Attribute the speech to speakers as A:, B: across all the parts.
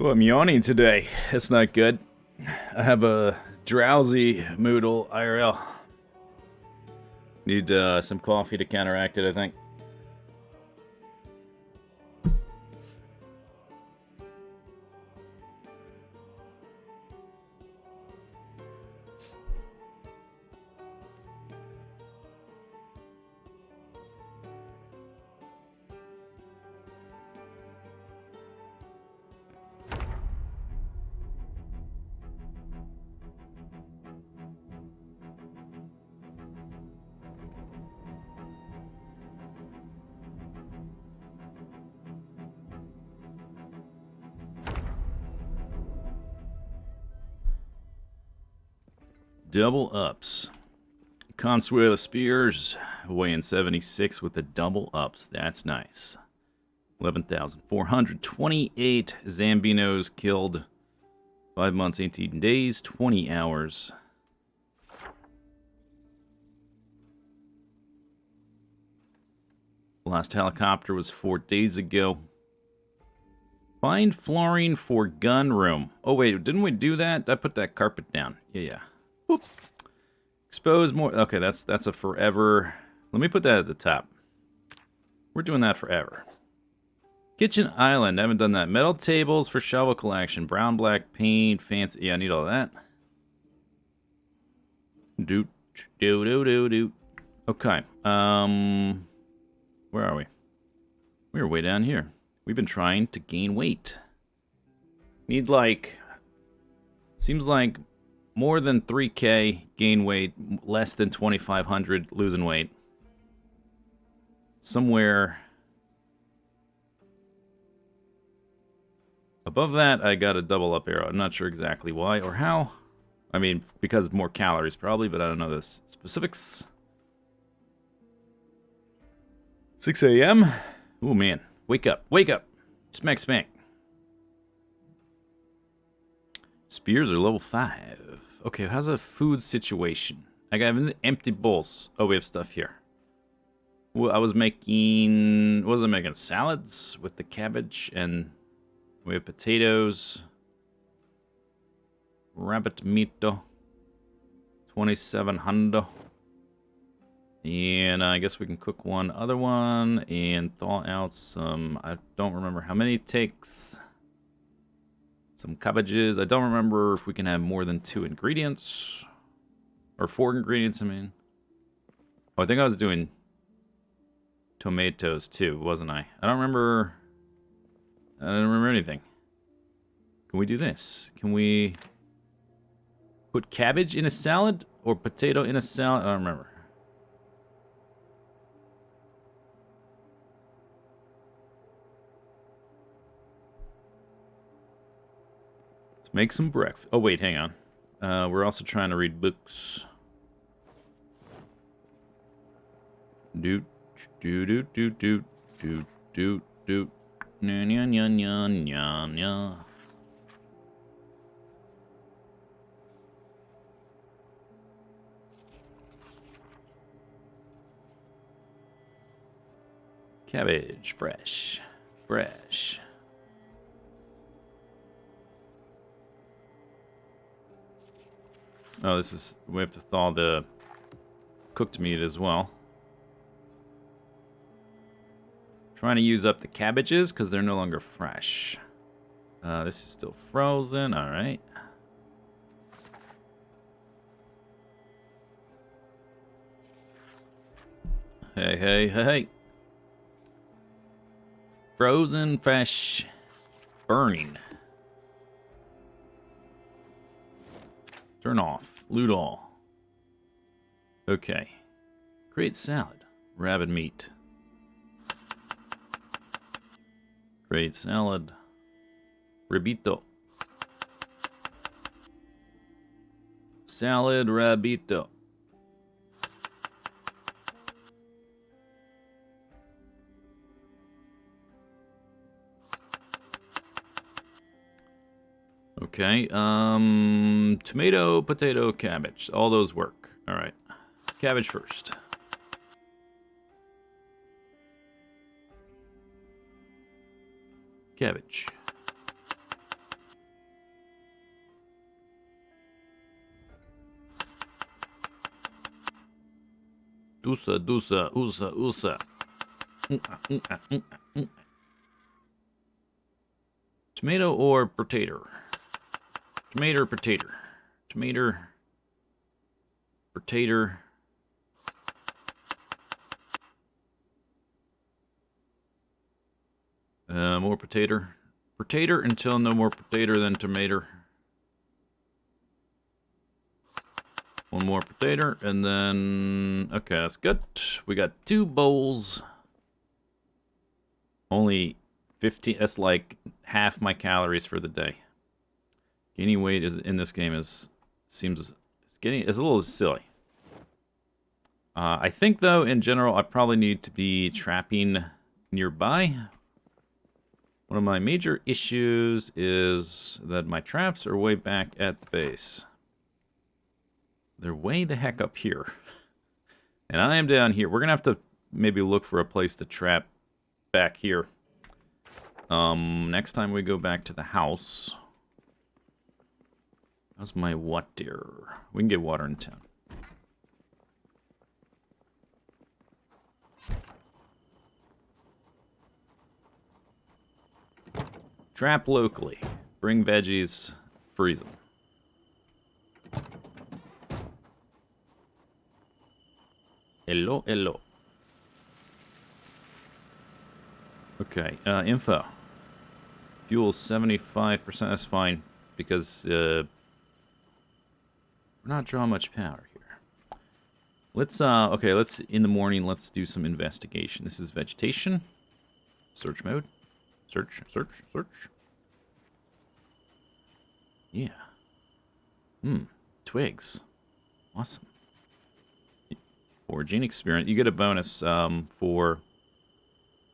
A: Oh, I'm yawning today. That's not good. I have a drowsy moodle IRL. Need some coffee to counteract it, I think. Double ups. Consuela spears weighing 76 with the double ups. That's nice. 11,428 Zambinos killed. 5 months, 18 days, 20 hours. Last helicopter was 4 days ago. Find flooring for gun room. Oh, wait, didn't we do that? I put that carpet down. Yeah. Whoop. Expose more. Okay, that's a forever. Let me put that at the top. We're doing that forever. Kitchen island. I haven't done that. Metal tables for shovel collection. Brown, black paint. Fancy. Yeah, I need all that. Doot. Okay. Where are we? We're way down here. We've been trying to gain weight. Need like... Seems like more than 3K gain weight, less than 2,500 losing weight. Somewhere above that, I got a double up arrow. I'm not sure exactly why or how. I mean, because more calories probably, but I don't know the specifics. 6 a.m. Oh man, wake up, wake up. Smack, smack. Spears are level 5. Okay, how's a food situation? I got empty bowls. Oh, we have stuff here. Well, I was making... What was I making? Salads with the cabbage, and we have potatoes. Rabbit meat, 2,700. And I guess we can cook one other one and thaw out some... I don't remember how many it takes. Some cabbages. I don't remember if we can have more than 2 ingredients. Or 4 ingredients, I mean. Oh, I think I was doing tomatoes too, wasn't I? I don't remember anything. Can we do this? Can we put cabbage in a salad? Or potato in a salad? I don't remember. Make some breakfast. Oh, wait, hang on. We're also trying to read books. Doot, doot, doot, doot, doot, doot, doot, doot. Nya, nya, nya, nya, nya, nya. Cabbage, fresh, fresh. Oh, this is... We have to thaw the cooked meat as well. Trying to use up the cabbages because they're no longer fresh. This is still frozen. All right. Hey, hey, hey. Frozen, fresh, burning. Turn off. Loot all. Okay. Create salad. Rabbit meat. Create salad. Rabito. Salad, rabito. Okay, tomato, potato, cabbage. All those work. All right. Cabbage first. Cabbage. Dusa, dusa, usa, usa. Tomato or potato? Tomato or potato? Tomato. Potato. More potato. Potato until no more potato than tomato. One more potato, and then... Okay, that's good. We got 2 bowls. Only 15... That's like half my calories for the day. Gaining weight is in this game seems... It's a little silly. I think, though, in general, I probably need to be trapping nearby. One of my major issues is that my traps are way back at the base. They're way the heck up here. And I am down here. We're going to have to maybe look for a place to trap back here. Next time we go back to the house. How's my water? We can get water in town. Trap locally. Bring veggies. Freeze them. Hello, hello. Okay, info. Fuel 75%, that's fine, because we're not drawing much power here. Let's, in the morning, let's do some investigation. This is vegetation. Search mode. Search, search, search. Yeah. Twigs. Awesome. Foraging experience. You get a bonus for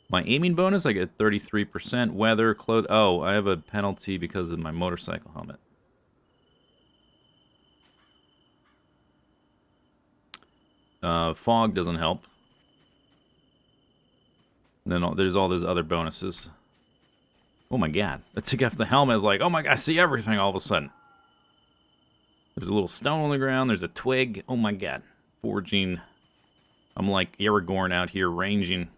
A: my aiming bonus. I get 33%. Weather, clothes. Oh, I have a penalty because of my motorcycle helmet. Fog doesn't help. And then there's all those other bonuses. Oh my god. I took off the helmet. I was like, oh my god, I see everything all of a sudden. There's a little stone on the ground. There's a twig. Oh my god. Foraging. I'm like Aragorn out here ranging.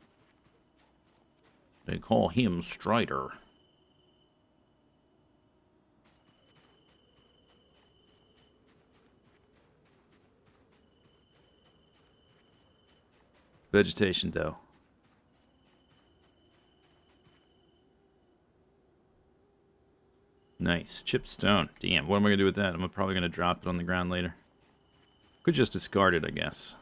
A: They call him Strider. Vegetation dough. Nice. Chipped stone. Damn, what am I going to do with that? I'm probably going to drop it on the ground later. Could just discard it, I guess.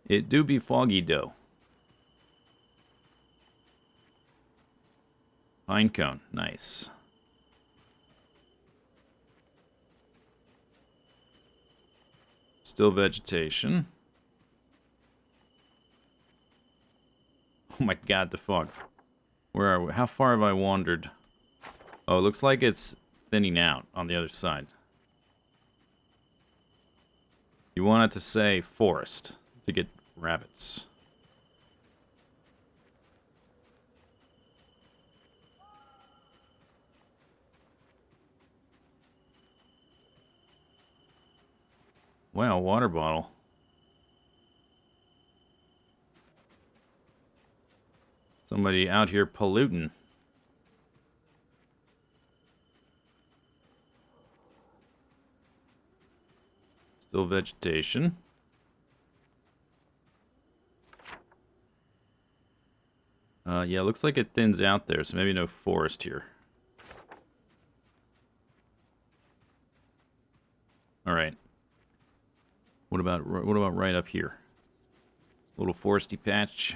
A: It do be foggy, though. Pine cone. Nice. Still vegetation. Oh my god, the fog. Where are we? How far have I wandered? Oh, it looks like it's thinning out on the other side. You want it to say forest to get rabbits. Wow, water bottle. Somebody out here polluting. Still vegetation. Yeah, looks like it thins out there, so maybe no forest here. All right. What about right up here? Little foresty patch.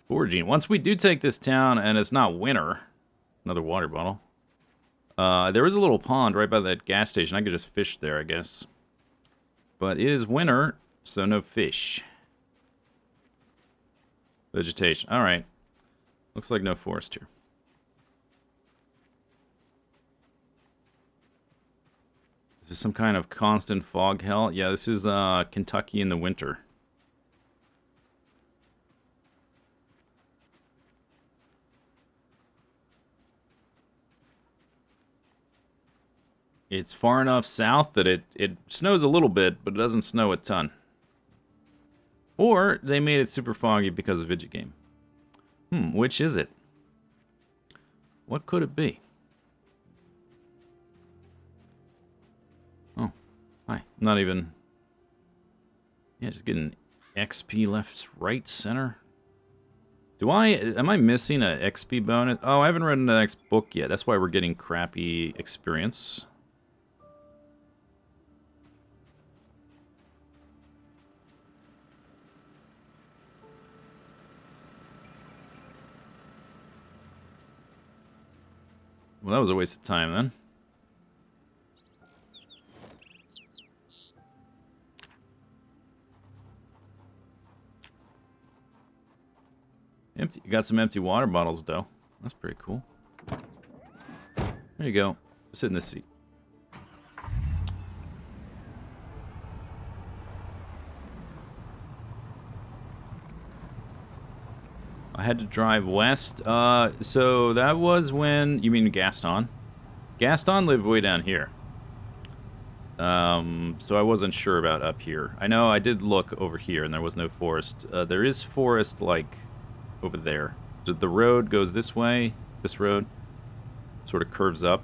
A: Foraging. Once we do take this town and it's not winter, another water bottle. There is a little pond right by that gas station. I could just fish there, I guess. But it is winter, so no fish. Vegetation. All right. Looks like no forest here. Just some kind of constant fog hell. Yeah, this is Kentucky in the winter. It's far enough south that it snows a little bit, but it doesn't snow a ton. Or they made it super foggy because of Vidget Game. Which is it? What could it be? Oh, hi. Not even... Yeah, just getting XP left, right, center. Am I missing a XP bonus? Oh, I haven't read the next book yet. That's why we're getting crappy experience. Well, that was a waste of time then. Empty. You got some empty water bottles, though. That's pretty cool. There you go. Sit in this seat. I had to drive west. So that was when... You mean Gaston? Gaston lived way down here. So I wasn't sure about up here. I know I did look over here, and there was no forest. There is forest, like, over there. The road goes this way. This road sort of curves up.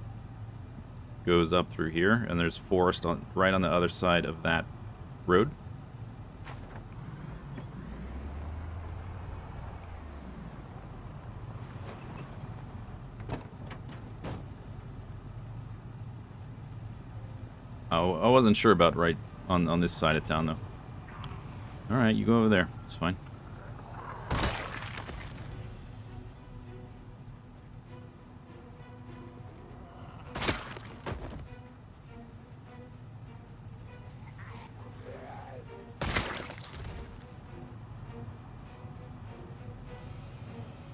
A: Goes up through here, and there's forest right on the other side of that road. Oh, I wasn't sure about right on this side of town, though. Alright, you go over there. It's fine.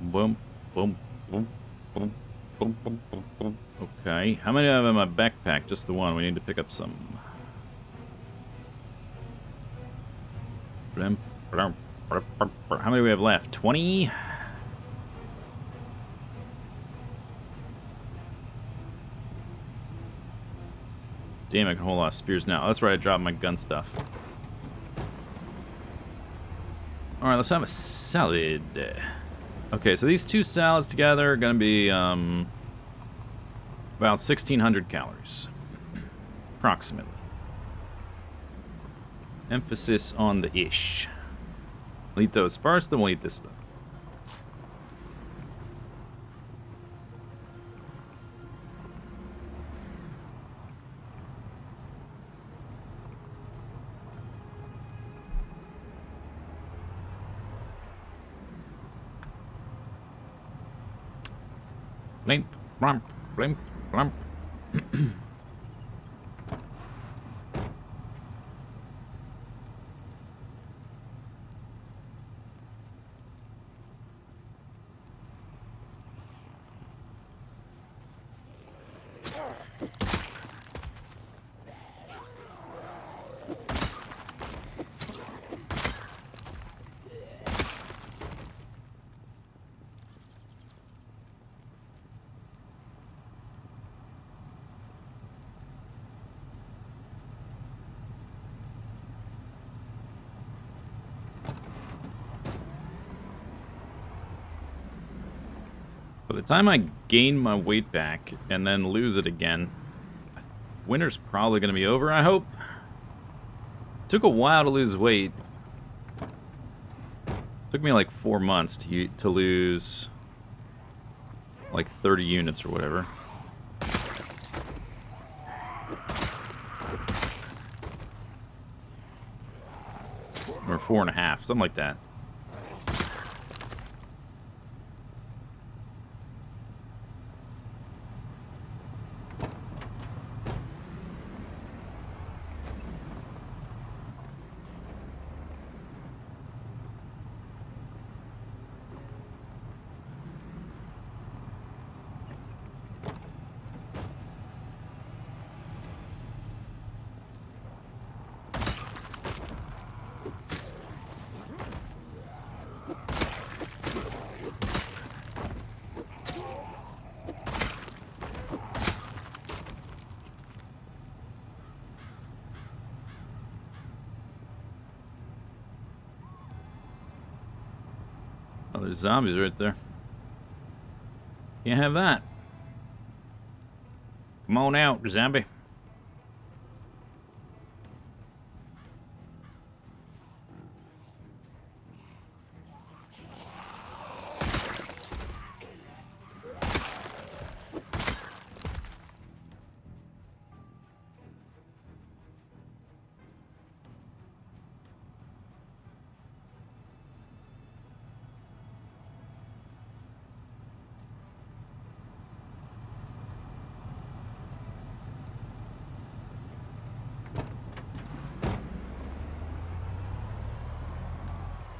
A: Boom, boom, boom, boom, boom, boom, boom, boom. Okay, how many do I have in my backpack? Just the one. We need to pick up some. How many do we have left? 20? Damn, I can hold a lot of spears now. That's right, I dropped my gun stuff. Alright, let's have a salad. Okay, so these two salads together are going to be about 1,600 calories. Approximately. Emphasis on the ish. We'll eat those first, then we'll eat this stuff. Blimp, blump, blimp, blump. By the time I gain my weight back and then lose it again, winter's probably going to be over, I hope. Took a while to lose weight. Took me like 4 months to lose like 30 units or whatever. Or 4.5, something like that. Oh, there's zombies right there. Can't have that. Come on out, zombie.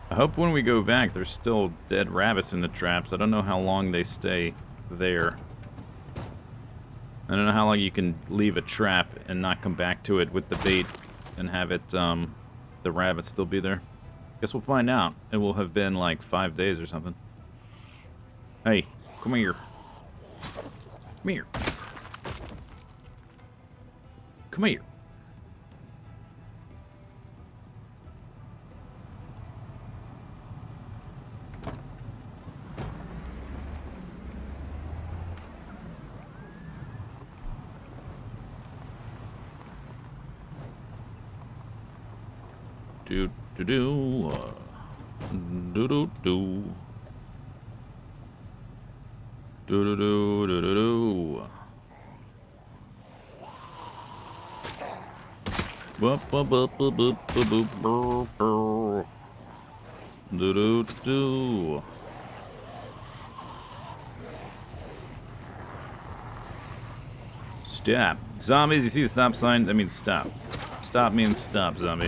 A: I hope when we go back, there's still dead rabbits in the traps. I don't know how long they stay there. I don't know how long you can leave a trap and not come back to it with the bait and have it, the rabbit still be there. Guess we'll find out. It will have been like 5 days or something. Hey, come here. Come here. Come here. Do do do do do do do do do do do do. Boop boop boop boop boop boop boop boop. Do do do. Stop. Zombies, you see the stop sign? That means stop. Stop means stop, zombie.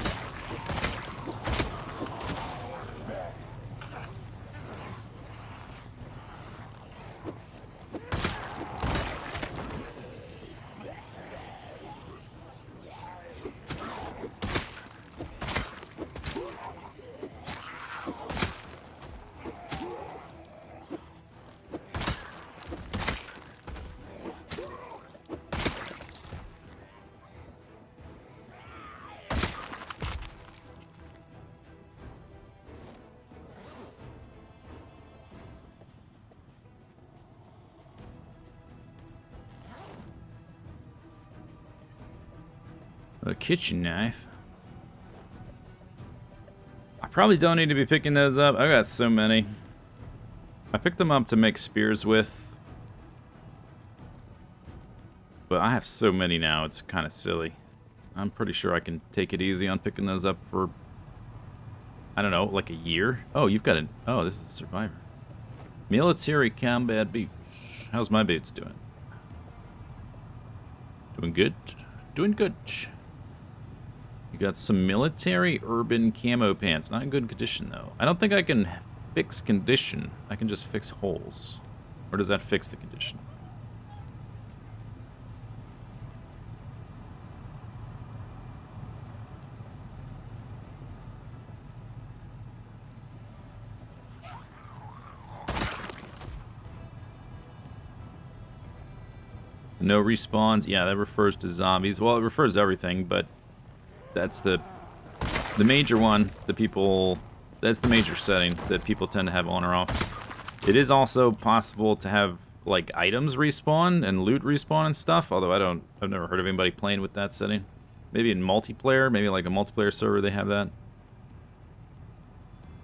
A: A kitchen knife. I probably don't need to be picking those up. I got so many. I picked them up to make spears with. But I have so many now, it's kind of silly. I'm pretty sure I can take it easy on picking those up for, I don't know, like a year? Oh, you've got an... Oh, this is a survivor. Military combat boots. How's my boots doing? Doing good? Doing good. You got some military urban camo pants. Not in good condition, though. I don't think I can fix condition. I can just fix holes. Or does that fix the condition? No respawns. Yeah, that refers to zombies. Well, it refers to everything, but that's the major one that people... That's the major setting that people tend to have on or off. It is also possible to have, like, items respawn and loot respawn and stuff, although I've never heard of anybody playing with that setting. Maybe in multiplayer, maybe like a multiplayer server they have that.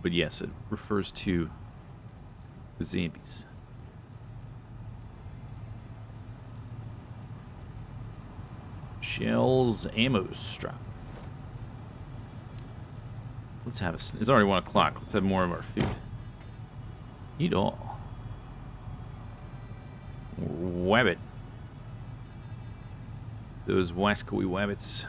A: But yes, it refers to the zombies. Shells, ammo strap. Let's have a... It's already 1 o'clock. Let's have more of our food. Eat all. Wabbit. Those wascoey wabbits.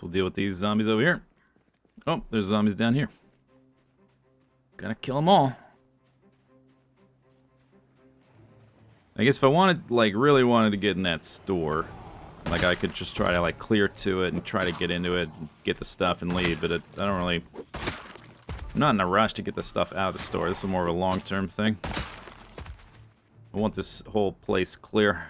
A: guess we'll deal with these zombies over here. Oh, there's zombies down here. Gotta kill them all. I guess if I wanted, like, really wanted to get in that store, like, I could just try to, like, clear to it and try to get into it and get the stuff and leave, but I don't really... I'm not in a rush to get the stuff out of the store. This is more of a long-term thing. I want this whole place clear.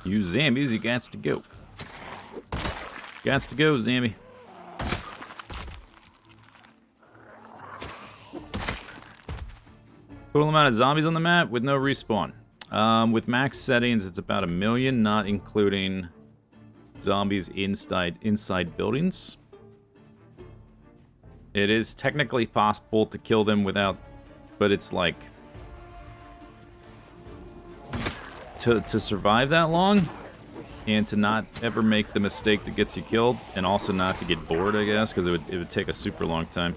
A: You zombies, you gots to go. Gots to go, zombie. Total amount of zombies on the map with no respawn. With max settings, it's about 1 million, not including zombies inside buildings. It is technically possible to kill them without, but it's like to survive that long and to not ever make the mistake that gets you killed, and also not to get bored, I guess, because it would take a super long time.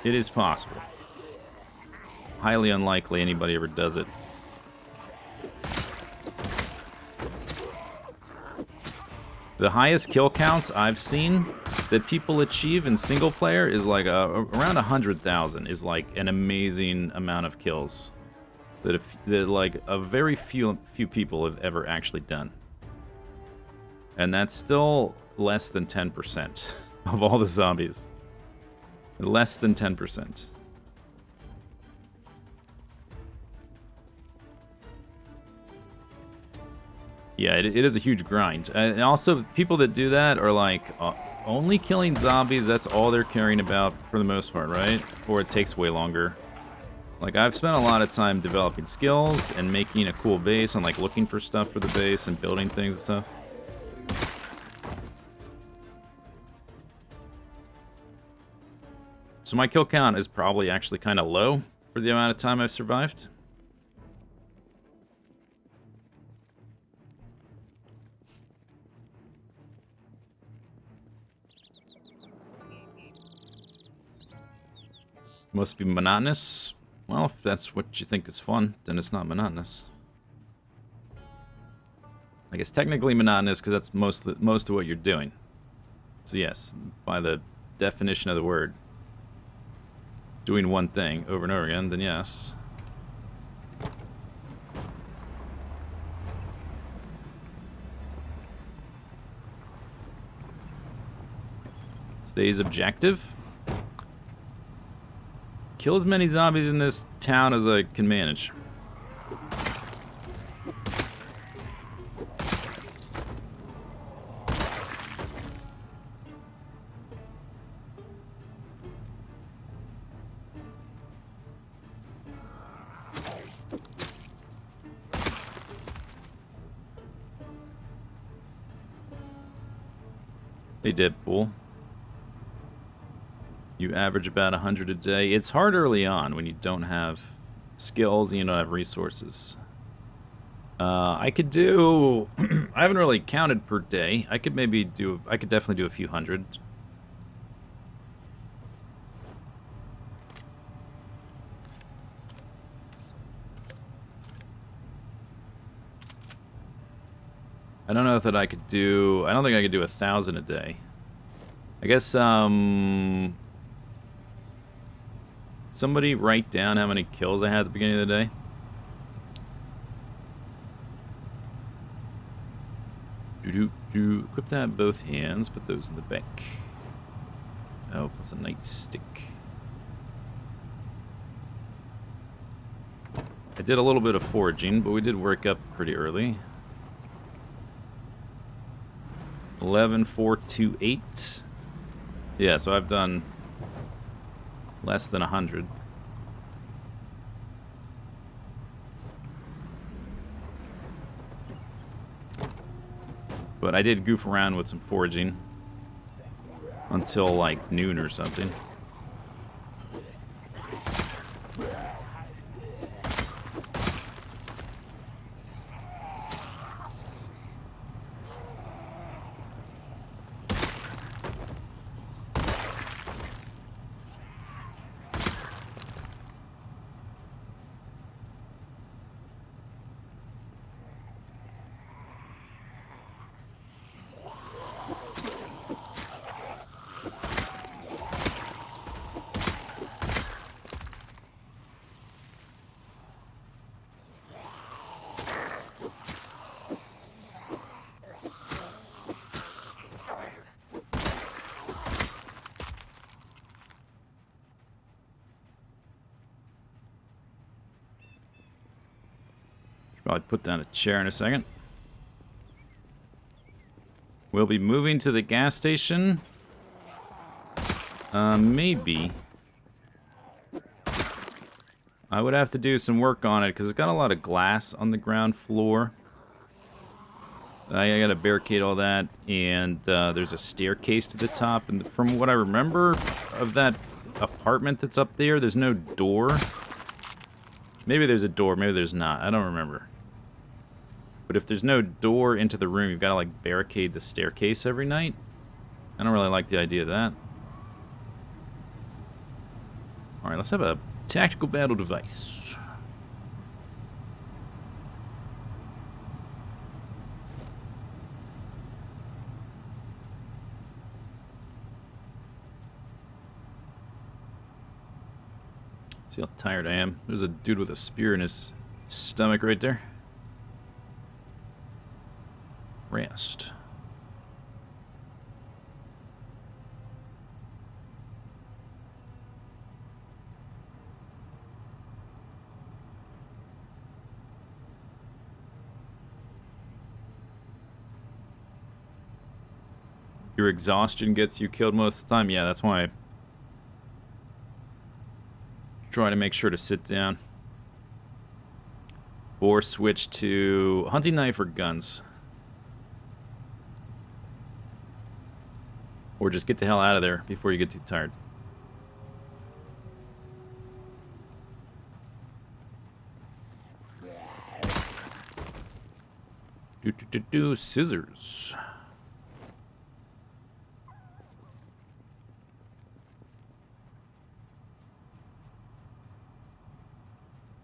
A: It is possible. Highly unlikely anybody ever does it. The highest kill counts I've seen that people achieve in single player is like around 100,000 is like an amazing amount of kills that like a very few people have ever actually done. And that's still less than 10% of all the zombies. Less than 10%. Yeah, it is a huge grind. And also, people that do that are like only killing zombies. That's all they're caring about for the most part, right? Or it takes way longer. Like, I've spent a lot of time developing skills and making a cool base and like looking for stuff for the base and building things and stuff. So my kill count is probably actually kind of low for the amount of time I've survived. Must be monotonous. Well, if that's what you think is fun, then it's not monotonous. I guess technically monotonous because that's most of what you're doing. So yes, by the definition of the word, doing one thing over and over again, then yes. Today's objective: kill as many zombies in this town as I can manage. Hey, Deadpool. You average about 100 a day. It's hard early on when you don't have skills and you don't have resources. I could do... I haven't really counted per day. I could maybe do... I could definitely do a few hundred. I don't know that I could do... I don't think I could do 1,000 a day. I guess, somebody write down how many kills I had at the beginning of the day. Equip that in both hands, put those in the back. Oh, that's a nightstick. I did a little bit of foraging, but we did work up pretty early. 11, 4, 2, 8. Yeah, so I've done less than 100. But I did goof around with some foraging until like noon or something. Probably put down a chair in a second. We'll be moving to the gas station. Maybe. I would have to do some work on it because it's got a lot of glass on the ground floor. I gotta barricade all that, and there's a staircase to the top. And from what I remember of that apartment that's up there, there's no door. Maybe there's a door, maybe there's not. I don't remember. But if there's no door into the room, you've got to, like, barricade the staircase every night. I don't really like the idea of that. Alright, let's have a tactical battle device. See how tired I am. There's a dude with a spear in his stomach right there. Rest. Your exhaustion gets you killed most of the time? Yeah, that's why I try to make sure to sit down. Or switch to hunting knife or guns. Or just get the hell out of there before you get too tired. Scissors.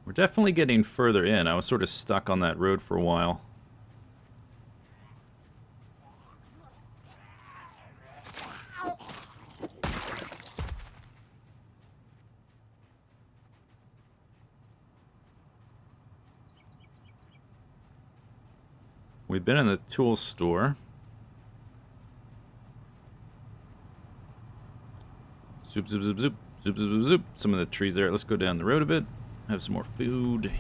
A: We're definitely getting further in. I was sort of stuck on that road for a while. We've been in the tool store. Zoop, zoop, zoop, zoop. Zoop, zoop, zoop, zoop. Some of the trees there. Let's go down the road a bit. Have some more food.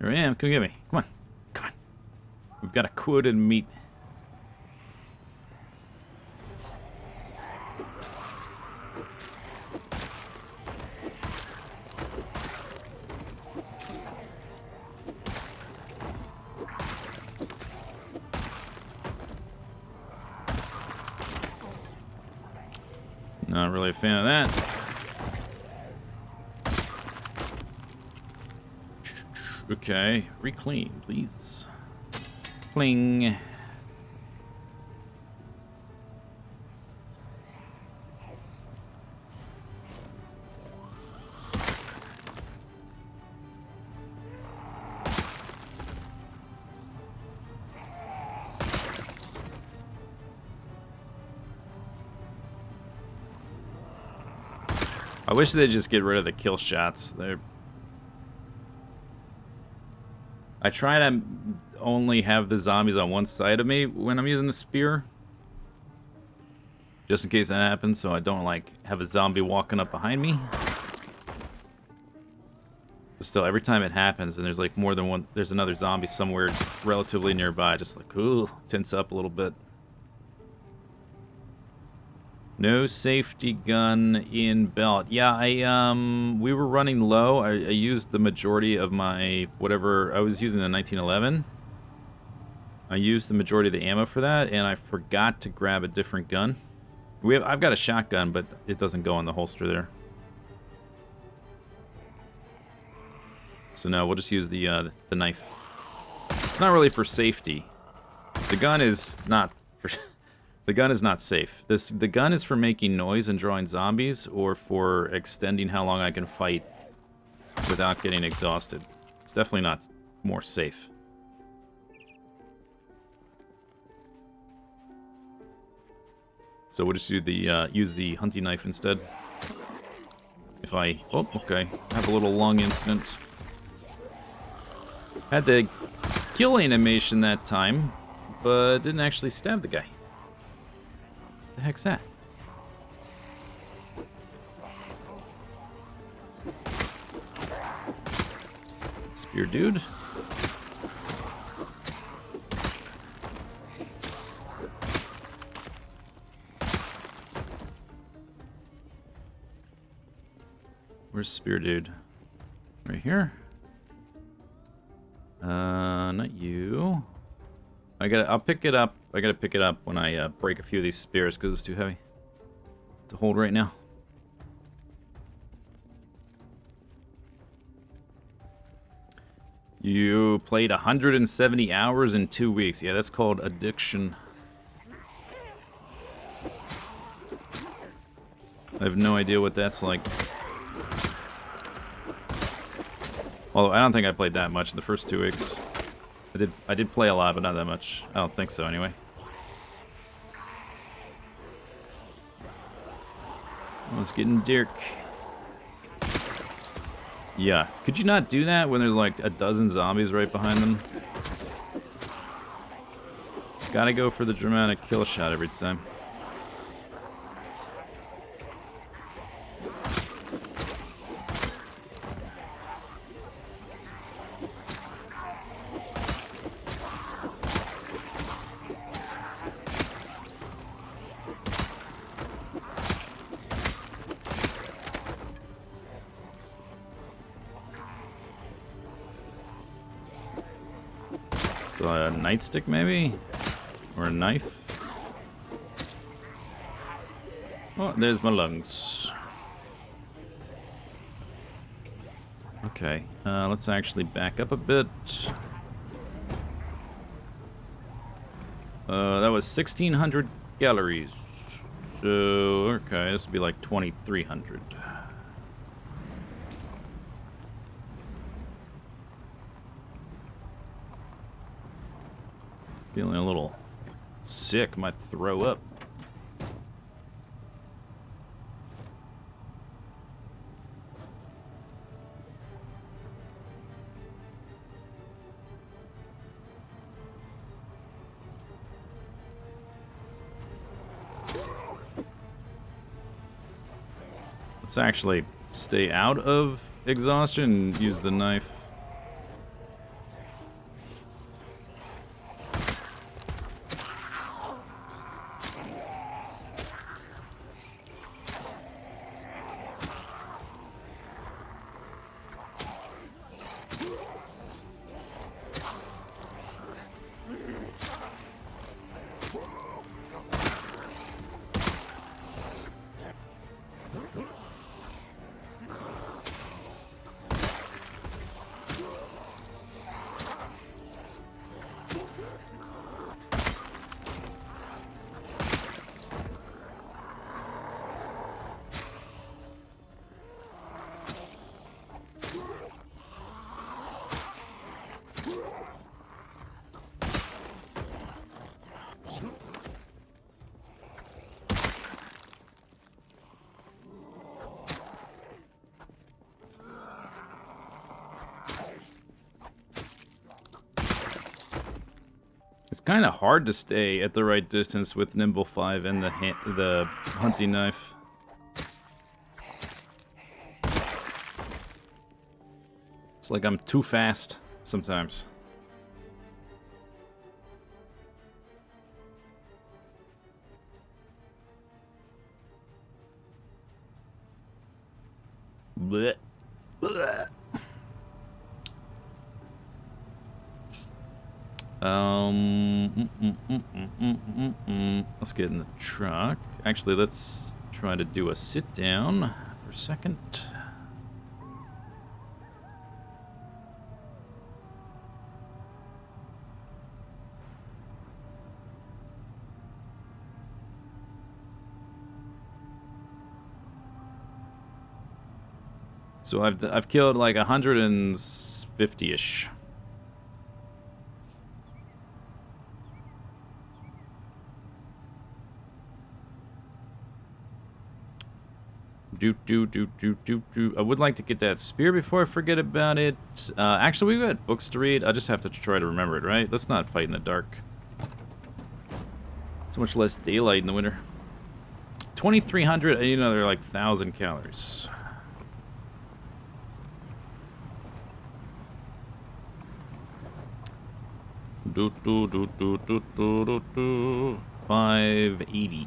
A: Here I am. Come get me. Come on. Come on. We've got a quota to meet. Not really a fan of that. Okay, reclaim, please. Cling. I wish they'd just get rid of the kill shots. I try to only have the zombies on one side of me when I'm using the spear. Just in case that happens, so I don't, like, have a zombie walking up behind me. But still, every time it happens and there's, like, more than one... There's another zombie somewhere relatively nearby, just like, ooh, tense up a little bit. No safety gun in belt. Yeah, we were running low. I used the majority of my whatever. I was using the 1911. I used the majority of the ammo for that, and I forgot to grab a different gun. I've got a shotgun, but it doesn't go in the holster there. So no, we'll just use the knife. It's not really for safety. The gun is not for... The gun is not safe. The gun is for making noise and drawing zombies, or for extending how long I can fight without getting exhausted. It's definitely not more safe. So we'll just do the use the hunting knife instead. If I... Oh, okay. Have a little lung incident. Had the kill animation that time, but didn't actually stab the guy. The heck's that? Spear dude. Where's Spear Dude? Right here? Not you. I'll pick it up. I gotta pick it up when I break a few of these spears because it's too heavy to hold right now. You played 170 hours in 2 weeks. Yeah, that's called addiction. I have no idea what that's like. Although I don't think I played that much in the first 2 weeks. I did play a lot, but not that much. I don't think so anyway. Oh, it's getting dark. Yeah. Could you not do that when there's like a dozen zombies right behind them? Gotta go for the dramatic kill shot every time. So a nightstick maybe? Or a knife? Oh, there's my lungs. Okay, let's actually back up a bit. That was 1,600 calories. So, okay, this would be like 2,300. Feeling a little sick, might throw up. Let's actually stay out of exhaustion and use the knife. It's kind of hard to stay at the right distance with Nimble 5 and the hunting knife. It's like I'm too fast sometimes. Blech. Blech. Let's get in the truck. Actually, let's try to do a sit down for a second. So I've killed like 150-ish. I would like to get that spear before I forget about it. Actually, we've got books to read. I just have to try to remember it, right? Let's not fight in the dark. So much less daylight in the winter. 2,300, you know, they're like 1,000 calories. Do, do, do, do, do, do, do, do. 580.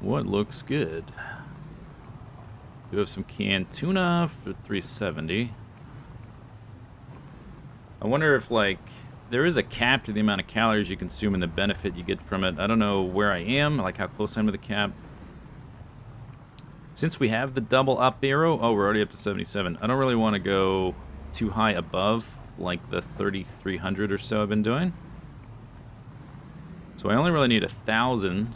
A: What looks good? We have some canned tuna for 370. I wonder if, like, there is a cap to the amount of calories you consume and the benefit you get from it. I don't know where I am, like how close I am to the cap. Since we have the double up arrow, oh, we're already up to 77. I don't really want to go too high above, like the 3,300 or so I've been doing. So I only really need 1,000.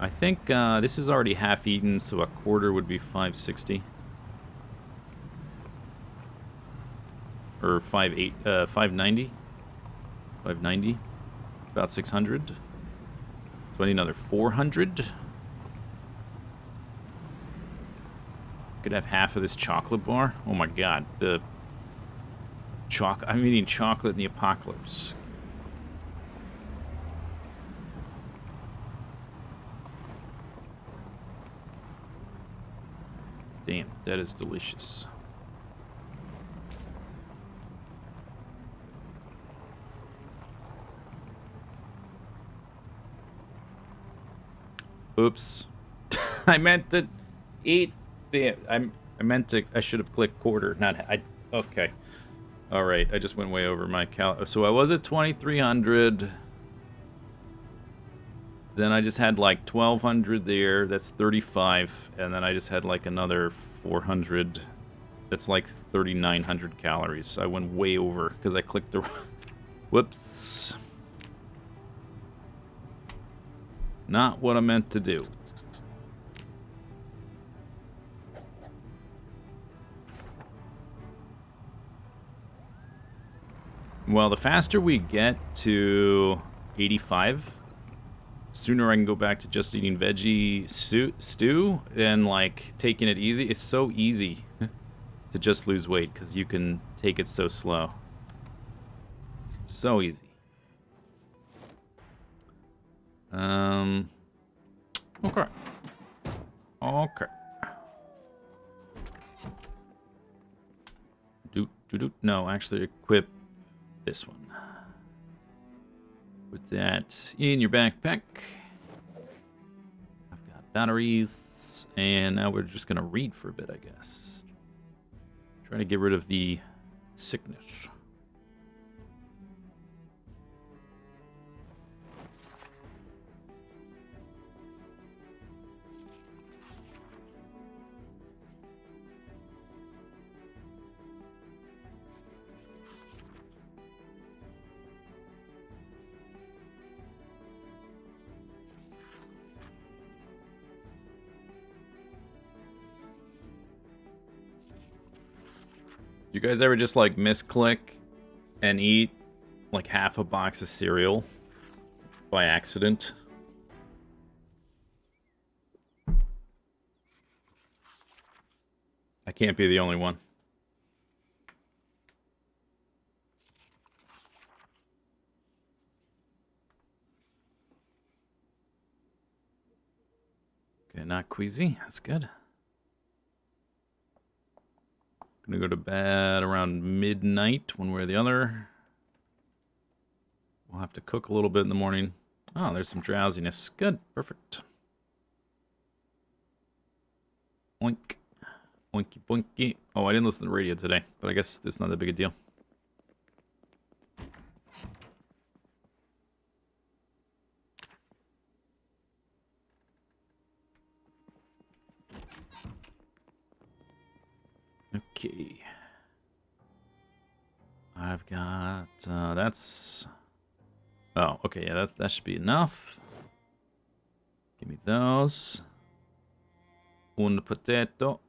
A: I think this is already half eaten, so a quarter would be 560. Or 590. 590. About 600. So I need another 400. Could have half of this chocolate bar. Oh my god, I'm eating chocolate in the apocalypse. Damn, that is delicious. Oops. I meant to eat. Damn, I should have clicked quarter, okay. Alright, I just went way over my so I was at 2,300. Then I just had like 1,200 there. That's 35. And then I just had like another 400. That's like 3,900 calories. I went way over because I clicked the... Whoops. Not what I meant to do. Well, the faster we get to 85... sooner I can go back to just eating veggie stew and like taking it easy. It's so easy to just lose weight because you can take it so slow. So easy. Okay. Okay. No, actually equip this one. Put that in your backpack. I've got batteries, and now we're just gonna read for a bit, I guess. Try to get rid of the sickness. You guys ever just like misclick and eat like half a box of cereal by accident? I can't be the only one. Okay, not queasy. That's good. Gonna go to bed around midnight, one way or the other. We'll have to cook a little bit in the morning. Oh, there's some drowsiness. Good, perfect. Oink. Oinky boinky. Oh, I didn't listen to the radio today, but I guess it's not that big a deal. Okay. I've got that's. Oh, okay, yeah, that should be enough. Give me those. Un potato.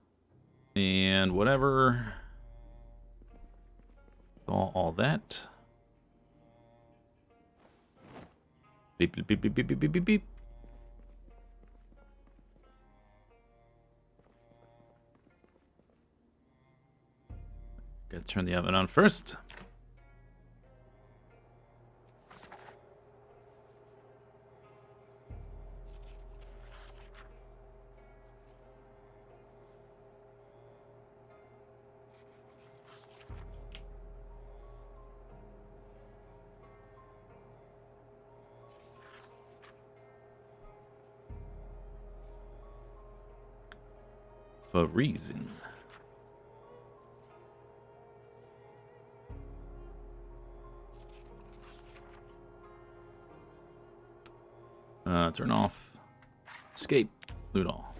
A: And whatever. All that. Beep, beep, beep, beep, beep, beep, beep, beep. Gotta turn the oven on first. For reason. Turn off. Escape. Loot all.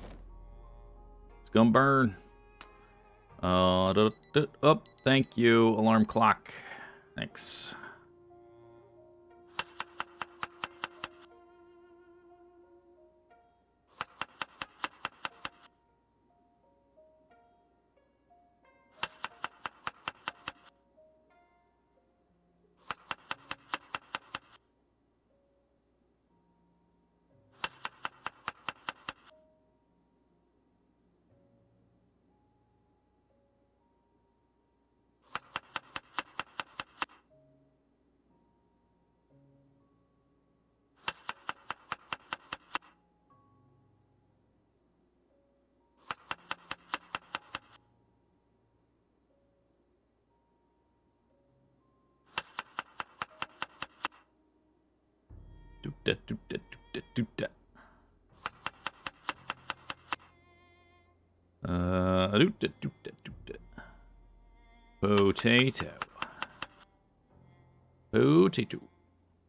A: It's gonna burn. Oh, thank you. Alarm clock. Thanks. Do that, do that, do that, do that. Do that, do that, do that. Potato. Potato.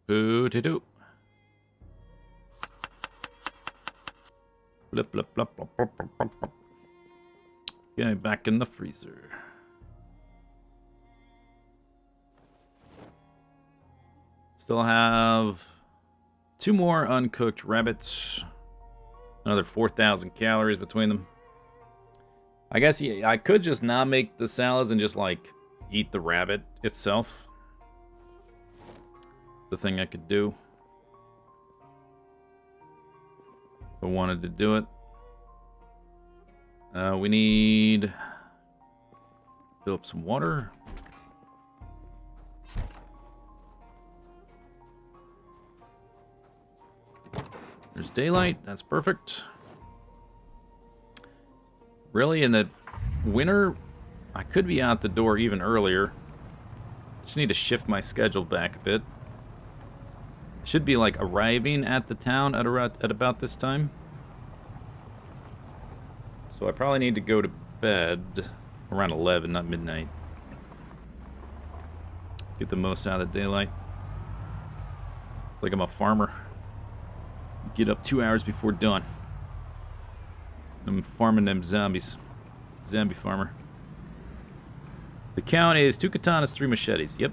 A: Potato. Blip, blip, blip, blip, blip, blip, blip. Get it back in the freezer. Still have 2 more uncooked rabbits. Another 4,000 calories between them. I guess I could just not make the salads and just, like, eat the rabbit itself. The thing I could do. If I wanted to do it. We need... Fill up some water. There's daylight. That's perfect. Really, in the winter, I could be out the door even earlier. Just need to shift my schedule back a bit. Should be, like, arriving at the town at about this time. So I probably need to go to bed around 11, not midnight. Get the most out of the daylight. It's like I'm a farmer. Get up 2 hours before dawn. I'm farming them zombies. Zombie farmer. The count is 2 katanas, 3 machetes. Yep.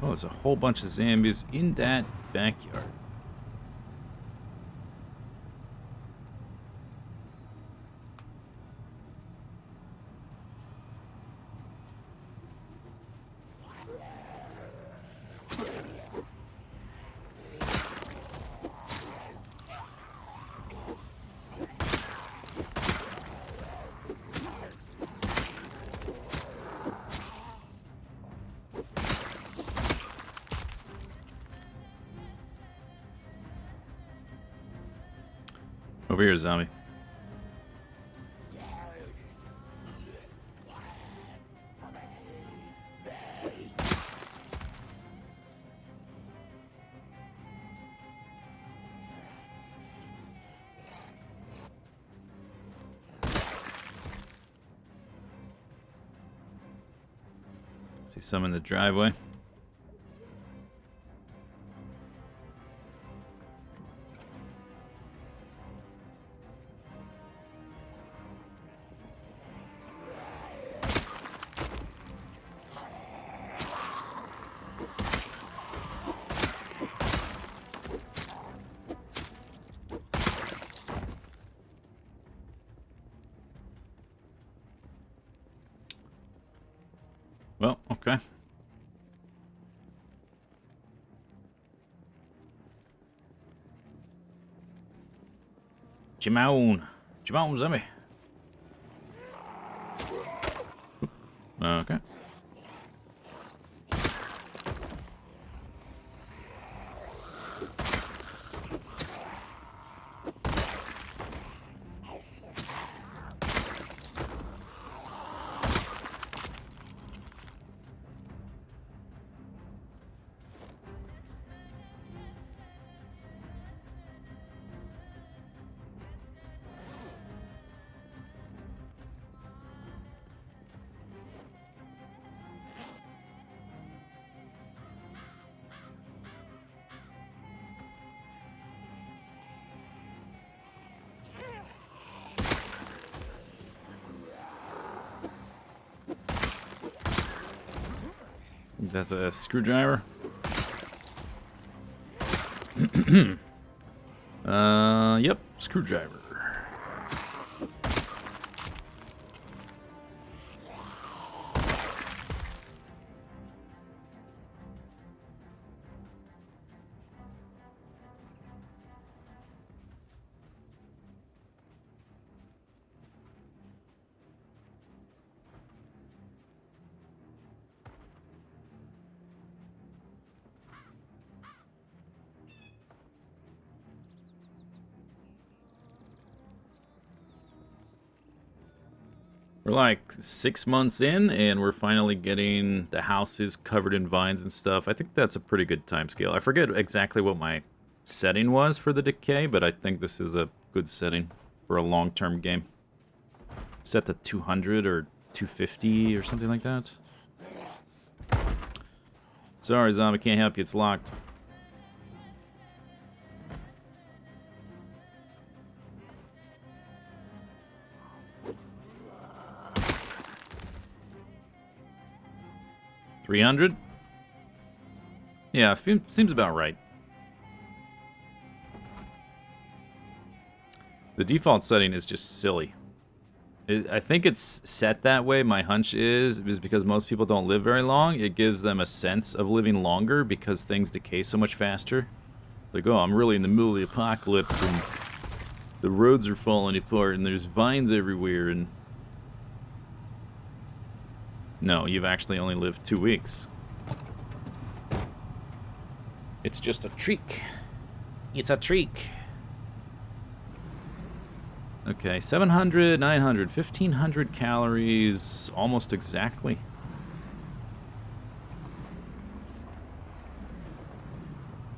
A: Oh, there's a whole bunch of zombies in that backyard. Over here, zombie. See some in the driveway. Well, okay. Jimon, zombie. Okay. That's a screwdriver. Yep, screwdriver. We're like 6 months in, and we're finally getting the houses covered in vines and stuff. I think that's a pretty good time scale. I forget exactly what my setting was for the decay, but I think this is a good setting for a long-term game. Set to 200 or 250 or something like that. Sorry, zombie, can't help you. It's locked. $300? Yeah, seems about right. The default setting is just silly. I think it's set that way. My hunch is because most people don't live very long. It gives them a sense of living longer because things decay so much faster. Like, oh, I'm really in the middle of the apocalypse and the roads are falling apart and there's vines everywhere and... No, you've actually only lived 2 weeks. It's just a trick. It's a trick. Okay, 700, 900, 1,500 calories, almost exactly.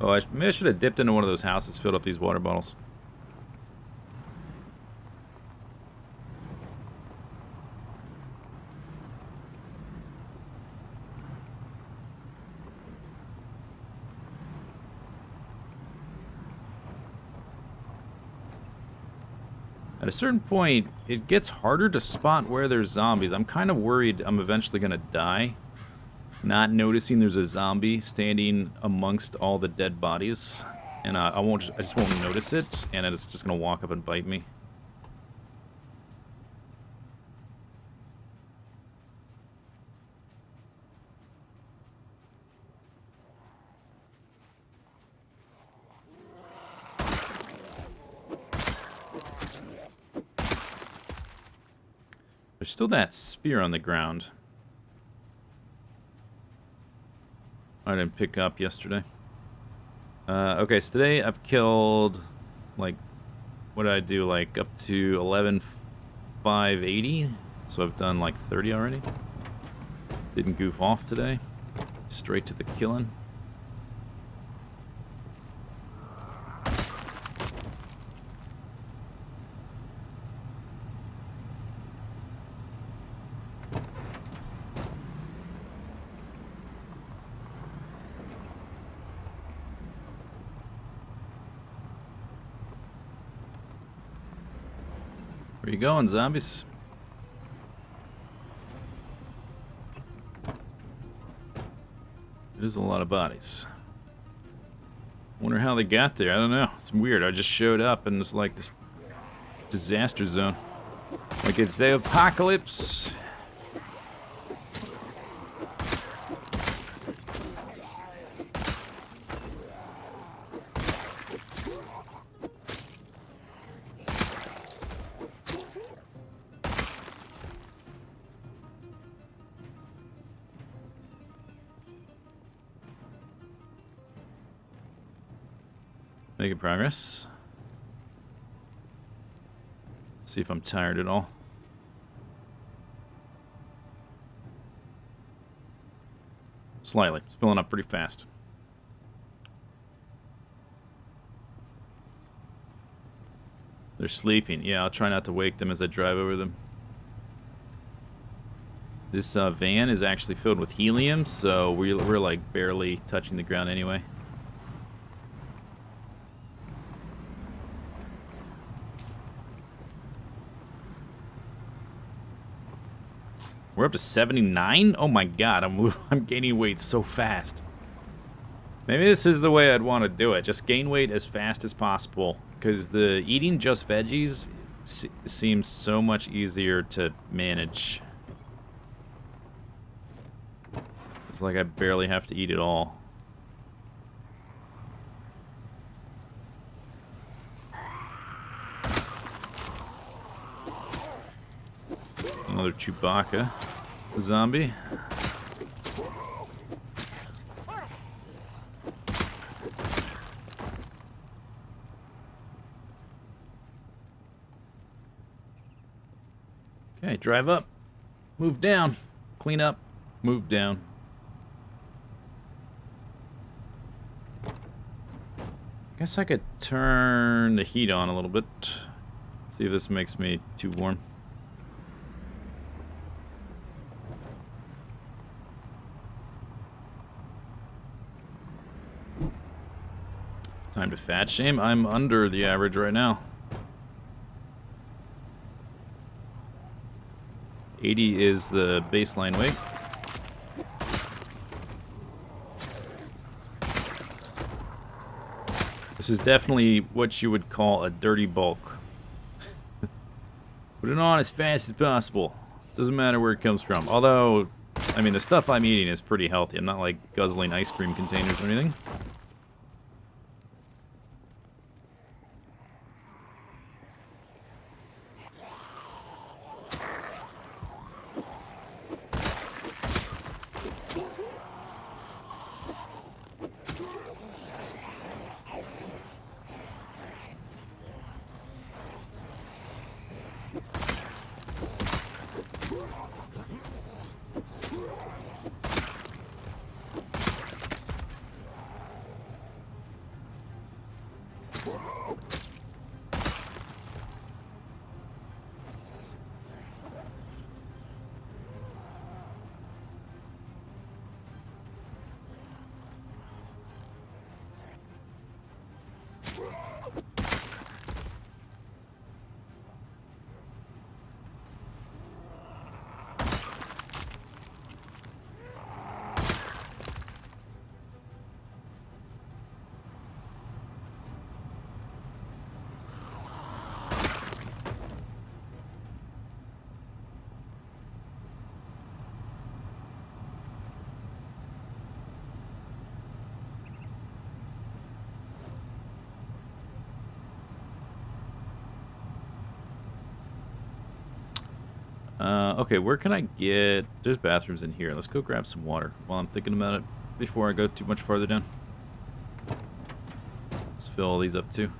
A: Oh, maybe I should have dipped into one of those houses, filled up these water bottles. At a certain point, it gets harder to spot where there's zombies. I'm kind of worried I'm eventually going to die, not noticing there's a zombie standing amongst all the dead bodies, and I just won't notice it, and it's just going to walk up and bite me. There's still that spear on the ground. I didn't pick up yesterday. Okay, so today I've killed, like, what did I do? Like, up to 11,580. So I've done, like, 30 already. Didn't goof off today. Straight to the killing. Where you going, zombies? There's a lot of bodies. Wonder how they got there. I don't know. It's weird. I just showed up and it's like this disaster zone. Like it's the apocalypse. Making progress. See if I'm tired at all. Slightly. It's filling up pretty fast. They're sleeping. Yeah, I'll try not to wake them as I drive over them. This van is actually filled with helium, so we're like barely touching the ground anyway. We're up to 79? Oh my god, I'm gaining weight so fast. Maybe this is the way I'd want to do it. Just gain weight as fast as possible. Because the eating just veggies seems so much easier to manage. It's like I barely have to eat it all. Another Chewbacca zombie. Okay, drive up, move down, clean up, move down. Guess I could turn the heat on a little bit. See if this makes me too warm. Time to fat shame. I'm under the average right now. 80 is the baseline weight. This is definitely what you would call a dirty bulk. Put it on as fast as possible. Doesn't matter where it comes from. Although, I mean, the stuff I'm eating is pretty healthy. I'm not like guzzling ice cream containers or anything. Okay, where can I get... There's bathrooms in here. Let's go grab some water while I'm thinking about it before I go too much farther down. Let's fill all these up too.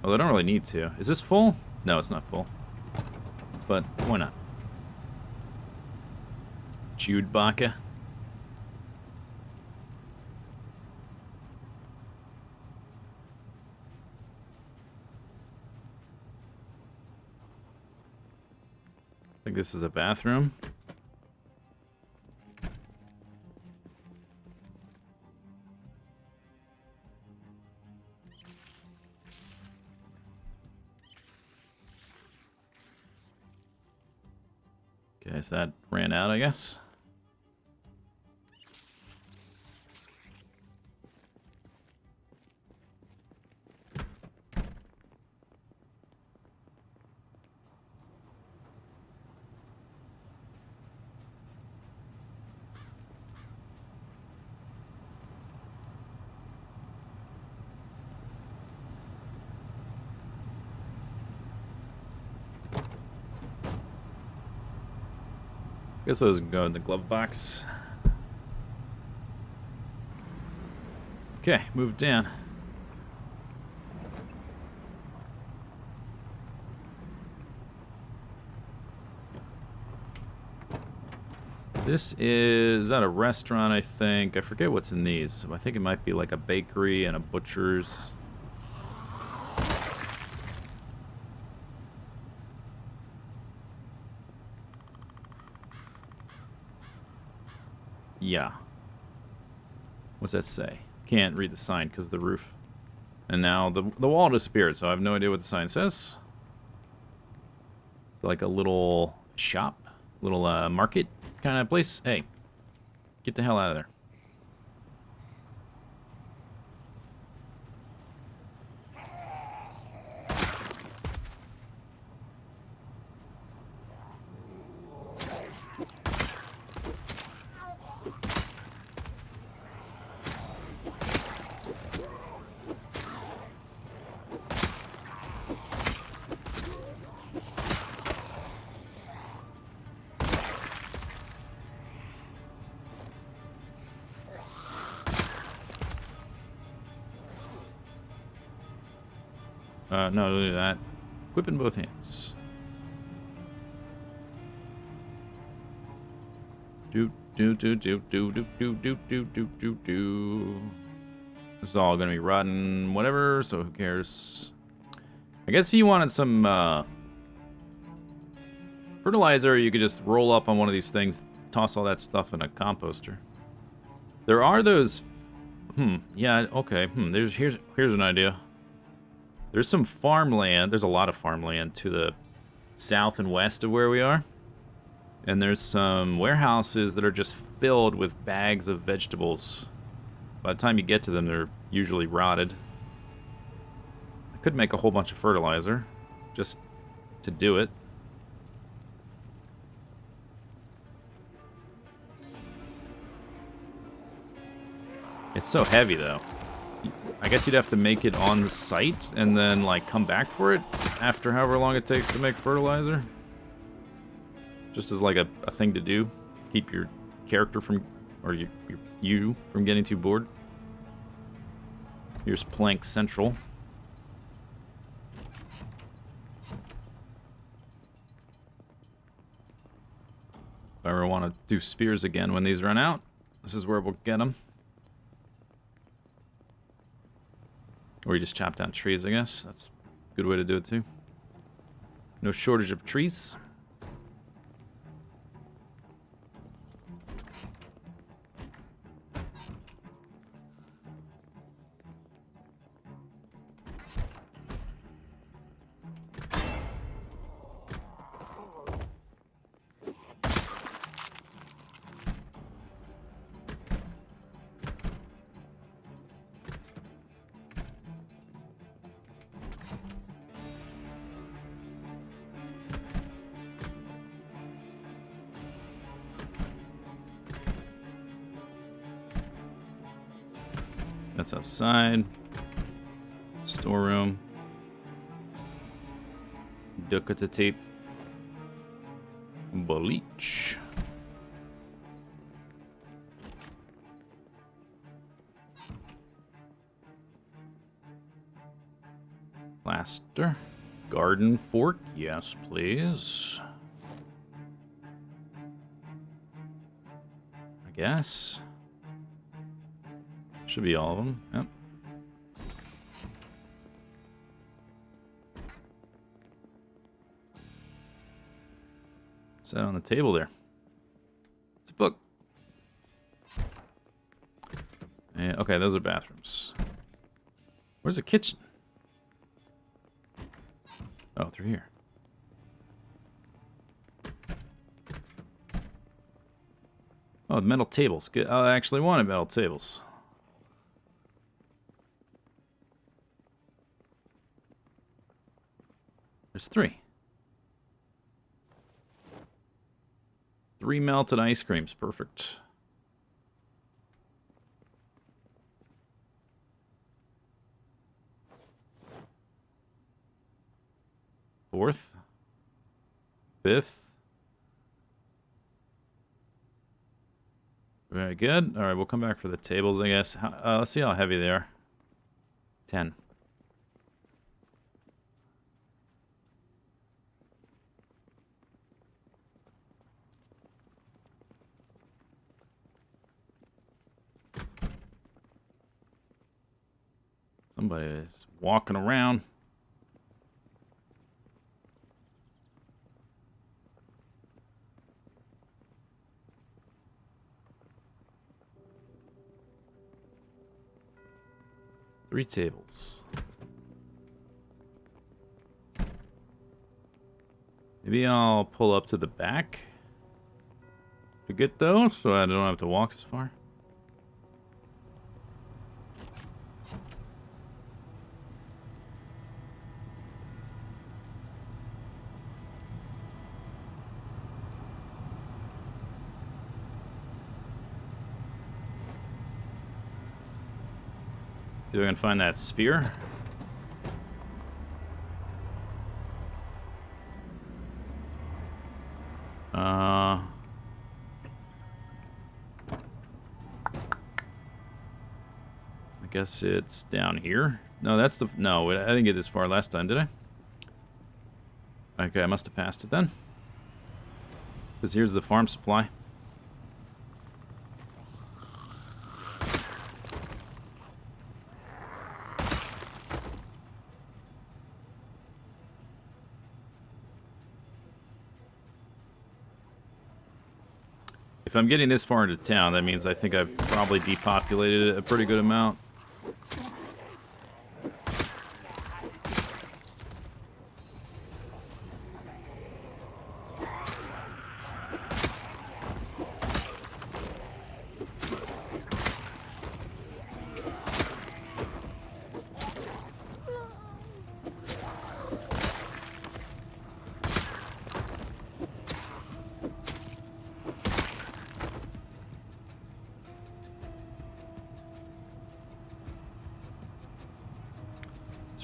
A: Oh, I don't really need to. Is this full? No, it's not full. But why not? Chewbacca. I think this is a bathroom. Okay, so that ran out, I guess. Guess those can go in the glove box. Okay, move down. This is that a restaurant, I think. I forget what's in these. I think it might be like a bakery and a butcher's. Yeah. What's that say? Can't read the sign because of the roof. And now the wall disappeared, so I have no idea what the sign says. It's like a little shop, little market kind of place. Hey, get the hell out of there. No, don't do that. Whip in both hands. Do do do do do do do do do do do do. This is all gonna be rotten, whatever. So who cares? I guess if you wanted some fertilizer, you could just roll up on one of these things, toss all that stuff in a composter. There are those. Yeah. Okay. Here's an idea. There's some farmland. There's a lot of farmland to the south and west of where we are. And there's some warehouses that are just filled with bags of vegetables. By the time you get to them, they're usually rotted. I could make a whole bunch of fertilizer just to do it. It's so heavy, though. I guess you'd have to make it on the site and then, like, come back for it after however long it takes to make fertilizer. Just as, like, a thing to do. Keep your character from, or you from getting too bored. Here's Plank Central. If I ever want to do spears again when these run out, this is where we'll get them. Or you just chop down trees, I guess. That's a good way to do it, too. No shortage of trees. That's outside. Storeroom. Dukkata tape. Bleach. Plaster. Garden fork. Yes, please. I guess. Should be all of them. Yep. Set on the table there. It's a book. Yeah, okay, those are bathrooms. Where's the kitchen? Oh, through here. Oh, metal tables. Good. I actually wanted metal tables. There's 3. 3 melted ice creams. Perfect. Fourth. 5th. Very good. All right, we'll come back for the tables, I guess. Let's see how heavy they are. 10. Somebody is walking around. Three tables. Maybe I'll pull up to the back to get those, so I don't have to walk as far. See if I can find that spear. I guess it's down here. No, that's the... No, I didn't get this far last time, did I? Okay, I must have passed it then. Because here's the farm supply. If I'm getting this far into town, that means I think I've probably depopulated it a pretty good amount.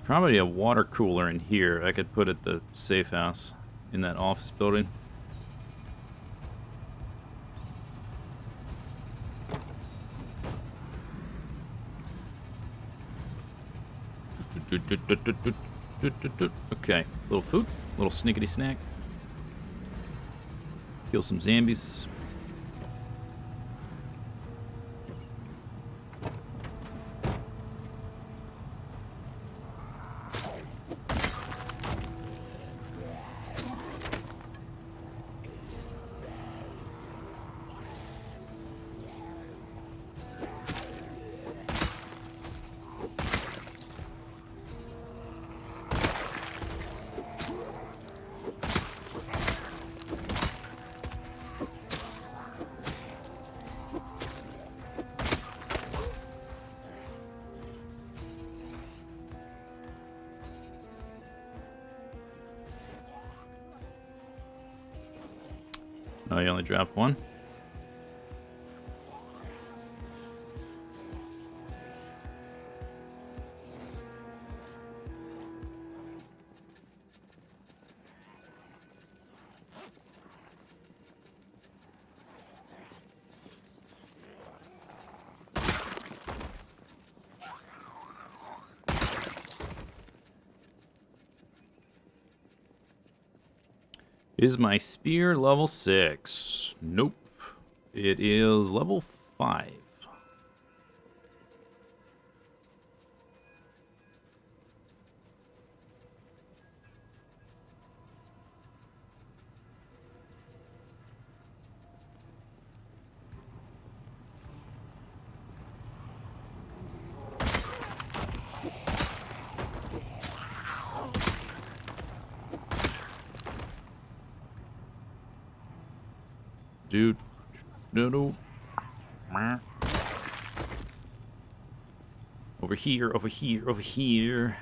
A: Probably a water cooler in here I could put at the safe house in that office building. Okay, little food, little snickety snack. Kill some zombies. Oh, you only dropped one? Is my spear level 6? Nope. It is level 5. Dude, no. Over here, over here, over here.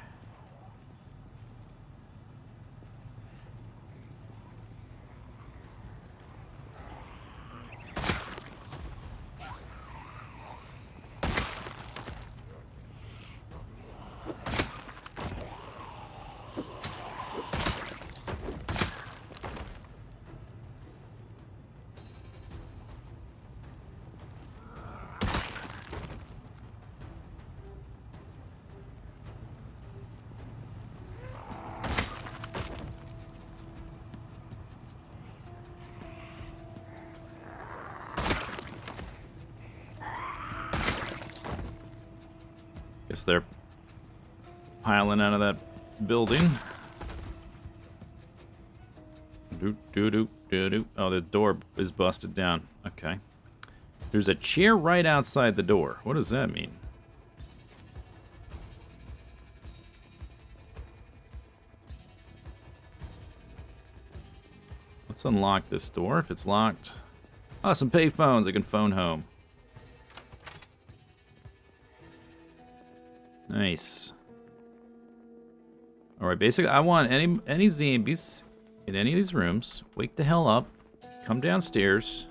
A: Guess they're piling out of that building. Oh, the door is busted down. Okay. There's a chair right outside the door. What does that mean? Let's unlock this door if it's locked. Oh, some pay phones. I can phone home. Nice. Alright, basically, I want any zombies in any of these rooms. Wake the hell up. Come downstairs.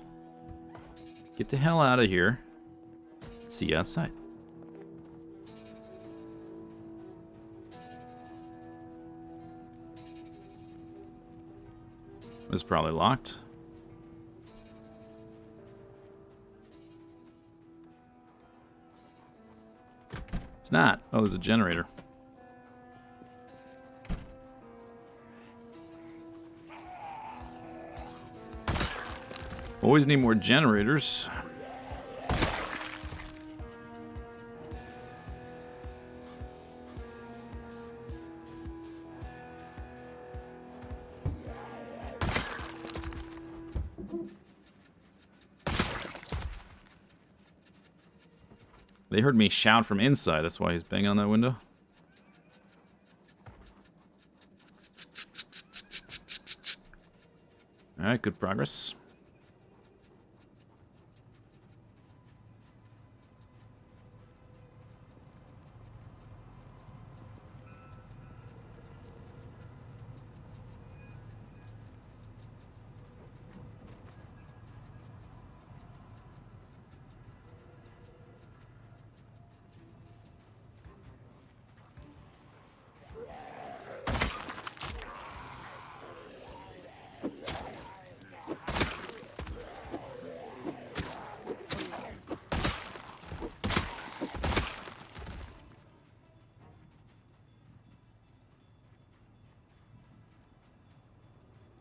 A: Get the hell out of here. See you outside. This is probably locked. It's not. Oh, there's a generator. Always need more generators. They heard me shout from inside. That's why he's banging on that window. Alright, good progress.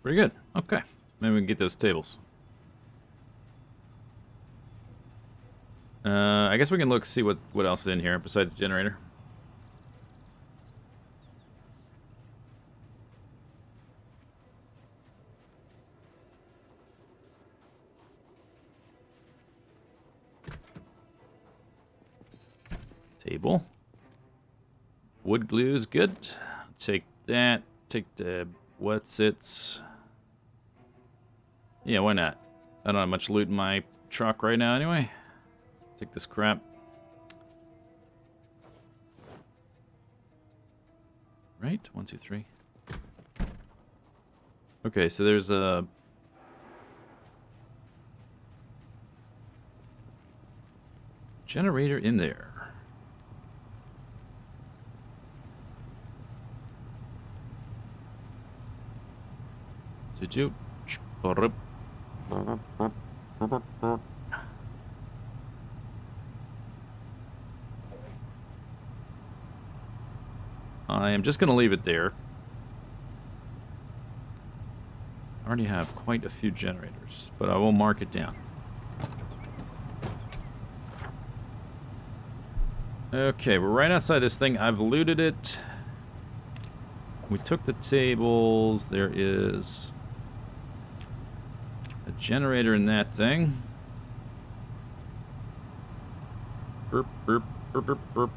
A: Pretty good. Okay. Maybe we can get those tables. I guess we can look, see what else is in here besides the generator. Table. Wood glue is good. Take that. Take the what's its. Yeah, why not? I don't have much loot in my truck right now anyway. Take this crap. Right? 1, 2, 3. Okay, so there's a generator in there. Did you? I am just going to leave it there. I already have quite a few generators, but I will mark it down. Okay, we're right outside this thing. I've looted it. We took the tables. There is a generator in that thing. Burp, burp, burp, burp, burp.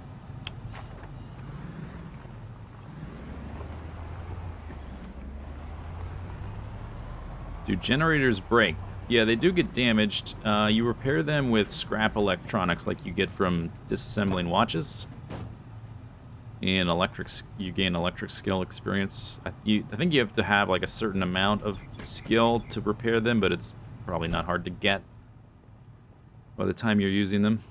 A: Do generators break? Yeah, they do get damaged. You repair them with scrap electronics like you get from disassembling watches. And you gain electric skill experience. I think you have to have like a certain amount of skill to repair them, but it's probably not hard to get by the time you're using them.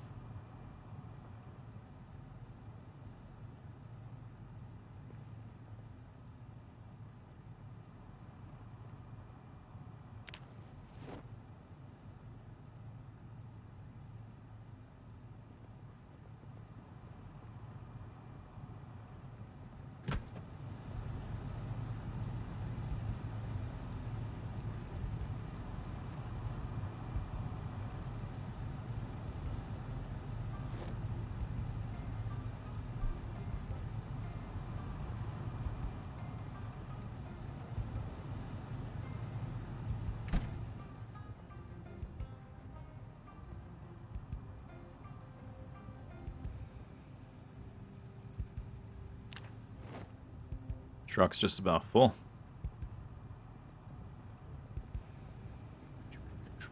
A: Truck's just about full.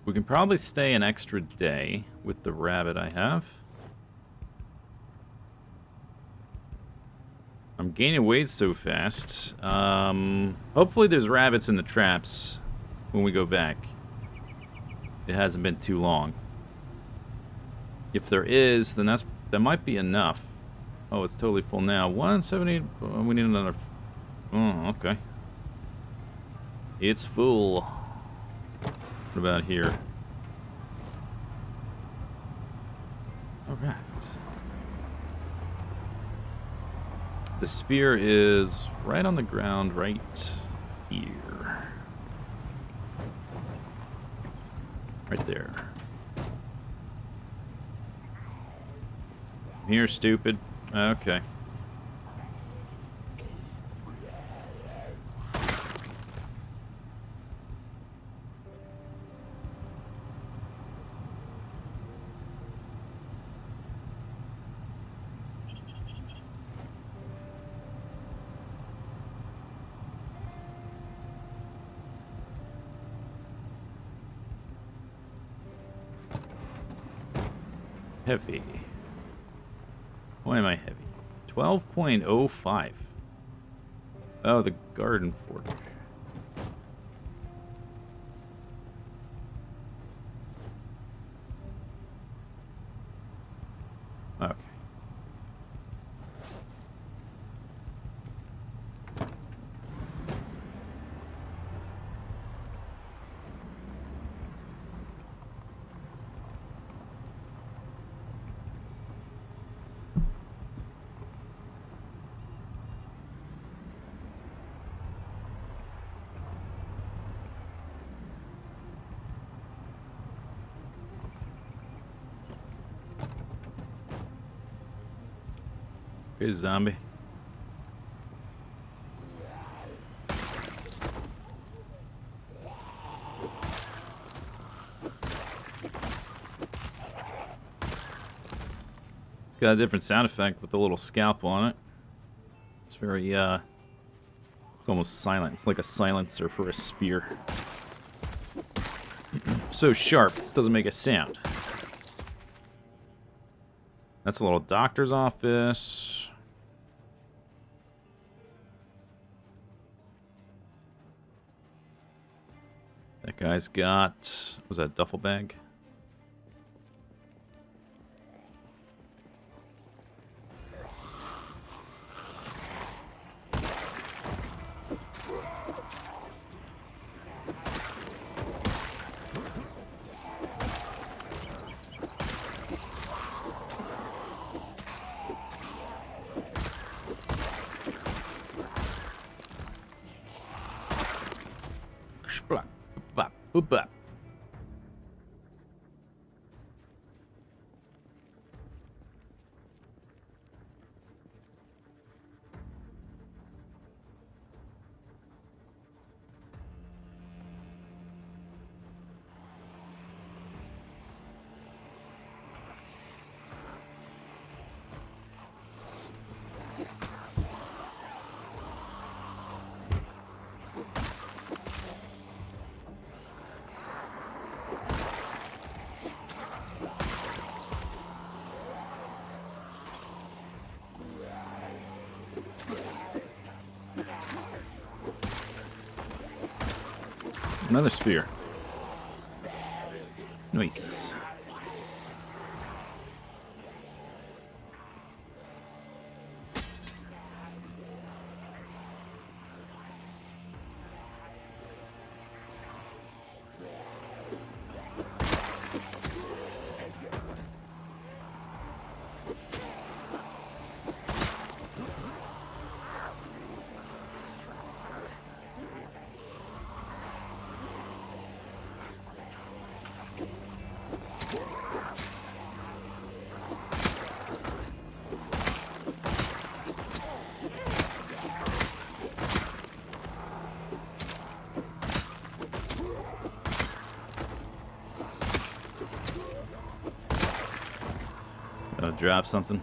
A: We can probably stay an extra day with the rabbit I have. I'm gaining weight so fast. Hopefully there's rabbits in the traps when we go back. It hasn't been too long. If there is, then that might be enough. Oh, it's totally full now. 170. Oh, we need another. Oh, okay. It's full. What about here? All right. The spear is right on the ground, right here. Right there. Here, stupid. Okay. Heavy. Why am I heavy? 12.05. Oh, the garden fork. Okay. Okay, zombie. It's got a different sound effect with a little scalpel on it. It's very, it's almost silent. It's like a silencer for a spear. So sharp, doesn't make a sound. That's a little doctor's office. That guy's got... was that a duffel bag? Boop, boop. Another spear. Nice. Drop something.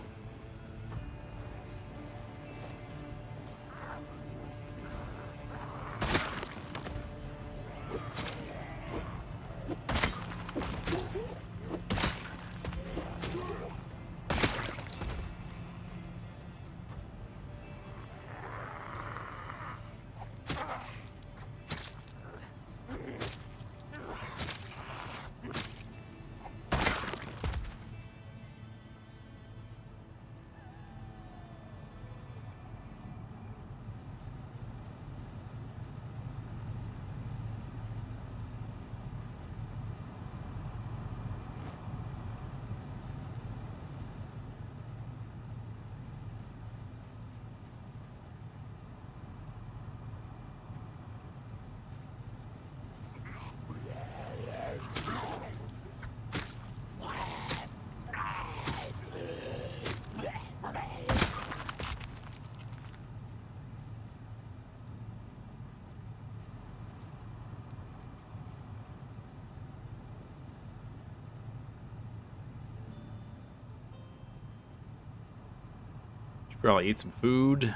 A: Probably eat some food.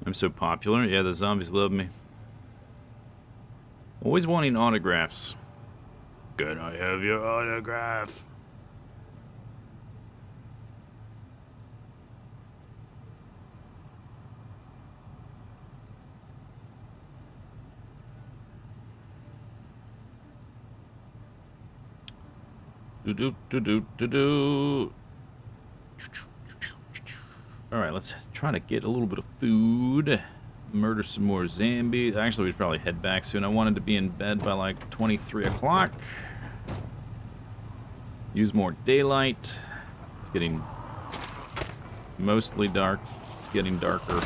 A: I'm so popular. Yeah, the zombies love me. Always wanting autographs. Can I have your autograph? Do. Alright, let's try to get a little bit of food. Murder some more zombies. Actually, we should probably head back soon. I wanted to be in bed by like 23 o'clock. Use more daylight. It's getting mostly dark. It's getting darker.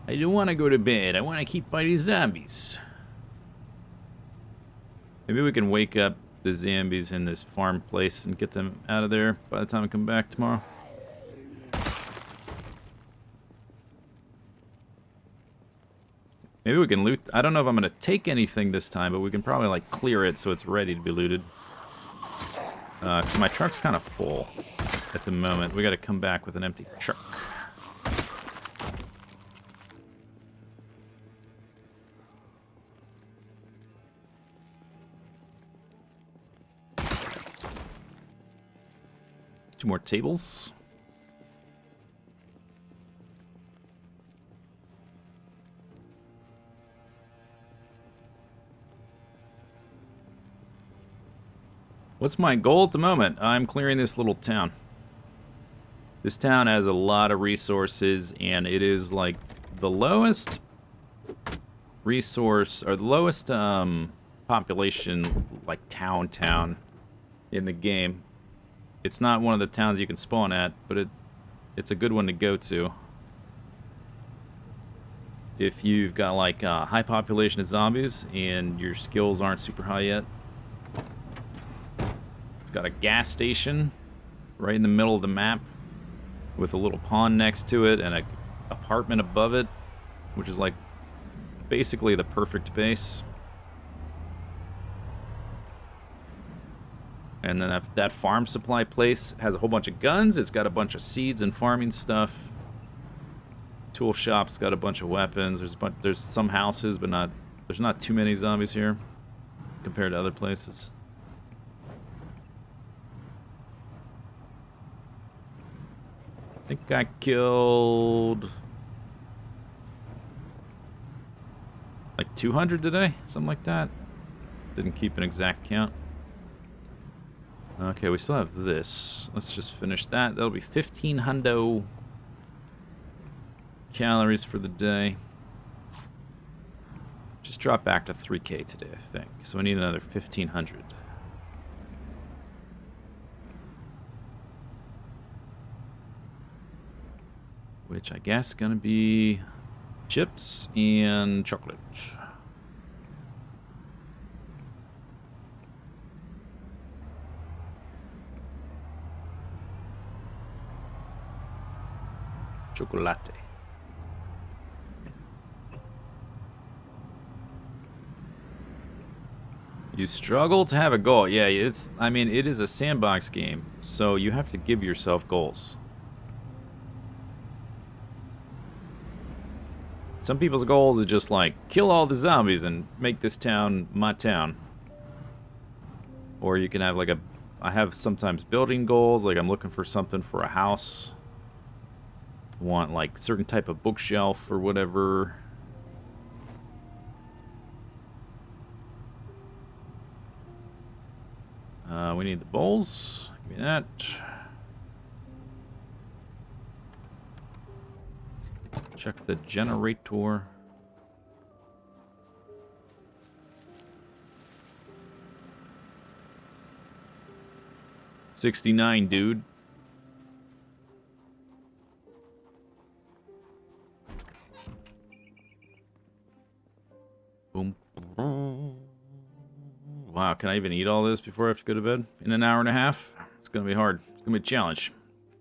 A: I don't want to go to bed. I want to keep fighting zombies. Maybe we can wake up the zombies in this farm place and get them out of there by the time I come back tomorrow. Maybe we can loot. I don't know if I'm going to take anything this time, but we can probably like clear it so it's ready to be looted. 'Cause my truck's kind of full at the moment. We got to come back with an empty truck. Two more tables. What's my goal at the moment? I'm clearing this little town. This town has a lot of resources, and it is like the lowest resource, or the lowest population, like town in the game. It's not one of the towns you can spawn at, but it's a good one to go to. If you've got like a high population of zombies and your skills aren't super high yet. It's got a gas station right in the middle of the map with a little pond next to it and an apartment above it, which is like basically the perfect base. And then that farm supply place has a whole bunch of guns. It's got a bunch of seeds and farming stuff. Tool shop's got a bunch of weapons. There's some houses, but not There's not too many zombies here compared to other places. I think I killed like 200 today, something like that. Didn't keep an exact count. Okay, we still have this. Let's just finish that. That'll be 1,500 calories for the day. Just drop back to 3K today, I think. So I need another 1,500. Which I guess gonna be chips and chocolate. Chocolate. You struggle to have a goal. Yeah, I mean, it is a sandbox game, so you have to give yourself goals. Some people's goals is just like, kill all the zombies and make this town my town. Or you can have like I have sometimes building goals, like I'm looking for something for a house. Want like certain type of bookshelf or whatever. We need the bowls. Give me that. Check the generator. $69, dude. Boom. Wow, can I even eat all this before I have to go to bed? In an hour and a half? It's gonna be hard. It's gonna be a challenge.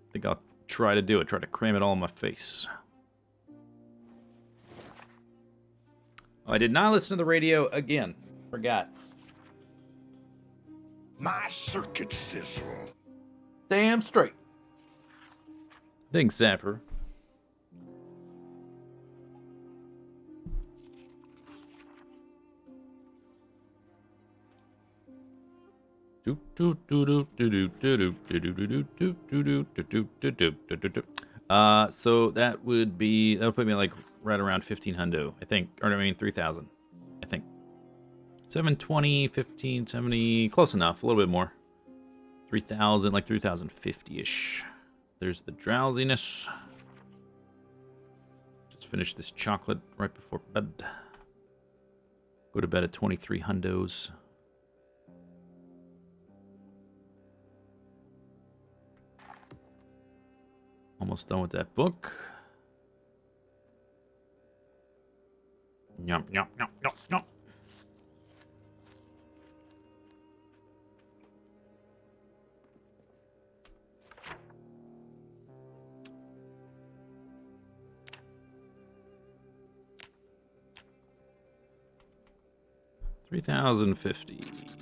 A: I think I'll try to do it. Try to cram it all in my face. Oh, I did not listen to the radio again. Forgot.
B: My circuit sizzle.
A: Damn straight. Thanks, Zapper. So that would put me like right around 1,500, I think, or I mean 3,000, I think. 720, 1570, close enough, a little bit more. 3,000, like 3,050-ish. There's the drowsiness. Just finish this chocolate right before bed. Go to bed at 23 hundos. Almost done with that book. Yum, yum, yum, yum, yum. $3,050.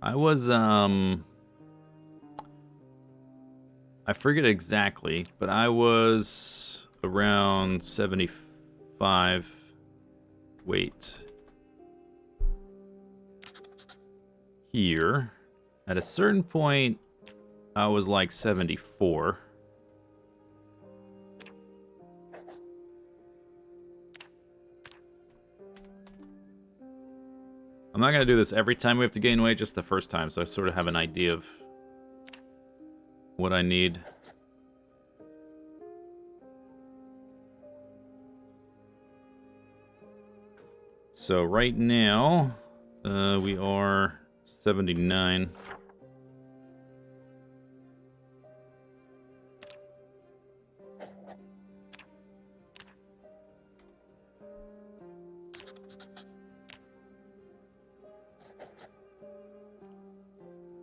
A: I was I forget exactly, but I was around 75 weight here. At a certain point, I was like 74. I'm not going to do this every time we have to gain weight, just the first time, so I sort of have an idea of what I need. So right now, we are 79.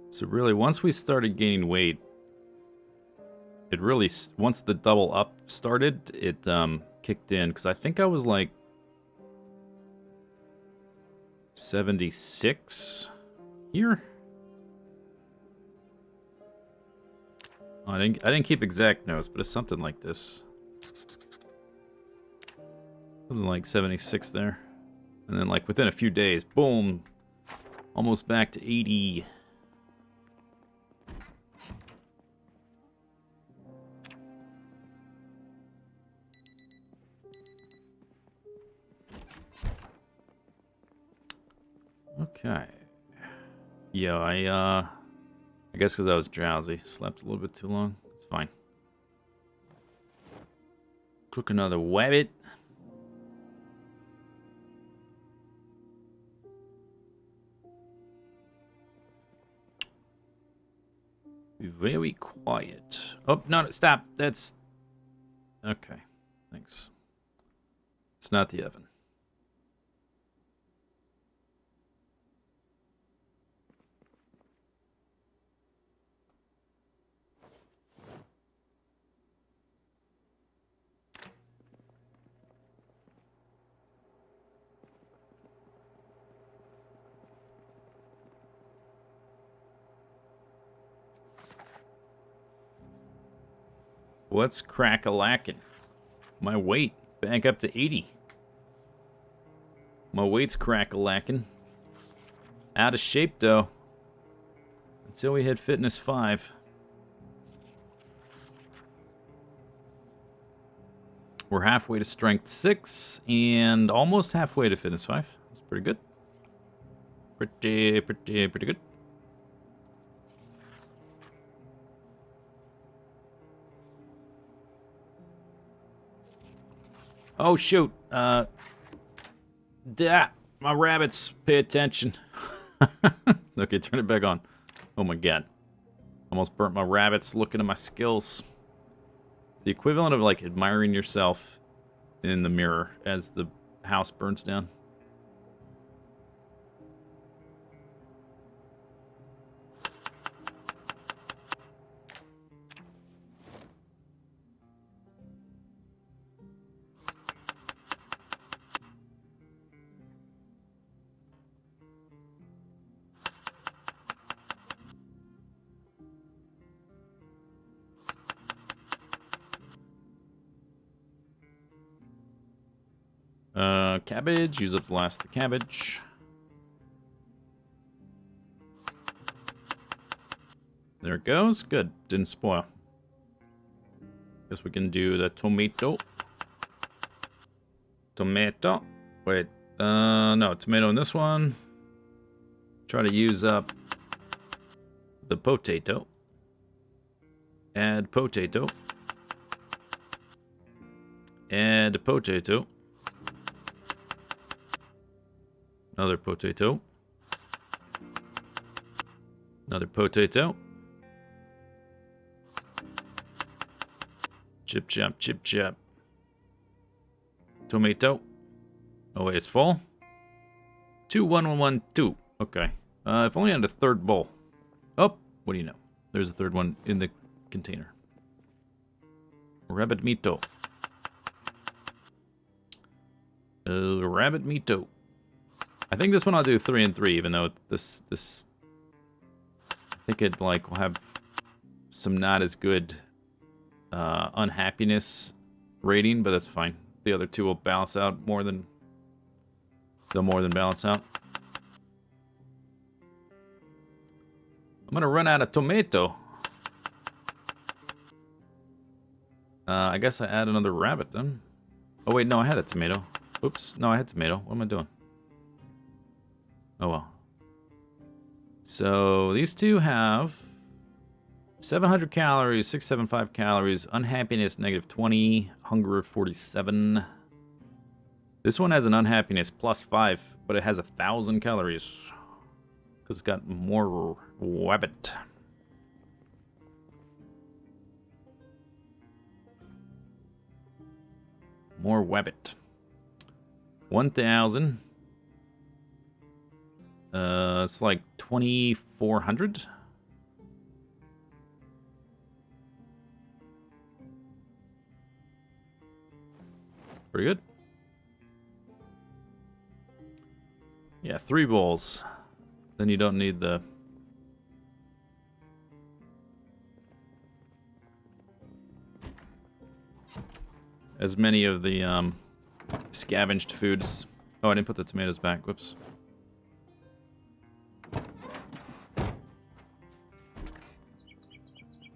A: So really, once we started gaining weight, it really, once the double up started, it kicked in, because I think I was like 76 here. Oh, I didn't keep exact notes, but it's something like this. Something like 76 there. And then like within a few days, boom, almost back to 80. Okay. Yeah, I guess because I was drowsy. Slept a little bit too long. It's fine. Cook another wabbit. Be very quiet. Oh, no, stop. That's... Okay. Thanks. It's not the oven. What's crack-a-lackin'? My weight back up to 80. My weight's crack-a-lackin'. Out of shape, though. Until we hit fitness 5. We're halfway to strength 6 and almost halfway to fitness 5. That's pretty good. Pretty good. Oh, shoot. My rabbits. Pay attention. Okay, turn it back on. Oh my god. Almost burnt my rabbits looking at my skills. It's the equivalent of, like, admiring yourself in the mirror as the house burns down. Cabbage. Use up the last of the cabbage. There it goes. Good. Didn't spoil. Guess we can do the tomato. Tomato. Wait. No. Tomato in this one. Try to use up the potato. Add potato. Add potato. Another potato. Another potato. Chip chop, chip chop. Tomato. Oh wait, it's full? 2, 1, 1, 1, 2. Okay. If only on the third bowl. Oh, what do you know? There's a third one in the container. Rabbit meato. Rabbit meato. I think this one I'll do 3 and 3, even though this I think it like will have some not as good unhappiness rating, but that's fine. The other two will balance out more than they'll more than balance out. I'm gonna run out of tomato. I guess I add another rabbit then. Oh wait, no, I had a tomato. Oops, no, I had tomato. What am I doing? Oh well. So these two have 700 calories, 675 calories, unhappiness -20, hunger 47. This one has an unhappiness +5, but it has 1,000 calories because it's got more wabbit. More wabbit. 1,000. It's like 2,400. Pretty good. Yeah, 3 bowls. Then you don't need the... as many of the Scavenged foods. Oh, I didn't put the tomatoes back. Whoops.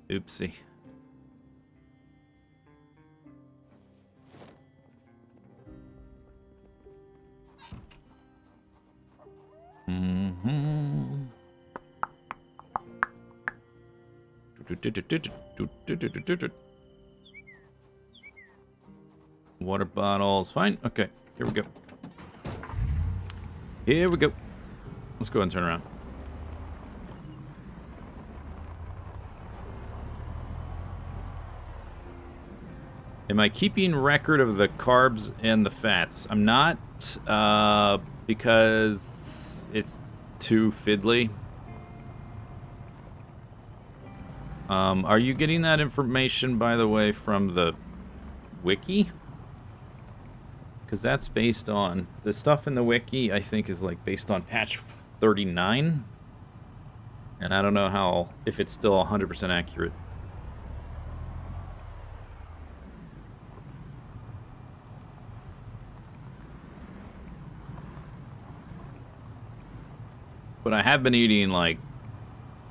A: Oopsie. Water bottles. Fine. Okay. Here we go. Here we go. Let's go ahead and turn around. Am I keeping record of the carbs and the fats? I'm not, because it's too fiddly. Are you getting that information, by the way, from the wiki? Because that's based on... The stuff in the wiki, I think, is like based on patch 39. And I don't know how... if it's still 100% accurate. But I have been eating, like,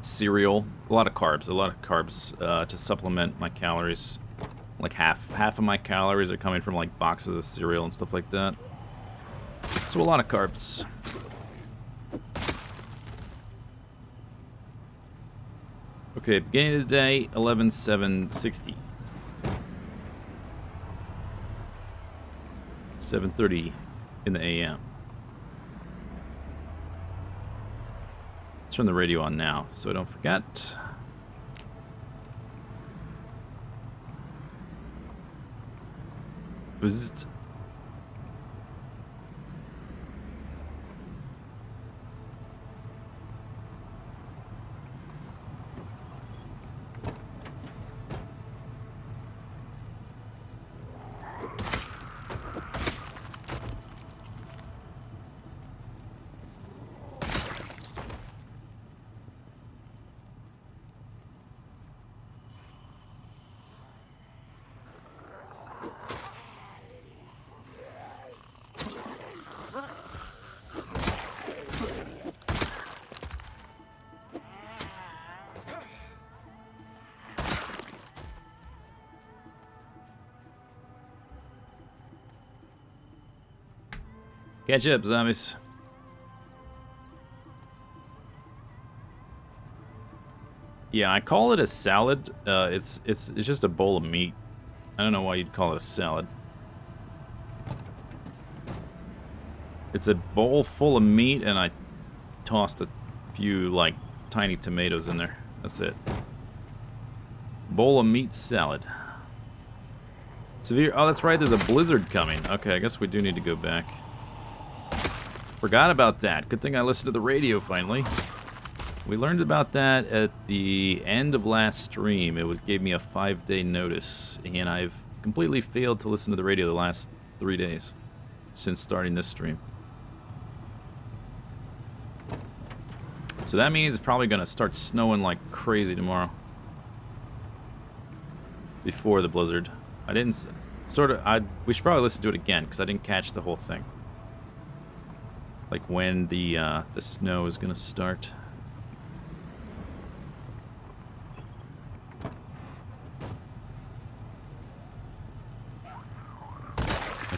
A: cereal. A lot of carbs to supplement my calories. Like half of my calories are coming from like boxes of cereal and stuff like that. So a lot of carbs. Okay, beginning of the day, 11:760. 7:30 in the AM. Let's turn the radio on now, so I don't forget. Visit. Catch up, zombies. Yeah, I call it a salad. It's just a bowl of meat. I don't know why you'd call it a salad. It's a bowl full of meat, and I tossed a few, like, tiny tomatoes in there. That's it. Bowl of meat salad. Severe... Oh, that's right, there's a blizzard coming. Okay, I guess we do need to go back. Forgot about that. Good thing I listened to the radio finally. We learned about that at the end of last stream. It gave me a 5-day notice, and I've completely failed to listen to the radio the last 3 days since starting this stream. So that means it's probably going to start snowing like crazy tomorrow. Before the blizzard. I didn't... we should probably listen to it again, because I didn't catch the whole thing. Like when the snow is gonna start. I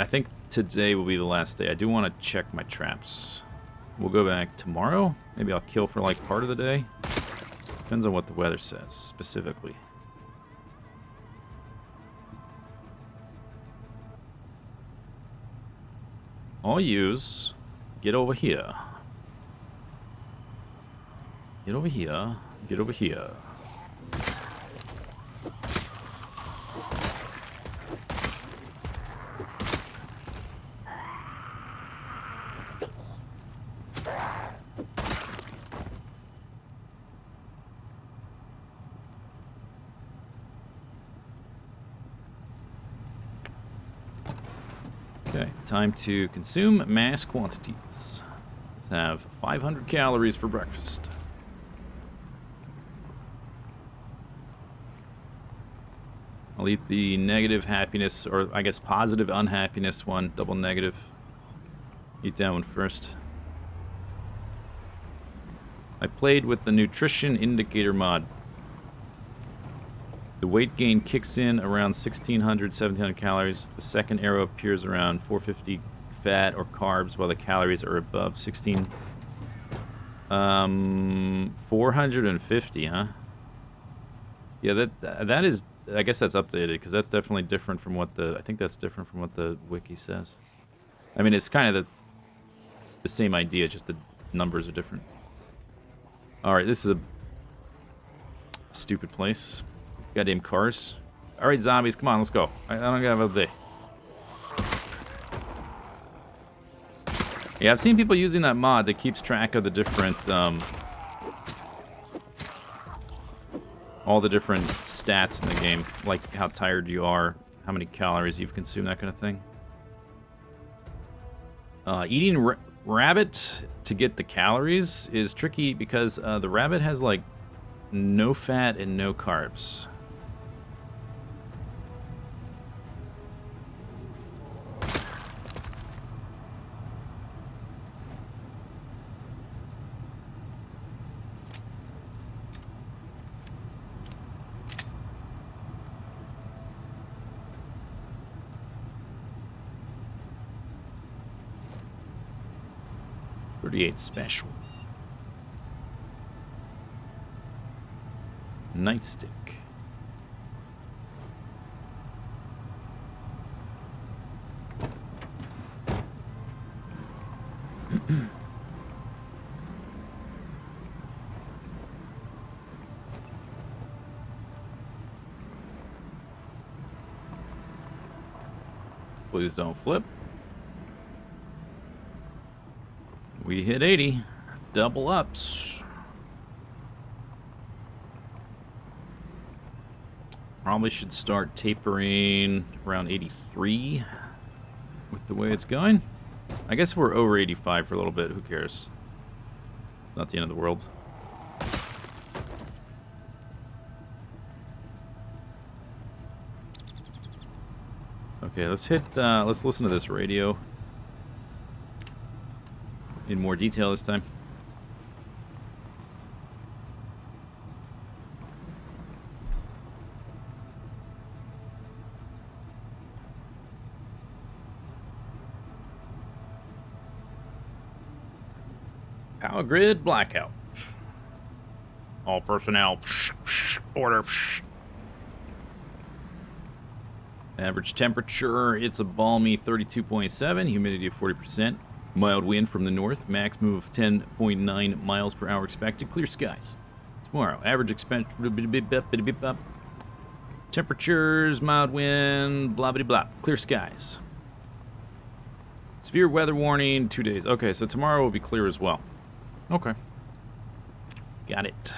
A: think today will be the last day. I do want to check my traps. We'll go back tomorrow. Maybe I'll kill for like part of the day. Depends on what the weather says specifically. I'll use... Get over here. Get over here. Get over here. Okay, time to consume mass quantities. Let's have 500 calories for breakfast. I'll eat the negative happiness, or I guess positive unhappiness one, double negative. Eat that one first. I played with the nutrition indicator mod. The weight gain kicks in around 1600, 1700 calories. The second arrow appears around 450 fat or carbs, while the calories are above 16. 450, huh? Yeah, that is. I guess that's updated because that's definitely different from what the. I think that's different from what the wiki says. I mean, it's kind of the same idea, just the numbers are different. All right, this is a stupid place. Goddamn cars. All right, zombies, come on, let's go. I don't have a day. Yeah, I've seen people using that mod that keeps track of the different, all the different stats in the game, like how tired you are, how many calories you've consumed, that kind of thing. Eating rabbit to get the calories is tricky because the rabbit has, like, no fat and no carbs. Special. Nightstick. Please don't flip. We hit 80. Double ups. Probably should start tapering around 83 with the way it's going. I guess we're over 85 for a little bit. Who cares? Not the end of the world. Okay, let's listen to this radio in more detail this time. Power grid blackout. All personnel. Order. Average temperature, it's a balmy 32.7. Humidity of 40%. Mild wind from the north. Max move of 10.9 miles per hour expected. Clear skies. Tomorrow, average expected. Temperatures, mild wind, blah, blah, blah. Clear skies. Severe weather warning, 2 days. Okay, so tomorrow will be clear as well. Okay. Got it.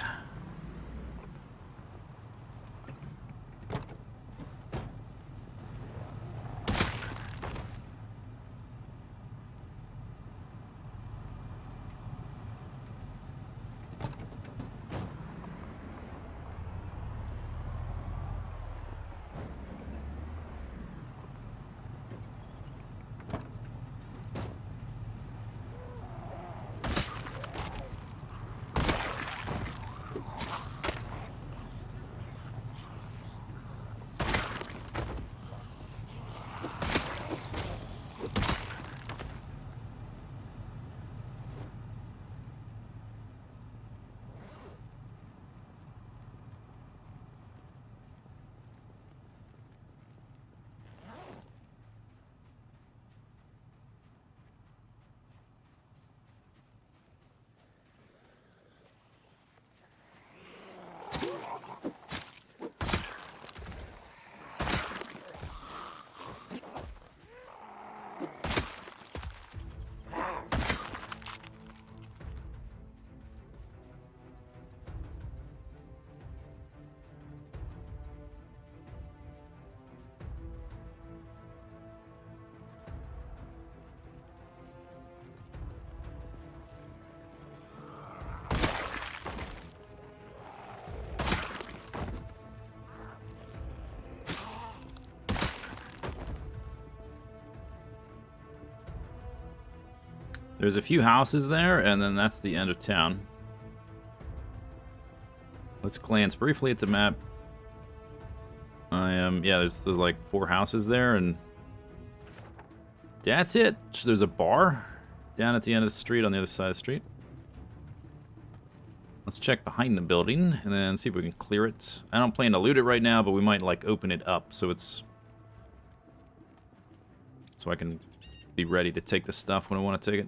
A: There's a few houses there, and then that's the end of town. Let's glance briefly at the map. Yeah, there's like 4 houses there, and that's it. There's a bar down at the end of the street on the other side of the street. Let's check behind the building, and then see if we can clear it. I don't plan to loot it right now, but we might, like, open it up so it's... so I can be ready to take the stuff when I want to take it.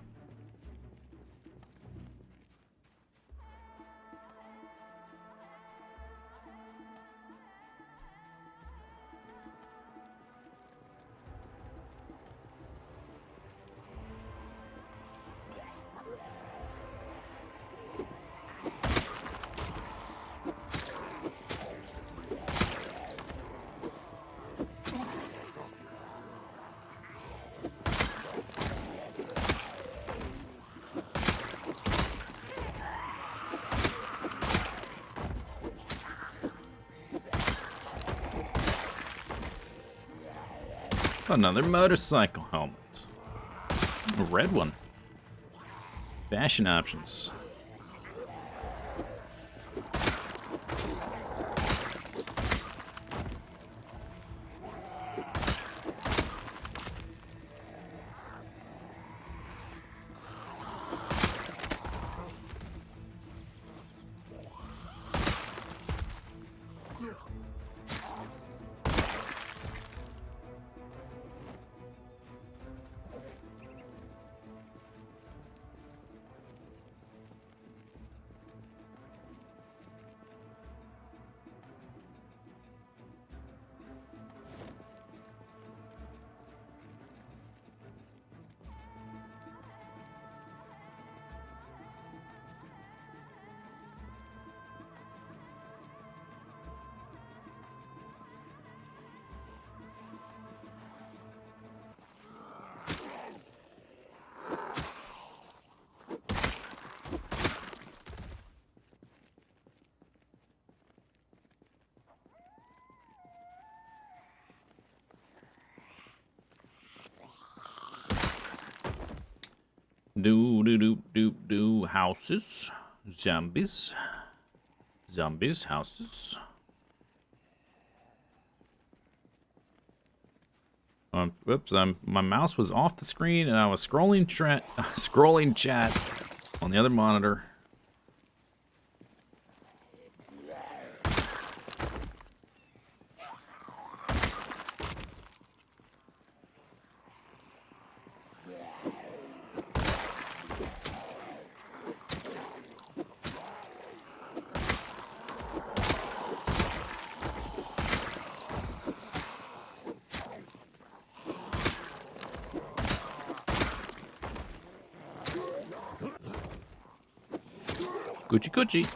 A: Another motorcycle helmet. A red one. Fashion options. Do houses, zombies, houses. Whoops! My mouse was off the screen and I was scrolling chat on the other monitor. Gucci Gucci.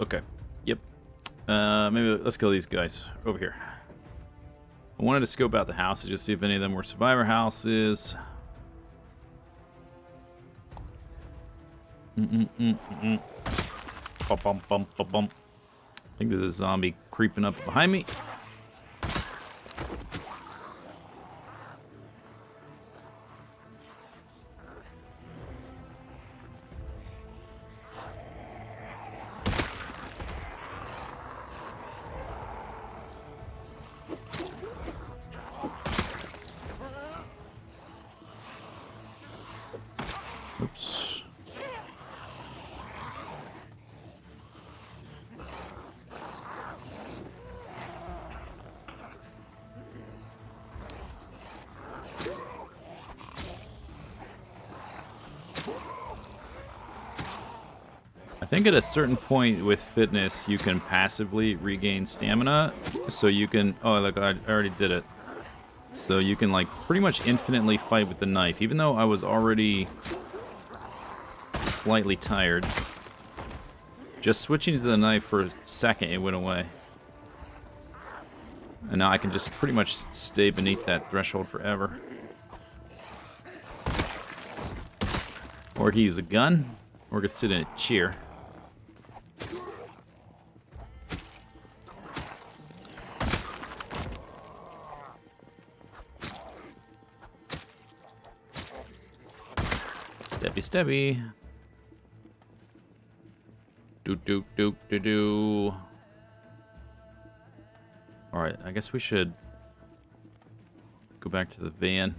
A: Okay. Yep. Maybe let's kill these guys over here. I wanted to scope out the houses, just see if any of them were survivor houses. Bum, bum, bum, bum. I think there's a zombie creeping up behind me. Oops. I think at a certain point with fitness, you can passively regain stamina. So you can... oh, look, I already did it. So you can, like, pretty much infinitely fight with the knife. Even though I was already slightly tired. Just switching to the knife for a second, it went away. And now I can just pretty much stay beneath that threshold forever. Or he use a gun, or could sit in a chair. Steppy, steppy. Do. Alright, I guess we should go back to the van.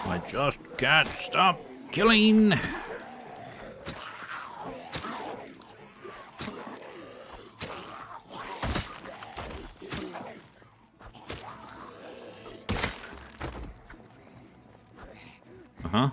A: I just can't stop killing. Uh-huh.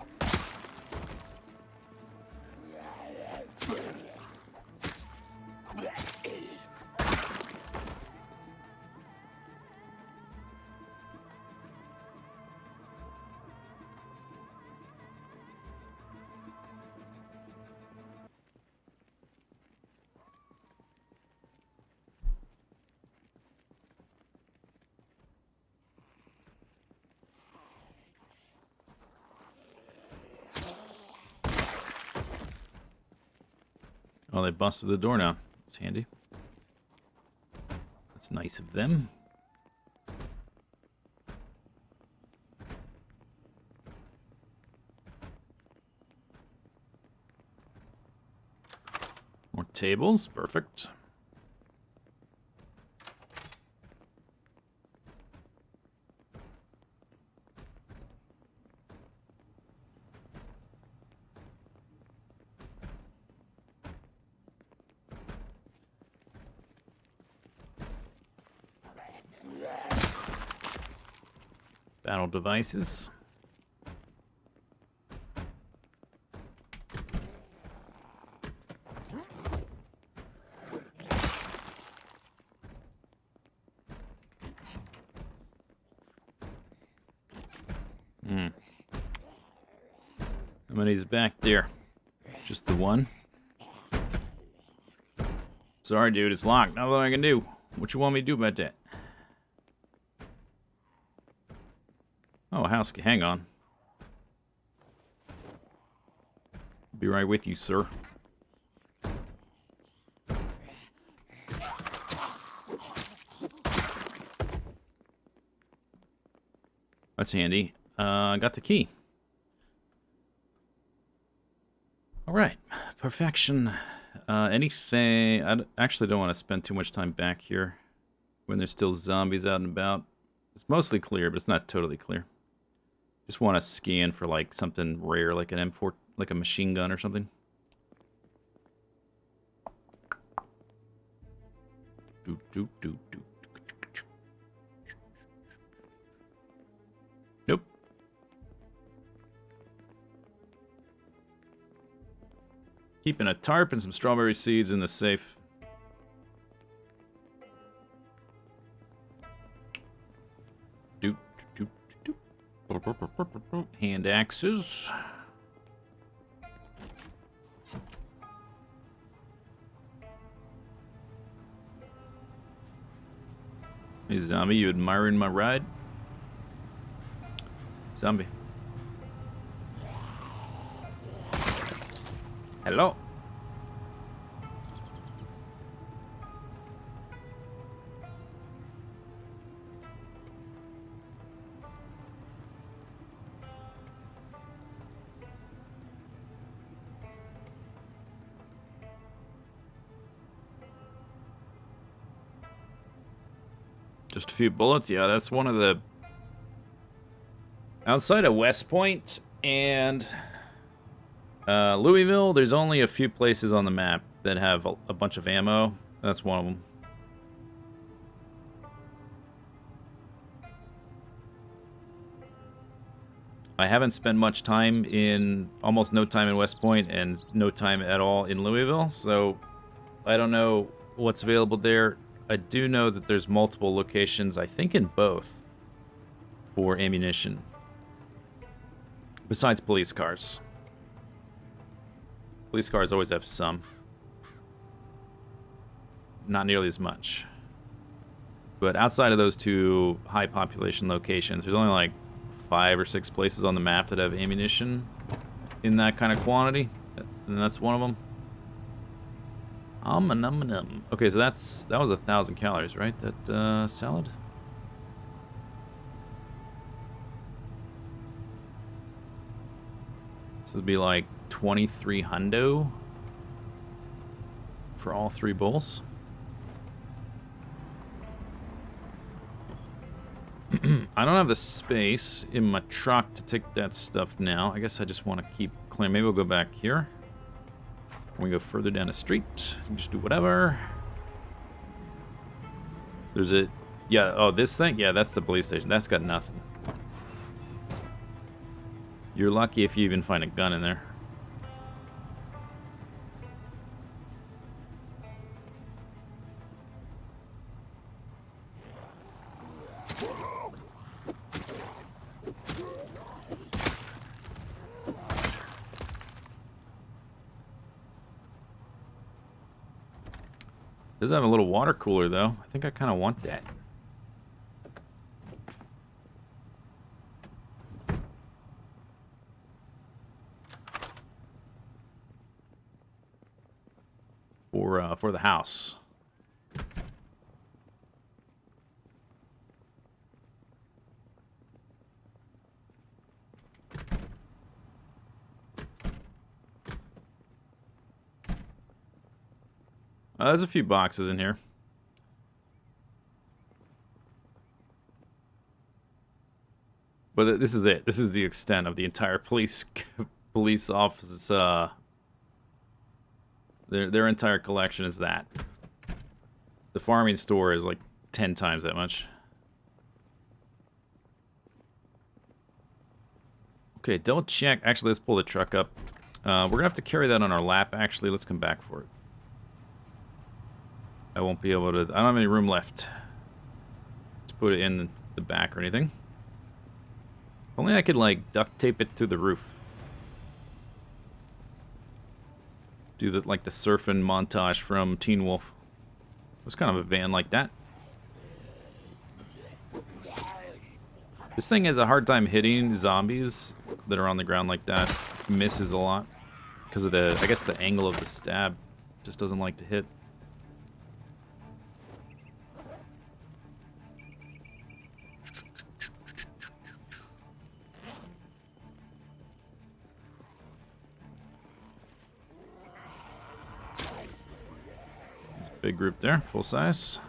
A: Oh, they busted the door now. It's handy. That's nice of them. More tables. Perfect. Battle devices. How many's back there? Just the one? Sorry, dude, it's locked. Nothing I can do. What you want me to do about that? Oh, house. Hang on. Be right with you, sir. That's handy. Got the key. All right, perfection. Anything? Actually don't want to spend too much time back here when there's still zombies out and about. It's mostly clear, but it's not totally clear. Just want to scan for like something rare, like an M4, like a machine gun or something. Nope. Keeping a tarp and some strawberry seeds in the safe. Hand axes. Hey, zombie, you admiring my ride? Zombie. Hello. Just a few bullets. Yeah, that's one of the... Outside of West Point and Louisville, there's only a few places on the map that have a bunch of ammo. That's one of them. I haven't spent much time in... Almost no time in West Point and no time at all in Louisville, so I don't know what's available there. I do know that there's multiple locations, I think in both, for ammunition. Besides police cars. Police cars always have some. not nearly as much. But outside of those two high population locations, there's only like 5 or 6 places on the map that have ammunition in that kind of quantity, and that's one of them. Okay, so that was 1,000 calories, right? That salad. So it'd be like 23 hundo for all 3 bowls. I don't have the space in my truck to take that stuff now. I guess I just want to keep clean. Maybe we'll go back here. We go further down the street. Just do whatever. There's a... Yeah, oh, this thing? Yeah, that's the police station. That's got nothing. You're lucky if you even find a gun in there. Does have a little water cooler, though. I think I kind of want that. For the house. There's a few boxes in here. But this is it. This is the extent of the entire police office. Their entire collection is that. The farming store is like 10 times that much. Okay, double check. Actually, let's pull the truck up. We're gonna have to carry that on our lap. Actually, let's come back for it. I won't be able to... I don't have any room left to put it in the back or anything. Only I could, like, duct tape it to the roof. Do the, like, the surfing montage from Teen Wolf. It was kind of a van like that. This thing has a hard time hitting zombies that are on the ground like that. Misses a lot. Because of the... I guess the angle of the stab. Just doesn't like to hit. Big group there, full size.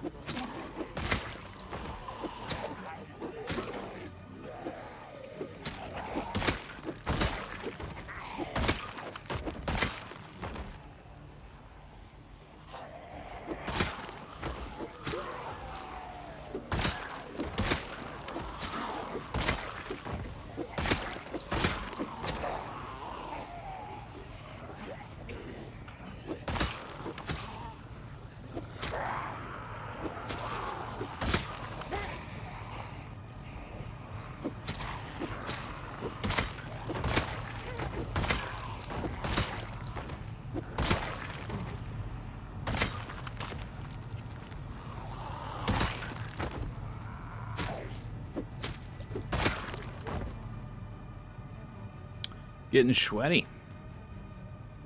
A: Getting sweaty.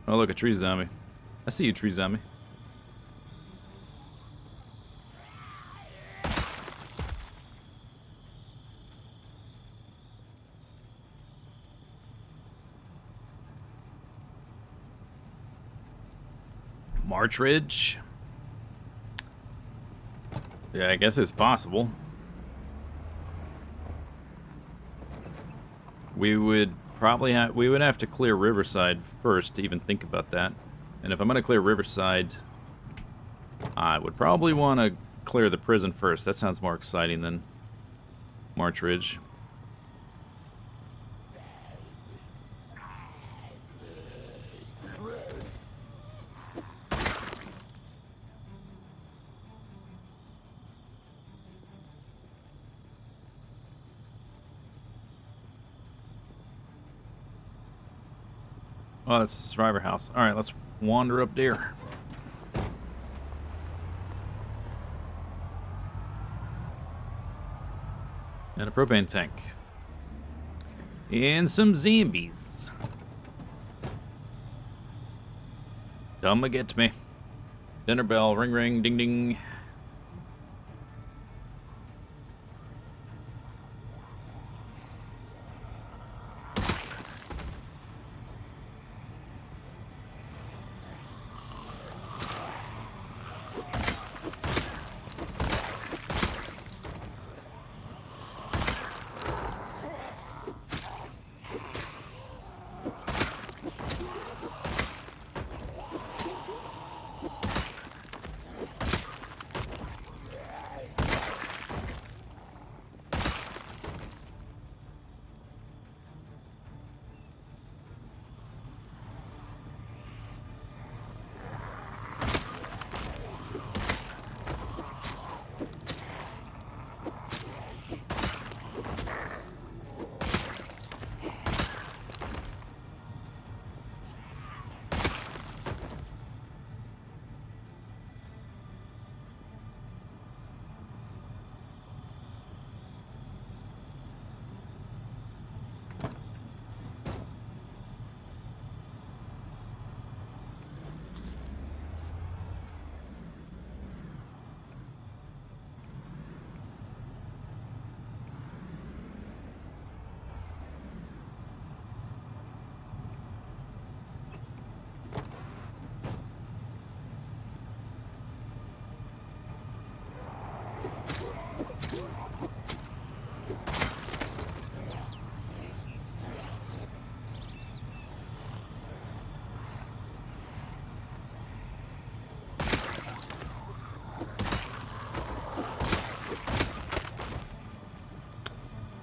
A: Oh, look, a tree zombie. I see you, tree zombie. March Ridge. Yeah, I guess it's possible. We would have to clear Riverside first to even think about that. And if I'm going to clear Riverside, I would probably want to clear the prison first. That sounds more exciting than March Ridge. Oh, that's a survivor house. All right, let's wander up there. And a propane tank. And some zombies. Come and get me. Dinner bell, ring ring, ding ding.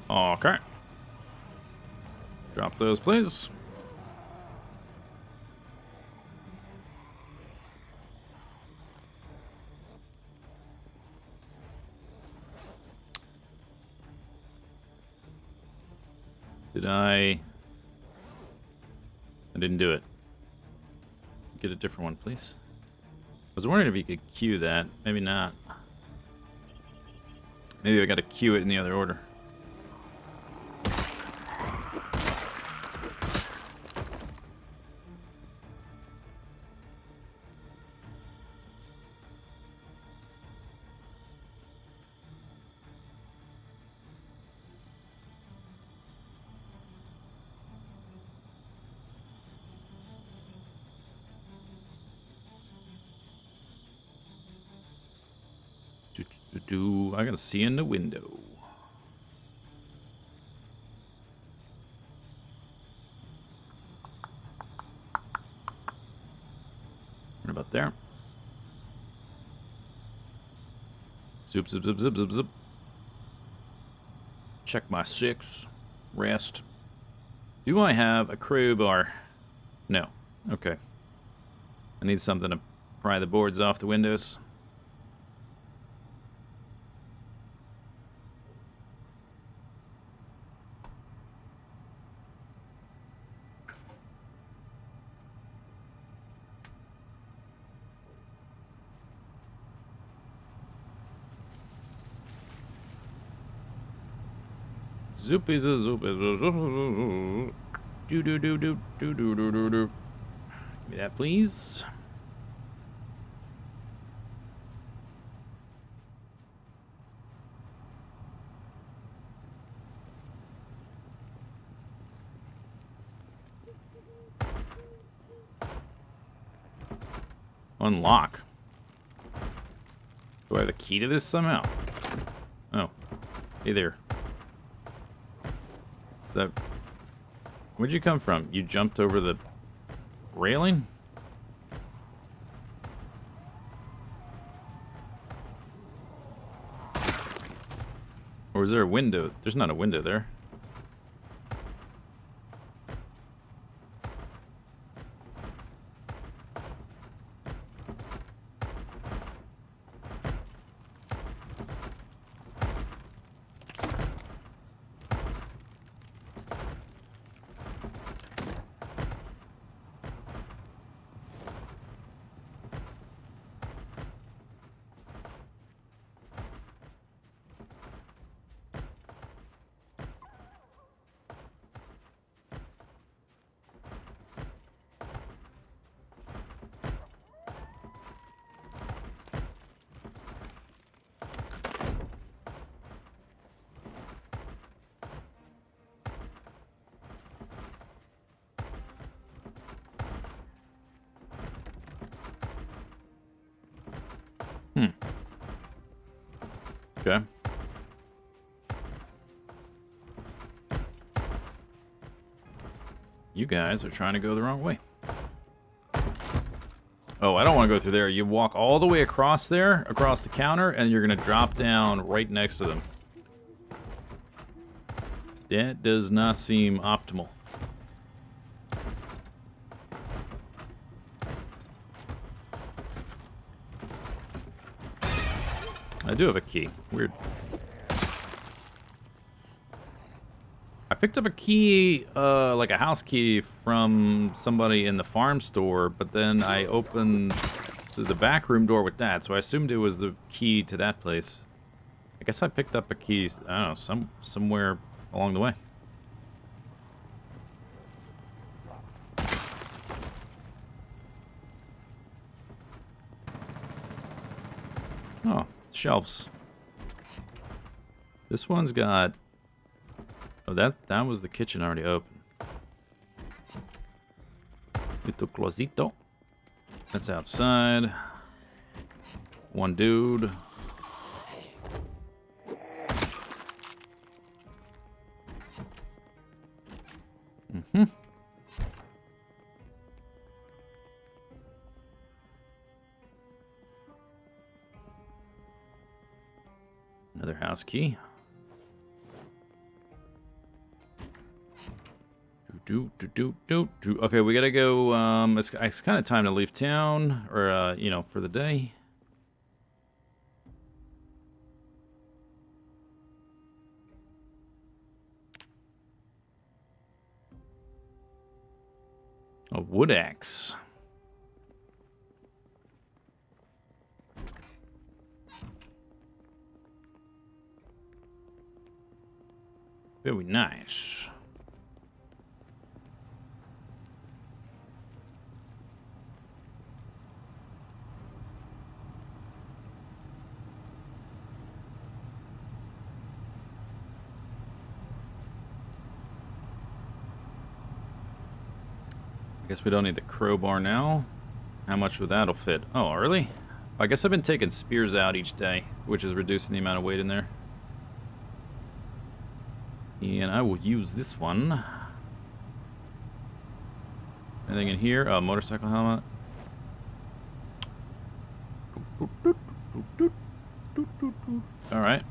A: Okay. Drop those, please. Did I didn't do it. Get a different one, please. I was wondering if you could queue that. Maybe not. Maybe I gotta queue it in the other order. I gotta see in the window. What about there? Zoop, zip, zip, zip, zip, zip. Check my 6. Rest. Do I have a crowbar? No. Okay. I need something to pry the boards off the windows. Zoopy zoop. Do do do do do do do do do. Give me that, please. Unlock. Do I have a key to this somehow? Oh. Hey there. Is that... Where'd you come from? You jumped over the railing? Or is there a window? There's not a window there. Hmm. Okay. You guys are trying to go the wrong way. Oh, I don't want to go through there. You walk all the way across there, across the counter, and you're going to drop down right next to them. That does not seem optimal. I do have a key. Weird. I picked up a key, like a house key from somebody in the farm store, but then I opened the back room door with that, so I assumed it was the key to that place. I guess I picked up a key, I don't know, somewhere along the way. Oh, shelves. This one's got... Oh, that was the kitchen already open. Little closito. That's outside. One dude. Mm-hmm. Another house key. Okay, we gotta go. It's kind of time to leave town, or you know, for the day. A wood axe. Very nice. I guess we don't need the crowbar now. How much would that'll fit? Oh, early? I guess I've been taking spears out each day, which is reducing the amount of weight in there. And I will use this one. Anything in here? Oh, motorcycle helmet. Alright.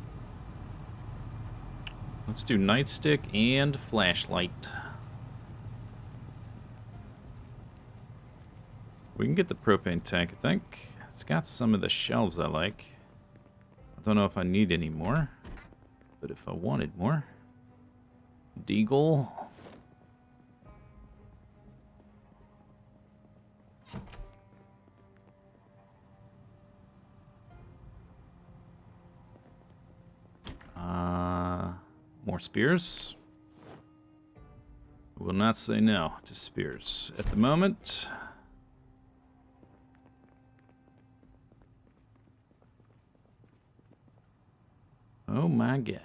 A: Let's do nightstick and flashlight. We can get the propane tank, I think. It's got some of the shelves I like. I don't know if I need any more, but if I wanted more. Deagle. More spears. Will not say no to spears at the moment. Oh my god.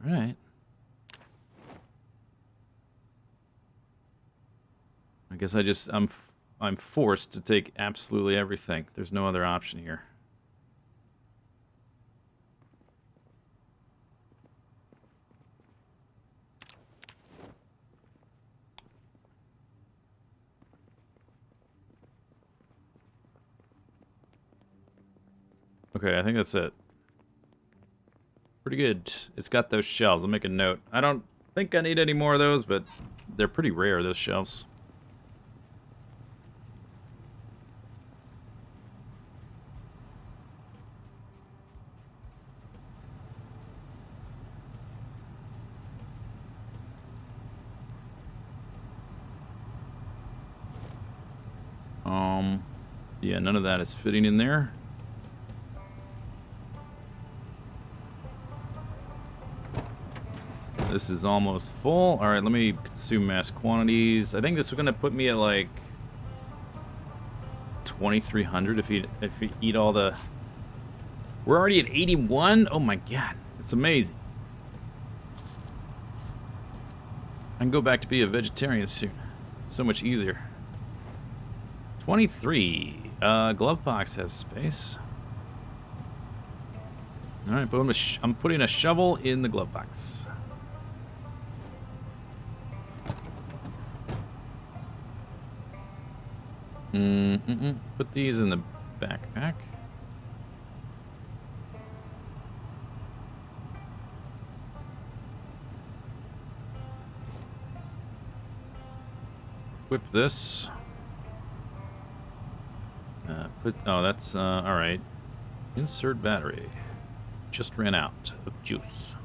A: All right. I guess I'm forced to take absolutely everything. There's no other option here. Okay, I think that's it. Pretty good. It's got those shelves. I'll make a note. I don't think I need any more of those, but they're pretty rare, those shelves. Yeah, none of that is fitting in there. This is almost full. All right, let me consume mass quantities. I think this is going to put me at like 2,300 if you eat all the... We're already at 81? Oh my god, it's amazing. I can go back to be a vegetarian soon. So much easier. 23. Glove box has space. All right, but I'm putting a shovel in the glove box. Put these in the backpack. Equip this. Oh, that's, alright. Insert battery. Just ran out of juice.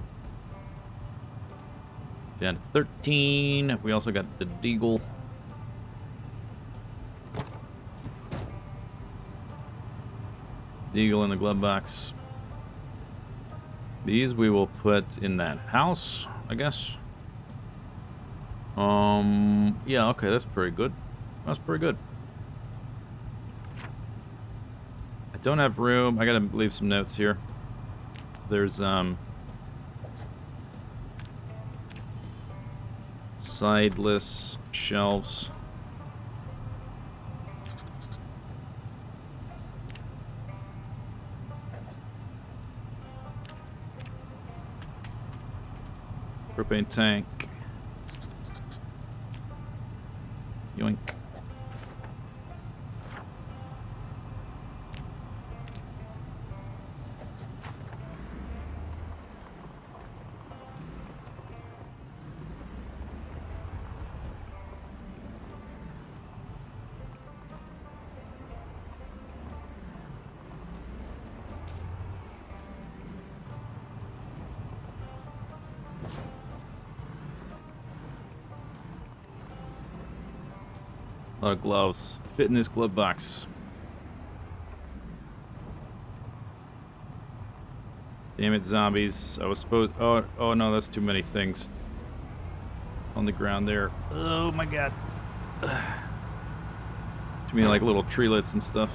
A: Down to 13. We also got the deagle. Deagle in the glove box. These we will put in that house, I guess. Yeah, okay, that's pretty good. That's pretty good. I don't have room. I gotta leave some notes here. There's, sideless shelves. Propane tank. Yoink. A lot of gloves fit in this glove box. Damn it, zombies. I was supposed... Oh no, that's too many things on the ground there. Oh my god. Too many like little treelets and stuff.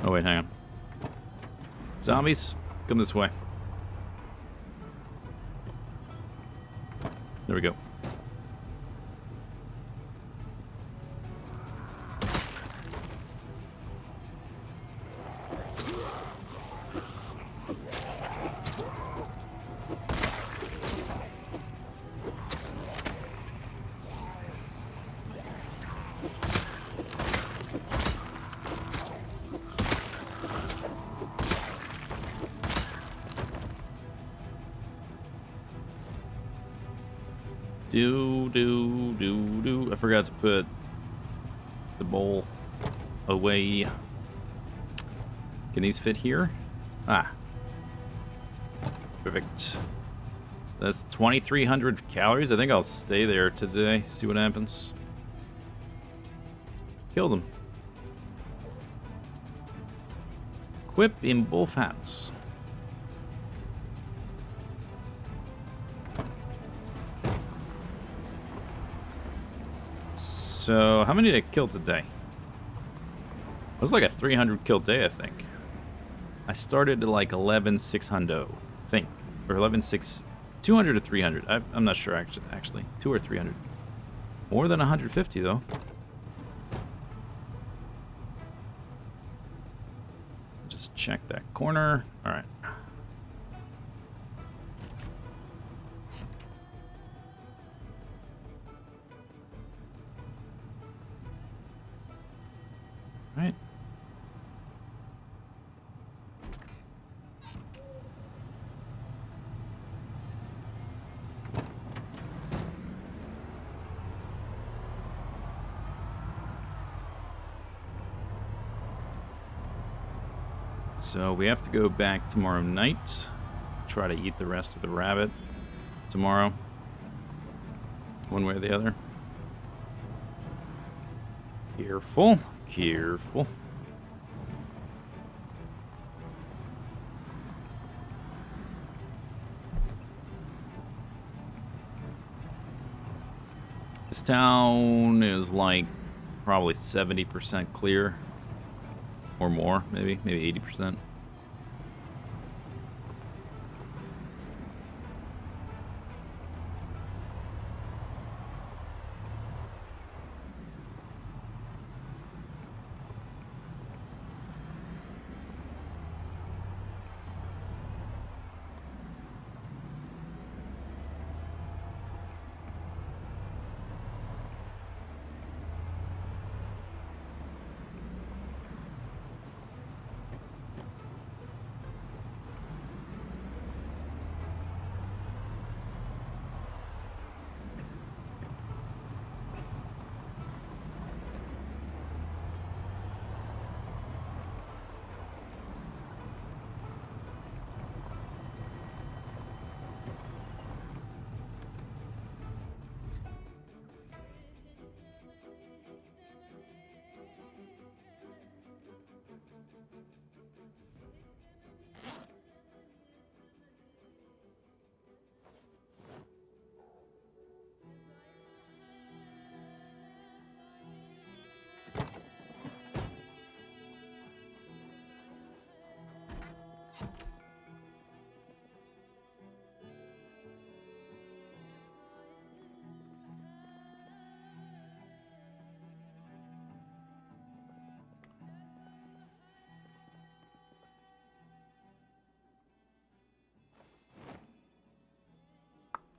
A: Oh wait, hang on. Zombies, come this way. There we go. I forgot to put the bowl away. Can these fit here? Ah. Perfect. That's 2,300 calories. I think I'll stay there today. See what happens. Kill them. Equip in both hands. So, how many did I kill today? It was like a 300 kill day, I think. I started at like 11,600, I think. Or 11,600, 200 to 300. I'm not sure, actually. 2 or 300. More than 150, though. Just check that corner. All right. Right. So we have to go back tomorrow night. Try to eat the rest of the rabbit tomorrow. One way or the other. Careful. Careful. This town is like probably 70% clear or more, maybe 80%.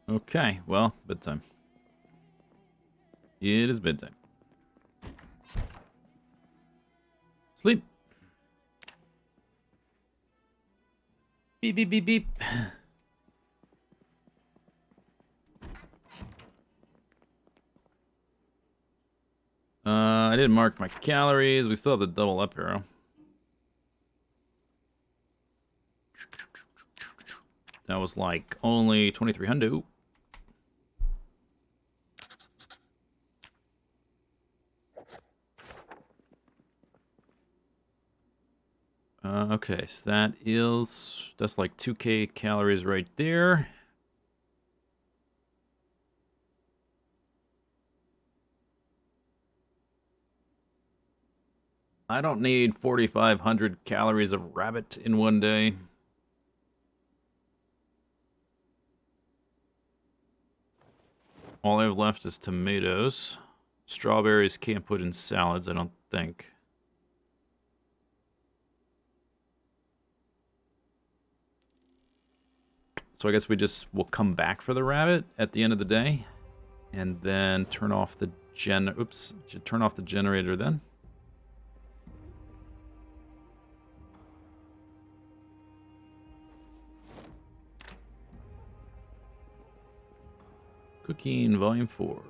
A: Okay, well, bedtime. It is bedtime. Sleep. Beep, beep, beep, beep. I didn't mark my calories. We still have the double up arrow. That was like only 2,300. Okay, so that's like 2K calories right there. I don't need 4,500 calories of rabbit in one day. All I have left is tomatoes. Strawberries can't put in salads, I don't think. So I guess we just will come back for the rabbit at the end of the day, and then turn off the turn off the generator then. Cooking Volume 4.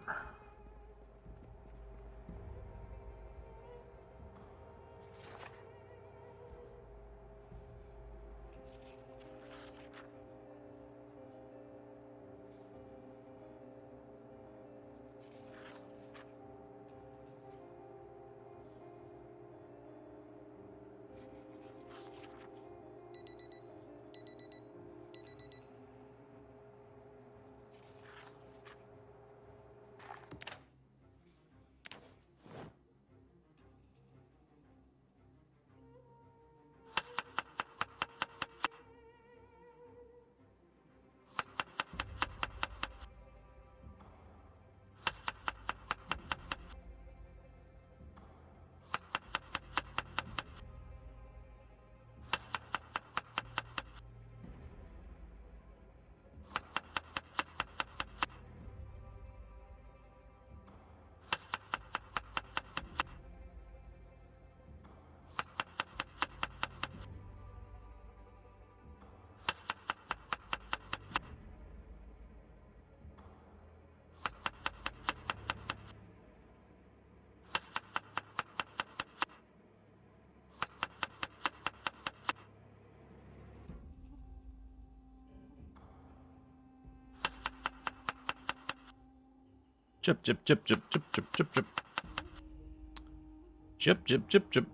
A: Chip, chip, chip, chip, chip, chip, chip, chip. Chip, chip, chip, chip.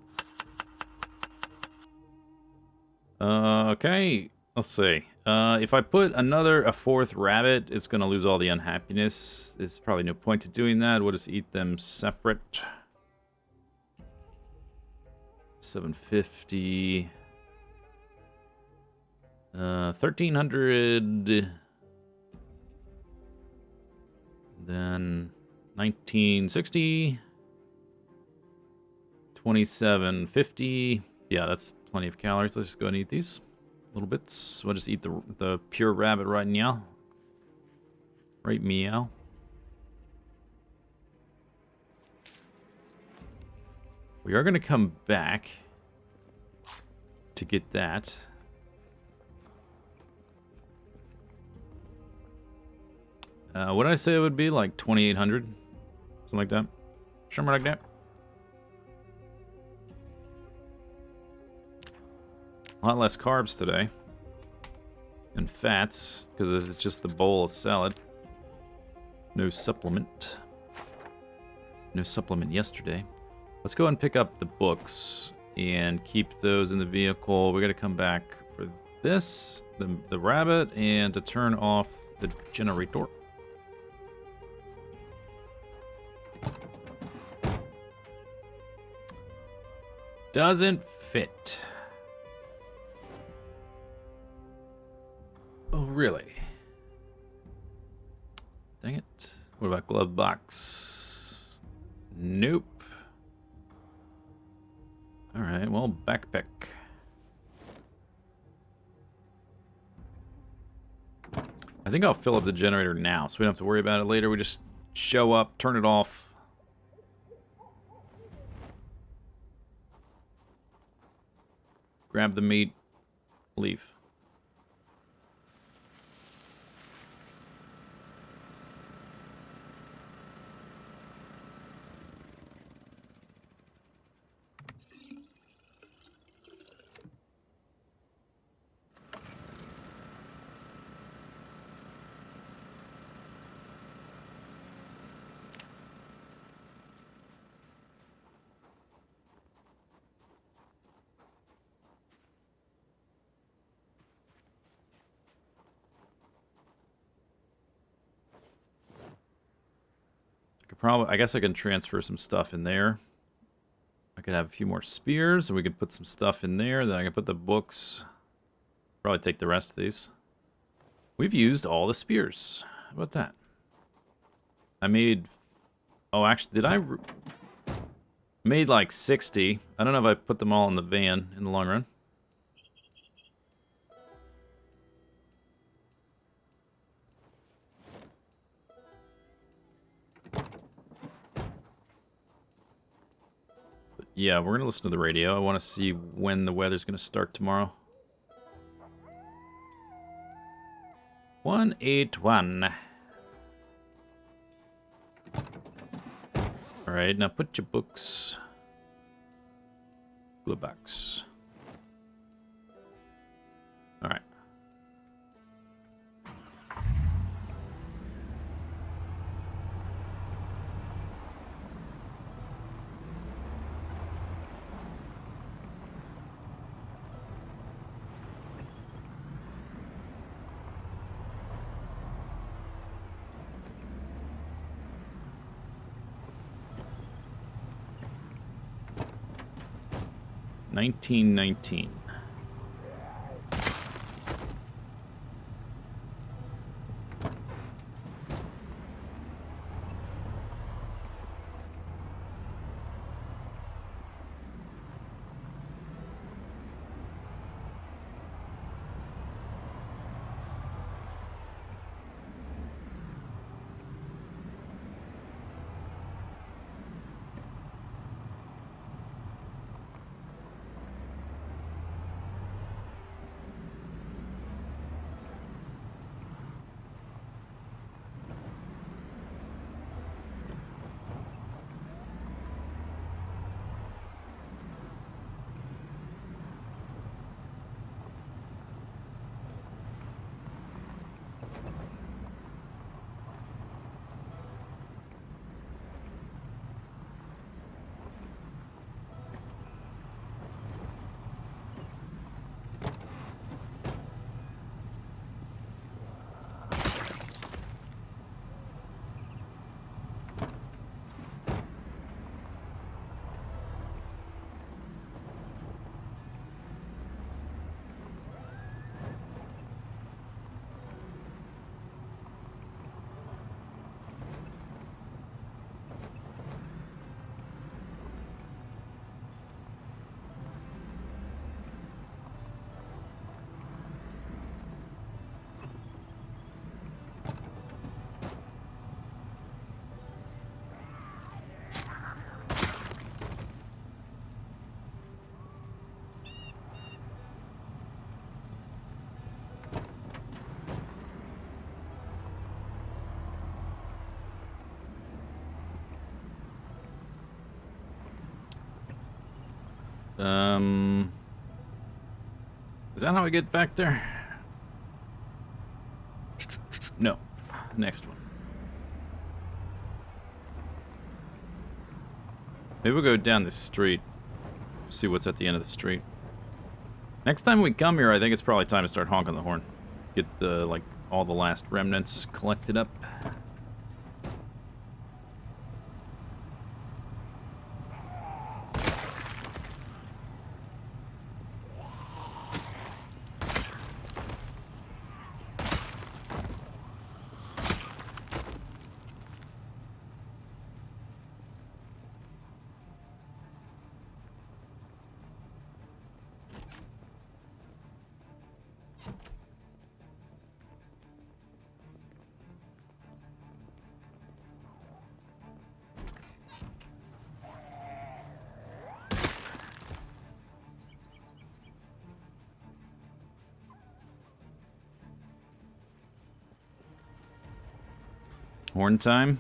A: Okay, let's see. If I put a fourth rabbit, it's gonna lose all the unhappiness. There's probably no point to doing that. We'll just eat them separate. 750. 1,300. Then 1960. 2750. Yeah, that's plenty of calories. Let's just go and eat these little bits. We'll just eat the pure rabbit right now. Right meow. We are going to come back to get that. What did I say it would be? Like 2,800? Something like that. Something like that. A lot less carbs today. And fats, because it's just the bowl of salad. No supplement. No supplement yesterday. Let's go and pick up the books and keep those in the vehicle. We got to come back for this, the rabbit, and to turn off the generator. Doesn't fit. Oh, really? Dang it. What about glove box? Nope. Alright, well, backpack. I think I'll fill up the generator now, so we don't have to worry about it later. We just show up, turn it off. Grab the meat, leave. I guess I can transfer some stuff in there. I could have a few more spears, and we could put some stuff in there. Then I can put the books. Probably take the rest of these. We've used all the spears. How about that? I made... Oh, actually, did I... Made like 60. I don't know if I put them all in the van in the long run. Yeah, we're going to listen to the radio. I want to see when the weather's going to start tomorrow. 181. Alright, now put your books. Blue box. Alright. $19.19. Is that how I get back there? No. Next one. Maybe we'll go down this street. See what's at the end of the street. Next time we come here, I think it's probably time to start honking the horn. Get the, like, all the last remnants collected up. Horn time.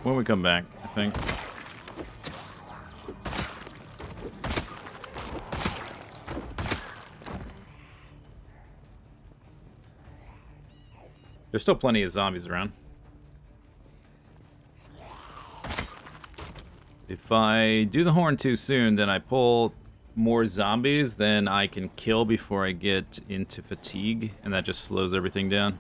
A: When we come back, I think. There's still plenty of zombies around. If I do the horn too soon, then I pull more zombies than I can kill before I get into fatigue, and that just slows everything down.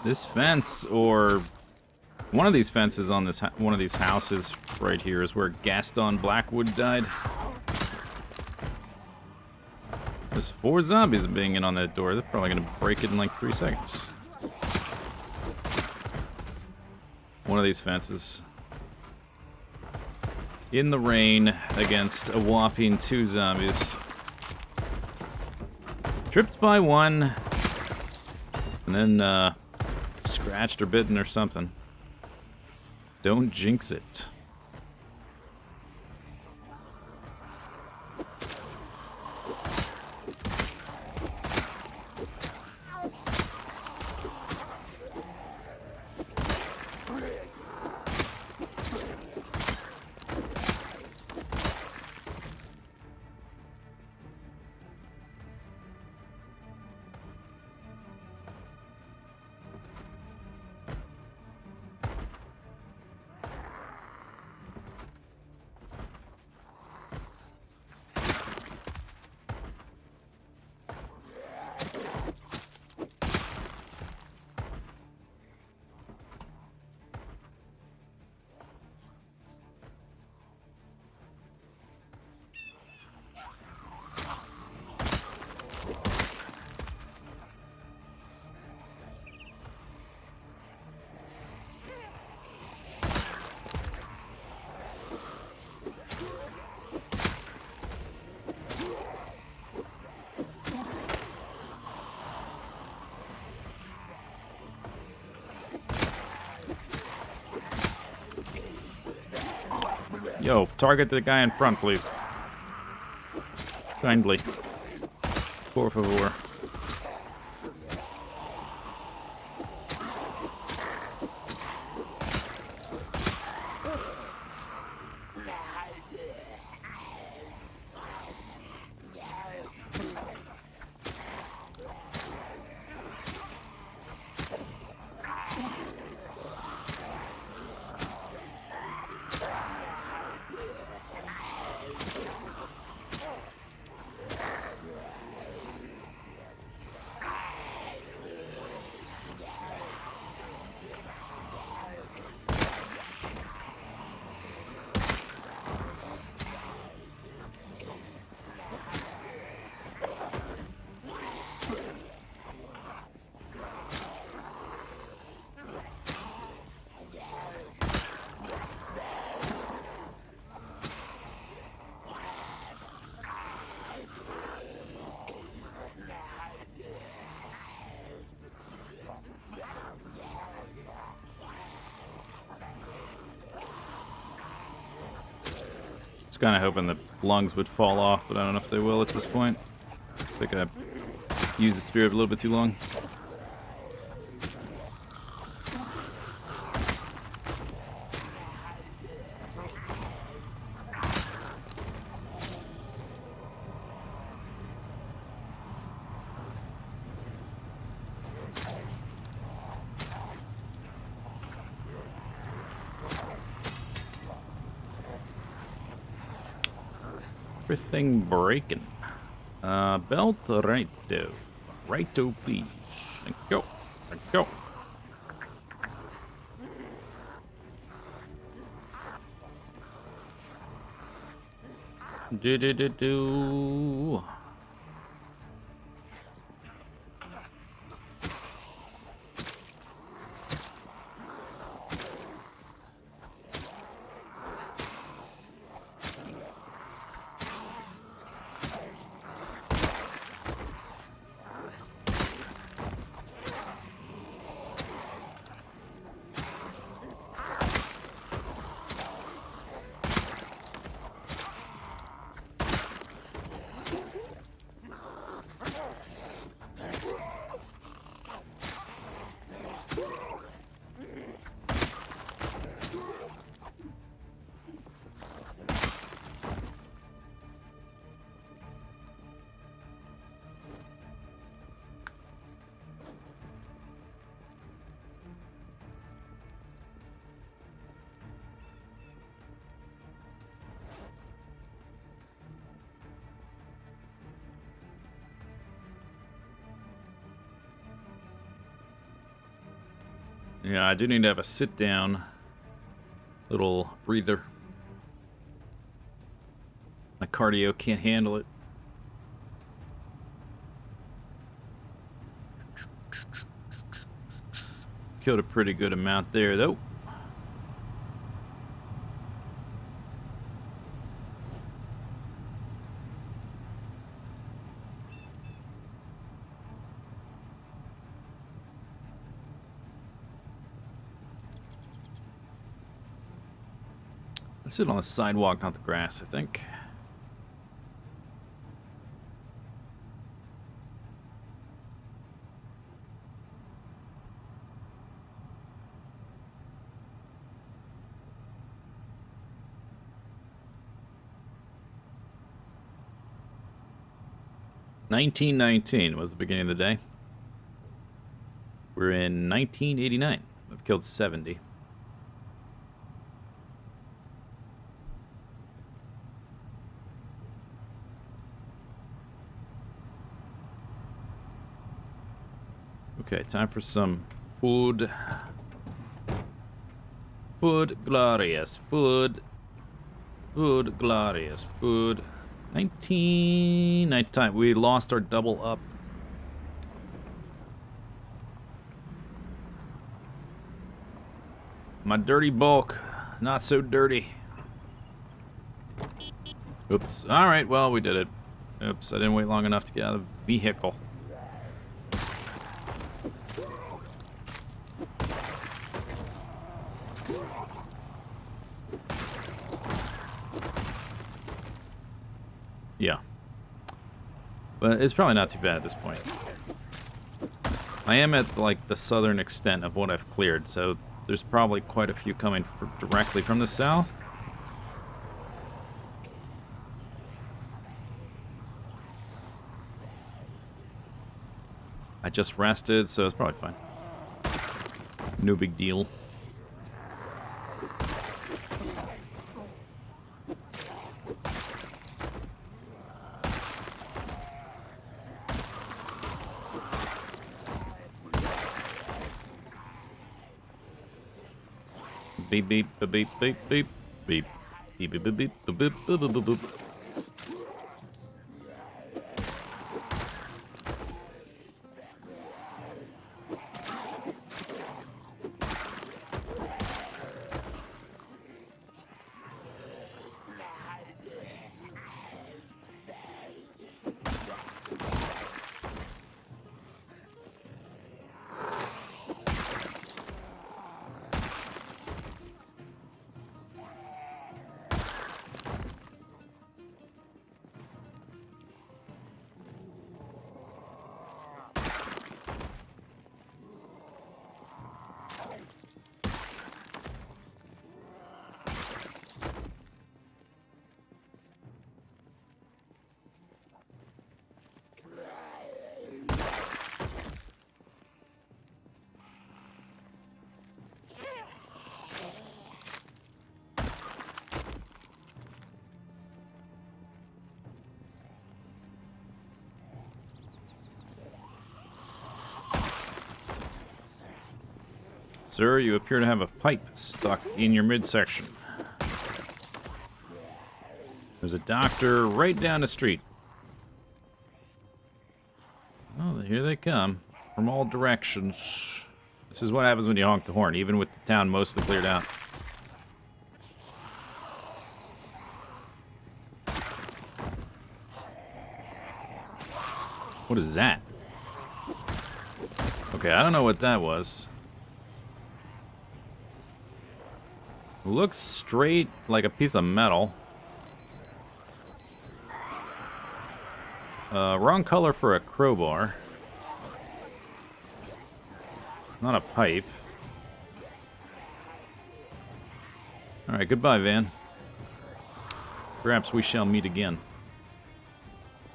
A: This fence, or one of these fences on this one of these houses right here, is where Gaston Blackwood died. There's 4 zombies being in on that door. They're probably gonna break it in like 3 seconds. One of these fences. In the rain against a whopping 2 zombies. Tripped by one, and then scratched or bitten or something. Don't jinx it. Yo, target the guy in front, please. Kindly. Por favor. I was kind of hoping the lungs would fall off, but I don't know if they will at this point. I think I used the spirit a little bit too long. Everything breaking. Belt righto. Righto, please. Thank you. Thank you. Do. Yeah, I do need to have a sit down little breather. My cardio can't handle it. Killed a pretty good amount there, though. I sit on the sidewalk, not the grass, I think. $19.19 was the beginning of the day. We're in 1989. I've killed 70. Okay, time for some food. Food glorious. Food. Food glorious. Food. 19. We lost our double up. My dirty bulk. Not so dirty. Oops. Alright, well, we did it. Oops, I didn't wait long enough to get out of the vehicle. Yeah. But it's probably not too bad at this point. I am at, like, the southern extent of what I've cleared, so there's probably quite a few coming directly from the south. I just rested, so it's probably fine. No big deal. Beep beep beep beep beep beep beep beep beep beep beep beep beep beep beep beep. Sir, you appear to have a pipe stuck in your midsection. There's a doctor right down the street. Oh, here they come. From all directions. This is what happens when you honk the horn, even with the town mostly cleared out. What is that? Okay, I don't know what that was. Looks straight like a piece of metal. Wrong color for a crowbar. It's not a pipe. Alright, goodbye, Van. Perhaps we shall meet again.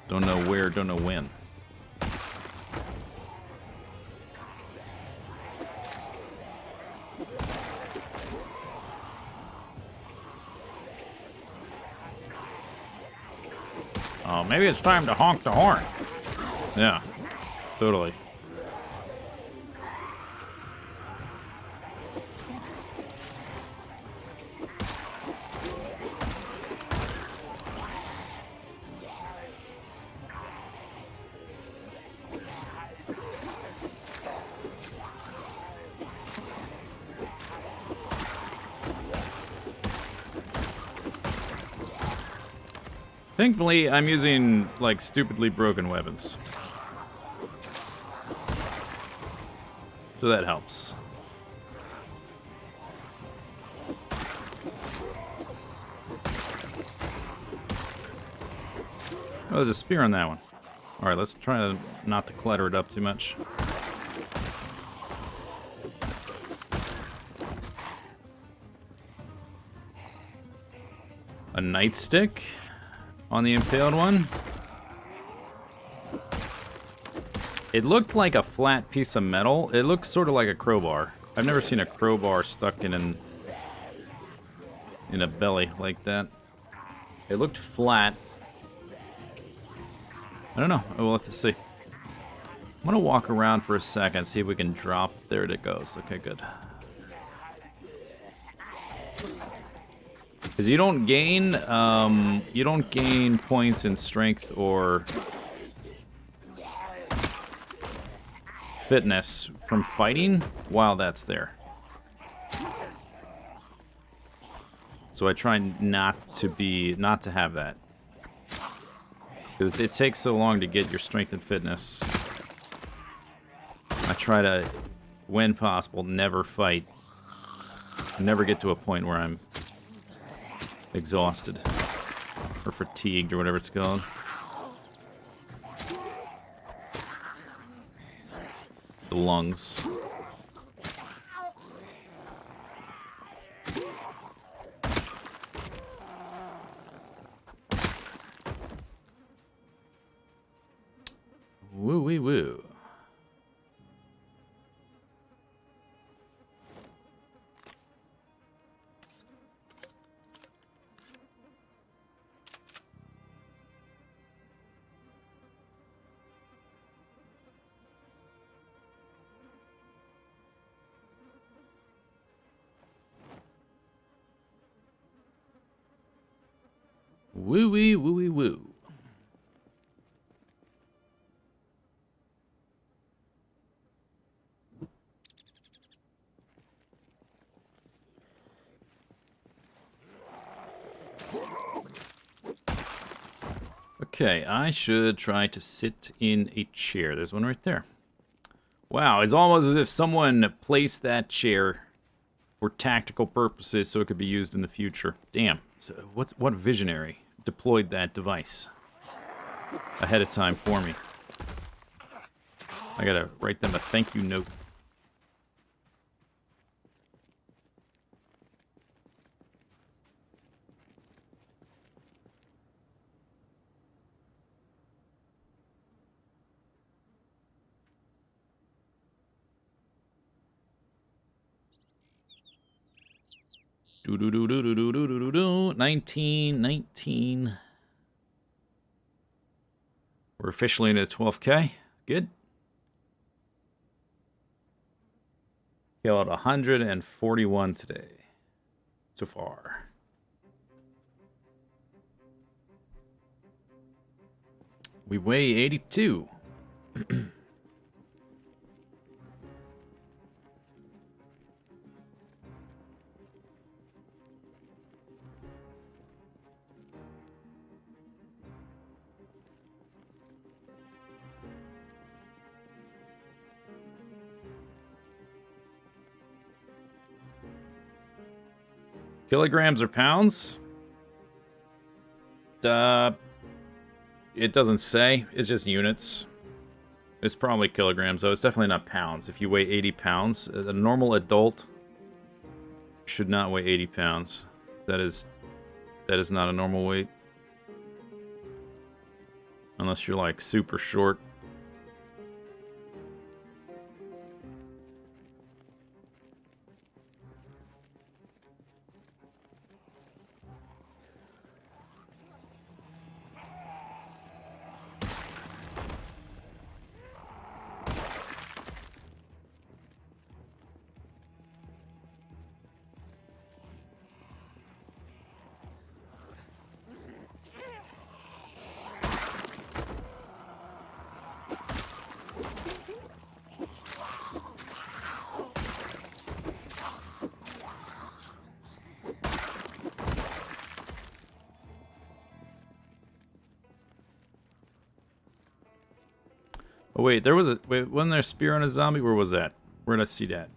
A: Don't know where, don't know when. Oh, maybe it's time to honk the horn. Yeah, totally. Thankfully, I'm using, like, stupidly broken weapons. So that helps. Oh, there's a spear on that one. Alright, let's try not to clutter it up too much. A nightstick on the impaled one. It looked like a flat piece of metal. It looks sort of like a crowbar. I've never seen a crowbar stuck in a belly like that. It looked flat. I don't know. We'll have to see. I'm gonna walk around for a second, see if we can drop. There it goes. Okay, good. Because you don't gain points in strength or fitness from fighting while that's there. So I try not to have that. Because it takes so long to get your strength and fitness. I try to, when possible, never fight. Never get to a point where I'm exhausted. Or fatigued, or whatever it's called. The lungs. Woo-wee-woo. Woo-wee-woo-wee-woo. Okay, I should try to sit in a chair. There's one right there. Wow, it's almost as if someone placed that chair for tactical purposes so it could be used in the future. Damn. So what visionary deployed that device ahead of time for me? I gotta write them a thank you note. Do do do do do do do do do. 19. We're officially into 12K. Good. Killed 141 today. So far. We weigh 82. Kilograms or pounds? It doesn't say. It's just units. It's probably kilograms, though. It's definitely not pounds. If you weigh 80 pounds, a normal adult should not weigh 80 pounds. That is not a normal weight. Unless you're, like, super short. Oh wait, there was a wasn't there a spear on a zombie? Where was that? Where did I see that?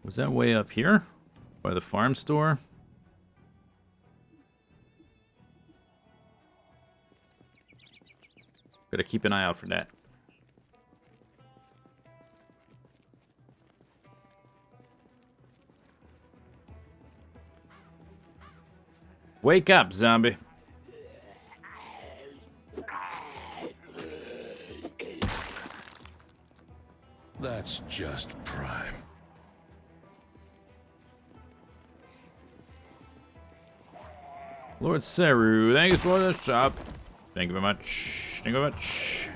A: Was that way up here? By the farm store? Gotta keep an eye out for that. Wake up, zombie.
B: That's just prime.
A: Lord Seru, thank you for the shop. Thank you very much. Thank you very much.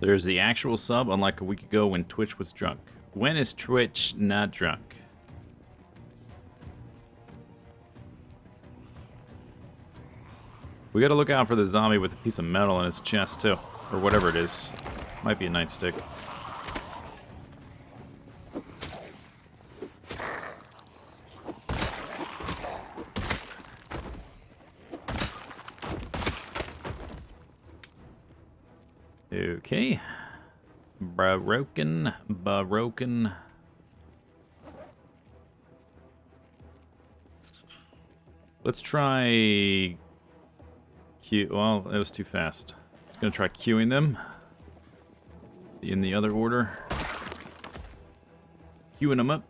A: There's the actual sub, unlike a week ago when Twitch was drunk. When is Twitch not drunk? We gotta look out for the zombie with a piece of metal in his chest, too. Or whatever it is. Might be a nightstick. Okay. Broken. Let's try... Well, it was too fast. I'm gonna try queuing them. In the other order. Queuing them up.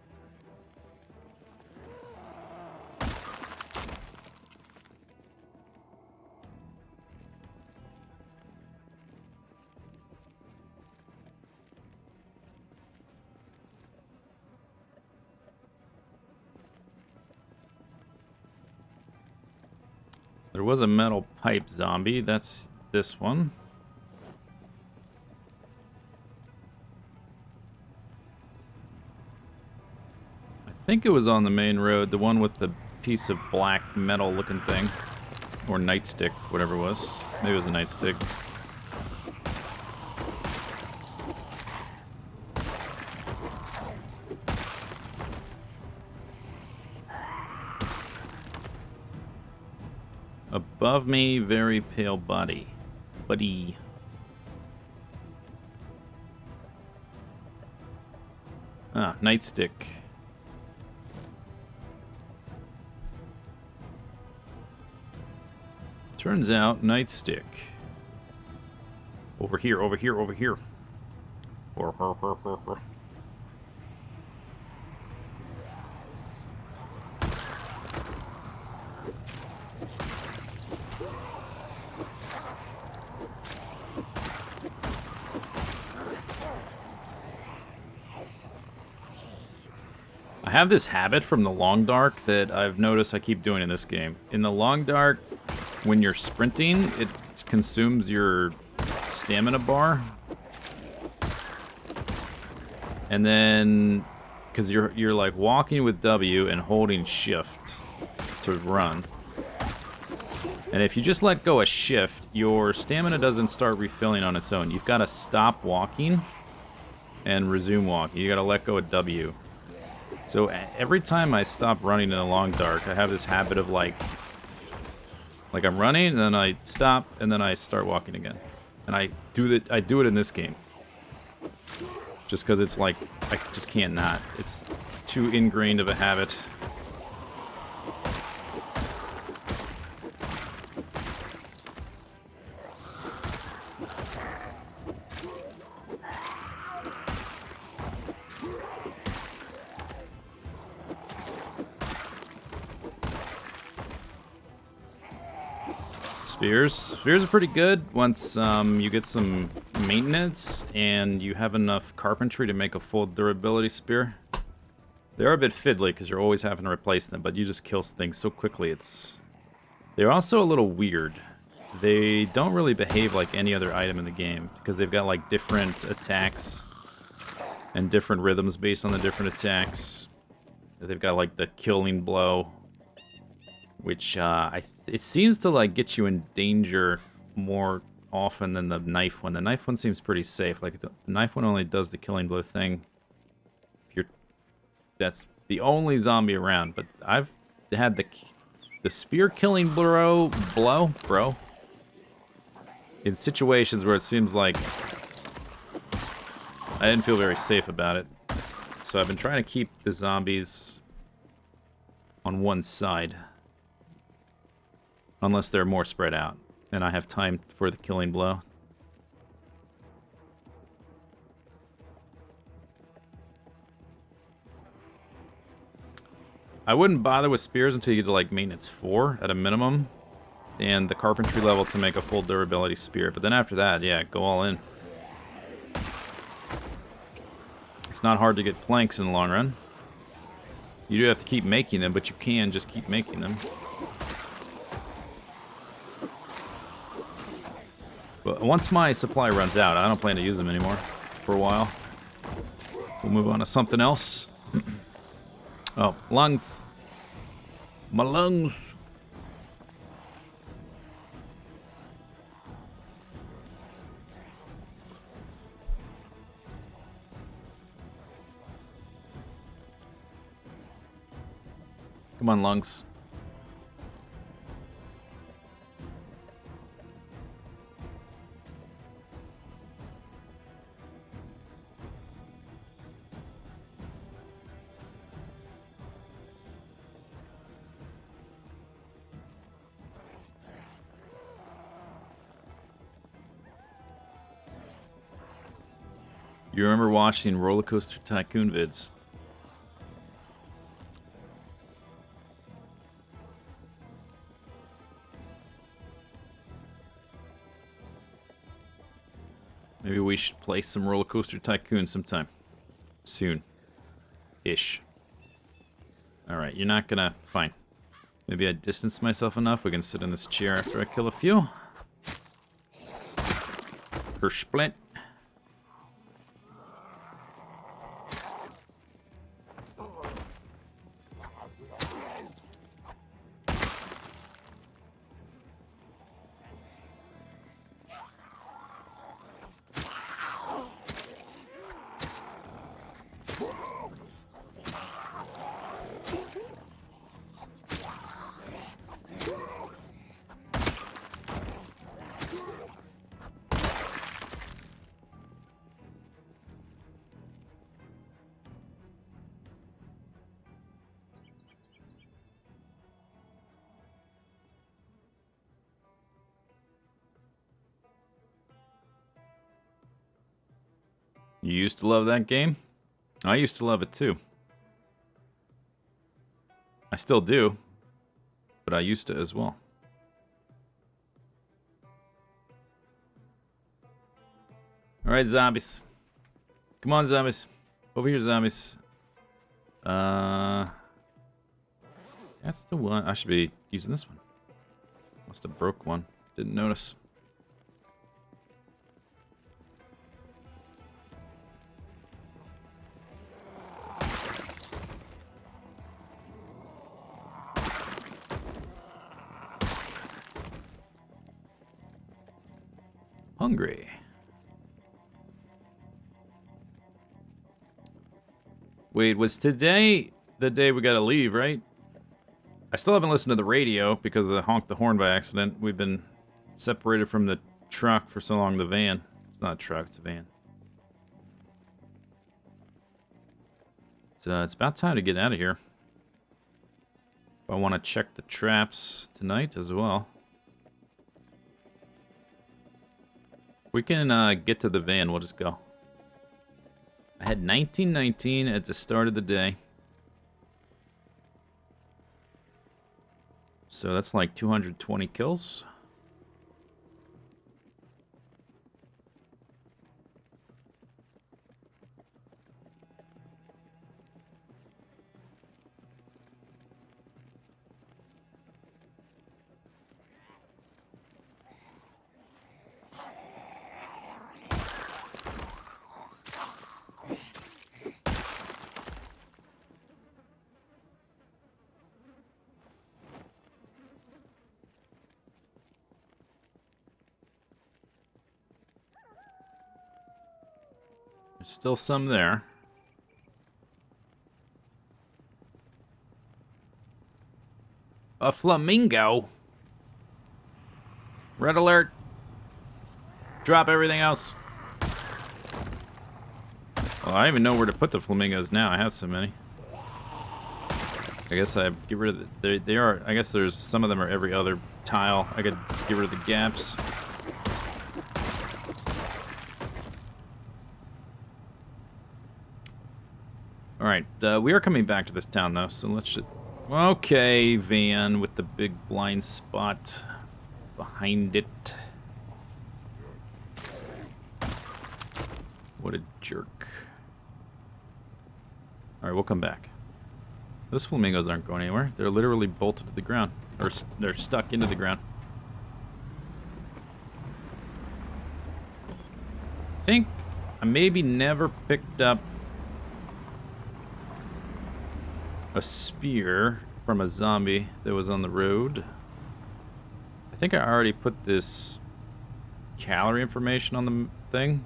A: There was a metal pipe zombie. That's this one. I think it was on the main road, the one with the piece of black metal looking thing. Or nightstick, whatever it was. Maybe it was a nightstick. Above me, very pale body. Buddy. Ah, nightstick. Turns out, nightstick. Over here, over here, over here. I have this habit from the long dark that I've noticed I keep doing in this game. In the long dark, when you're sprinting, it consumes your stamina bar. And then, because you're like walking with W and holding shift to run. And if you just let go of shift, your stamina doesn't start refilling on its own. You've got to stop walking and resume walking. You got to let go of W. So every time I stop running in the long dark, I have this habit of like I'm running, and then I stop, and then I start walking again. And I do it in this game. Just because it's like, I just can't not. It's too ingrained of a habit. Spears. Spears are pretty good once you get some maintenance and you have enough carpentry to make a full durability spear. They are a bit fiddly because you're always having to replace them, but you just kill things so quickly. They're also a little weird. They don't really behave like any other item in the game because they've got like different attacks and different rhythms based on the different attacks. They've got like the killing blow, which it seems to like get you in danger more often than the knife one. The knife one seems pretty safe. Like the knife one only does the killing blow thing. That's the only zombie around. But I've had the spear killing blow in situations where it seems like I didn't feel very safe about it. So I've been trying to keep the zombies on one side. Unless they're more spread out, and I have time for the killing blow. I wouldn't bother with spears until you get to like maintenance 4 at a minimum, and the carpentry level to make a full durability spear. But then after that, yeah, go all in. It's not hard to get planks in the long run. You do have to keep making them, but you can just keep making them. But once my supply runs out, I don't plan to use them anymore for a while. We'll move on to something else. Oh, lungs. My lungs. Come on, lungs. You remember watching Roller Coaster Tycoon vids? Maybe we should play some Roller Coaster Tycoon sometime. Soon. Ish. Alright, you're not gonna... Fine. Maybe I distance myself enough. We can sit in this chair after I kill a few. Split. You used to love that game? I used to love it too. I still do, but I used to as well. Alright, zombies. Come on, zombies. Over here, zombies. That's the one. I should be using this one. Must have broke one. Didn't notice. Hungry. Wait, was today the day we gotta leave, right? I still haven't listened to the radio because I honked the horn by accident. We've been separated from the truck for so long, the van. It's not a truck, it's a van. It's about time to get out of here. I want to check the traps tonight as well. We can get to the van, we'll just go. I had 1919 at the start of the day. So that's like 220 kills. There's still some there. A flamingo? Red alert. Drop everything else. Well, I don't even know where to put the flamingos now. I have so many. I guess I get rid of they are. I guess there's some of them are every other tile. I could get rid of the gaps. Alright, we are coming back to this town, though, so let's just... Okay, van with the big blind spot behind it. What a jerk. Alright, we'll come back. Those flamingos aren't going anywhere. They're literally bolted to the ground. Or they're stuck into the ground. I think I maybe never picked up a spear from a zombie that was on the road. I think I already put this calorie information on the thing.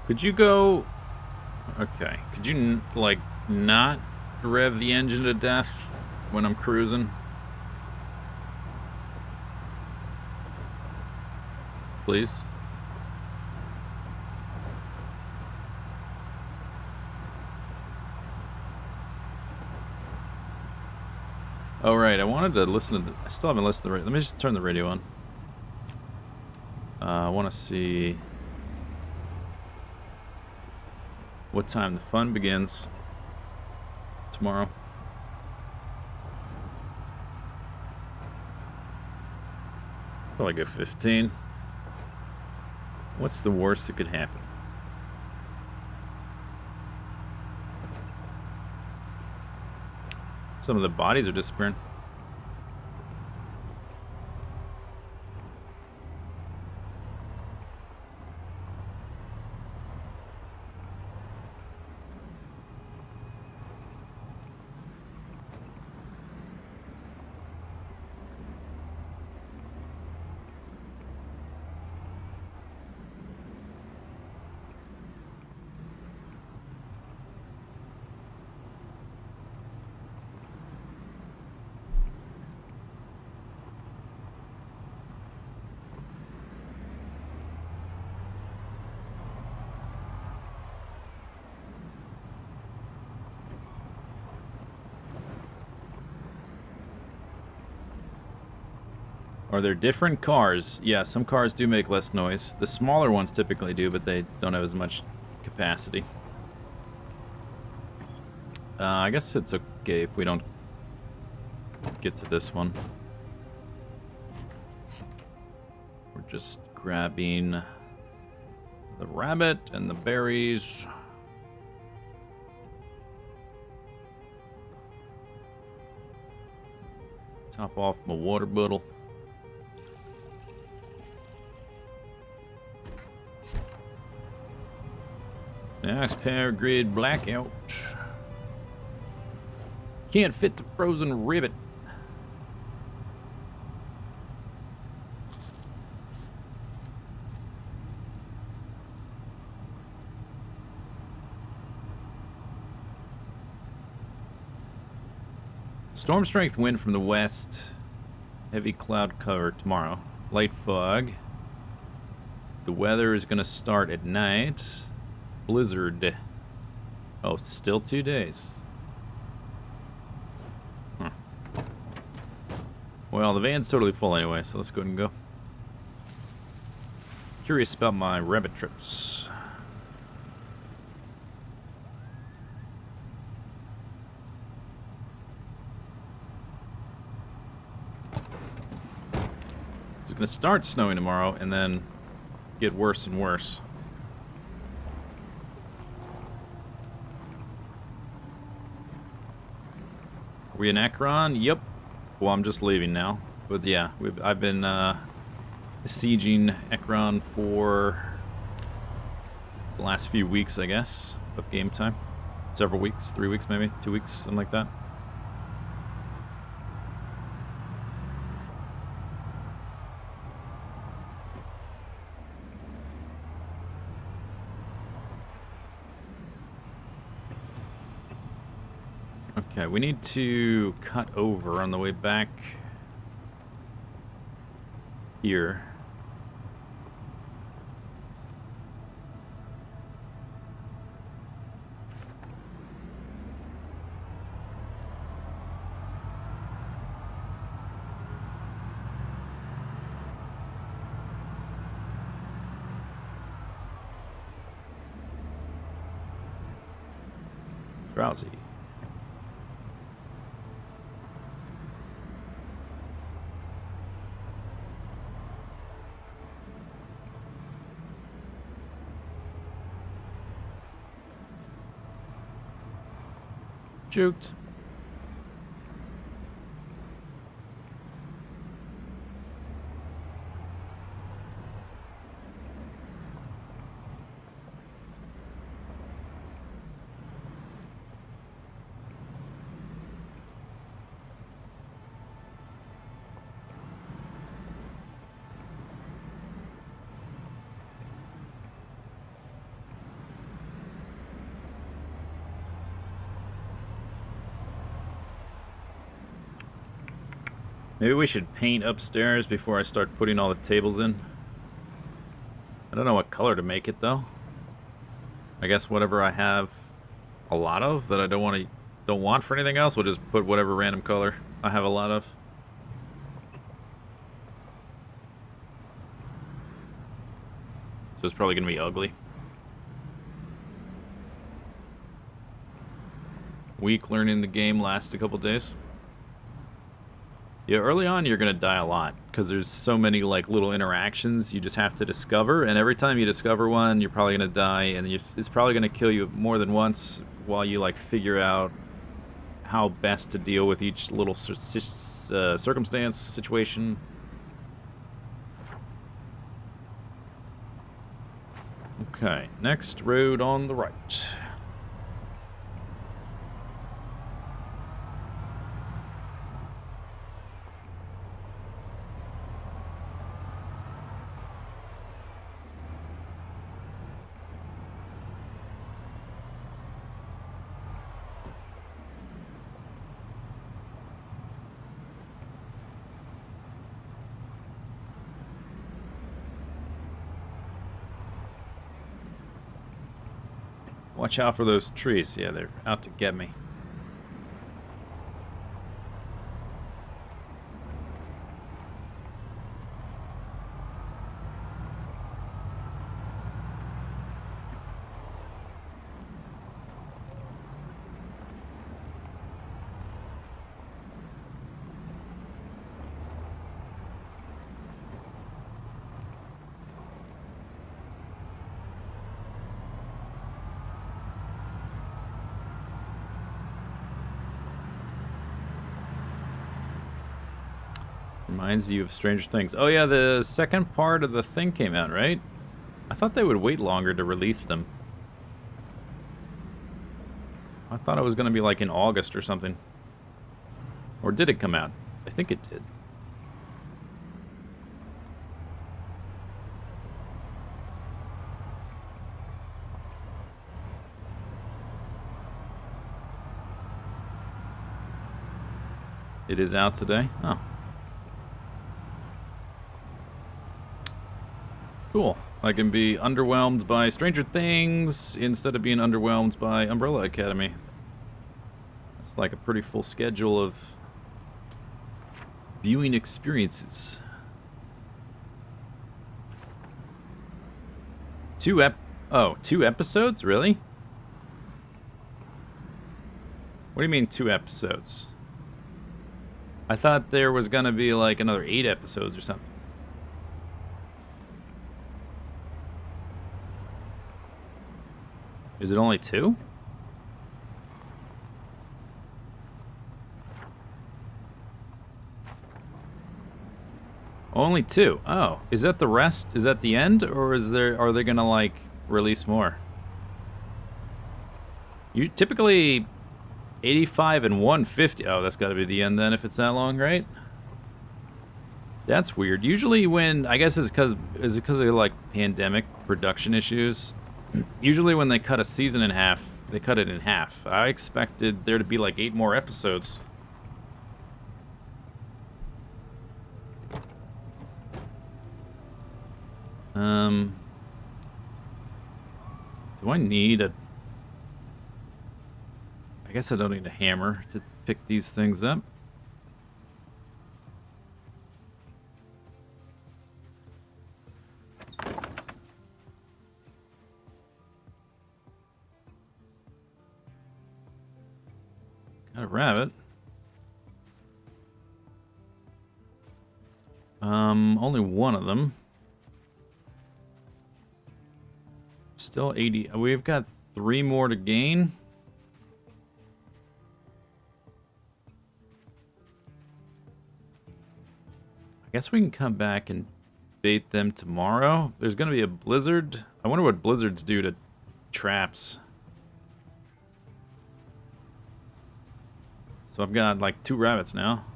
A: Could you go... Okay. Could you, like, not rev the engine to death when I'm cruising? Please? Oh, right. I wanted to listen to the... I still haven't listened to the radio. Let me just turn the radio on. I want to see... what time the fun begins tomorrow. Probably go 15. What's the worst that could happen? Some of the bodies are disappearing. Are there different cars? Yeah, some cars do make less noise. The smaller ones typically do, but they don't have as much capacity. I guess it's okay if we don't get to this one. We're just grabbing the rabbit and the berries. Top off my water bottle. Next power grid blackout. Can't fit the frozen ribbit. Storm strength wind from the west. Heavy cloud cover tomorrow. Light fog. The weather is going to start at night. Blizzard. Oh, still 2 days. Huh. Well, the van's totally full anyway, so let's go ahead and go. Curious about my rabbit trips. It's going to start snowing tomorrow and then get worse and worse. Are we in Ekron? Yep. Well, I'm just leaving now. But yeah, I've been besieging Ekron for the last few weeks, I guess, of game time. Several weeks, 3 weeks maybe, 2 weeks, something like that. Okay, we need to cut over on the way back here. Drowsy. Juked. Maybe we should paint upstairs before I start putting all the tables in. I don't know what color to make it though. I guess whatever I have a lot of that I don't want for anything else, we'll just put whatever random color I have a lot of. So it's probably gonna be ugly. Week learning the game, last a couple days. Yeah, early on you're gonna die a lot because there's so many like little interactions you just have to discover, and every time you discover one, you're probably gonna die, and it's probably gonna kill you more than once while you like figure out how best to deal with each little circumstance, situation. Okay, next road on the right. Watch out for those trees. Yeah, they're out to get me. Reminds you of Stranger Things. Oh yeah, the second part of the thing came out, right? I thought they would wait longer to release them. I thought it was going to be like in August or something. Or did it come out? I think it did. It is out today? Oh. Cool. I can be underwhelmed by Stranger Things instead of being underwhelmed by Umbrella Academy. It's like a pretty full schedule of viewing experiences. Two episodes? Really? What do you mean 2 episodes? I thought there was gonna be like another 8 episodes or something. Is it only 2? Only 2. Oh, is that the rest? Is that the end, or are they gonna like release more? You typically 85 and 150. Oh, that's got to be the end then if it's that long, right? That's weird. Usually when I guess it's because of like pandemic production issues. Usually when they cut a season in half, they cut it in half. I expected there to be like 8 more episodes. Do I need a... I guess I don't need a hammer to pick these things up. Got a rabbit. Only one of them. Still 80. We've got 3 more to gain. I guess we can come back and bait them tomorrow. There's going to be a blizzard. I wonder what blizzards do to traps. So I've got like 2 rabbits now.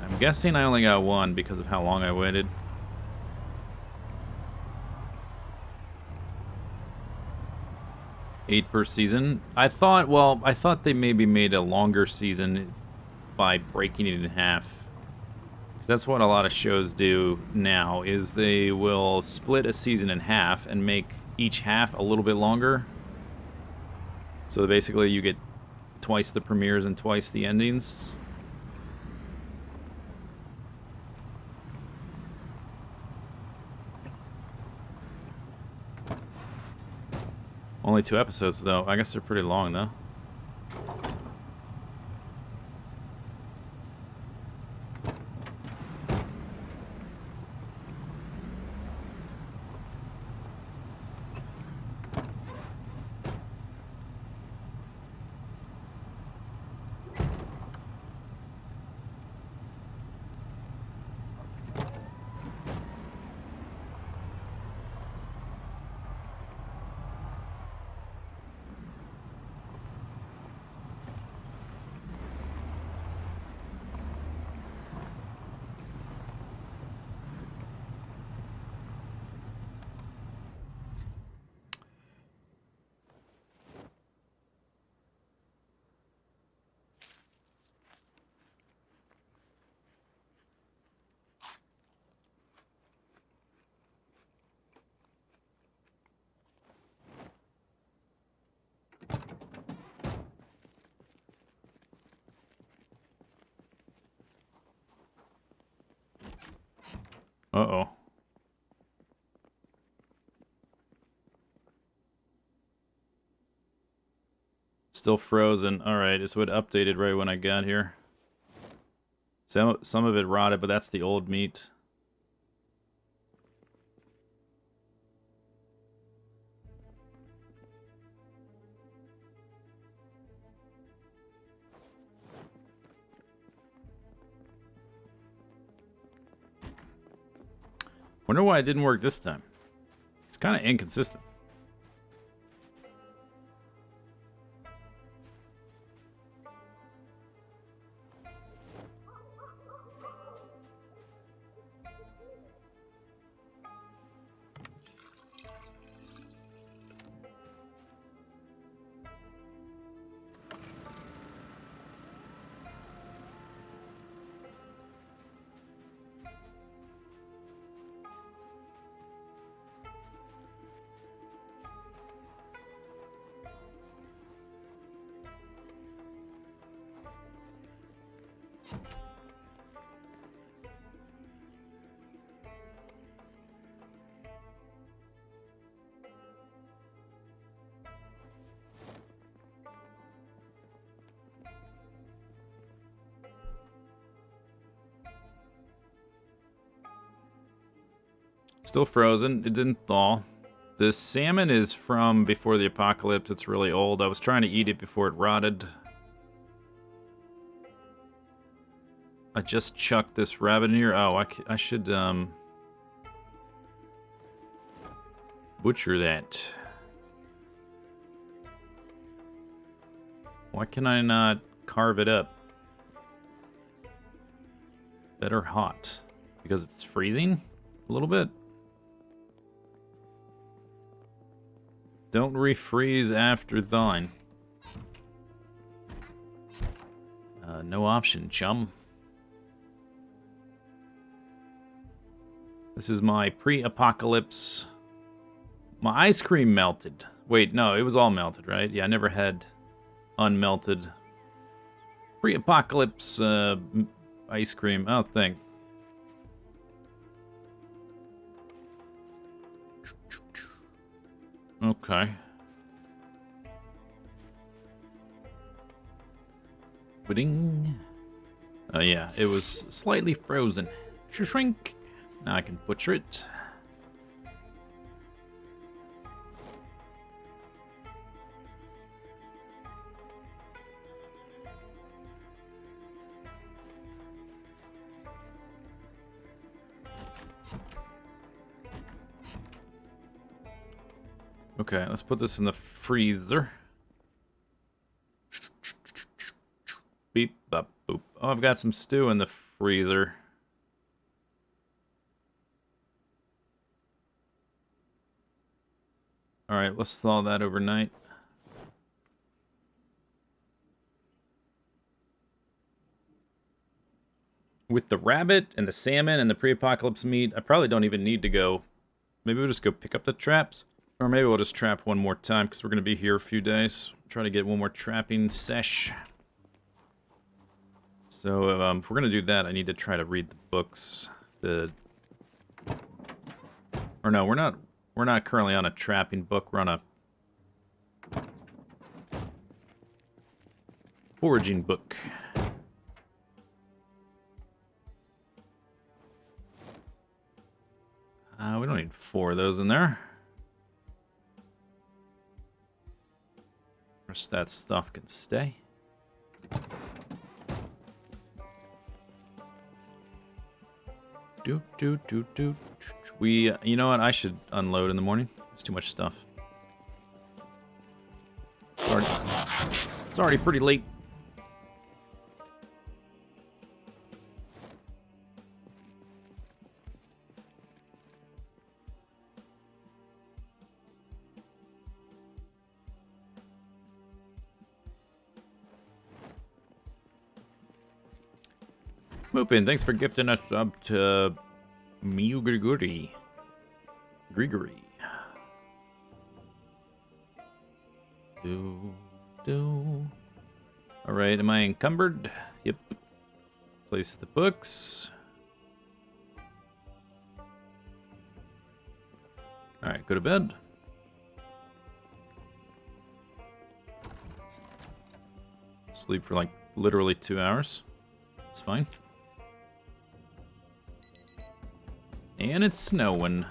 A: I'm guessing I only got 1 because of how long I waited. $8 per season. I thought they maybe made a longer season by breaking it in half. That's what a lot of shows do now, is they will split a season in half and make each half a little bit longer. So basically you get twice the premieres and twice the endings. Only 2 episodes, though. I guess they're pretty long, though. Uh-oh. Still frozen. Alright, so it updated right when I got here. Some of it rotted, but that's the old meat. Wonder why it didn't work this time. It's kind of inconsistent. Still frozen. It didn't thaw. The salmon is from before the apocalypse. It's really old. I was trying to eat it before it rotted. I just chucked this rabbit in here. Oh, I should butcher that. Why can I not carve it up? Better hot. Because it's freezing a little bit. Don't refreeze after thawing. No option, chum. This is my pre-apocalypse. My ice cream melted. Wait, no, it was all melted, right? Yeah, I never had unmelted pre-apocalypse ice cream. Oh, thing. Okay. Pudding. Oh yeah, it was slightly frozen. Shrink. Now I can butcher it. Okay, let's put this in the freezer. Beep, bop, boop. Oh, I've got some stew in the freezer. Alright, let's thaw that overnight. With the rabbit and the salmon and the pre-apocalypse meat, I probably don't even need to go. Maybe we'll just go pick up the traps. Or maybe we'll just trap one more time, because we're going to be here a few days. Try to get one more trapping sesh. So, if we're going to do that, I need to try to read the books. Or no, we're not currently on a trapping book. We're on a foraging book. We don't need 4 of those in there. Rest that stuff can stay. You know what? I should unload in the morning. There's too much stuff. It's already pretty late. Moopin, thanks for gifting us up to Miu Grigori. Grigory. Alright, am I encumbered? Yep. Place the books. Alright, go to bed. Sleep for like literally 2 hours. It's fine. And it's snowing.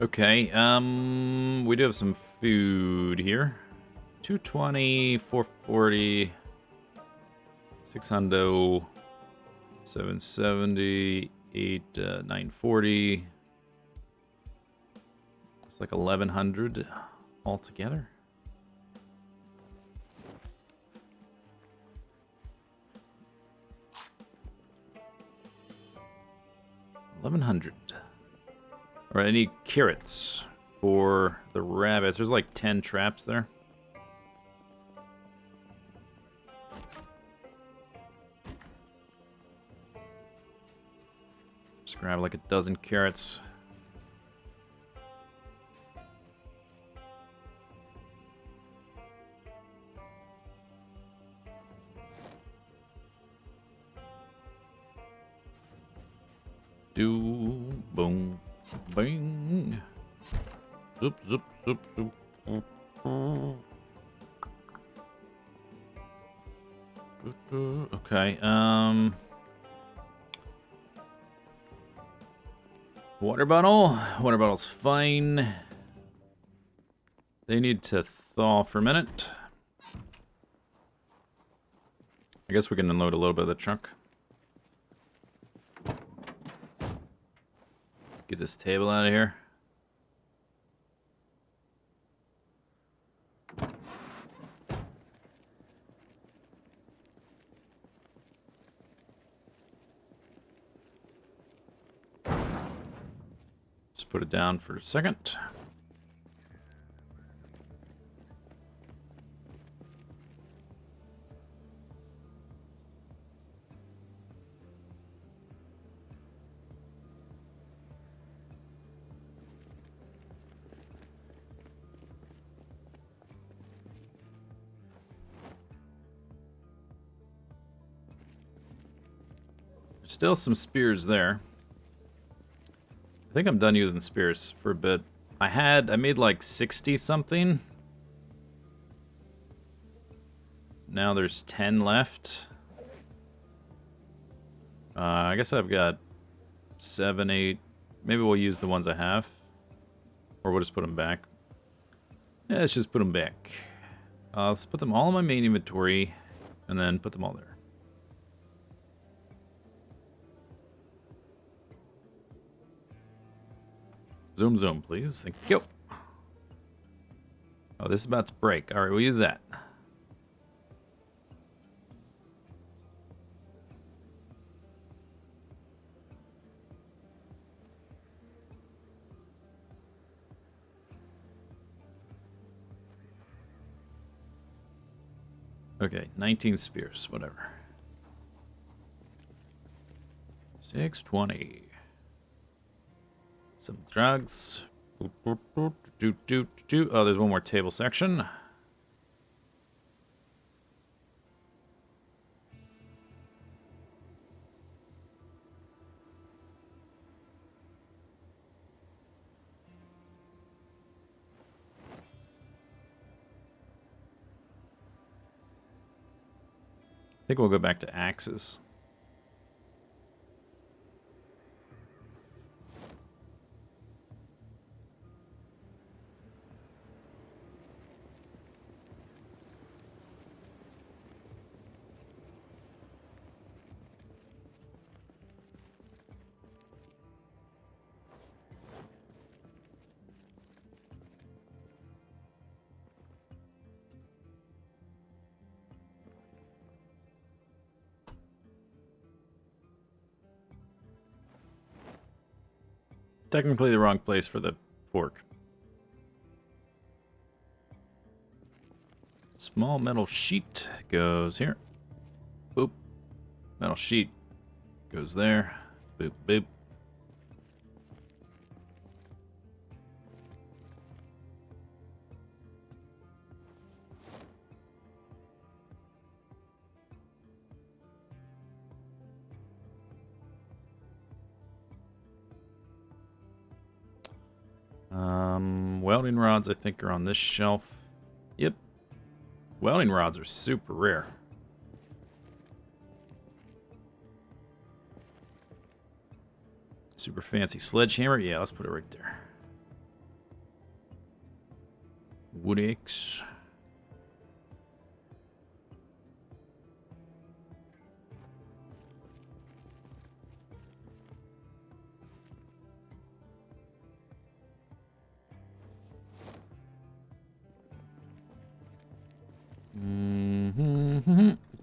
A: Okay, we do have some food here. 220, 440, 600. 770, 940. It's like 1100 altogether. $1,100. All right, I need carrots for the rabbits. There's like 10 traps there. Just grab like a dozen carrots. Do boom, bing. Zoop, zoop, zoop, zoop. Okay, water bottle. Water bottle's fine. They need to thaw for a minute. I guess we can unload a little bit of the truck. Get this table out of here. Just put it down for a second. Still some spears there. I think I'm done using spears for a bit. I made like 60 something. Now there's 10 left. I guess I've got 7, 8. Maybe we'll use the ones I have. Or we'll just put them back. Yeah, let's just put them back. Let's put them all in my main inventory. And then put them all there. Zoom, zoom, please. Thank you. Oh, this is about to break. All right, we'll use that. Okay, 19 spears, whatever. 620. Some drugs. Oh, there's one more table section. I think we'll go back to axes. Technically the wrong place for the fork. Small metal sheet goes here. Boop. Metal sheet goes there. Boop, boop. Welding rods, I think, are on this shelf. Yep. Welding rods are super rare. Super fancy sledgehammer. Yeah, let's put it right there. Wood axe.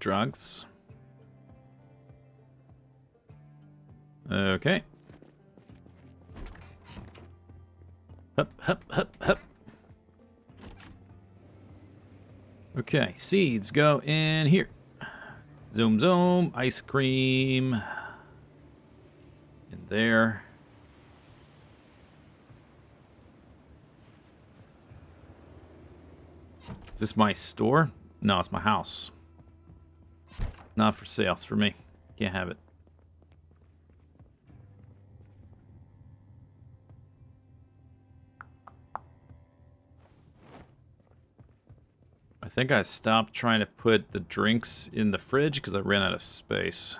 A: drugs. Okay. Hup, hup, hup, hup. Okay, seeds go in here. Zoom, zoom. Ice cream. In there. Is this my store? No, it's my house. Not for sale. It's for me. Can't have it. I think I stopped trying to put the drinks in the fridge because I ran out of space.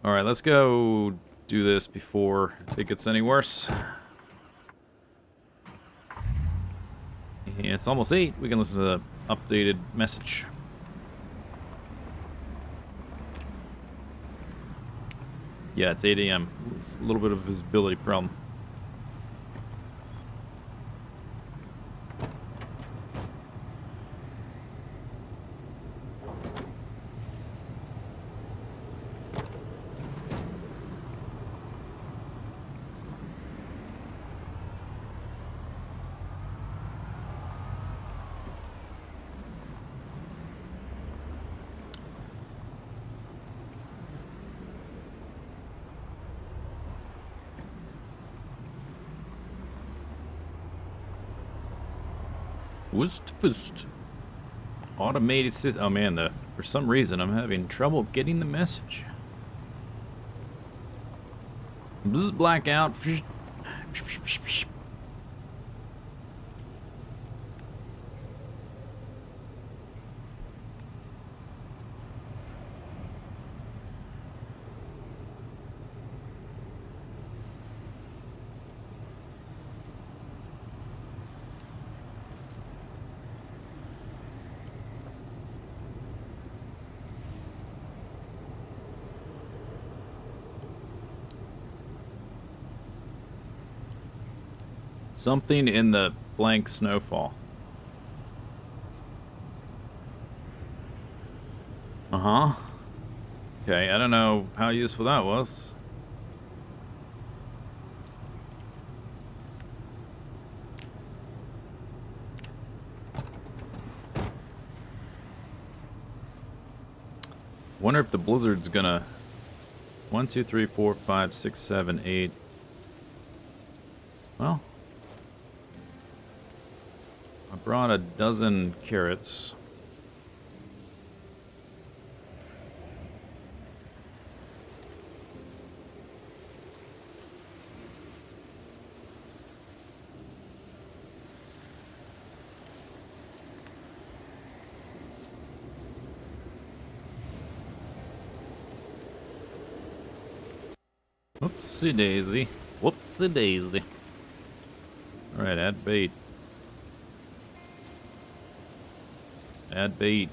A: Alright, let's go do this before it gets any worse. And it's almost 8. We can listen to the updated message. Yeah, it's 8 a.m. It's a little bit of a visibility problem. Wust. Automated system. Oh man, for some reason I'm having trouble getting the message. Bzz, blackout. Something in the blank snowfall. Uh-huh. Okay, I don't know how useful that was. Wonder if the blizzard's gonna... 1, 2, 3, 4, 5, 6, 7, 8. Well... I brought a dozen carrots. Whoopsie daisy. Whoopsie daisy. Alright, add bait. Add bait.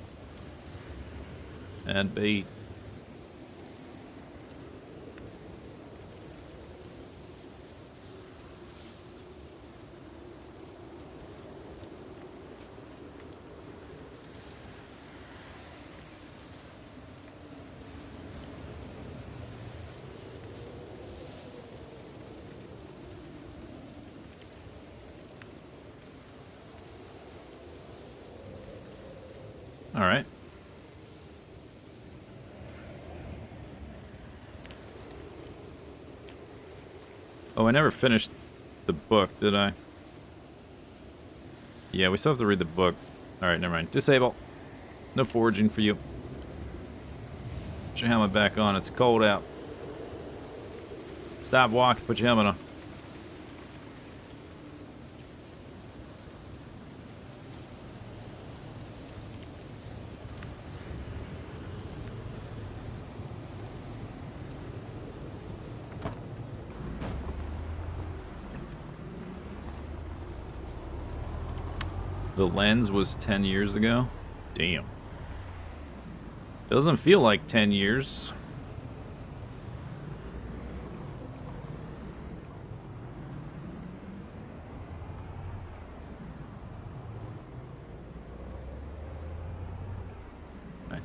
A: Add bait. All right. Oh, I never finished the book, did I? Yeah, we still have to read the book. All right, never mind. Disable. No foraging for you. Put your helmet back on. It's cold out. Stop walking. Put your helmet on. The lens was 10 years ago? Damn. Doesn't feel like 10 years.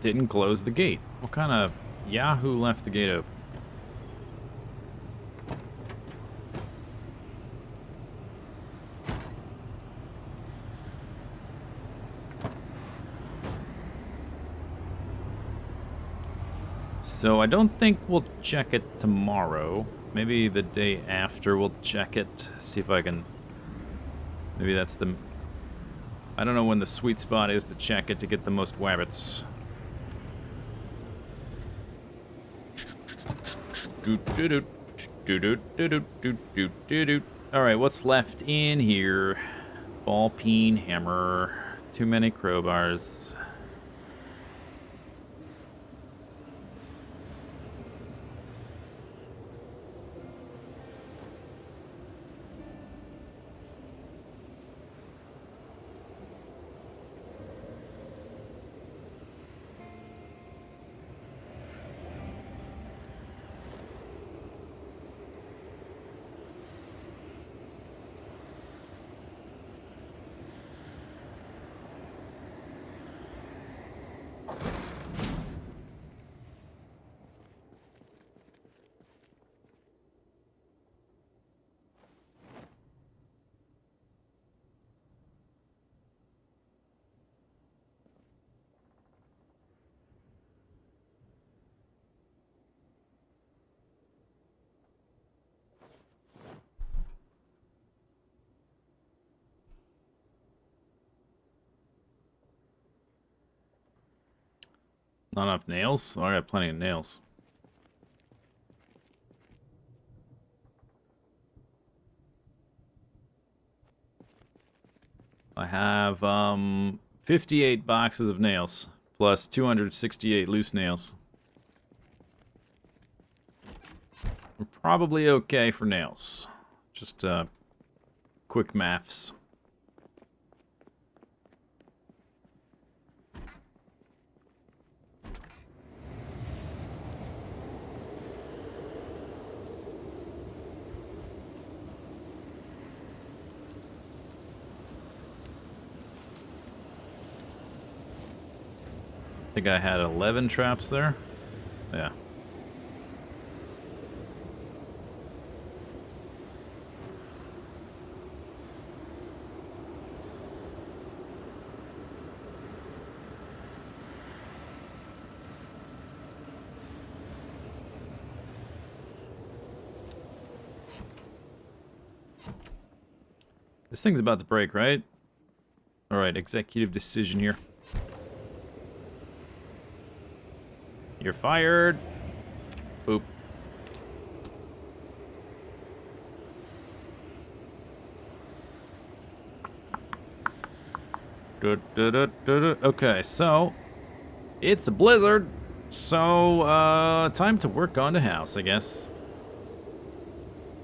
A: didn't close the gate. What kind of Yahoo left the gate open? So I don't think we'll check it tomorrow. Maybe the day after we'll check it. See if I can... Maybe that's the... I don't know when the sweet spot is to check it to get the most wabbits. Alright, what's left in here? Ball peen hammer. Too many crowbars. Not enough nails? Oh, I got plenty of nails. I have 58 boxes of nails plus 268 loose nails. We're probably okay for nails. Just quick maths. I think I had 11 traps there. Yeah. This thing's about to break, right? Alright, executive decision here. You're fired. Boop. Okay, so it's a blizzard. So time to work on the house, I guess.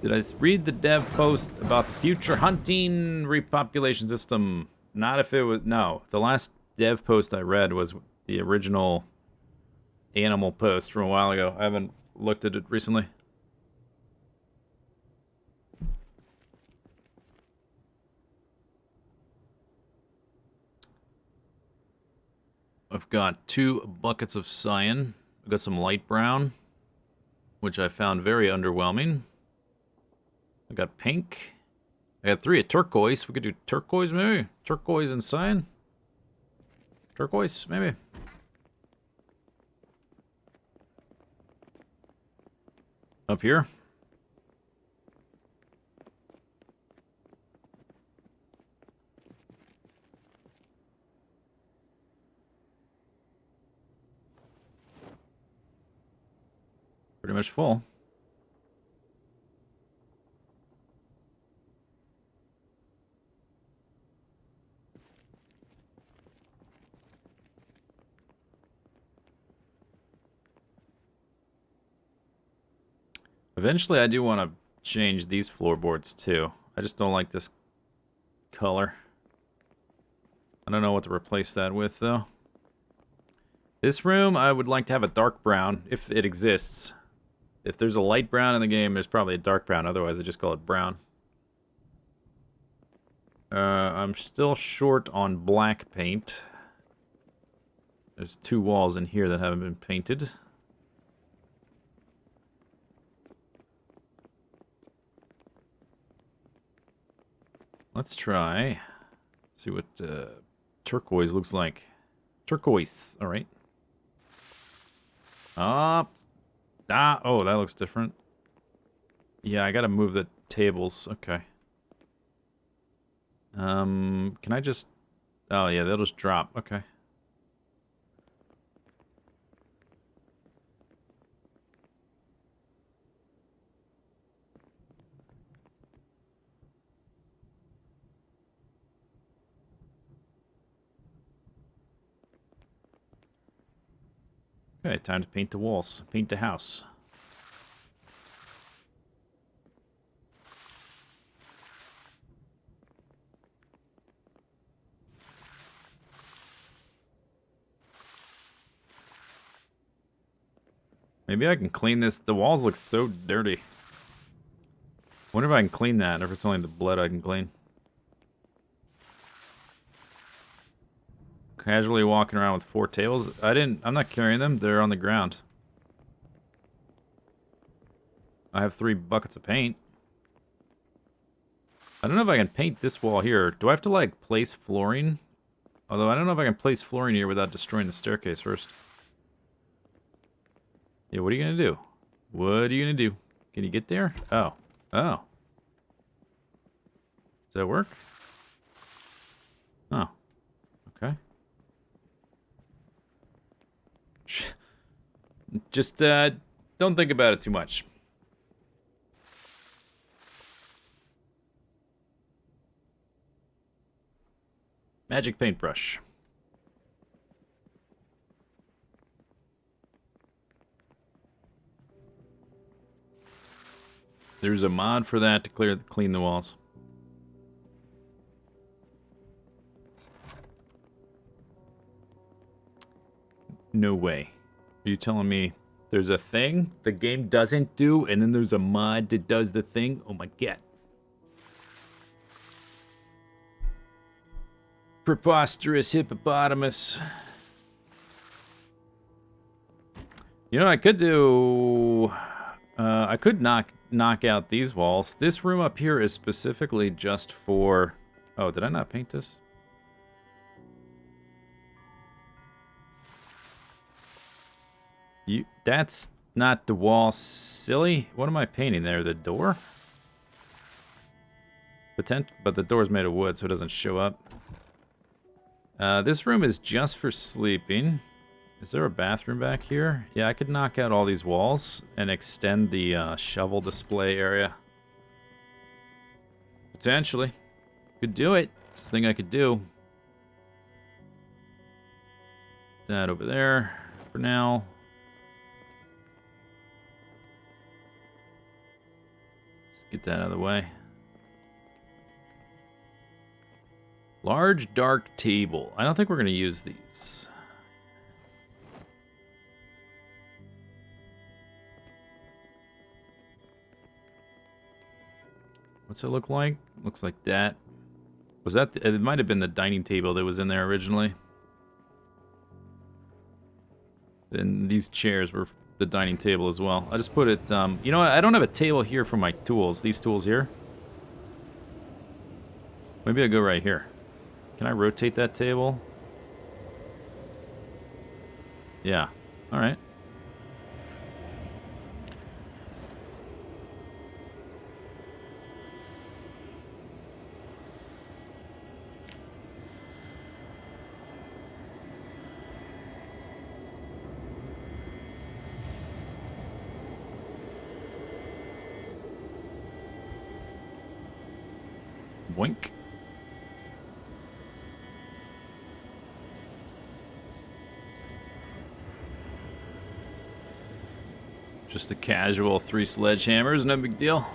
A: Did I read the dev post about the future hunting repopulation system? Not if it was... No. The last dev post I read was the original animal post from a while ago. I haven't looked at it recently. I've got 2 buckets of cyan. I've got some light brown, which I found very underwhelming. I got pink. I got 3 of turquoise. We could do turquoise, maybe? Turquoise and cyan? Turquoise, maybe? Up here. Pretty much full. Eventually, I do want to change these floorboards too. I just don't like this color. I don't know what to replace that with, though. This room, I would like to have a dark brown, if it exists. If there's a light brown in the game, there's probably a dark brown. Otherwise, I just call it brown. I'm still short on black paint. There's 2 walls in here that haven't been painted. Let's try. See what turquoise looks like. Turquoise. All right. Oh, that looks different. Yeah, I gotta move the tables. Okay. Can I just... Oh, yeah, they'll just drop. Okay. Okay, time to paint the walls. Paint the house. Maybe I can clean this. The walls look so dirty. Wonder if I can clean that, or if it's only the blood I can clean. Casually walking around with 4 tables. I'm not carrying them. They're on the ground. I have 3 buckets of paint. I don't know if I can paint this wall here. Do I have to, like, place flooring? Although, I don't know if I can place flooring here without destroying the staircase first. Yeah, what are you gonna do? What are you gonna do? Can you get there? Oh. Oh. Does that work? Oh. Okay. Just, don't think about it too much. Magic paintbrush. There's a mod for that to clean the walls. No way. Are you telling me there's a thing the game doesn't do, and then there's a mod that does the thing? Oh my god. Preposterous hippopotamus. You know what I could do? I could knock out these walls. This room up here is specifically just for... Oh, did I not paint this? That's not the wall, silly. What am I painting there? The door? But the door's made of wood, so it doesn't show up. This room is just for sleeping. Is there a bathroom back here? Yeah, I could knock out all these walls and extend the shovel display area. Potentially. Could do it. It's the thing I could do. That over there for now. Let's get that out of the way. Large dark table. I don't think we're going to use these. What's it look like? Looks like that. Was that... It might have been the dining table that was in there originally. Then these chairs were the dining table as well. I just put it... you know what? I don't have a table here for my tools. These tools here. Maybe I'll go right here. Can I rotate that table? Yeah. Alright. Boink. Just a casual 3 sledgehammers, no big deal.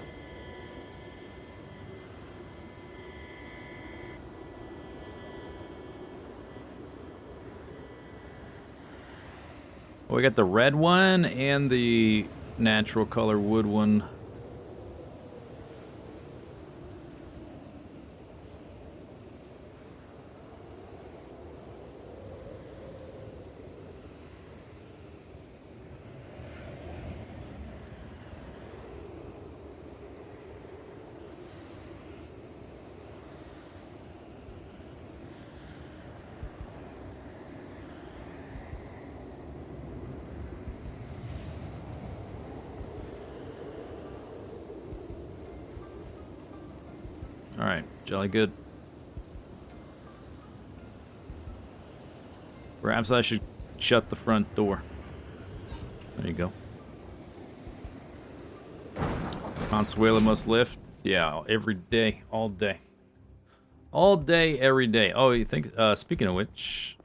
A: We got the red one and the natural color wood one. Alright, jolly good. Perhaps I should shut the front door. There you go. Consuela must lift. Yeah, every day, all day. All day, every day. Oh, you think, speaking of which...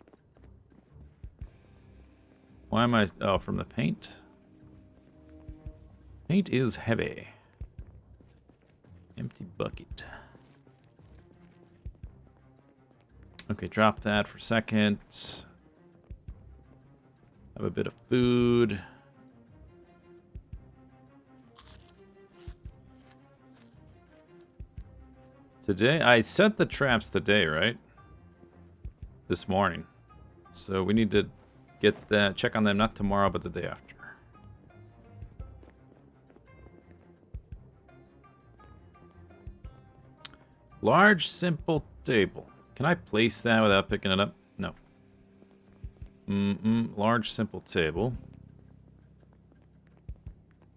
A: Why am I... Oh, from the paint? Paint is heavy. Empty bucket. Okay, drop that for a second. Have a bit of food. Today, I set the traps today, right? This morning. So we need to get that, check on them not tomorrow, but the day after. Large, simple table. Can I place that without picking it up? No. Large, simple table.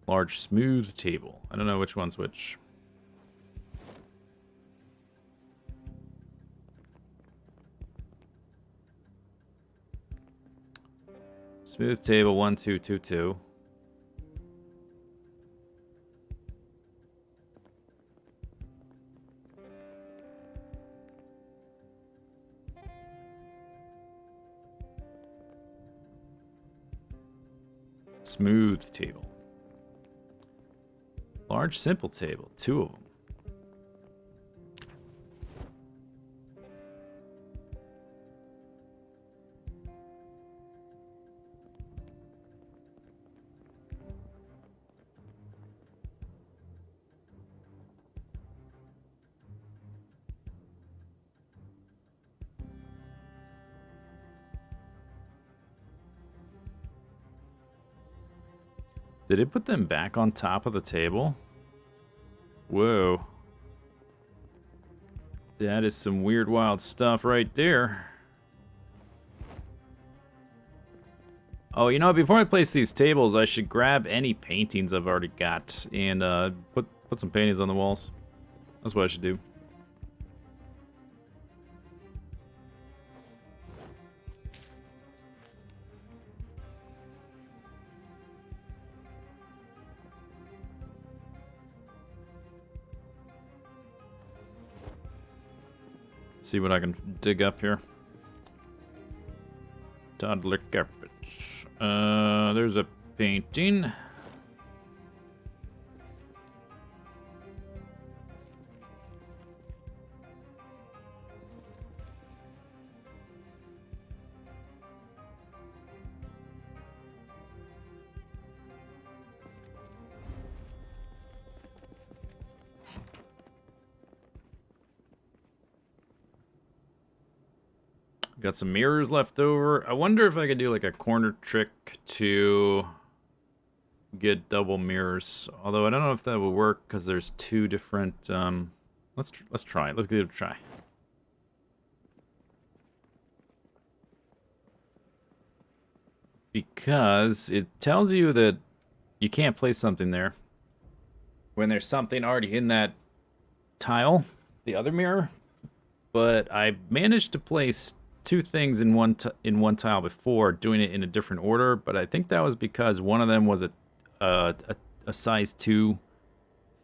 A: Large, smooth table. I don't know which one's which. Smooth table, 1, 2, 2, 2. Smooth table. Large, simple table, 2 of them. Did it put them back on top of the table? Whoa. That is some weird, wild stuff right there. Oh, you know, before I place these tables, I should grab any paintings I've already got and put some paintings on the walls. That's what I should do. See what I can dig up here. Toddler carpets. There's a painting. Got some mirrors left over. I wonder if I could do like a corner trick to get double mirrors. Although I don't know if that would work because there's 2 different. Let's try it. Let's give it a try. Because it tells you that you can't place something there when there's something already in that tile, the other mirror. But I managed to place 2 things in one tile before, doing it in a different order. But I think that was because one of them was a size 2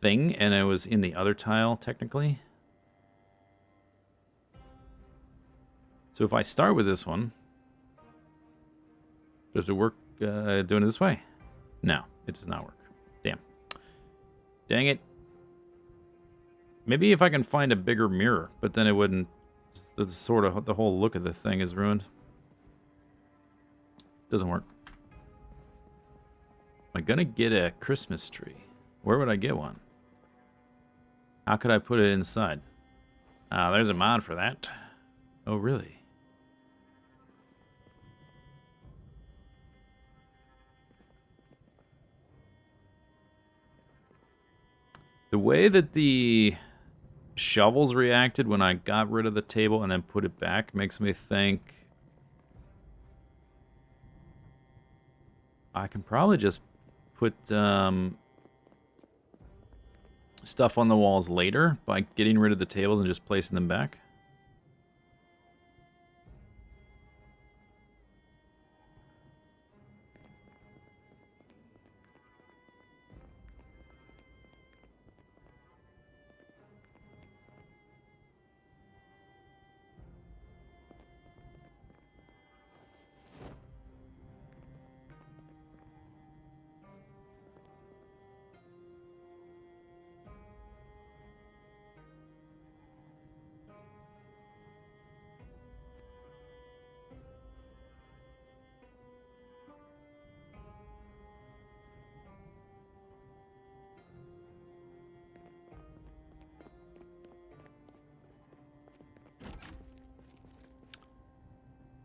A: thing, and it was in the other tile technically. So if I start with this one, does it work doing it this way? No, it does not work. Damn. Dang it. Maybe if I can find a bigger mirror, but then it wouldn't. The sort of the whole look of the thing is ruined. Doesn't work. Am I gonna get a Christmas tree? Where would I get one? How could I put it inside? Ah, there's a mod for that. Oh, really? The way that the shovels reacted when I got rid of the table and then put it back makes me think I can probably just put stuff on the walls later by getting rid of the tables and just placing them back.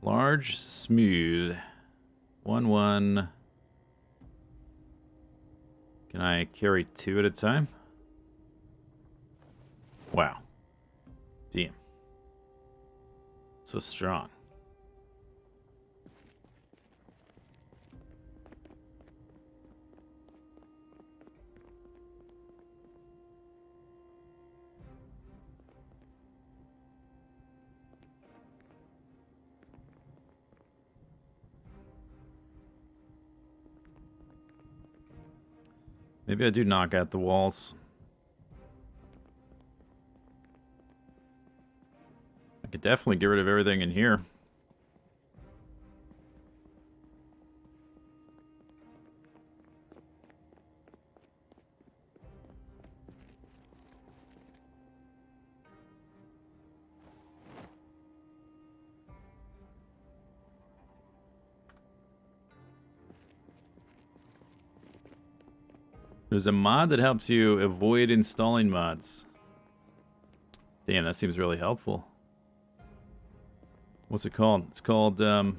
A: Large, smooth. 1-1. Can I carry 2 at a time? Wow. Damn. So strong. Maybe I do knock out the walls. I could definitely get rid of everything in here. There's a mod that helps you avoid installing mods. Damn, that seems really helpful. What's it called? It's called the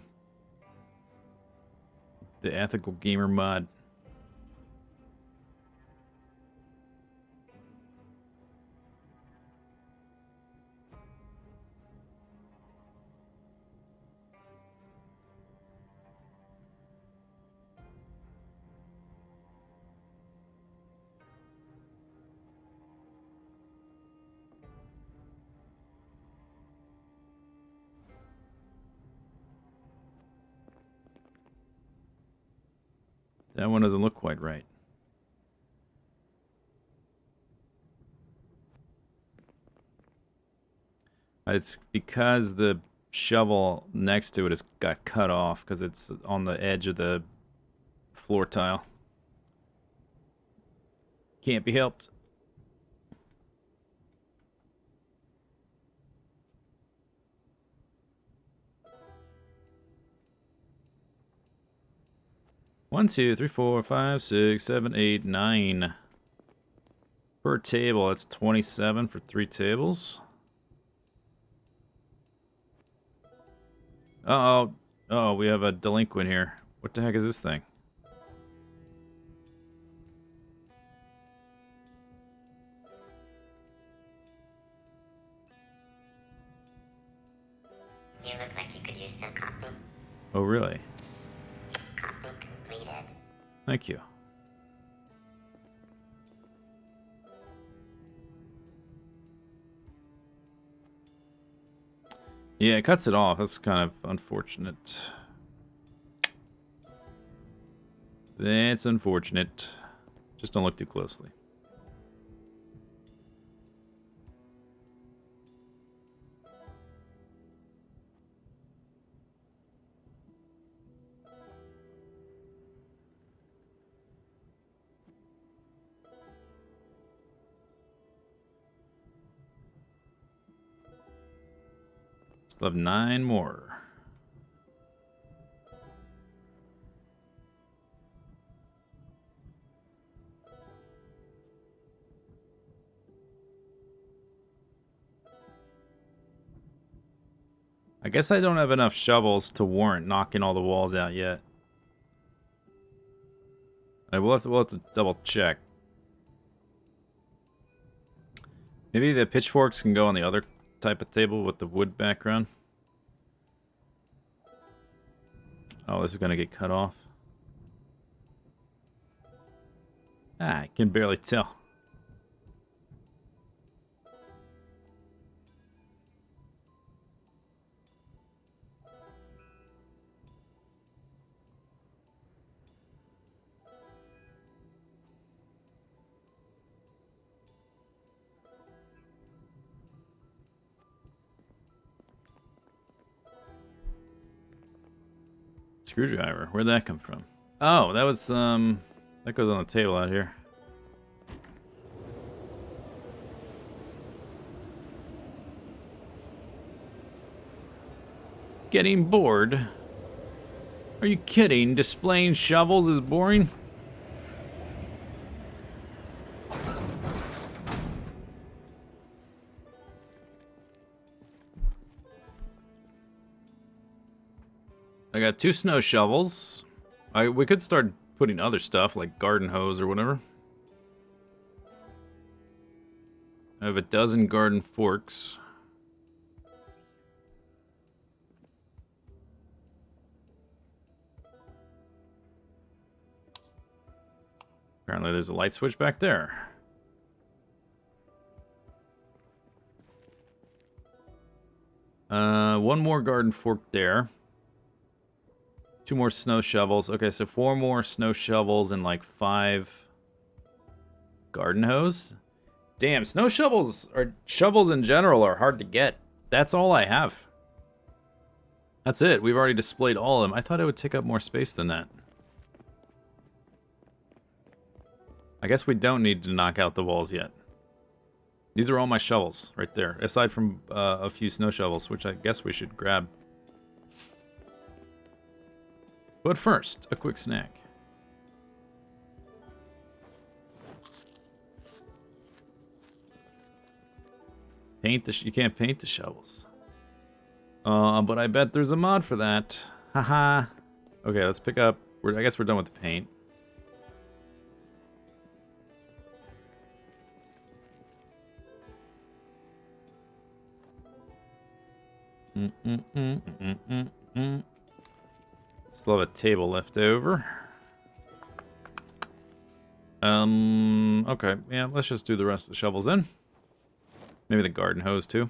A: Ethical Gamer mod. That one doesn't look quite right. It's because the shovel next to it has got cut off because it's on the edge of the floor tile. Can't be helped. One, two, three, four, 5, 6, 7, 8, 9 per table. That's 27 for 3 tables. Uh-oh. Oh, we have a delinquent here. What the heck is this thing?
C: You look like you could use some coffee.
A: Oh, really?
C: Coffee completed.
A: Thank you. Yeah, it cuts it off. That's kind of unfortunate. That's unfortunate. Just don't look too closely. Still have 9 more. I guess I don't have enough shovels to warrant knocking all the walls out yet. We'll have to double check. Maybe the pitchforks can go on the other type of table with the wood background. Oh, this is going to get cut off. Ah, I can barely tell. Screwdriver. Where'd that come from? Oh, that was, that goes on the table out here. Getting bored? Are you kidding? Displaying shovels is boring? I got 2 snow shovels. We could start putting other stuff like garden hose or whatever. I have a dozen garden forks. Apparently there's a light switch back there. One more garden fork there. 2 more snow shovels. Okay, so 4 more snow shovels and like 5 garden hose. Damn, snow shovels or shovels in general are hard to get. That's all I have. That's it. We've already displayed all of them. I thought it would take up more space than that. I guess we don't need to knock out the walls yet. These are all my shovels right there, aside from a few snow shovels, which I guess we should grab. But first, a quick snack. You can't paint the shovels. But I bet there's a mod for that. Haha. Okay, let's pick up. I guess we're done with the paint. Still have a table left over. Okay, yeah, let's just do the rest of the shovels then. Maybe the garden hose too.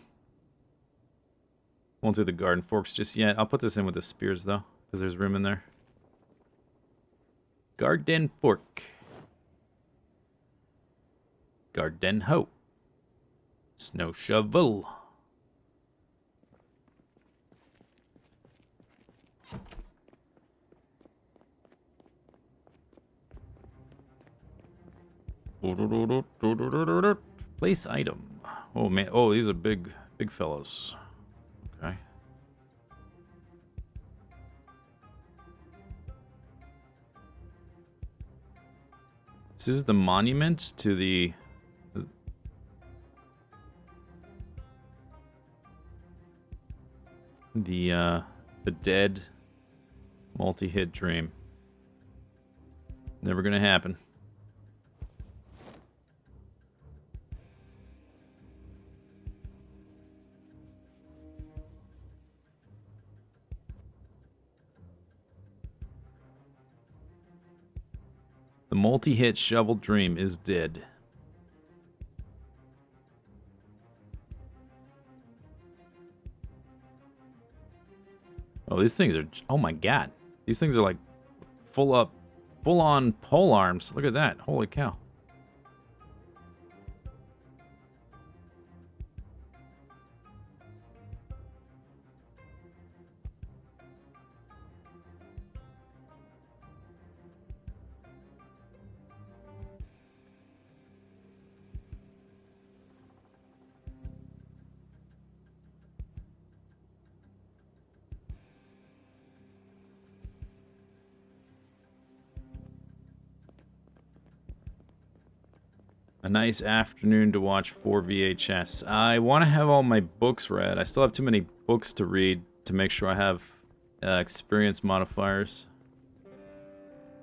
A: Won't do the garden forks just yet. I'll put this in with the spears though, because there's room in there. Garden fork. Garden hoe. Snow shovel. Place item. Oh man, oh these are big fellows. Okay. This is the monument to the dead multi-hit dream. Never gonna happen. The multi-hit shovel dream is dead. Oh, these things are... Oh my god. These things are like full-on pole arms. Look at that. Holy cow. A nice afternoon to watch 4 VHS. I want to have all my books read. I still have too many books to read to make sure I have experience modifiers.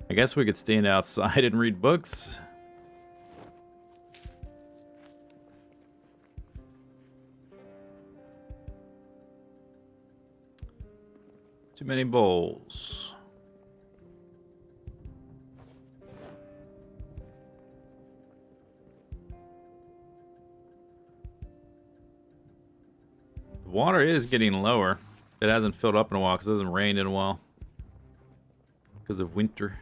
A: I guess we could stand outside and read books. Too many bowls. Water is getting lower. It hasn't filled up in a while because it hasn't rained in a while. Because of winter.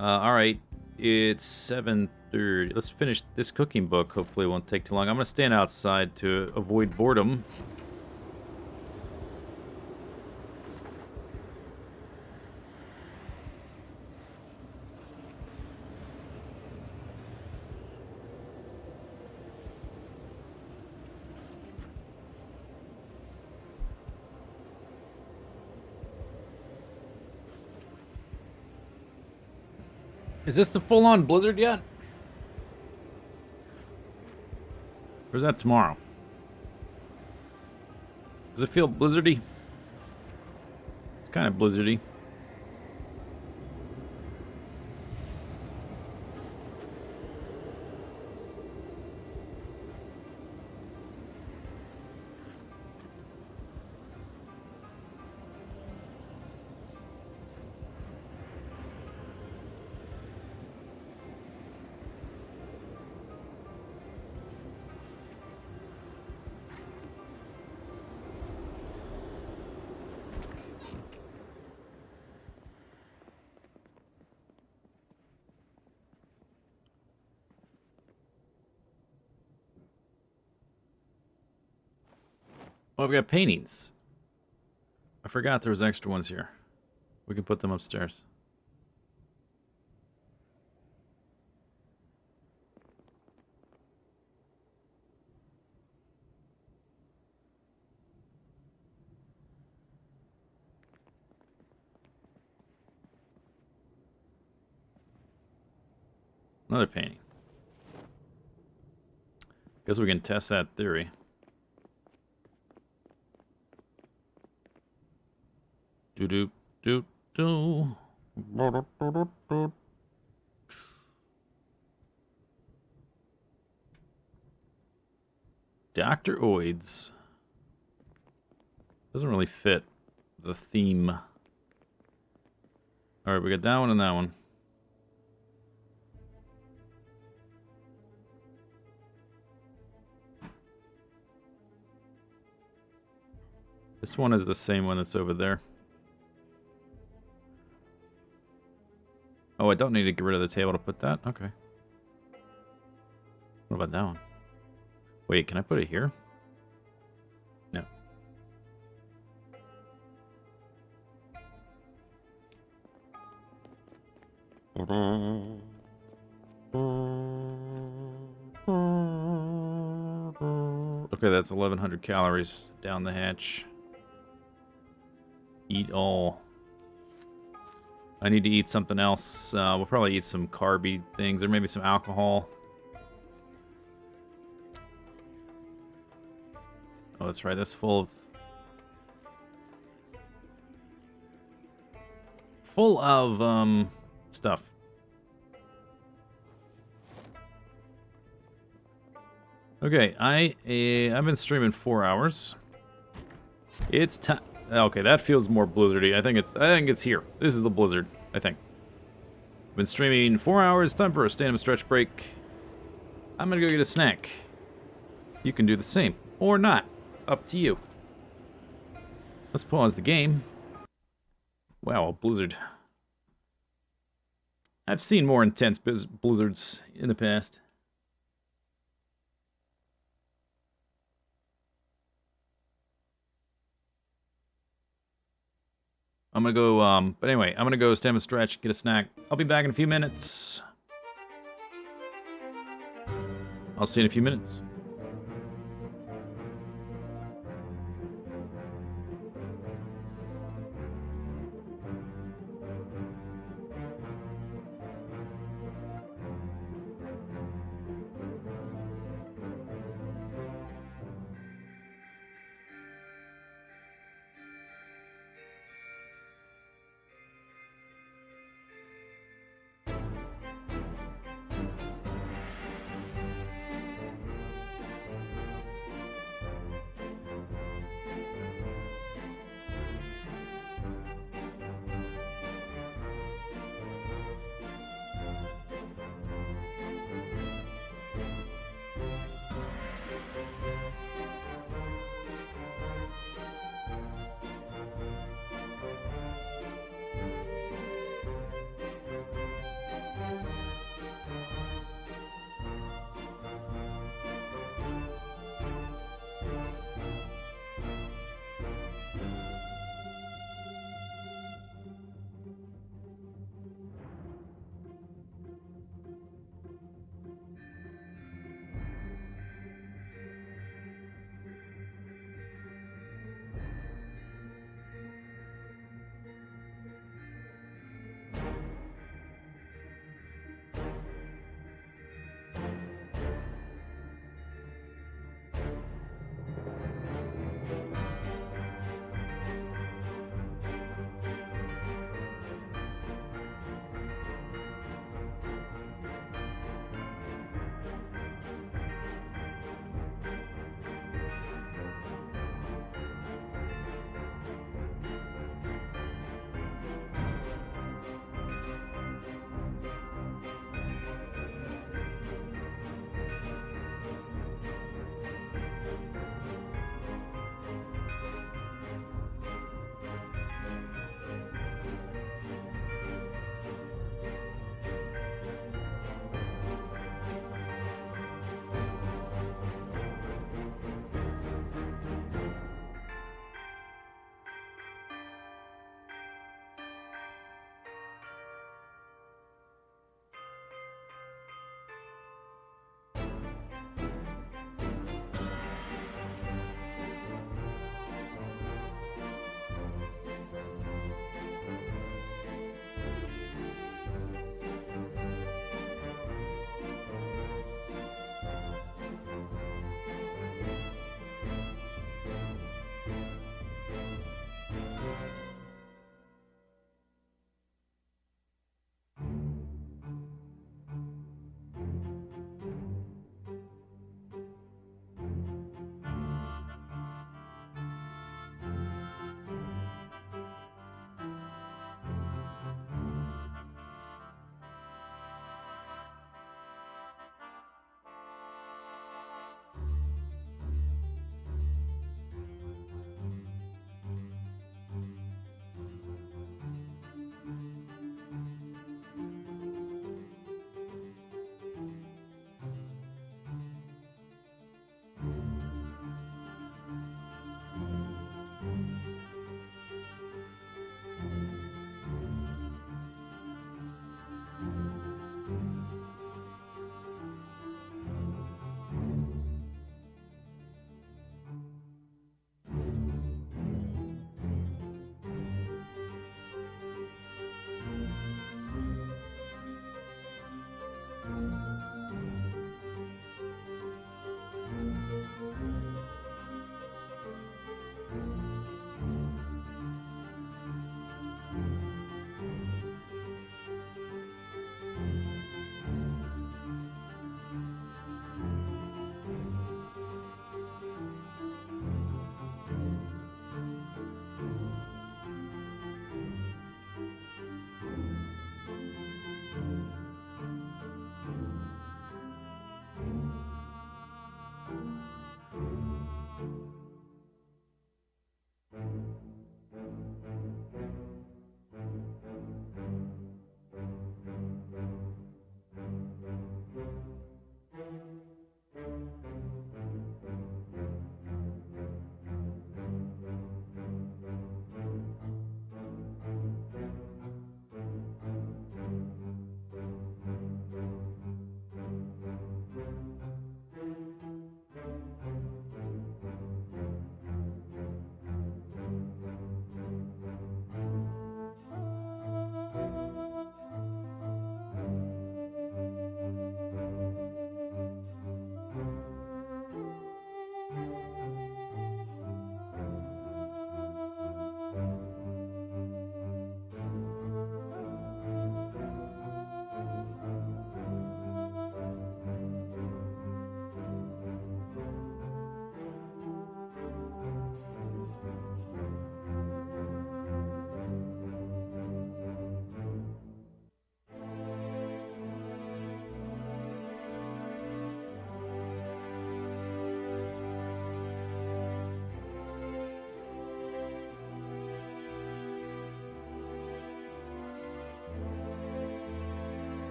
A: Alright. It's 7:30. Let's finish this cooking book. Hopefully it won't take too long. I'm going to stand outside to avoid boredom. Is this the full-on blizzard yet? Or is that tomorrow? Does it feel blizzardy? It's kind of blizzardy. Oh, I've got paintings. I forgot there was extra ones here. We can put them upstairs. Another painting. Guess we can test that theory. Do do do do. Dr. Oids. Doesn't really fit the theme. Alright, we got that one and that one. This one is the same one that's over there. Oh, I don't need to get rid of the table to put that? Okay. What about that one? Wait, can I put it here? No. Okay, that's 1,100 calories down the hatch. Eat all. I need to eat something else. We'll probably eat some carby things, or maybe some alcohol. Oh, that's right. That's full of stuff. Okay, I've been streaming 4 hours. It's time. Okay, that feels more blizzardy. I think it's here. This is the blizzard, I think. Been streaming 4 hours. Time for a stand-up stretch break. I'm gonna go get a snack. You can do the same. Or not. Up to you. Let's pause the game. Wow, a blizzard. I've seen more intense blizzards in the past. I'm gonna go, but anyway, I'm gonna go stand and stretch, get a snack. I'll be back in a few minutes. I'll see you in a few minutes.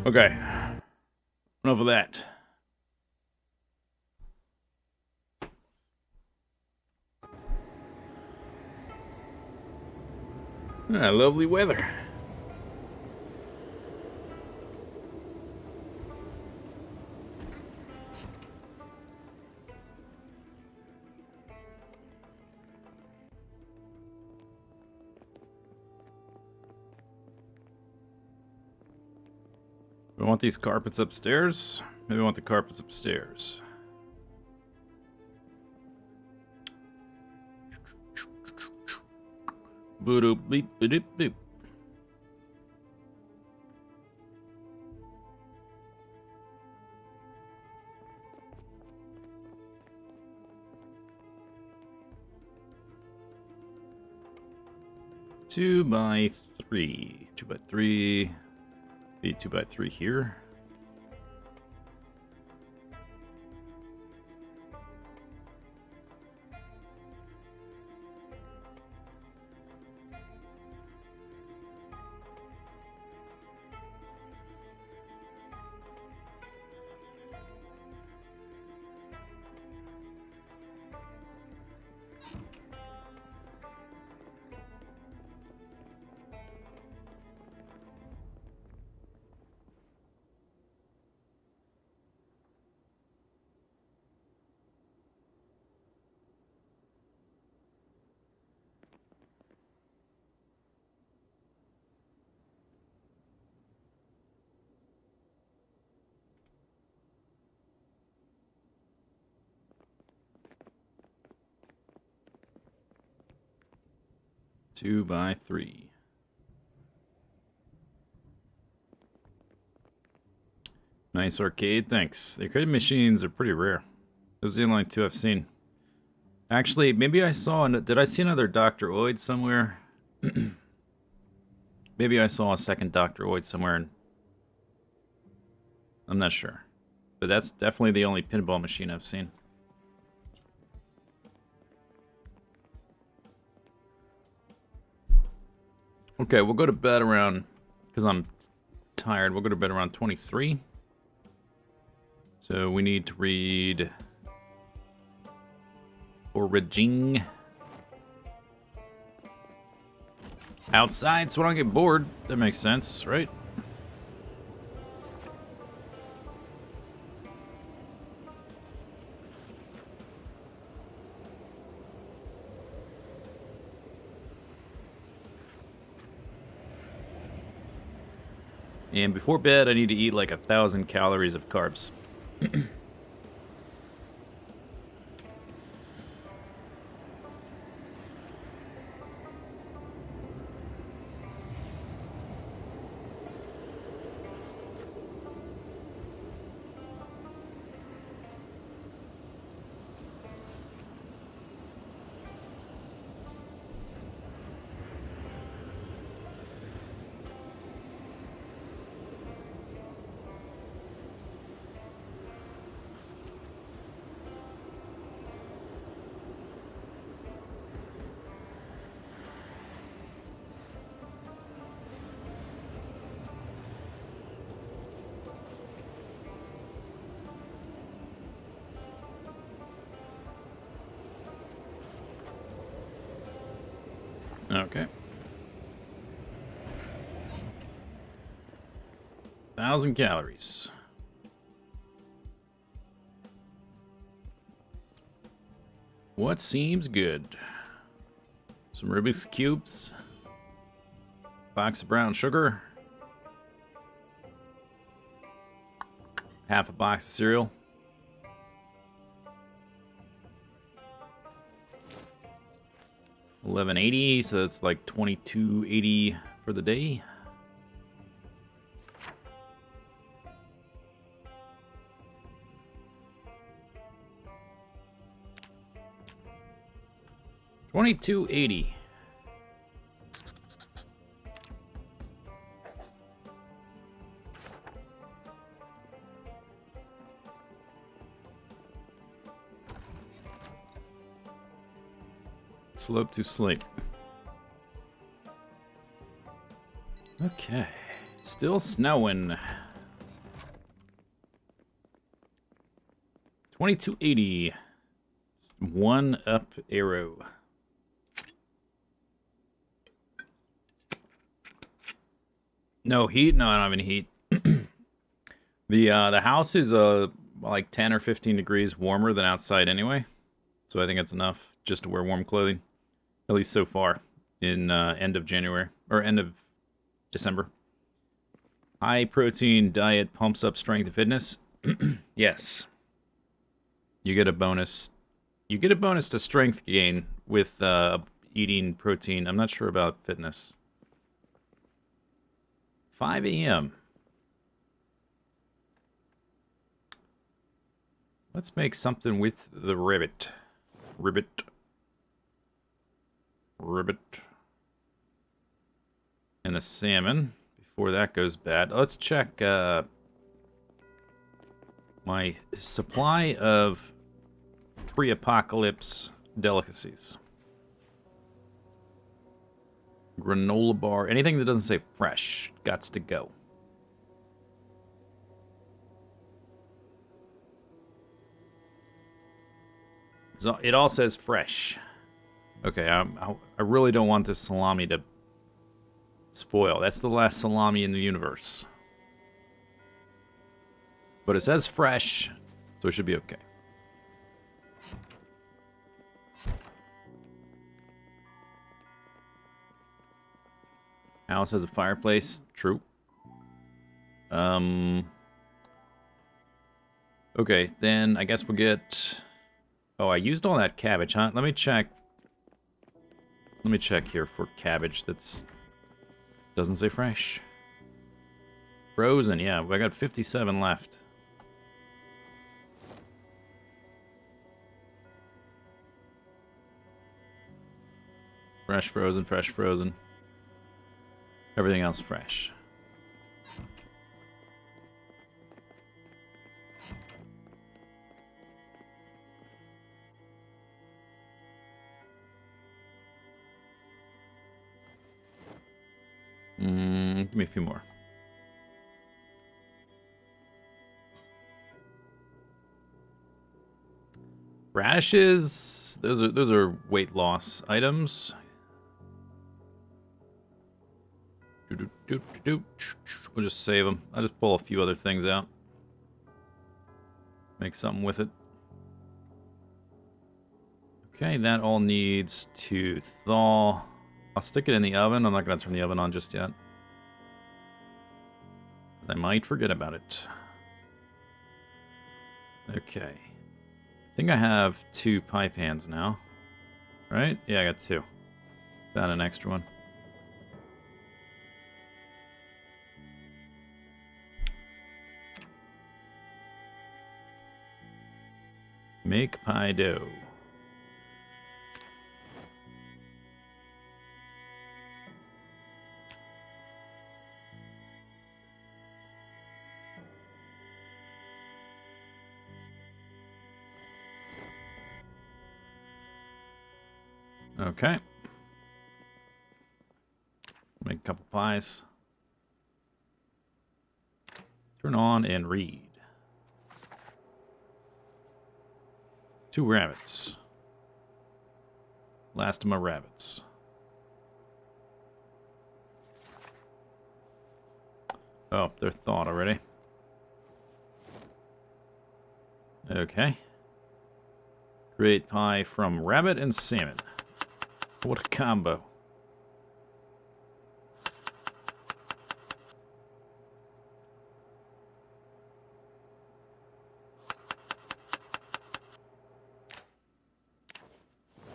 A: Okay. Enough of that. Ah, lovely weather. Do I want these carpets upstairs? Maybe I want the carpets upstairs. Boop beep boop boop. Two by three. 2x3. Be 2x3 here. Two by three. Nice arcade, thanks. The arcade machines are pretty rare. Those are the only two I've seen. Actually, maybe I saw... Did I see another Dr. Oid somewhere? Maybe I saw a second Dr. Oid somewhere. I'm not sure. But that's definitely the only pinball machine I've seen. Okay, we'll go to bed around... Because I'm tired. We'll go to bed around 23. So we need to read... Foraging. Outside so I don't get bored. That makes sense, right? And before bed, I need to eat like 1,000 calories of carbs. Okay. 1,000 calories. What seems good? Some Rubik's Cubes. Box of brown sugar. Half a box of cereal. $11.80, so that's like $22.80 for the day. $22.80. Slope to sleep. Okay. Still snowing. 2280. One up arrow. No heat? No, I don't have any heat. The house is like 10 or 15 degrees warmer than outside anyway. So I think it's enough just to wear warm clothing. At least so far in end of January or end of December. High protein diet pumps up strength and fitness. Yes. You get a bonus. You get a bonus to strength gain with eating protein. I'm not sure about fitness. 5 a.m. Let's make something with the ribbit. Ribbit. And the salmon. Before that goes bad. Let's check my supply of pre-apocalypse delicacies. Granola bar. Anything that doesn't say fresh. Gots to go. So it all says fresh. Okay, I really don't want this salami to spoil. That's the last salami in the universe. But it says fresh, so it should be okay. House has a fireplace. True. Okay, then I guess we'll get... Oh, I used all that cabbage, huh? Let me check. Let me check here for cabbage that's... Doesn't say fresh. Frozen, yeah. I got 57 left. Fresh, frozen, fresh, frozen. Everything else fresh. Give me a few more. Radishes, those are weight loss items. We'll just save them. I'll just pull a few other things out. Make something with it. Okay, that all needs to thaw. I'll stick it in the oven. I'm not going to turn the oven on just yet. I might forget about it. Okay. I think I have 2 pie pans now. Right? Yeah, I got 2. Found an extra one. Make pie dough. Okay. Make a couple pies. Turn on and read. 2 rabbits. Last of my rabbits. Oh, they're thawed already. Okay. Create pie from rabbit and salmon. What a combo.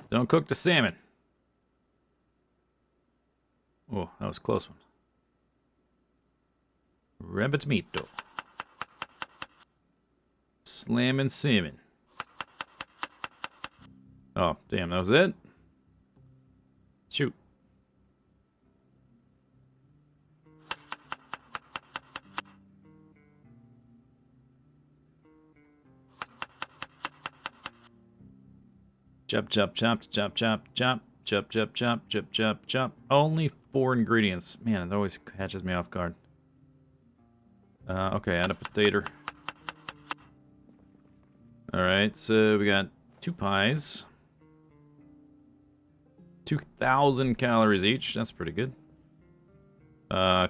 A: Don't cook the salmon. Oh, that was a close one. Rabbit's meat though. Slamming salmon. Oh, damn, that was it? Shoot. Chop, chop, chop, chop, chop, chop, chop, chop, chop, chop, chop, chop. Only 4 ingredients. Man, it always catches me off guard. Okay, add a potato. Alright, so we got 2 pies. 2,000 calories each. That's pretty good.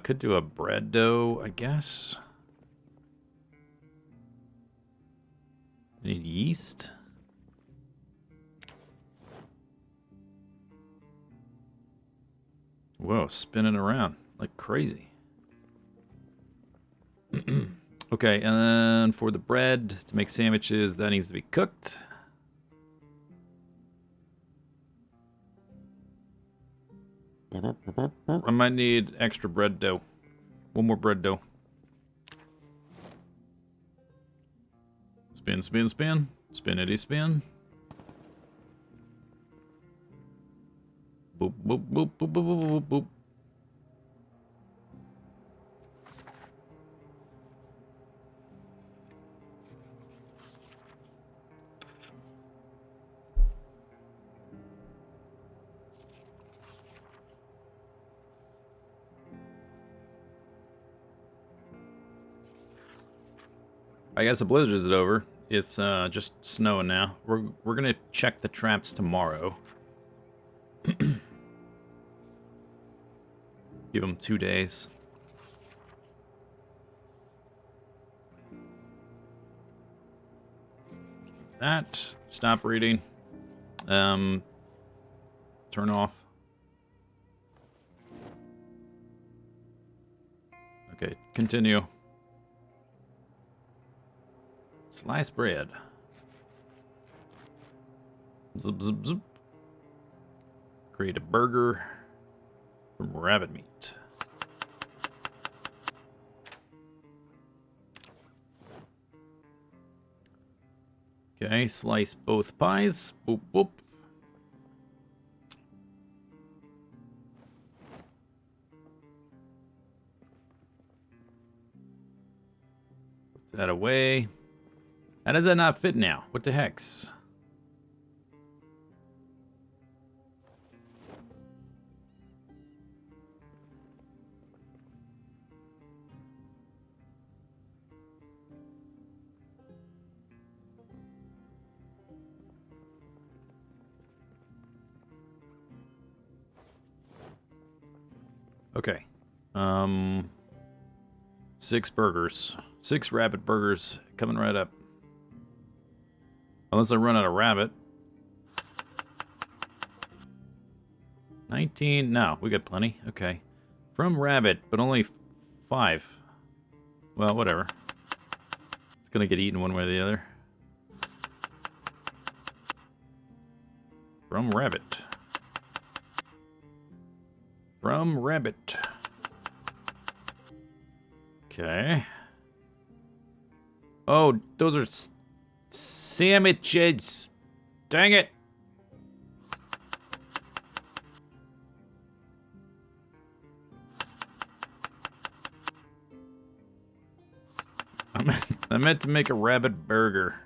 A: Could do a bread dough, I guess. Need yeast. Whoa, spinning around like crazy. Okay, and then for the bread, to make sandwiches, that needs to be cooked. I might need extra bread dough. One more bread dough. Spin, spin, spin. Spinity spin. Boop, boop, boop, boop, boop, boop, boop, boop. I guess the blizzard is over. It's just snowing now. We're gonna check the traps tomorrow. Give them 2 days. That. Stop reading. Turn off. Okay, continue. Slice bread. Zip, zip, zip. Create a burger from rabbit meat. Okay, slice both pies. Boop, boop. Put that away. How does that not fit now? What the hex? Okay. 6 burgers. 6 rabbit burgers coming right up. Unless I run out of rabbit. 19. No, we got plenty. Okay. From rabbit, but only 5. Well, whatever. It's gonna get eaten one way or the other. From rabbit. From rabbit. Okay. Oh, those are sandwiches. Dang it. I meant to make a rabbit burger.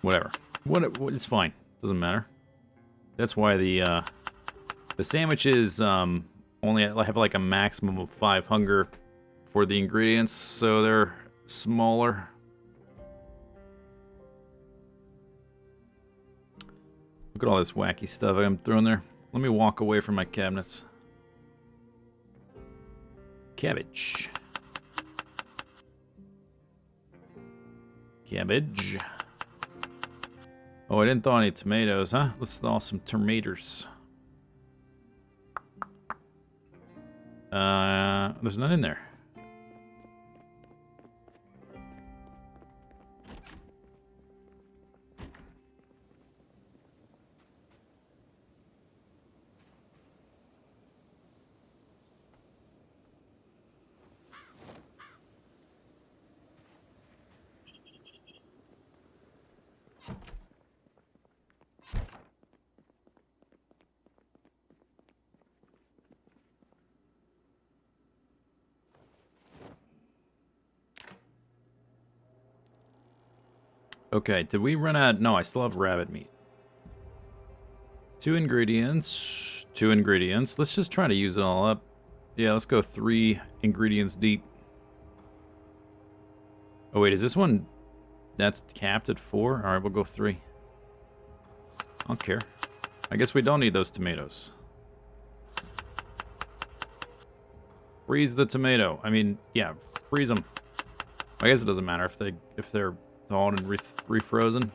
A: Whatever. It's fine. Doesn't matter. That's why the sandwiches only have like a maximum of 5 hunger for the ingredients, so they're smaller. Look at all this wacky stuff I'm throwing there. Let me walk away from my cabinets. Cabbage. Cabbage. Oh, I didn't thaw any tomatoes, huh? Let's thaw some tomatoes. There's none in there. Okay, did we run out? No, I still have rabbit meat. 2 ingredients. 2 ingredients. Let's just try to use it all up. Yeah, let's go 3 ingredients deep. Oh, wait, is this one... That's capped at 4? Alright, we'll go 3. I don't care. I guess we don't need those tomatoes. Freeze the tomato. I mean, yeah, freeze them. I guess it doesn't matter if they're thawed and refrozen.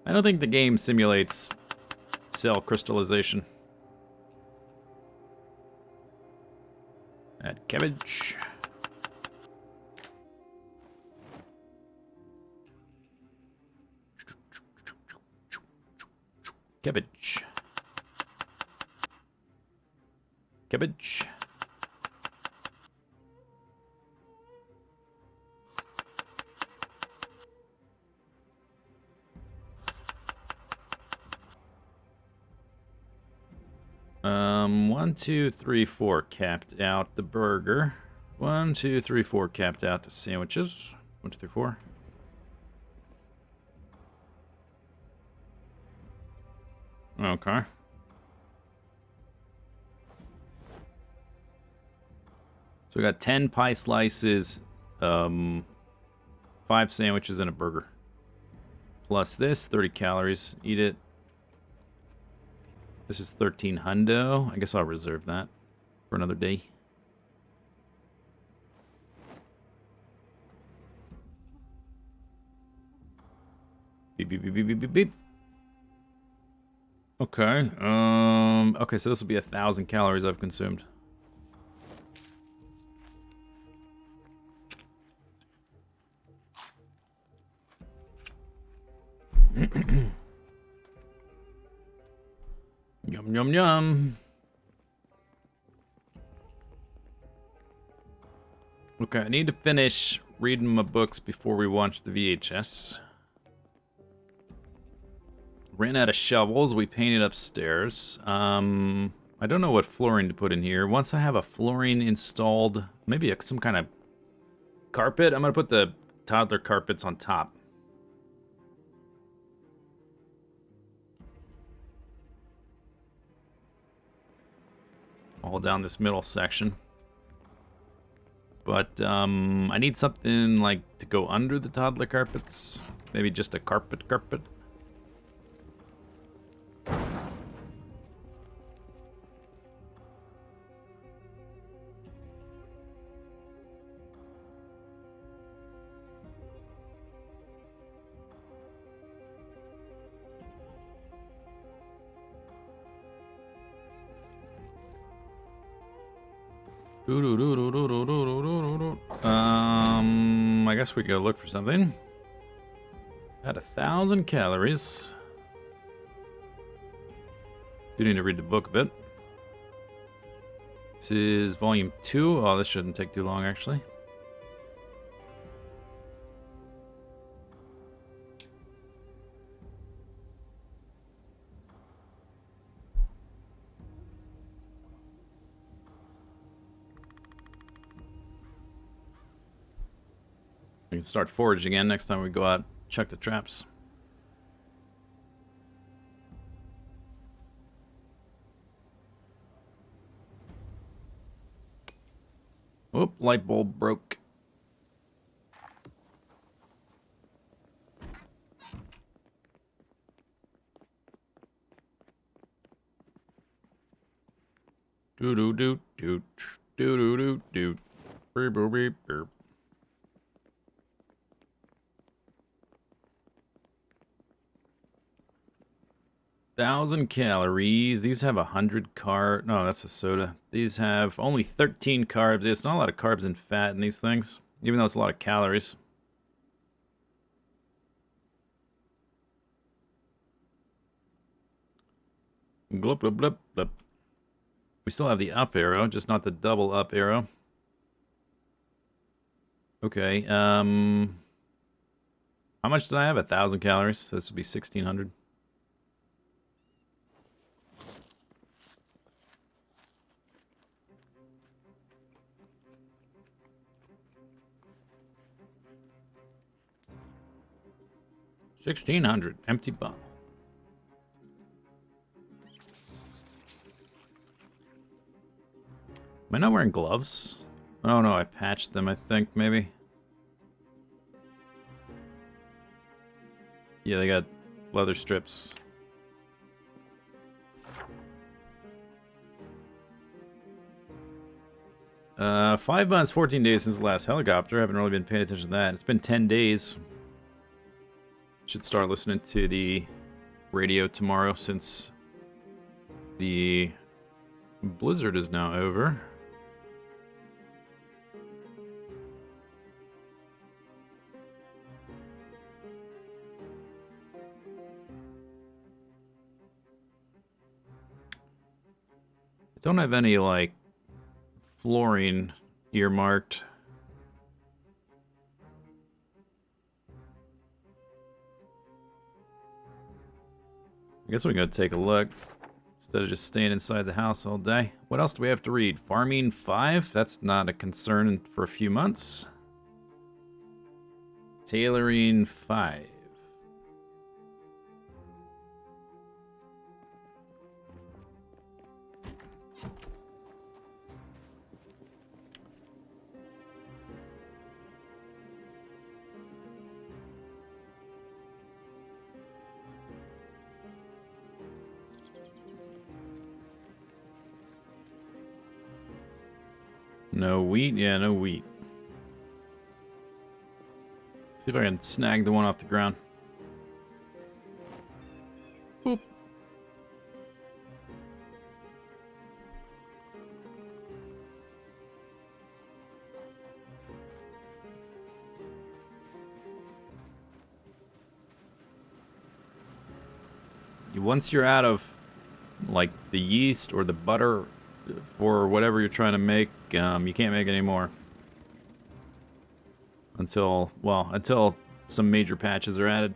A: I don't think the game simulates cell crystallization. Add cabbage. Cabbage. Cabbage. One, two, three, 4 capped out the burger. 1, 2, 3, 4 capped out the sandwiches. 1, 2, 3, 4. Okay. So we got 10 pie slices, 5 sandwiches, and a burger. Plus this, 30 calories. Eat it. This is 13 hundo. I guess I'll reserve that for another day. Beep, beep, beep, beep, beep, beep, beep. Okay. Okay, so this will be 1,000 calories I've consumed. Yum, yum, yum. Okay, I need to finish reading my books before we watch the VHS. Ran out of shovels. We painted upstairs. I don't know what flooring to put in here. Once I have a flooring installed, maybe some kind of carpet. I'm going to put the toddler carpets on top. All down this middle section. But I need something like to go under the toddler carpets. Maybe just a carpet. I guess we go look for something. At 1,000 calories. Do need to read the book a bit. This is volume 2. Oh, this shouldn't take too long, actually. We can start foraging again next time we go out, check the traps. Oop, light bulb broke. Do do do do do do do do. Beep beep beep beep. Thousand calories. These have 100 carb. No, that's a soda. These have only 13 carbs. It's not a lot of carbs and fat in these things, even though it's a lot of calories. Glub, glub, glub, glub. We still have the up arrow, just not the double up arrow. Okay, how much did I have? 1,000 calories, so this would be 1,600. $1,600, empty bottle. Am I not wearing gloves? Oh no, I patched them, I think, maybe. Yeah, they got leather strips. Uh, 5 months, 14 days since the last helicopter. Haven't really been paying attention to that. It's been 10 days. Should start listening to the radio tomorrow since the blizzard is now over. I don't have any, like, flooring earmarked. I guess we can go take a look instead of just staying inside the house all day. What else do we have to read? Farming 5? That's not a concern for a few months. Tailoring 5. No wheat? Yeah, no wheat. See if I can snag the one off the ground. Boop. Once you're out of, like, the yeast or the butter for whatever you're trying to make, you can't make any more. Until some major patches are added.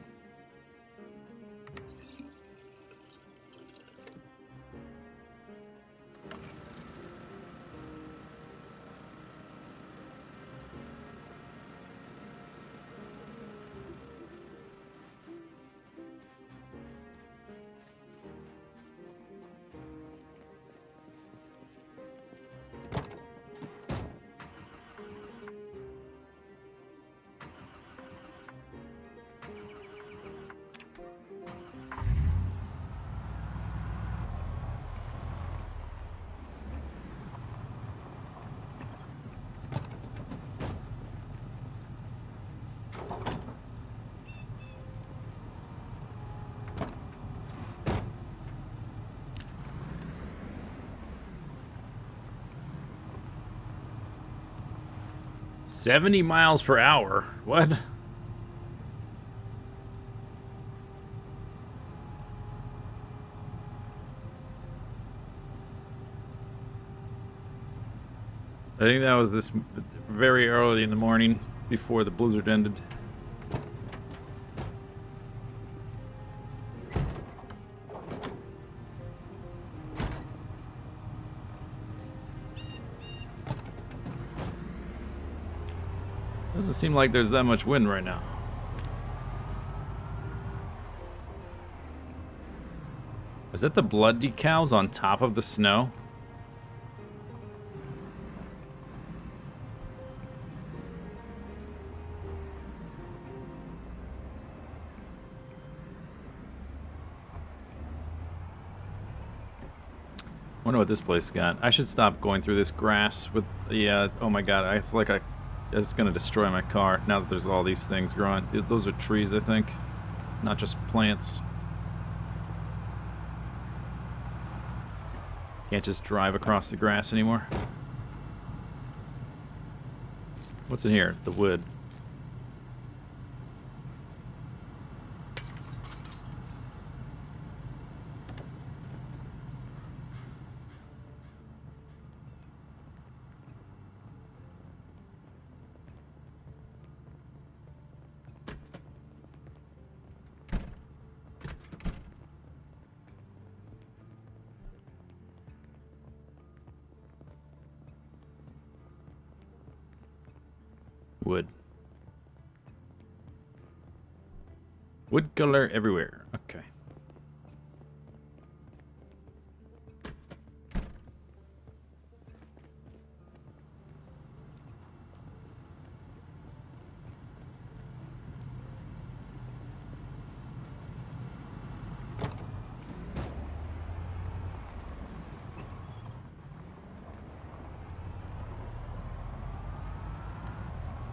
A: "70 miles per hour? What? I think that was this very early in the morning before the blizzard ended. Doesn't seem like there's that much wind right now. Is that the blood decals on top of the snow? Wonder what this place got. I should stop going through this grass with, yeah, oh my god, it's like it's gonna destroy my car now that there's all these things growing. Those are trees, I think, not just plants. Can't just drive across the grass anymore. What's in here? The wood. Wood. Wood color everywhere. Okay.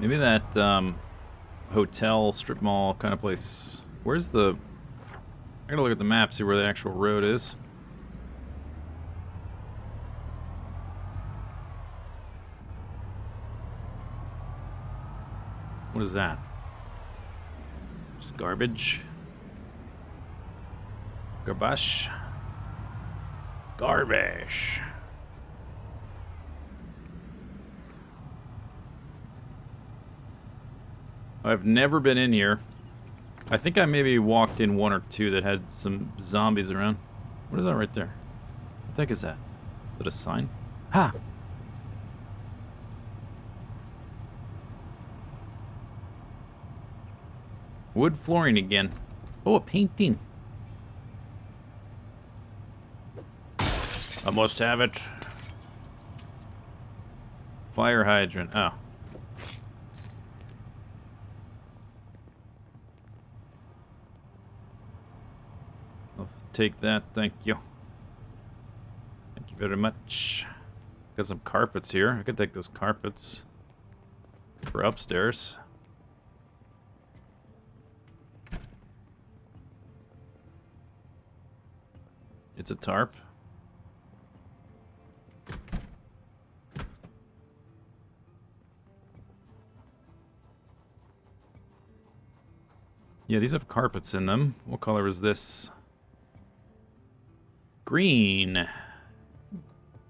A: Maybe that hotel, strip mall kind of place. Where's the... I gotta look at the map, see where the actual road is. What is that? Just garbage. Garbage. Garbage. I've never been in here. I think I maybe walked in one or two that had some zombies around. What is that right there? What the heck is that? Is that a sign? Ha! Wood flooring again. Oh, a painting. I must have it. Fire hydrant. Oh. I'll take that, thank you. Thank you very much. Got some carpets here. I could take those carpets for upstairs. It's a tarp. Yeah, these have carpets in them. What color is this? Green.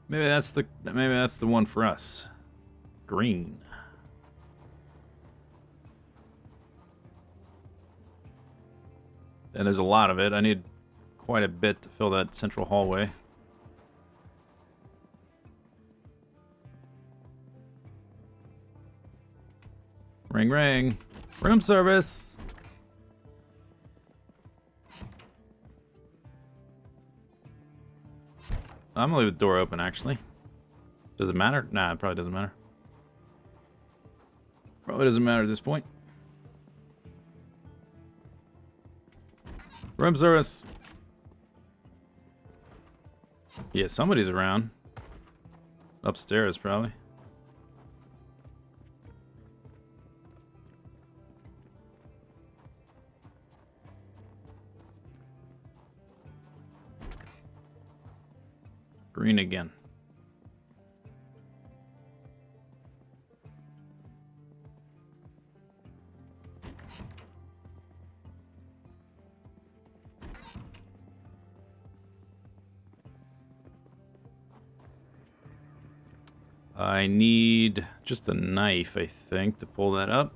A: Maybe that's the one for us. Green. And there's a lot of it. I need quite a bit to fill that central hallway. Ring ring. Room service. I'm gonna leave the door open, actually. Does it matter? Nah, it probably doesn't matter. Probably doesn't matter at this point. Room service. Yeah, somebody's around. Upstairs, probably. Green again. I need just a knife, I think, to pull that up.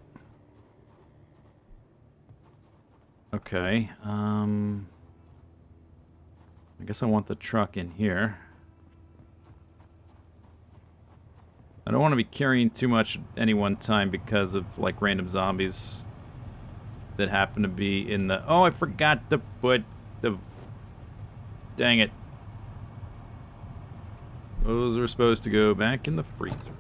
A: Okay, I guess I want the truck in here. I don't want to be carrying too much at any one time because of, like, random zombies that happen to be in the... Oh, I forgot to put the... Dang it. Those are supposed to go back in the freezer.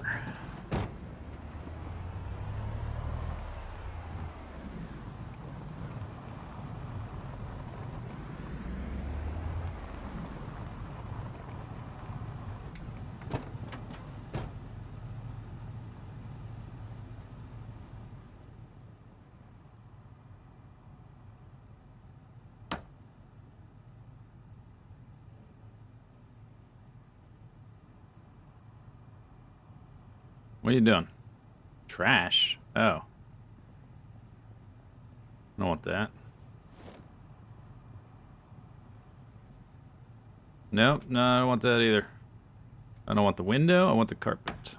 A: What are you doing? Trash? Oh. I don't want that. Nope, no, I don't want that either. I don't want the window, I want the carpet.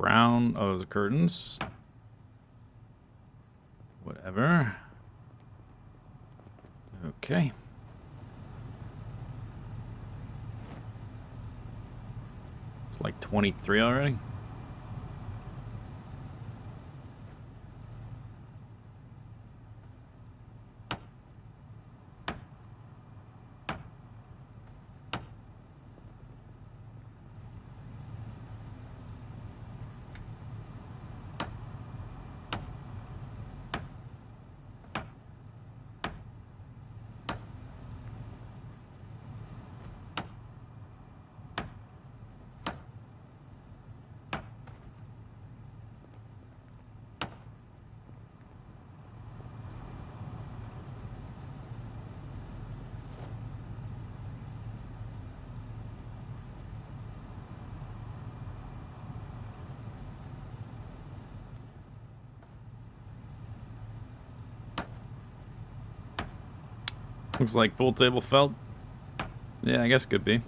A: Brown. Oh, those are curtains. Whatever. Okay. It's like 23 already. Looks like pool table felt. Yeah, I guess it could be.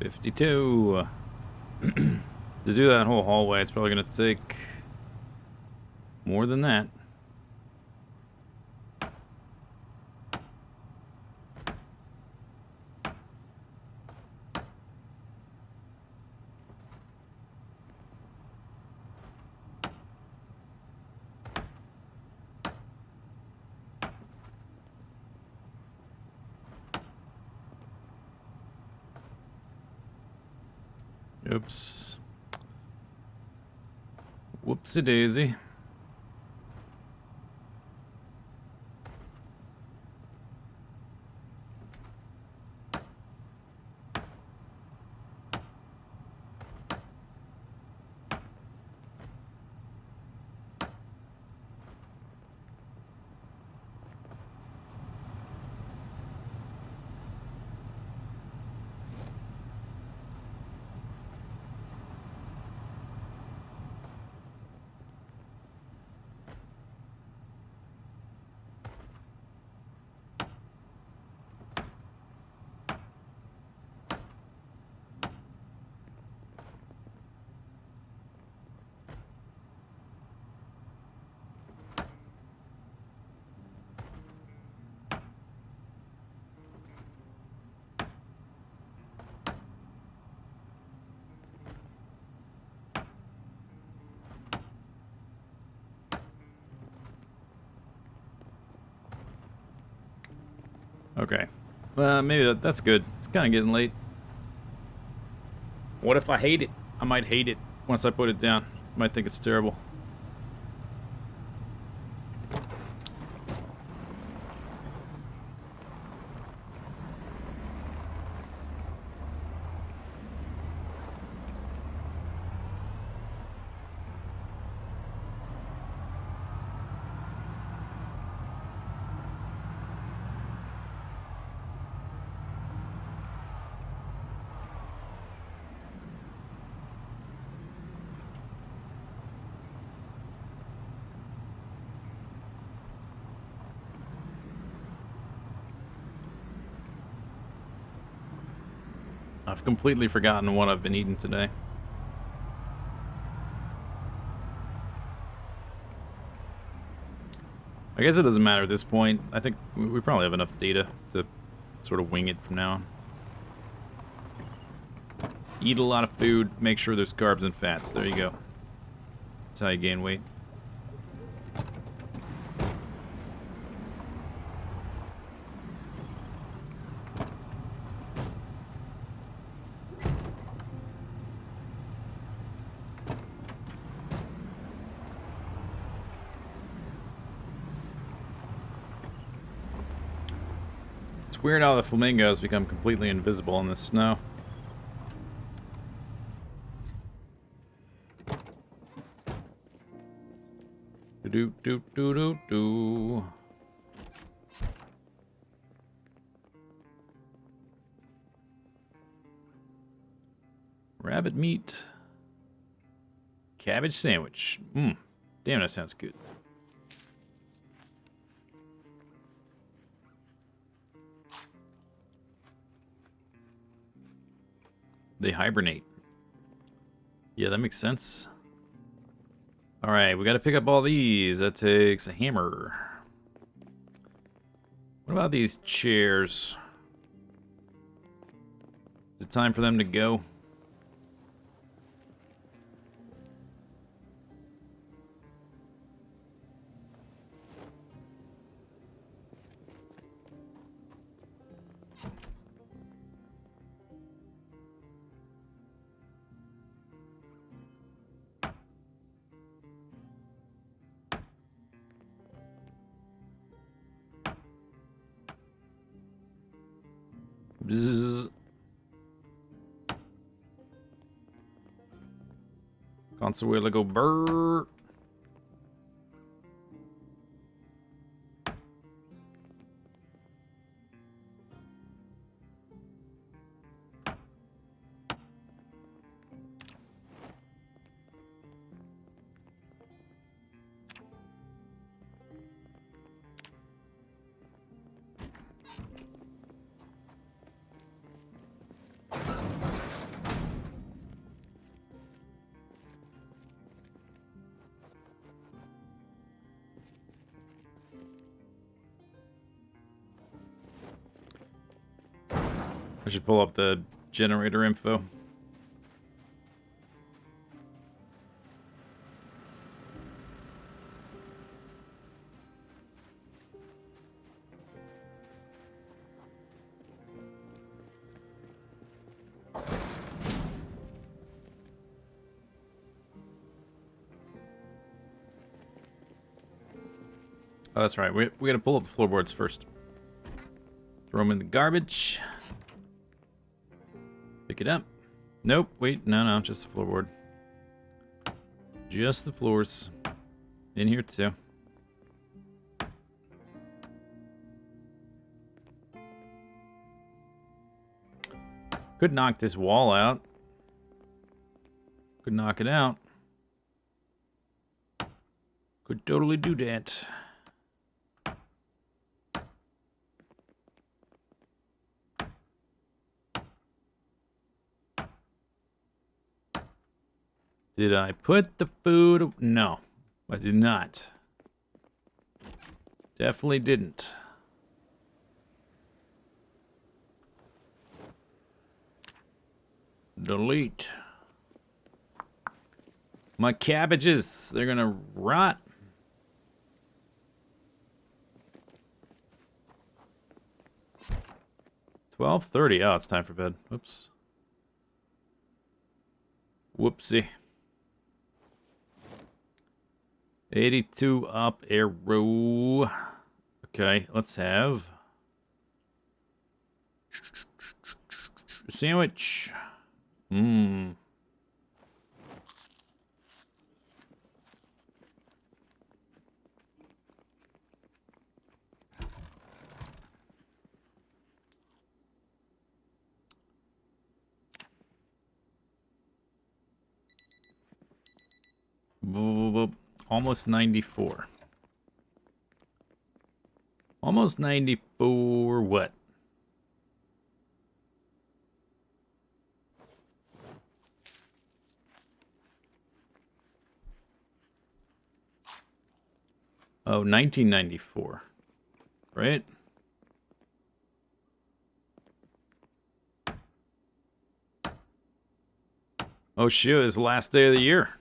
A: $52. To do that whole hallway, it's probably going to take more than that. Oops. Whoopsie daisy. Okay. Maybe that's good. It's kind of getting late. What if I hate it? I might hate it once I put it down. Might think it's terrible. I've completely forgotten what I've been eating today. I guess it doesn't matter at this point. I think we probably have enough data to sort of wing it from now on. Eat a lot of food, make sure there's carbs and fats. There you go. That's how you gain weight. It's weird how the flamingos become completely invisible in the snow. Do do do do do. Rabbit meat. Cabbage sandwich. Mmm. Damn, that sounds good. They hibernate. Yeah, that makes sense. Alright, we gotta pick up all these. That takes a hammer. What about these chairs? Is it time for them to go? Bzzz. Consuela go burr. I should pull up the generator info. Oh, that's right. We gotta pull up the floorboards first. Throw them in the garbage. Pick it up. Nope. Wait. No. Just the floorboard. Just the floors. In here too. Could knock this wall out. Could knock it out. Could totally do that. Did I put the food? No, I did not. Definitely didn't. Delete. My cabbages, they're gonna rot. $12:30. Oh, it's time for bed. Oops. Whoopsie. 82 up arrow. Okay, let's have a sandwich. Mmm. Almost 94. Almost 94 what? Oh, 1994. Right? Oh shoot, it's the last day of the year.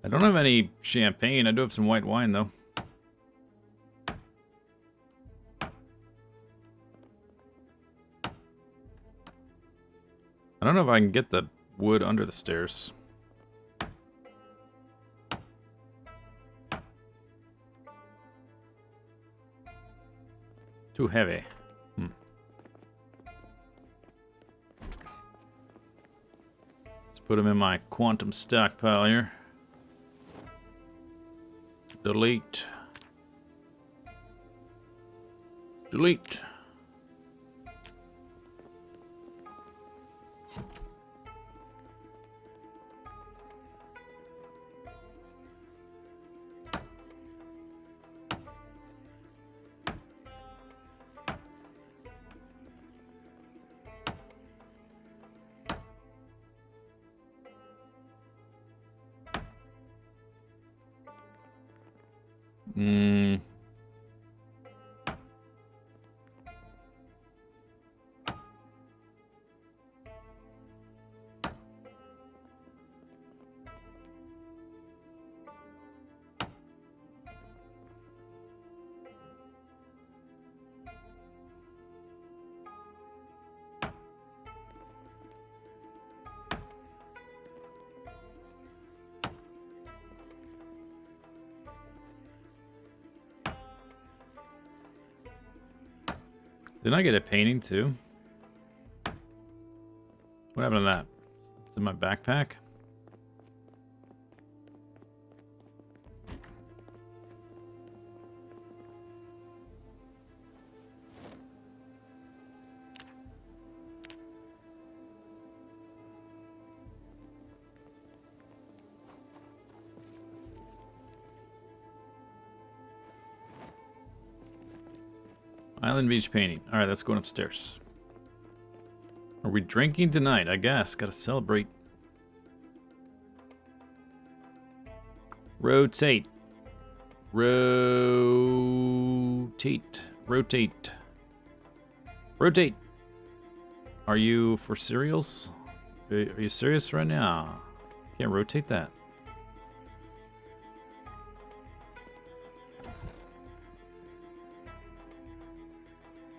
A: I don't have any champagne. I do have some white wine, though. I don't know if I can get the wood under the stairs. Too heavy. Let's put them in my quantum stockpile here. Delete. Delete. Didn't I get a painting too? What happened to that? It's in my backpack? Island beach painting. Alright, that's going upstairs. Are we drinking tonight? I guess. Gotta celebrate. Rotate. Rotate. Rotate. Rotate. Are you for cereals? Are you serious right now? Can't rotate that.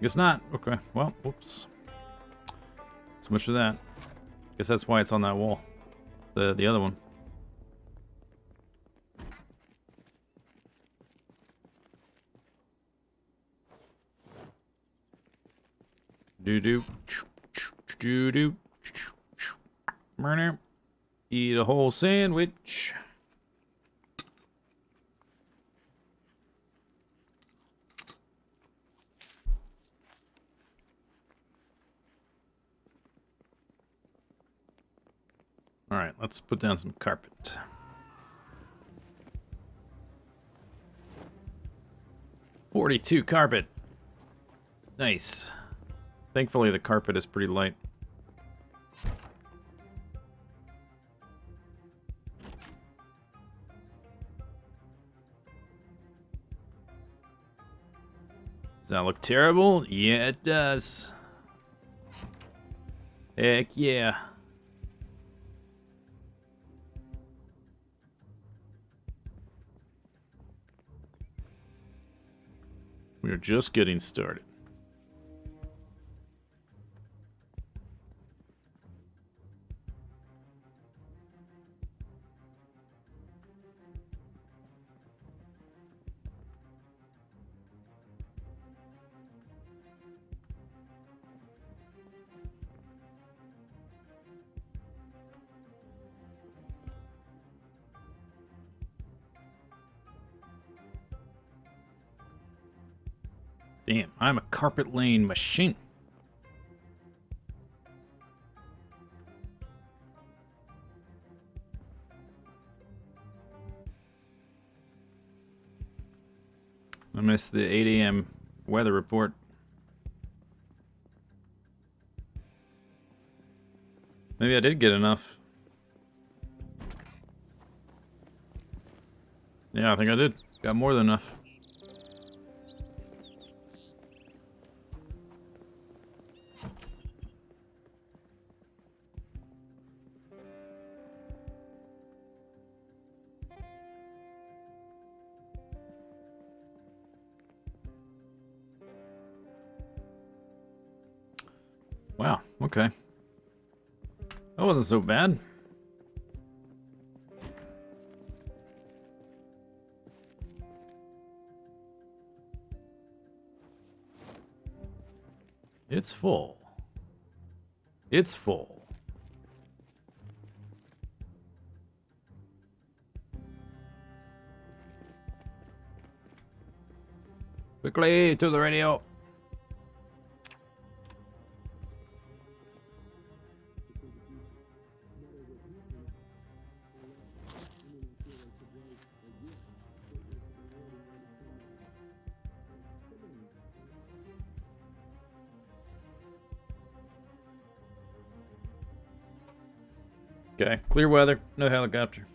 A: Guess not. Okay. Well, whoops. So much for that. Guess that's why it's on that wall. The other one. Do-do. Do-do. Eat a whole sandwich. Alright, let's put down some carpet. $42 carpet. Nice. Thankfully, the carpet is pretty light. Does that look terrible? Yeah, it does. Heck yeah. We are just getting started. Damn, I'm a carpet laying machine. I missed the 8 a.m. weather report. Maybe I did get enough. Yeah, I think I did. Got more than enough. Wow, okay. That wasn't so bad. It's full. It's full. Quickly to the radio. Okay, clear weather, no helicopter.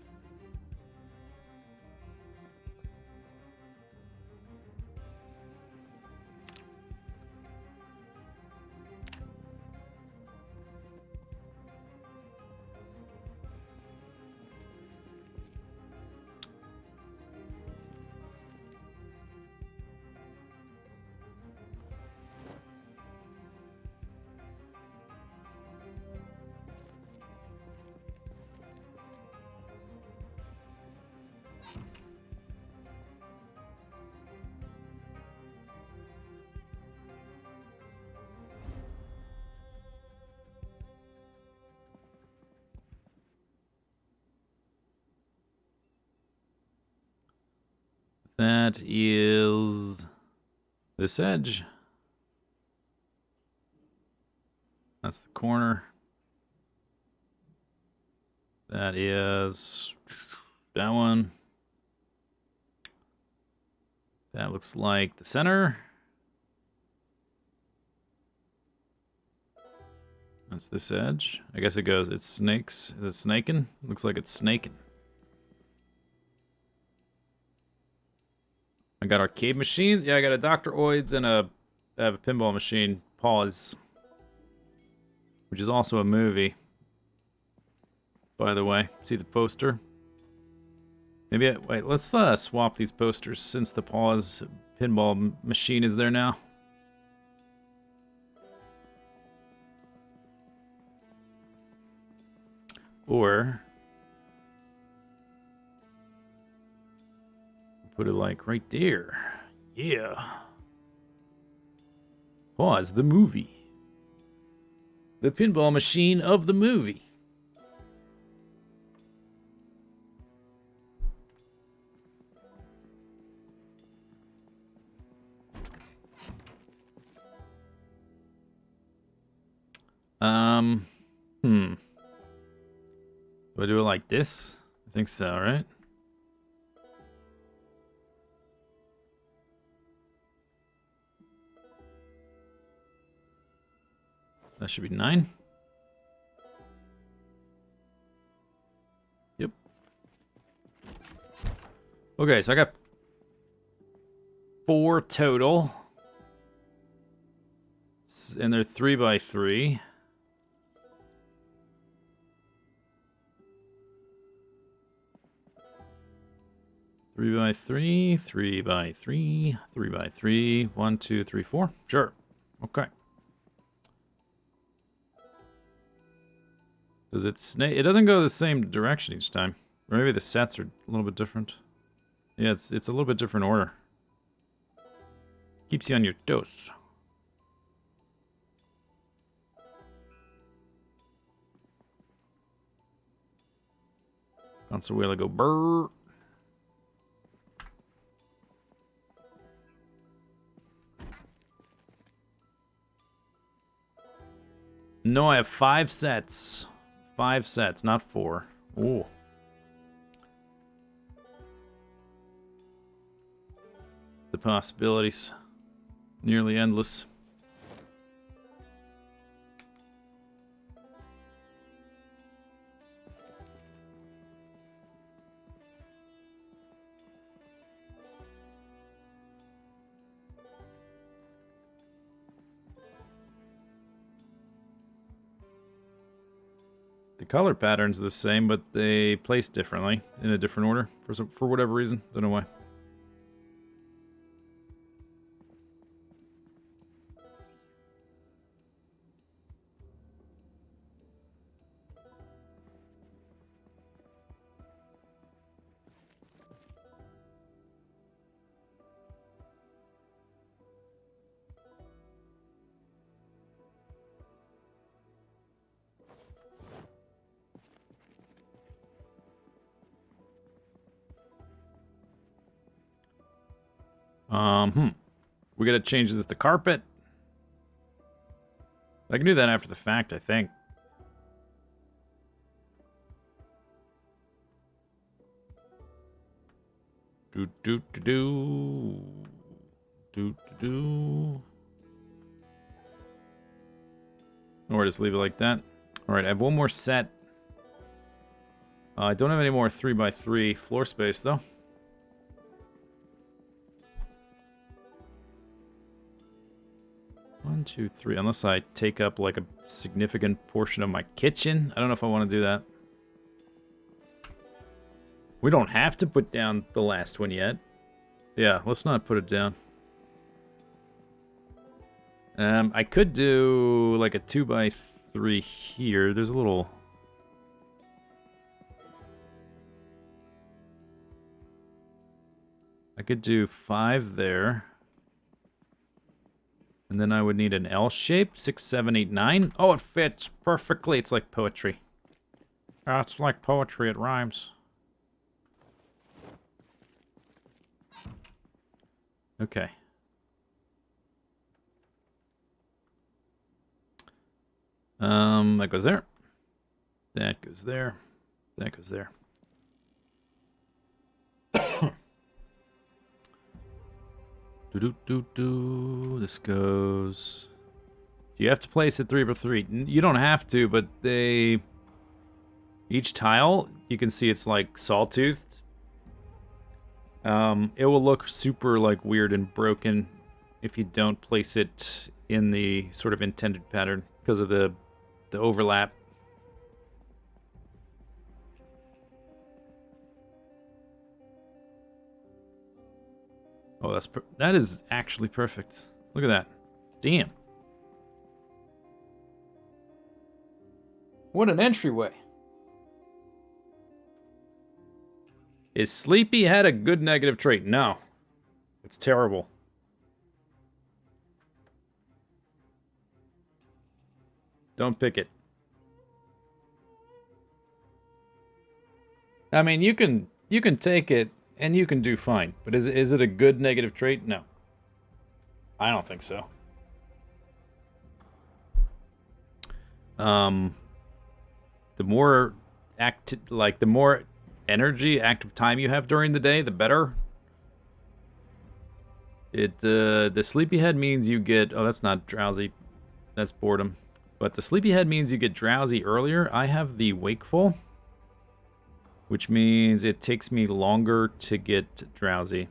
A: That is this edge. That's the corner. That is that one. That looks like the center. That's this edge. I guess it goes, it's snakes. Is it snaking? Looks like it's snaking. I got arcade machines. Yeah, I got a Dr. Oids and I have a pinball machine, Pause, which is also a movie. By the way, see the poster? Maybe wait, let's swap these posters since the Pause pinball machine is there now. Or put it like right there. Yeah. Pause the movie. The pinball machine of the movie. Do I do it like this? I think so, right? That should be 9. Yep. Okay, so I got 4 total. And they're 3x3. Three by three, 3x3, 3x3, 1, 2, 3, 4. Sure. Okay. Does it snake? It doesn't go the same direction each time. Or maybe the sets are a little bit different. Yeah, it's a little bit different order. Keeps you on your toes. Consuela go brrr. No, I have 5 sets. 5 sets, not 4. Ooh. The possibilities. Nearly endless. The color pattern's the same, but they place differently, in a different order, for whatever reason. Don't know why. We gotta change this to carpet. I can do that after the fact, I think. Do do do do do do do. Or just leave it like that. All right, I have one more set. I don't have any more 3x3 floor space though. One, two, three. Unless I take up like a significant portion of my kitchen. I don't know if I want to do that. We don't have to put down the last one yet. Yeah, let's not put it down. I could do like a 2x3 here. There's a little... I could do 5 there. And then I would need an L shape. 6, 7, 8, 9. Oh, it fits perfectly. It's like poetry. It's like poetry. It rhymes. Okay. That goes there. That goes there. That goes there. Do. This goes. You have to place it 3x3. You don't have to, but they. Each tile, you can see it's like sawtoothed. It will look super like weird and broken if you don't place it in the sort of intended pattern because of the overlap. Oh, that is actually perfect. Look at that. Damn. What an entryway. Is Sleepy had a good negative trait? No. It's terrible. Don't pick it. I mean, you can take it and you can do fine, but is it a good negative trait? No. I don't think so. The more the more energy, active time you have during the day, the better. The sleepyhead means you get... Oh, that's not drowsy. That's boredom. But the sleepyhead means you get drowsy earlier. I have the wakeful, which means it takes me longer to get drowsy.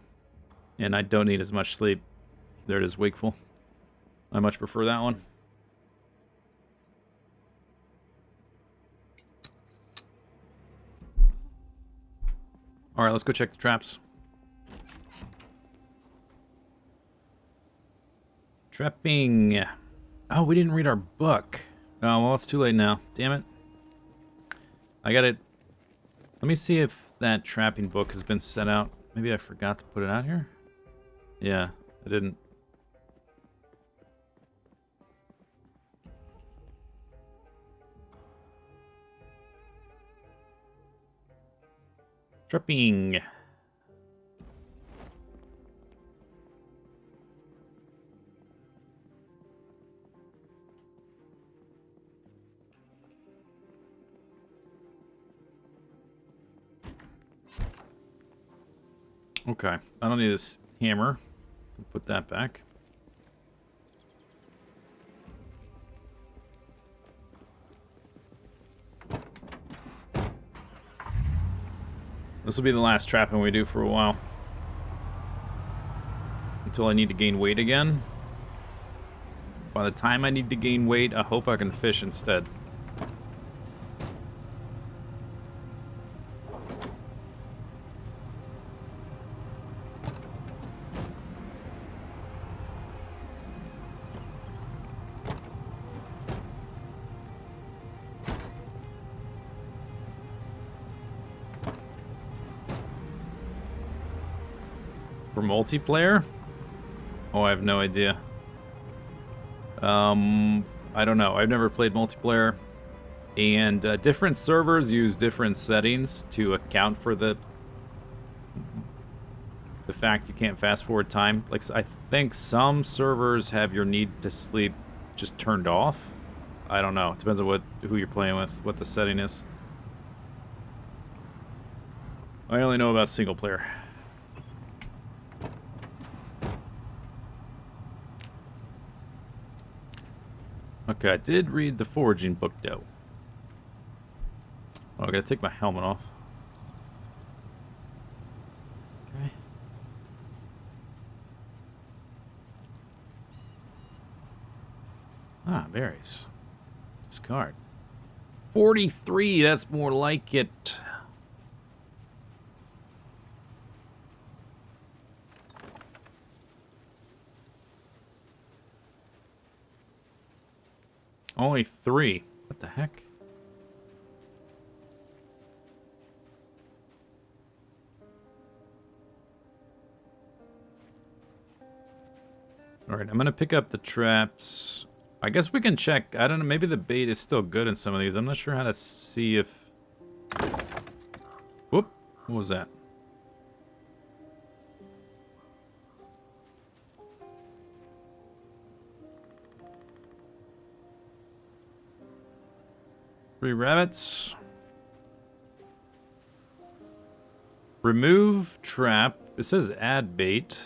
A: And I don't need as much sleep. There it is, wakeful. I much prefer that one. Alright, let's go check the traps. Trapping. Oh, we didn't read our book. Oh, well, it's too late now. Damn it. I got it. Let me see if that trapping book has been set out. Maybe I forgot to put it out here? Yeah, I didn't. Trapping. Okay, I don't need this hammer. Put that back. This will be the last trapping we do for a while. Until I need to gain weight again. By the time I need to gain weight, I hope I can fish instead. For multiplayer? Oh, I have no idea. I don't know. I've never played multiplayer. And different servers use different settings to account for the fact you can't fast forward time. Like, I think some servers have your need to sleep just turned off. I don't know. It depends on who you're playing with, what the setting is. I only know about single player. Okay, I did read the Foraging book, though. Oh, I gotta take my helmet off. Okay. Ah, berries. Discard. 43, that's more like it. Only 3. What the heck? Alright, I'm gonna pick up the traps. I guess we can check. I don't know, maybe the bait is still good in some of these. I'm not sure how to see if... Whoop! What was that? Three rabbits. Remove trap. It says add bait.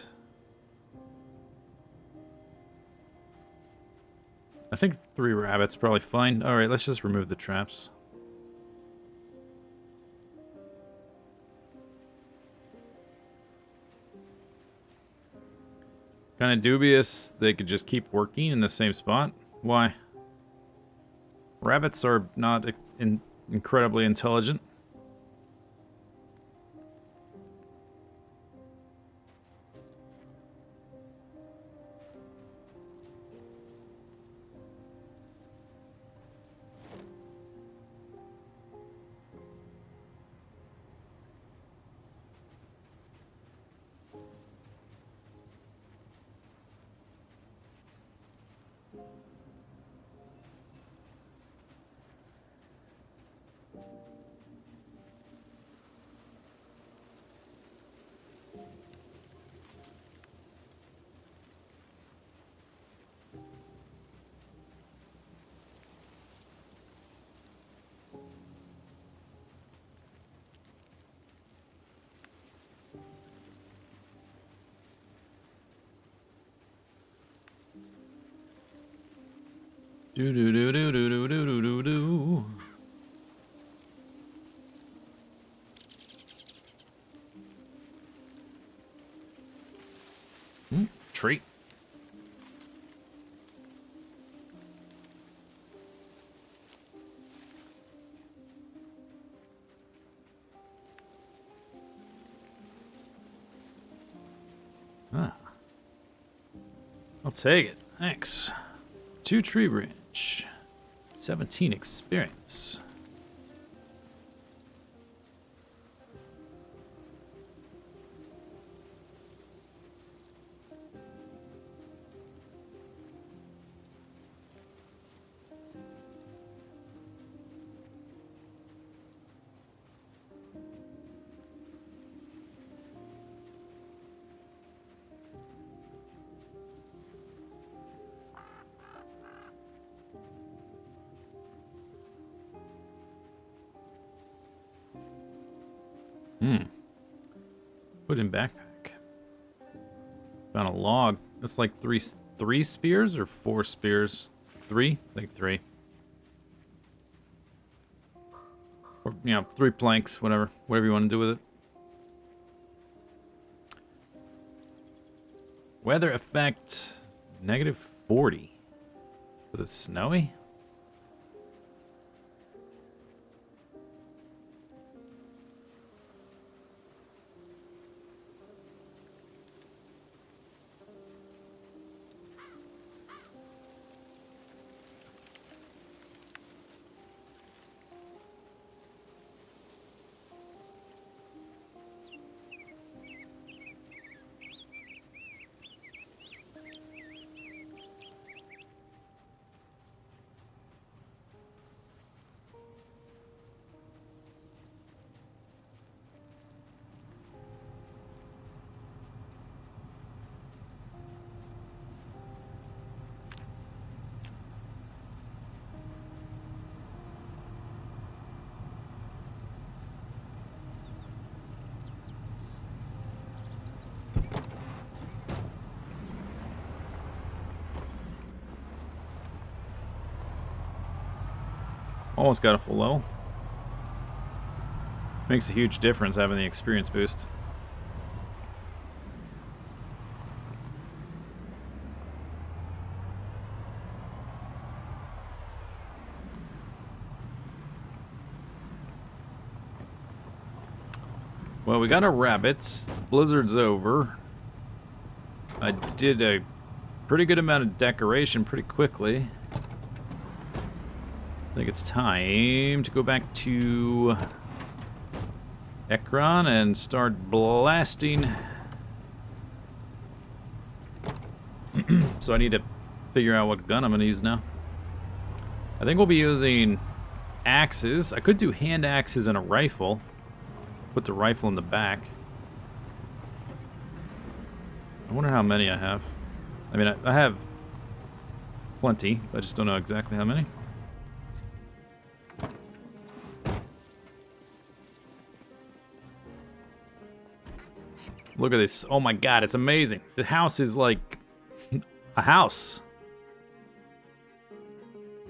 A: I think 3 rabbits probably fine. Alright, let's just remove the traps. Kind of dubious they could just keep working in the same spot. Why? Rabbits are not incredibly intelligent. Do do do do do do do do do. Treat. Ah. I'll take it. Thanks. 2 tree branch. 17 experience. Put in backpack. Found a log. That's like three spears or 4 spears? 3? I think 3. Or, 3 planks, whatever. Whatever you want to do with it. Weather effect, -40. Was it snowy? Almost got a full level. Makes a huge difference having the experience boost. Well, we got our rabbits. Blizzard's over. I did a pretty good amount of decoration pretty quickly. I think it's time to go back to Ekron and start blasting. So I need to figure out what gun I'm going to use now. I think we'll be using axes. I could do hand axes and a rifle. Put the rifle in the back. I wonder how many I have. I mean, I have plenty. I just don't know exactly how many. Look at this. Oh my god, it's amazing. The house is like a house.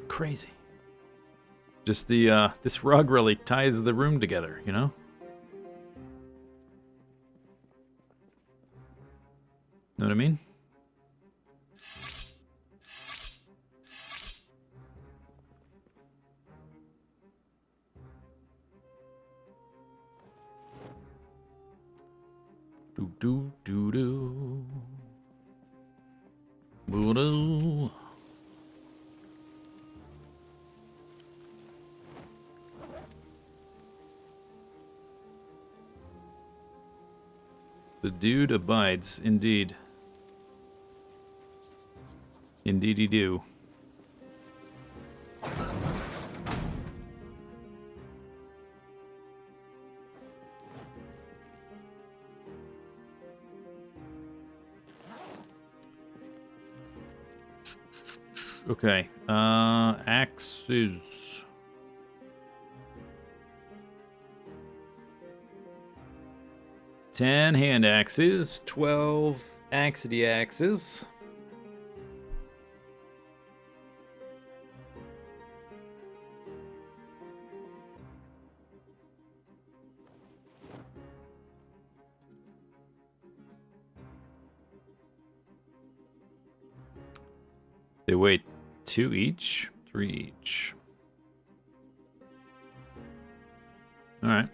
A: Crazy. Just the this rug really ties the room together, you know? Know what I mean? Do do do do. Boo doo. The dude abides, indeed. Indeedy do. Okay, axes. Ten hand axes, 12 axidy axes. They weigh 2 each, 3 each. All right.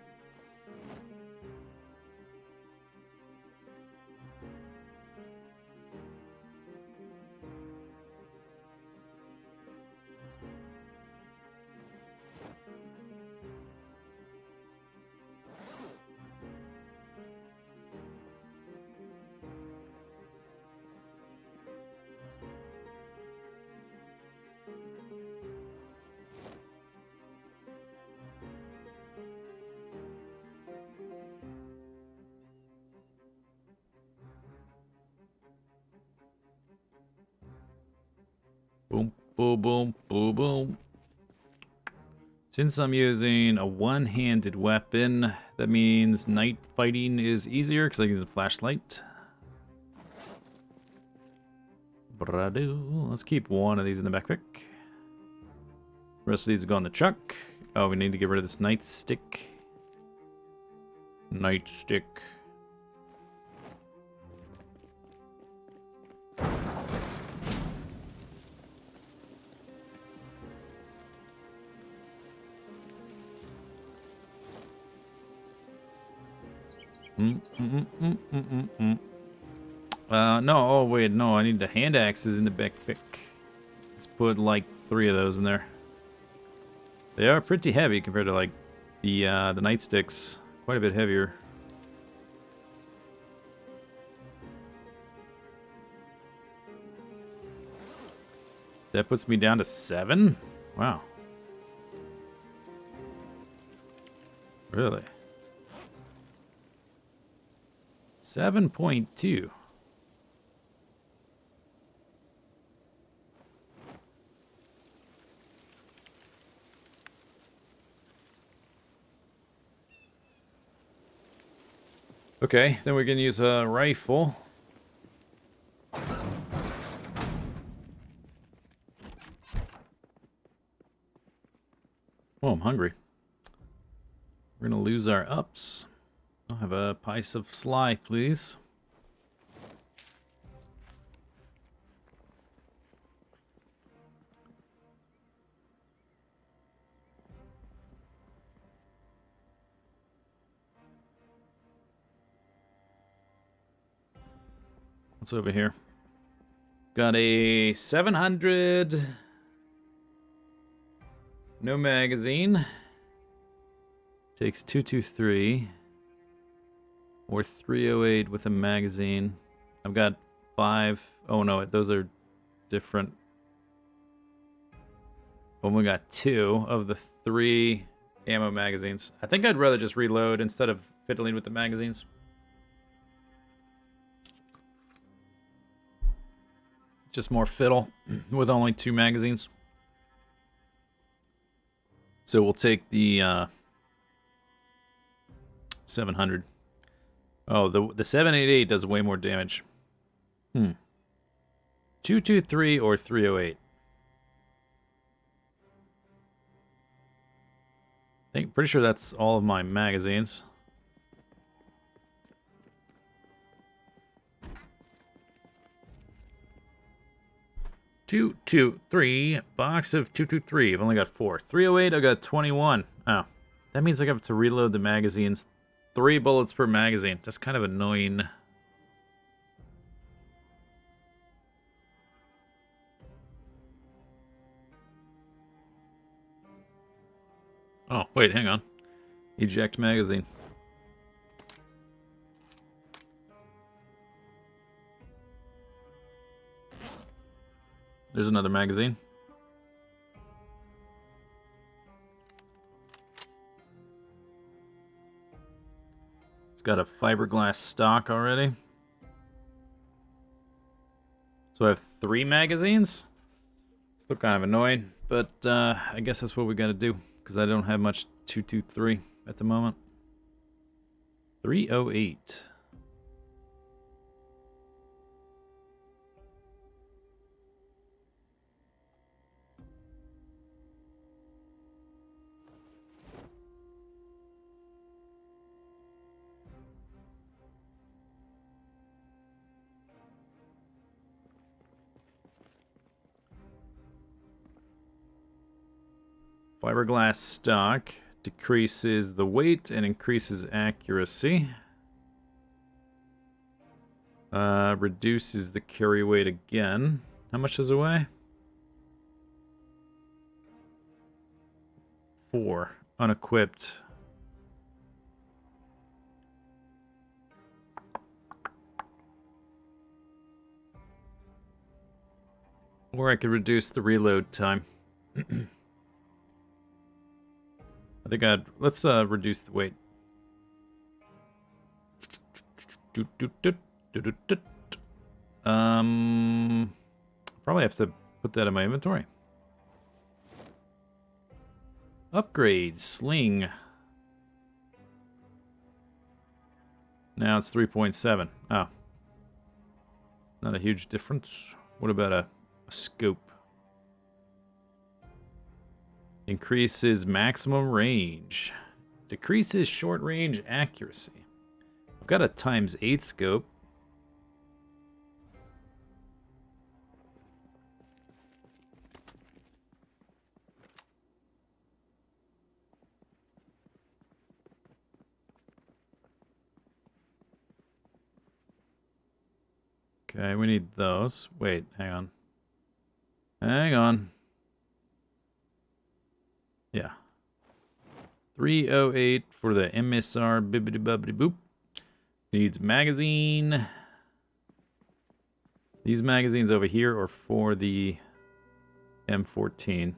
A: Boom, boom, boom, boom, boom. Since I'm using a one-handed weapon, that means night fighting is easier because I use a flashlight. Brado. Let's keep one of these in the backpack. The rest of these go on the truck. Oh, we need to get rid of this nightstick. Nightstick. No, oh wait, no, I need the hand axes in the backpack. Let's put like 3 of those in there. They are pretty heavy compared to like the nightsticks. Quite a bit heavier. That puts me down to 7? Wow. Really? 7.2. Okay, then we can use a rifle. Oh, I'm hungry. We're gonna lose our ups. I'll have a piece of sly, please. What's over here? Got a 700. No magazine. Takes 223. Or 308 with a magazine. I've got 5. Oh no, those are different. Only got 2 of the 3 ammo magazines. I think I'd rather just reload instead of fiddling with the magazines. Just more fiddle with only 2 magazines. So we'll take the 700. Oh, the 788 does way more damage. 223 or 308. Pretty sure that's all of my magazines. Two, two, three. Box of 223. I've only got 4. 308, I got 21. Oh, that means I have to reload the magazines. 3 bullets per magazine. That's kind of annoying. Oh, wait, hang on. Eject magazine. There's another magazine. It's got a fiberglass stock already. So I have 3 magazines? Still kind of annoying, but I guess that's what we gotta do, because I don't have much 223 at the moment. 308. Fiberglass stock decreases the weight and increases accuracy. Reduces the carry weight again. How much does it weigh? 4. Unequipped. Or I could reduce the reload time. I think let's reduce the weight. Probably have to put that in my inventory. Upgrade, sling. Now it's 3.7. Oh. Not a huge difference. What about a scope? Increases maximum range. Decreases short range accuracy. I've got a ×8 scope. Okay, we need those. Wait, hang on. Hang on. Yeah. 308 for the MSR bibbidi bubbidi boop. Needs magazine. These magazines over here are for the M14.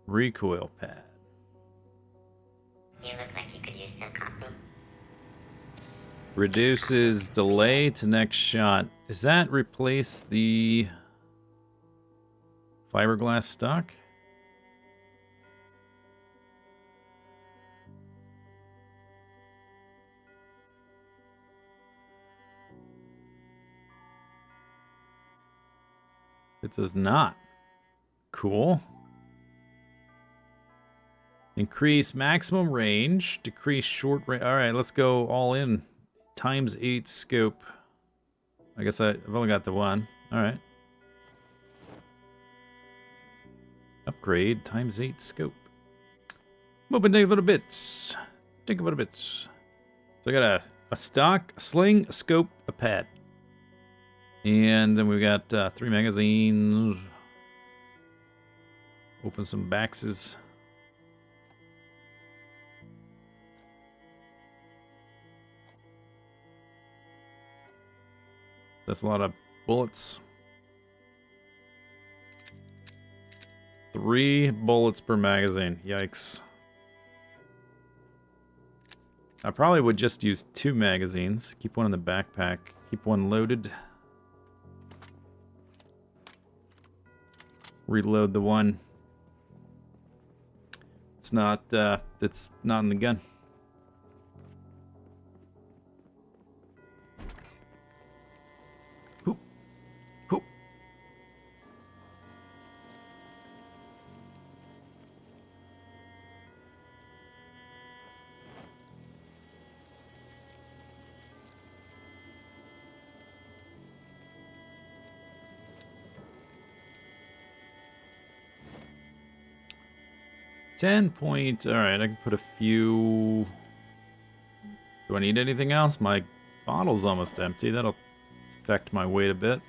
A: Recoil pad.
C: You look like you could use some coffee.
A: Reduces delay to next shot. Does that replace the fiberglass stock? It does not. Cool. Increase maximum range. Decrease short range. All right, let's go all in. ×8 scope. I guess I've only got the one. All right. Upgrade ×8 scope. Move and take a little bits. Take a little bits. So I got a stock, a sling, a scope, a pad. And then we've got 3 magazines. Open some baxes. That's a lot of bullets. 3 bullets per magazine. Yikes. I probably would just use 2 magazines. Keep one in the backpack. Keep one loaded. Reload the one. It's not in the gun. Hoop. Hoop. All right, I can put a few. Do I need anything else? My bottle's almost empty. That'll affect my weight a bit.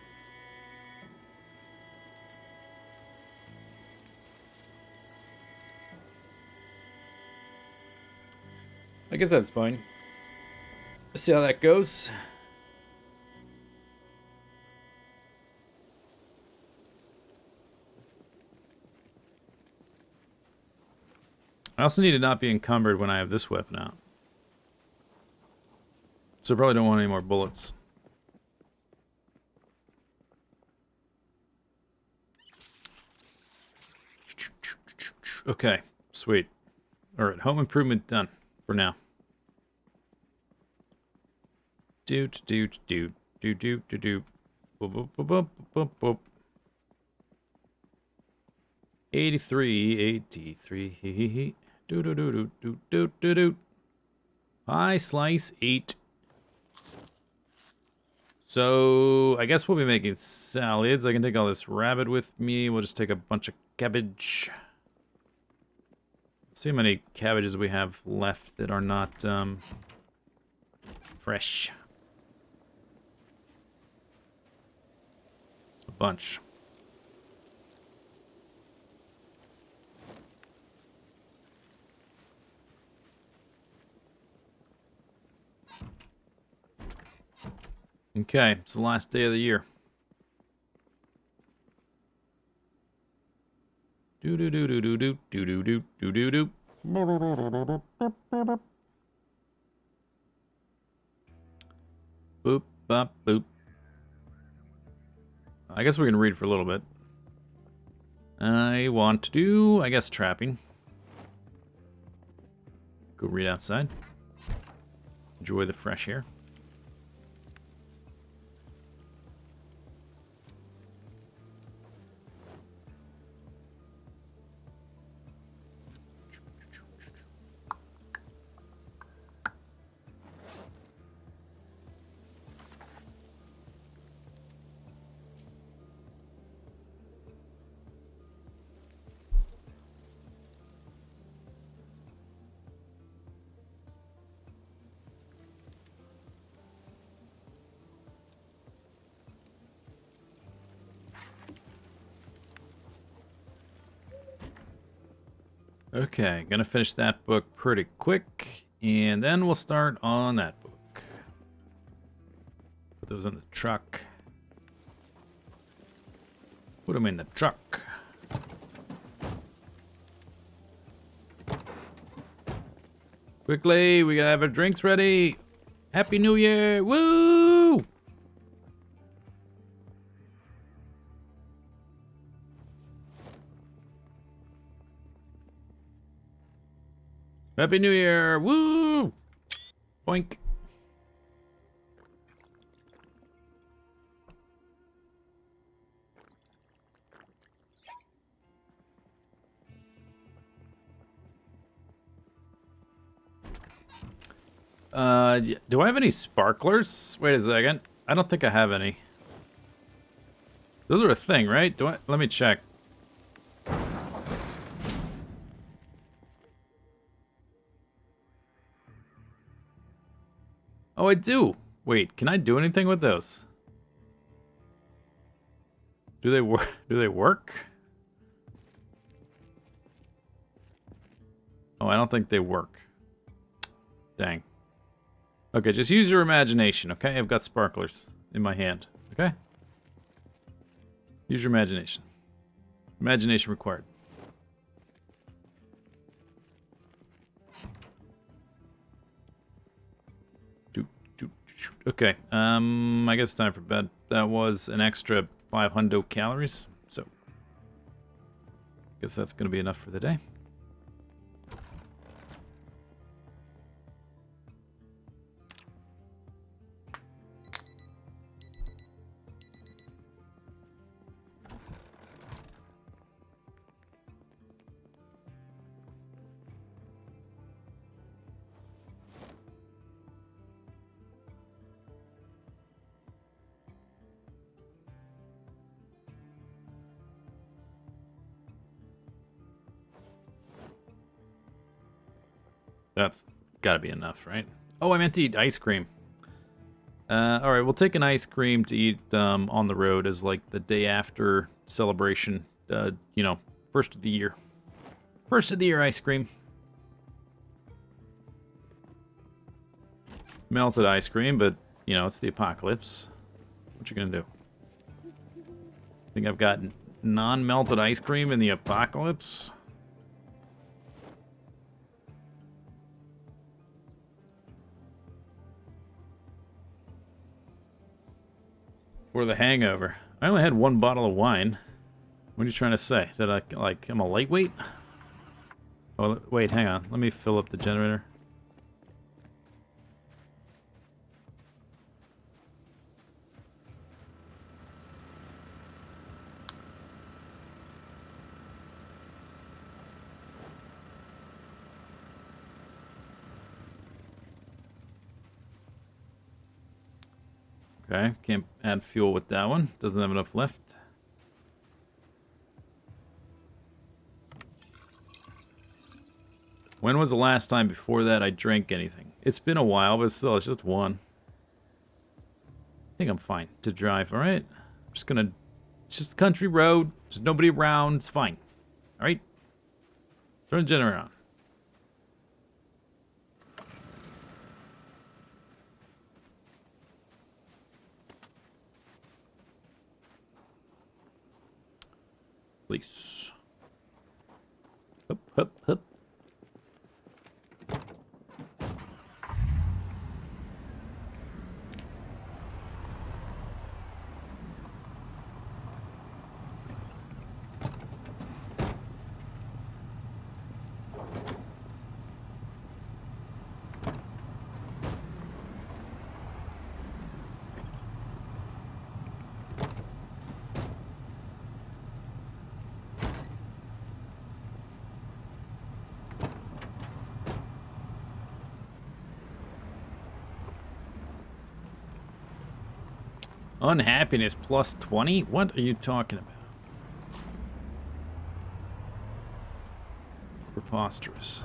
A: I guess that's fine. Let's see how that goes. I also need to not be encumbered when I have this weapon out. So I probably don't want any more bullets. Okay, sweet. Alright, home improvement done for now. Doot, doot, doot, doot, doot, doot, doot. Boop, boop, boop, boop, boop, boop. 83. Do do do do do do do do. Pie slice 8. So I guess we'll be making salads. I can take all this rabbit with me. We'll just take a bunch of cabbage. See how many cabbages we have left that are not fresh. It's a bunch. Okay, it's the last day of the year. Do do do do do do do do do do do do. Boop bop boop. I guess we can read for a little bit. I want to do, I guess, trapping. Go read outside. Enjoy the fresh air. Okay, gonna finish that book pretty quick, and then we'll start on that book. Put those in the truck. Put them in the truck. Quickly, we gotta have our drinks ready. Happy New Year! Woo! Happy New Year! Woo! Boink. Do I have any sparklers? Wait a second. I don't think I have any. Those are a thing, right? Do I? Let me check. Oh, I do. Wait, can I do anything with those? Do they work? Do they work? Oh, I don't think they work. Dang. Okay, just use your imagination, okay? I've got sparklers in my hand, okay? Use your imagination. Imagination required. Okay, I guess it's time for bed. That was an extra 500 calories, so I guess that's going to be enough for the day. That's gotta be enough, right? Oh, I meant to eat ice cream. Alright, we'll take an ice cream to eat on the road as like the day after celebration. You know, first of the year. First of the year ice cream. Melted ice cream, but, you know, it's the apocalypse. What you gonna do? Think I've got non-melted ice cream in the apocalypse? For the hangover. I only had one bottle of wine. What are you trying to say? That I'm a lightweight? Oh, wait, hang on. Let me fill up the generator. Okay, can't add fuel with that one. Doesn't have enough left. When was the last time before that I drank anything? It's been a while, but still, it's just one. I think I'm fine to drive, alright? I'm just gonna... It's just a country road. There's nobody around. It's fine. Alright? Turn the generator on. Police. Hup, hup, hup. Unhappiness plus 20? What are you talking about? Preposterous.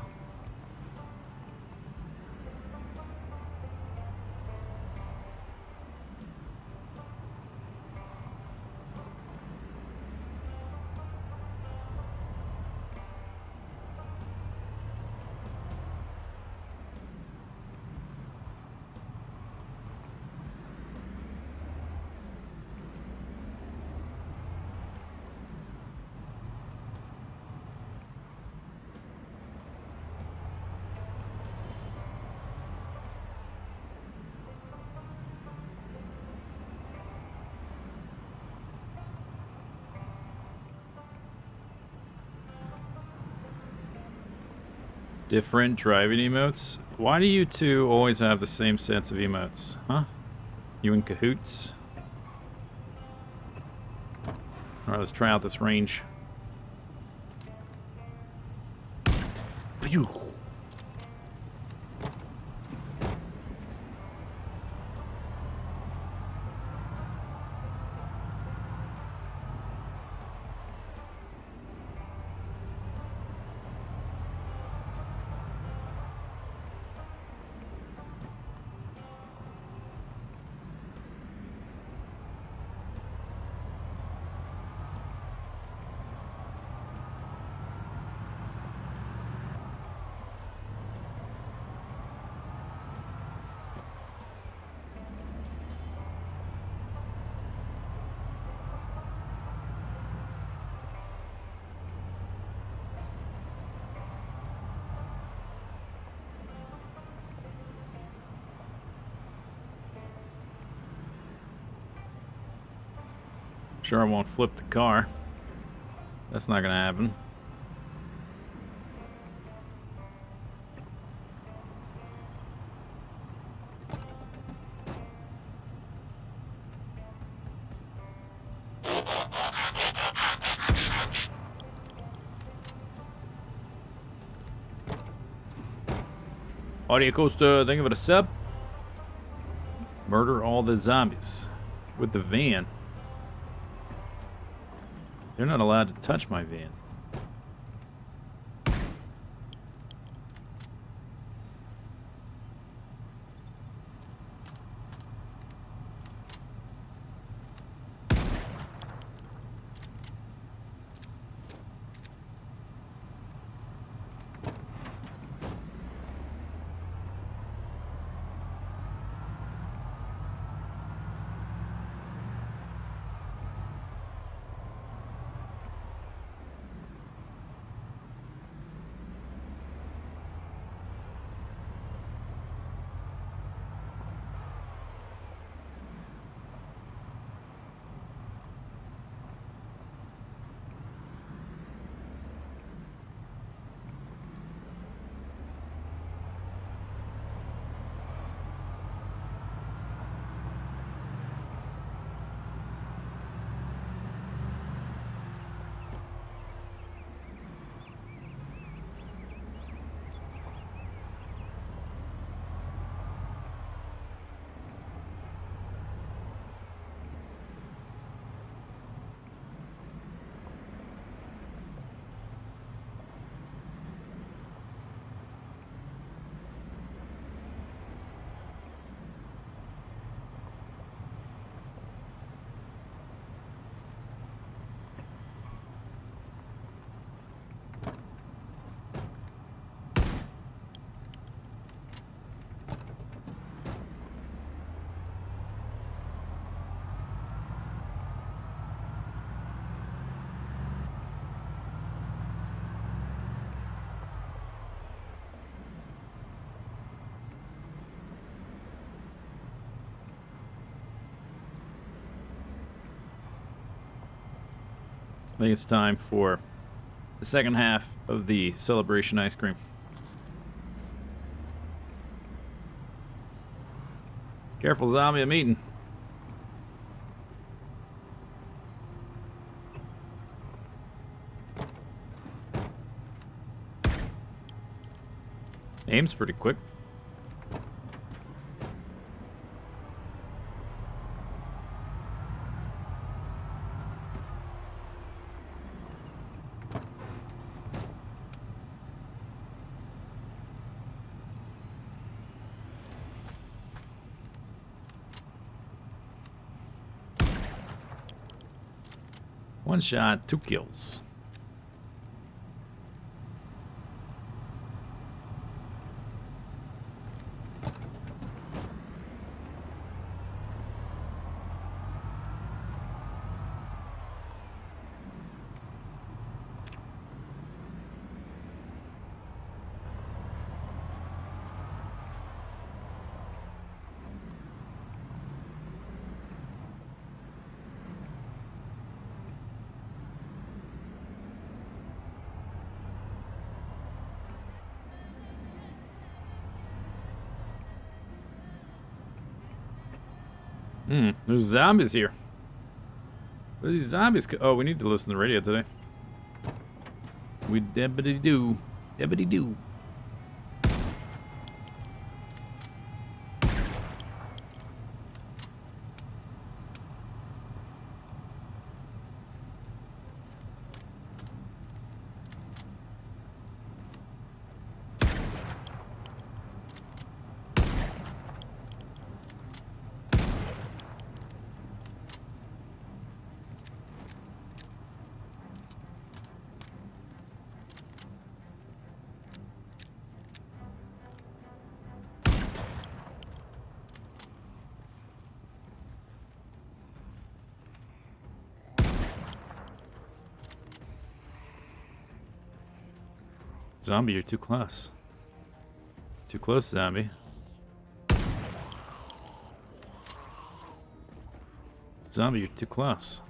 A: Different driving emotes? Why do you two always have the same sense of emotes? Huh? You in cahoots? Alright, let's try out this range. Phew. Sure, I won't flip the car. That's not gonna happen. Audio Costa, thank you for the sub. Murder all the zombies with the van. They're not allowed to touch my van. I think it's time for the second half of the celebration ice cream. Careful, zombie, I'm eating. Aim's pretty quick. One shot, 2 kills. There's zombies here. Where are these zombies? Oh, we need to listen to the radio today. We debbity do. Debbity do. Zombie, you're too close. Too close, zombie. Zombie, you're too close.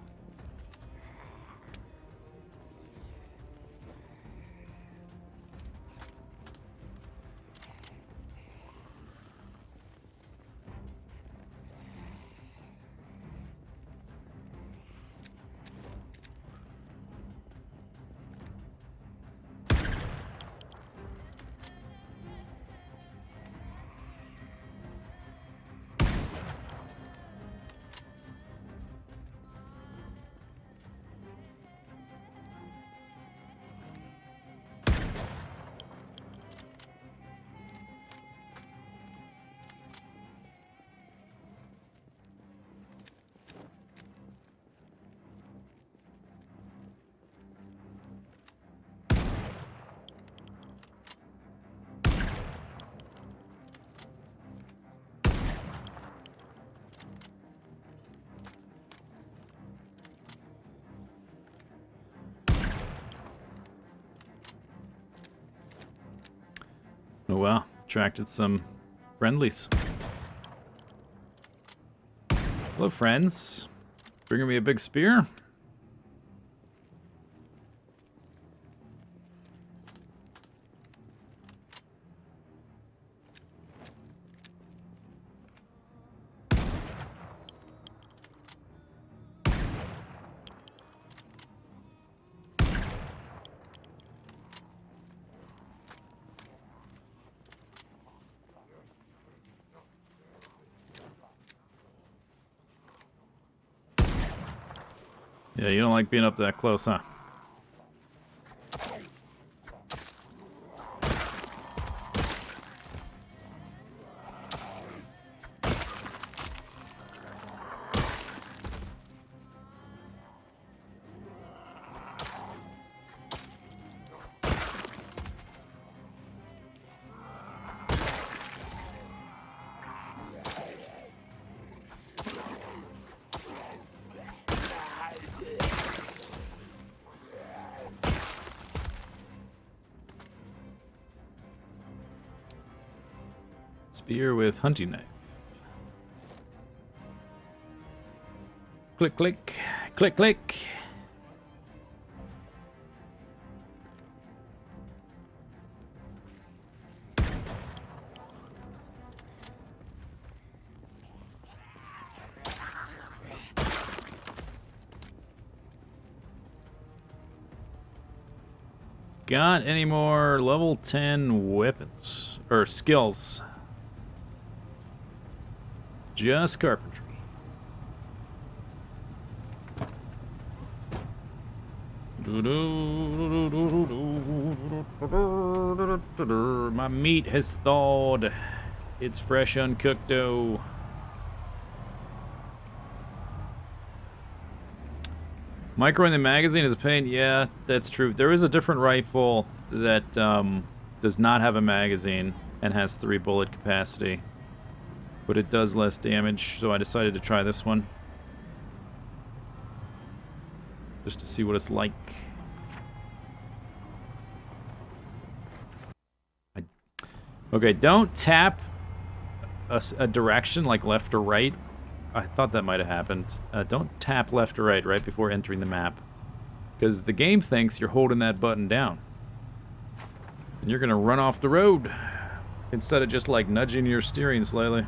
A: Oh wow, attracted some friendlies. Hello, friends. Bringing me a big spear? Yeah, you don't like being up that close, huh? Spear with hunting knife. Click, click, click, click. Got any more level 10 weapons? Or skills? Just carpentry. My meat has thawed. It's fresh, uncooked dough. Micro in the magazine is a pain. Yeah, that's true. There is a different rifle that does not have a magazine and has 3 bullet capacity. But it does less damage, so I decided to try this one. Just to see what it's like. Okay, don't tap a direction like left or right. I thought that might have happened. Don't tap left or right before entering the map. Because the game thinks you're holding that button down. And you're going to run off the road. Instead of just like nudging your steering slightly.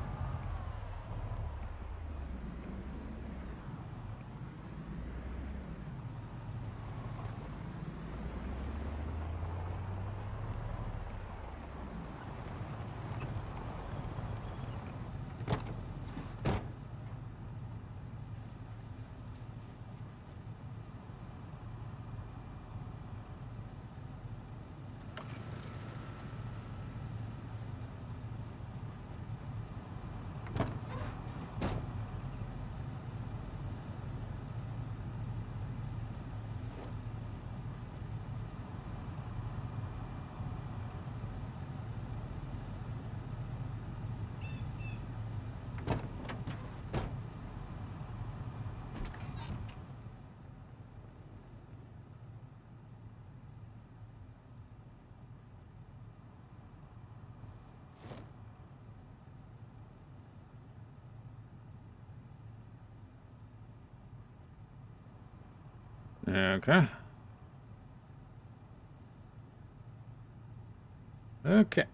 A: Okay. Okay.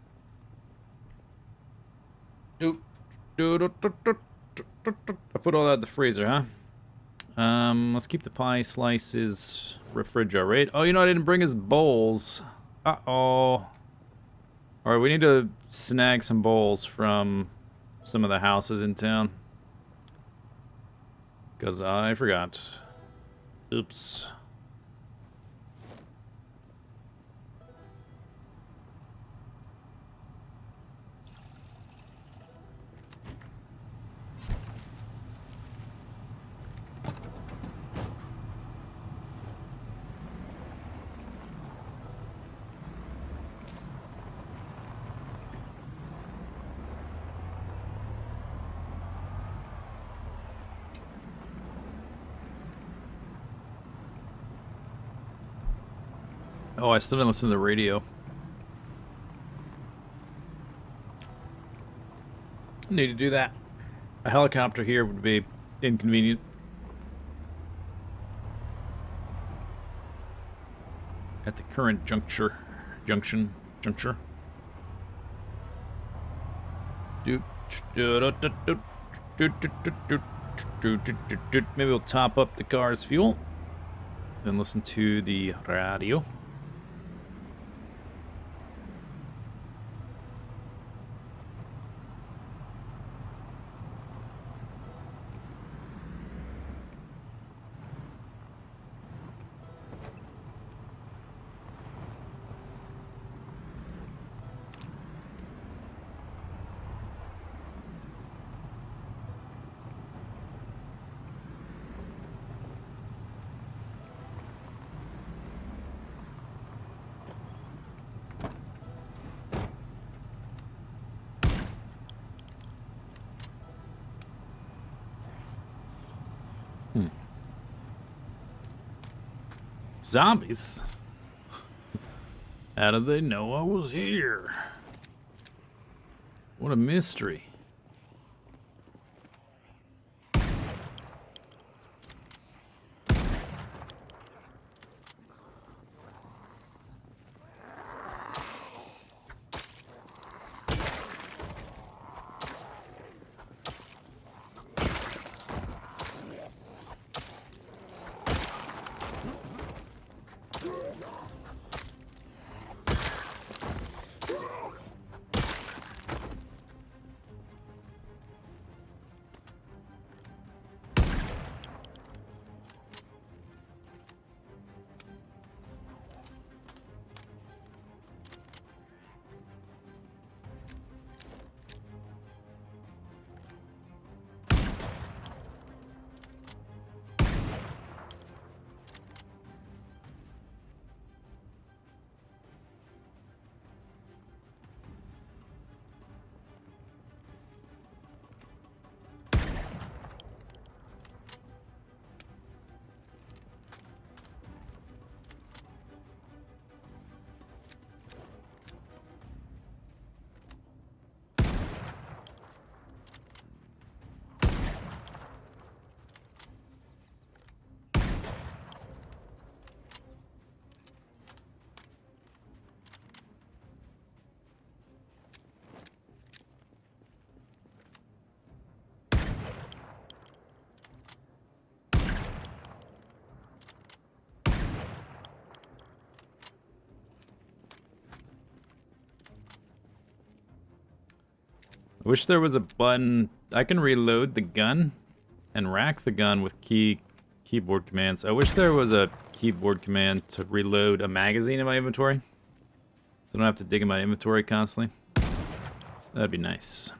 A: I put all that in the freezer, huh? Let's keep the pie slices refrigerate. Oh, you know, I didn't bring his bowls. Uh-oh. Alright, we need to snag some bowls from some of the houses in town. Because I forgot. Oops. Oh, I still didn't listen to the radio. Need to do that. A helicopter here would be inconvenient. At the current juncture. Maybe we'll top up the car's fuel. Then listen to the radio. Zombies? How did they know I was here? What a mystery. I wish there was a button. I can reload the gun and rack the gun with keyboard commands. I wish there was a keyboard command to reload a magazine in my inventory, so I don't have to dig in my inventory constantly. That'd be nice.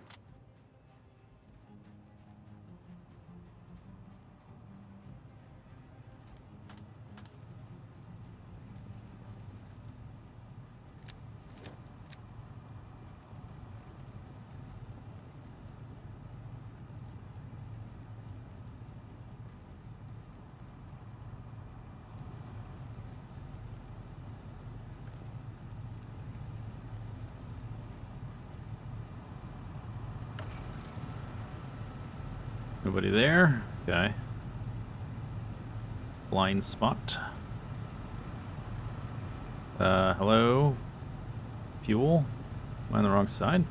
A: Nobody there? Okay. Blind spot. Hello? Fuel? Am I on the wrong side?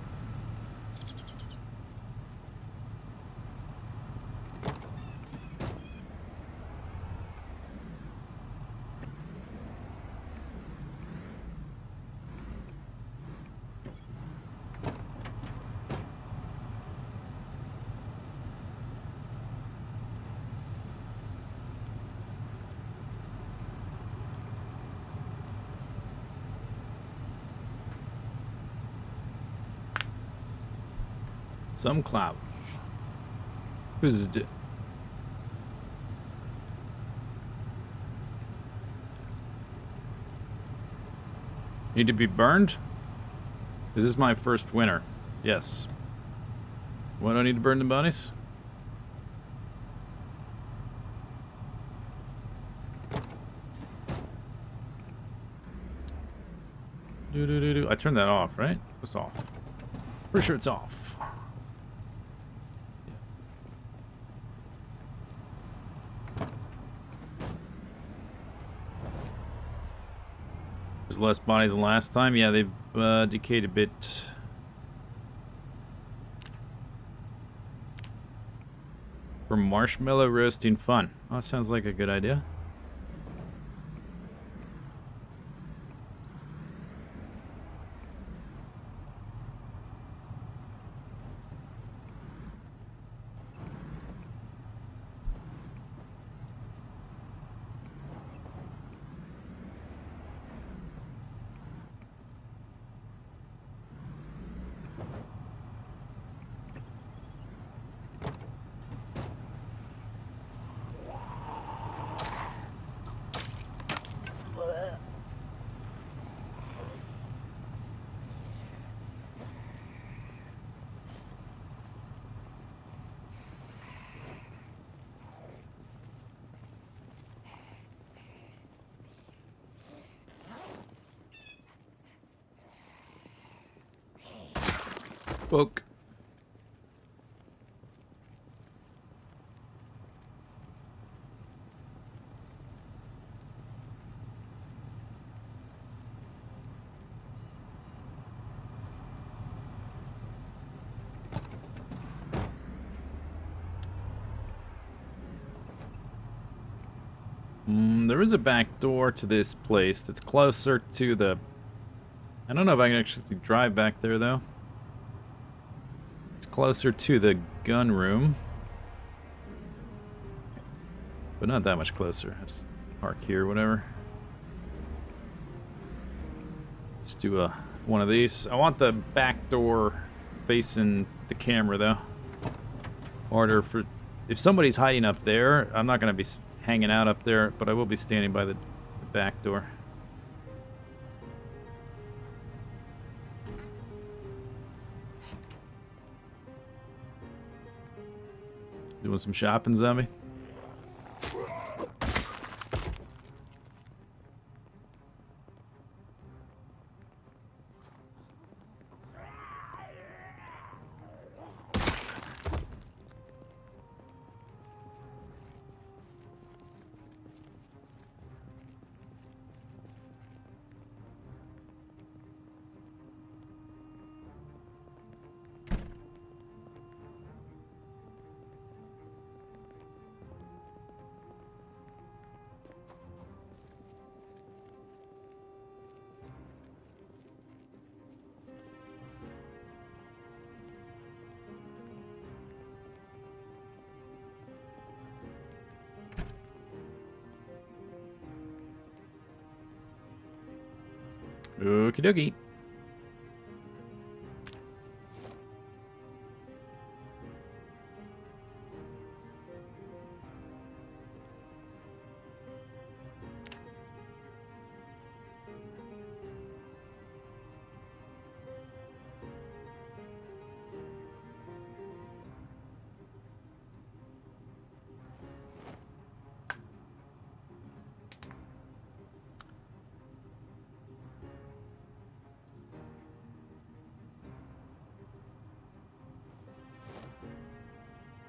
A: Some clouds. Fizzed. Need to be burned? Is this my first winter? Yes. What do I need to burn the bodies? I turned that off, right? It's off. Pretty sure it's off. less bodies than last time. Yeah, they've decayed a bit. For marshmallow roasting fun. Oh, that sounds like a good idea. Book. There is a back door to this place that's closer to the... I don't know if I can actually drive back there, though. It's closer to the gun room. But not that much closer. I'll just park here, whatever. Just do one of these. I want the back door facing the camera, though. Order for... If somebody's hiding up there, I'm not going to be hanging out up there, but I will be standing by the back door. Doing some shopping, zombie? Okie dokie.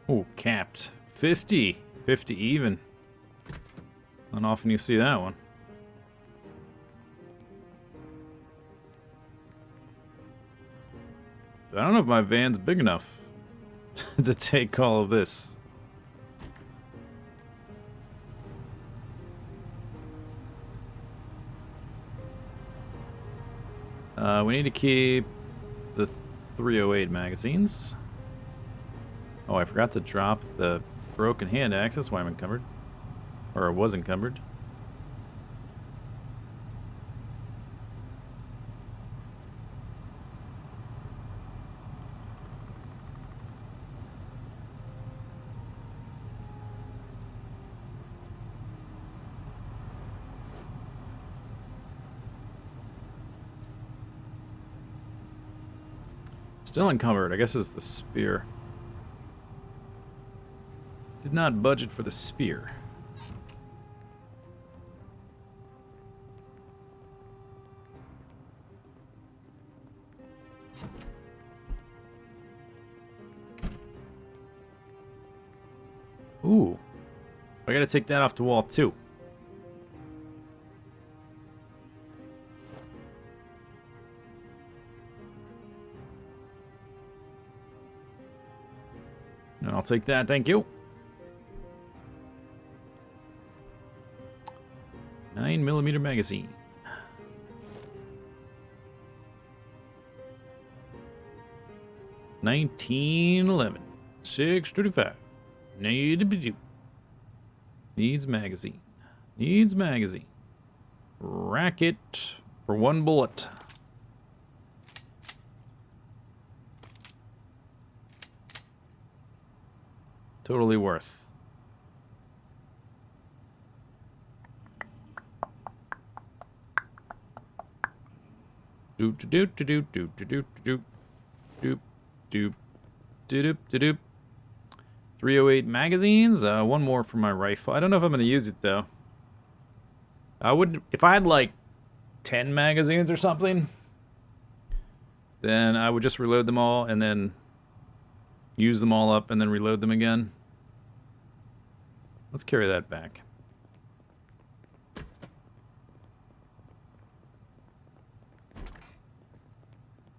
A: Oh, capped. 50. 50 even. Not often you see that one. I don't know if my van's big enough to take all of this. We need to keep the 308 magazines. Oh, I forgot to drop the broken hand axe. That's why I'm encumbered. Or I was encumbered. Still encumbered. I guess it's the spear. Did not budget for the spear. Ooh. I gotta take that off the wall too. I'll take that, thank you. 9mm magazine. 1911. 635. Needs magazine. Needs magazine. Racket for 1 bullet. Totally worth. Doop doop doop doop doop doop doop doop doop doop. 308 magazines. One more for my rifle. I don't know if I'm gonna use it though. I would, if I had like 10 magazines or something, then I would just reload them all and then use them all up and then reload them again. Let's carry that back.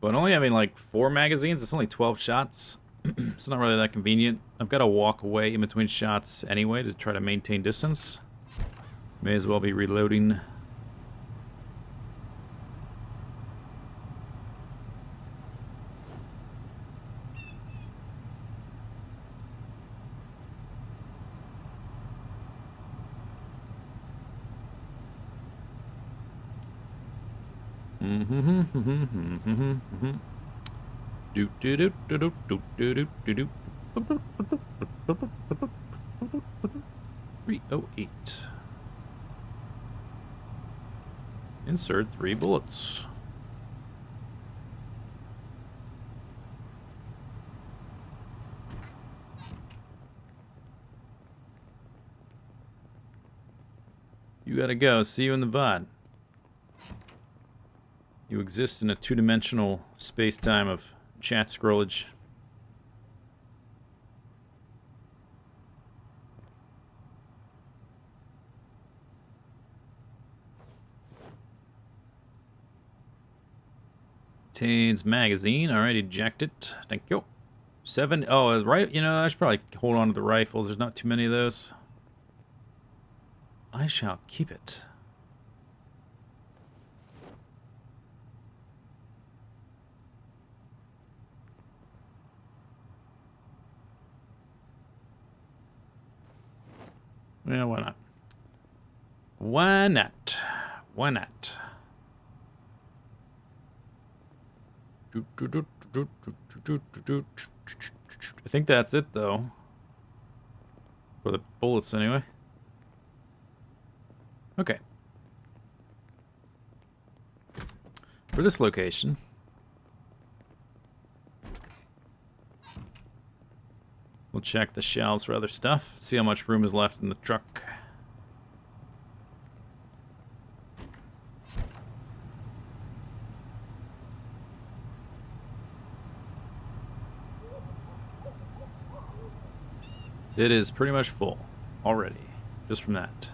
A: But only having like 4 magazines, it's only 12 shots. It's not really that convenient. I've got to walk away in between shots anyway to try to maintain distance. May as well be reloading. Do do do do do do do do do. 308. Insert 3 bullets. You gotta go. See you in the VOD. You exist in a 2-dimensional space-time of chat scrollage. Contains magazine. Alright, eject it. Thank you. 7. Oh, right. You know, I should probably hold on to the rifles. There's not too many of those. I shall keep it. Yeah, why not? Why not? Why not? I think that's it, though. For the bullets, anyway. Okay. For this location, we'll check the shelves for other stuff. See how much room is left in the truck. It is pretty much full already, just from that.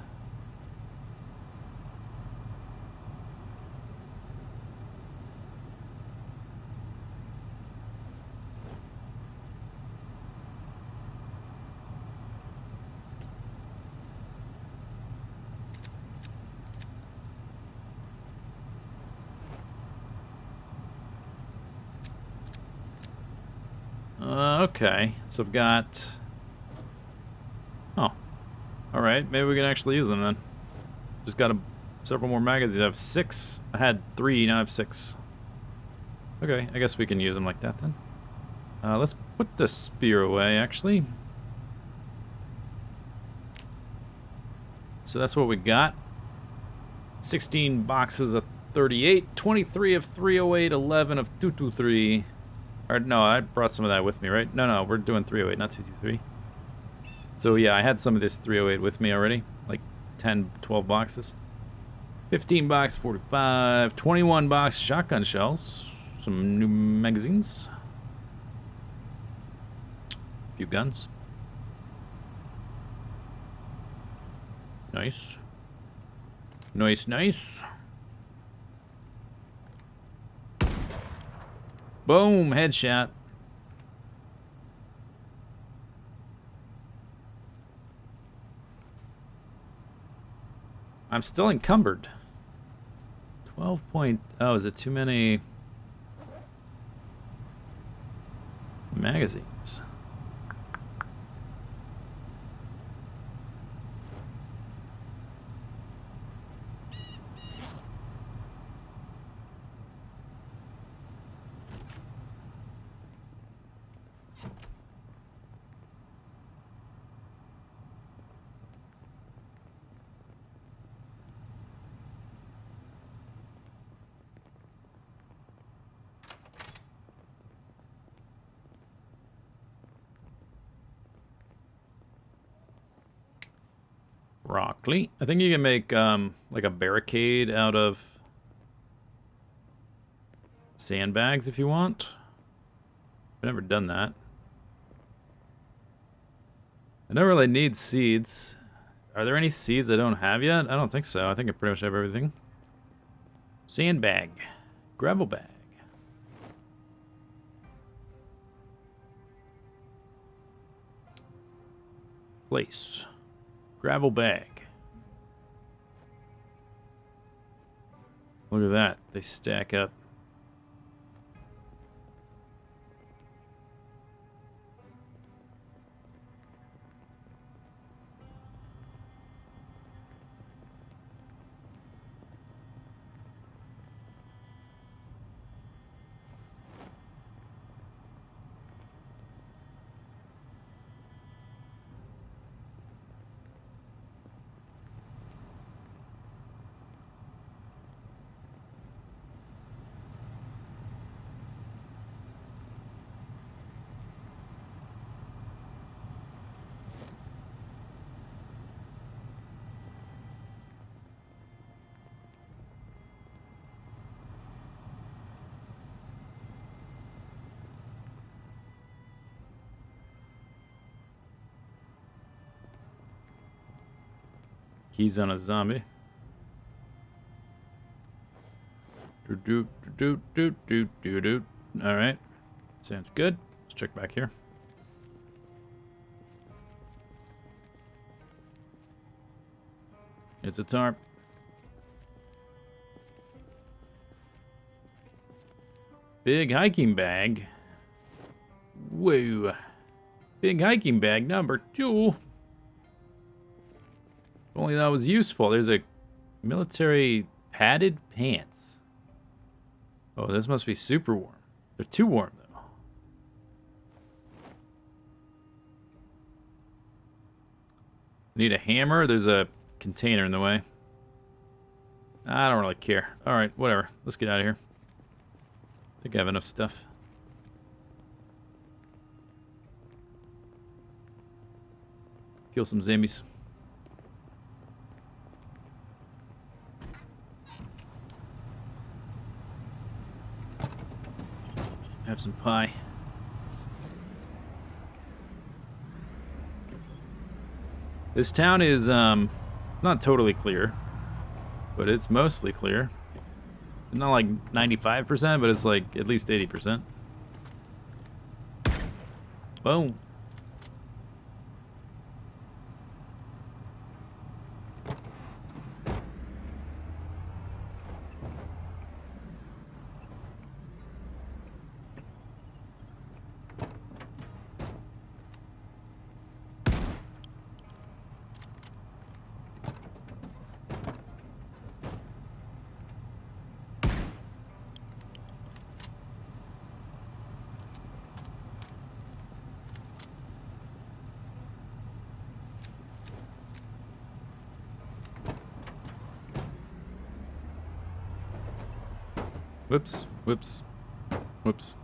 A: Okay, so I've got... Oh, alright, maybe we can actually use them then. Just got several more magazines. I have 6. I had 3, now I have 6. Okay, I guess we can use them like that then. Let's put the spear away, actually. So that's what we got. 16 boxes of 38, 23 of 308, 11 of 223. Or no, I brought some of that with me, right? No, we're doing 308, not 223. So yeah, I had some of this 308 with me already. Like 10, 12 boxes. 15 box, 45, 21 box shotgun shells. Some new magazines. A few guns. Nice. Nice, nice. Boom, headshot. I'm still encumbered. 12 point... Oh, is it too many magazines? Broccoli. I think you can make like a barricade out of sandbags if you want. I've never done that. I don't really need seeds. Are there any seeds I don't have yet? I don't think so. I think I pretty much have everything. Sandbag. Gravel bag. Place. Gravel bag. Look at that. They stack up. Keys on a zombie. Alright. Sounds good. Let's check back here. It's a tarp. Big hiking bag. Whoa. Big hiking bag number 2. If only that was useful. There's a military padded pants. Oh, this must be super warm. They're too warm, though. Need a hammer? There's a container in the way. I don't really care. Alright, whatever. Let's get out of here. I think I have enough stuff. Kill some zombies. Have some pie. This town is not totally clear, but it's mostly clear. Not like 95%, but it's like at least 80%. Boom. Whoops, whoops, whoops.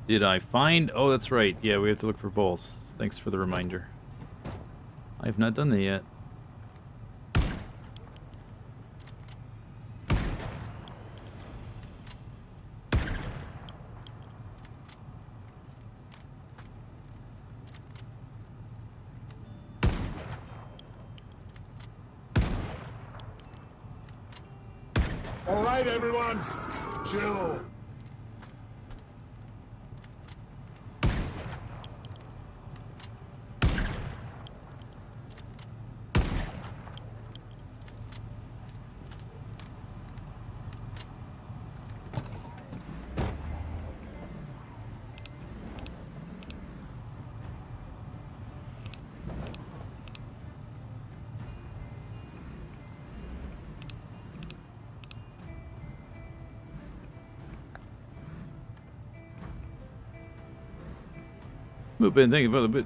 A: Did I find... Oh, that's right. Yeah, we have to look for bowls. Thanks for the reminder. I have not done that yet.
B: All right, everyone, chill.
A: Move in, thank you for the bitch.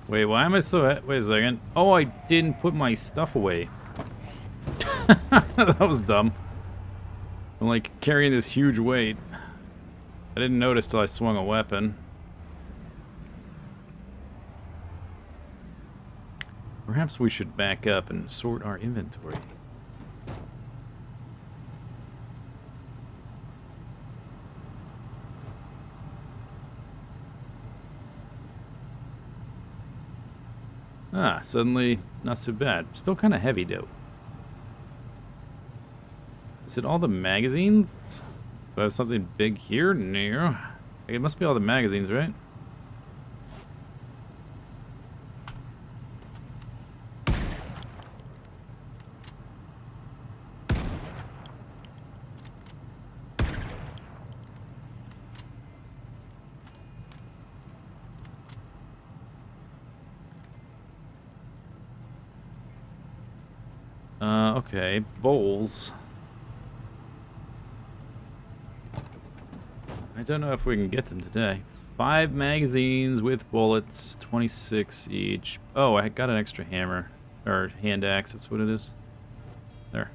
A: Wait, why am I so... Wait a second. Oh, I didn't put my stuff away. That was dumb. I'm like carrying this huge weight. I didn't notice till I swung a weapon. Perhaps we should back up and sort our inventory. Ah, suddenly not so bad. Still kind of heavy though. Is it all the magazines? Do I have something big here? No. It must be all the magazines, right? Okay. Bowls. I don't know if we can get them today. 5 magazines with bullets, 26 each. Oh, I got an extra hammer. Or hand axe, that's what it is. There.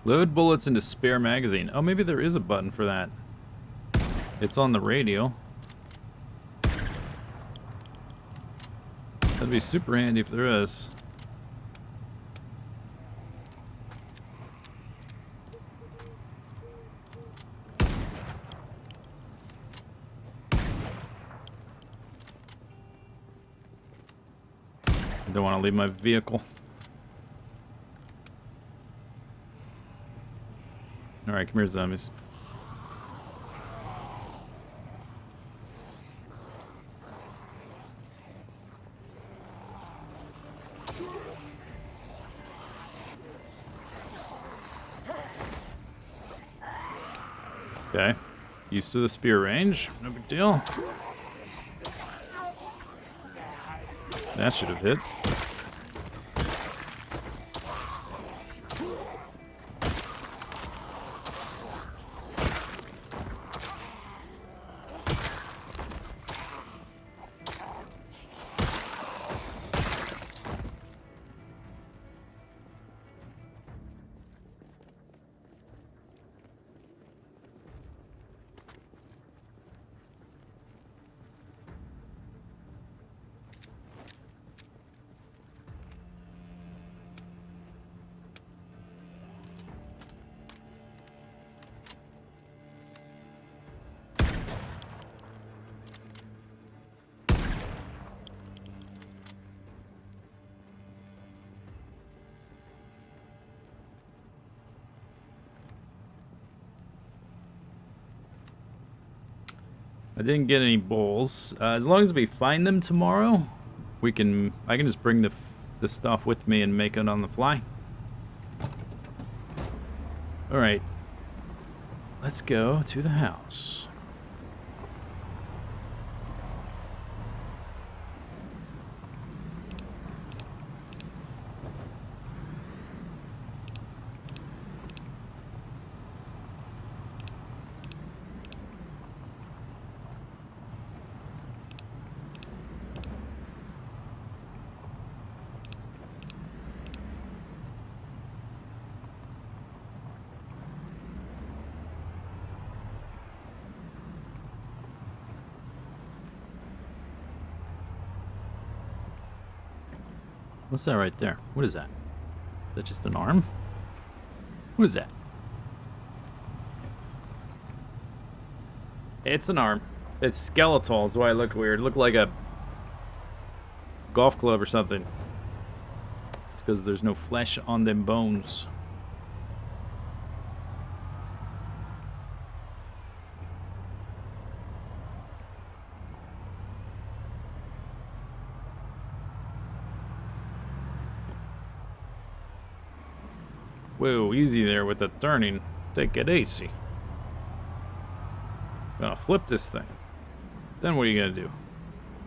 A: Load bullets into spare magazine. Oh, maybe there is a button for that. It's on the radio. That'd be super handy if there is. I don't want to leave my vehicle. Alright, come here, zombies. Okay. Used to the spear range. No big deal. That should have hit. I didn't get any bowls. As long as we find them tomorrow, I can just bring the stuff with me and make it on the fly. All right, let's go to the house. What's that right there? What is that? Is that just an arm? What is that? It's an arm. It's skeletal, is why it looked weird. It looked like a golf club or something. It's because there's no flesh on them bones. Whoa, easy there with the turning. Take it easy. Gonna flip this thing. Then what are you gonna do?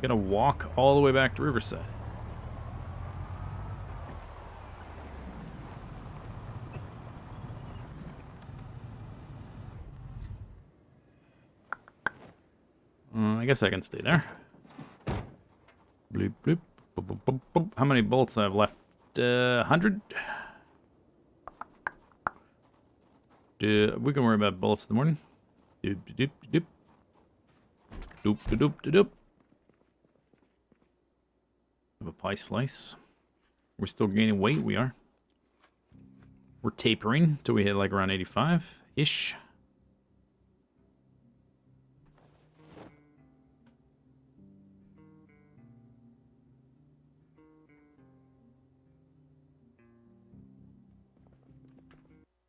A: Gonna walk all the way back to Riverside. I guess I can stay there. Bloop, bloop. Boop, boop, boop, boop. How many bolts I have left? 100? We can worry about bolts in the morning. Doop, doop, doop. Doop, doop, doop, doop. Have a pie slice. We're still gaining weight, we are. We're tapering till we hit like around 85-ish.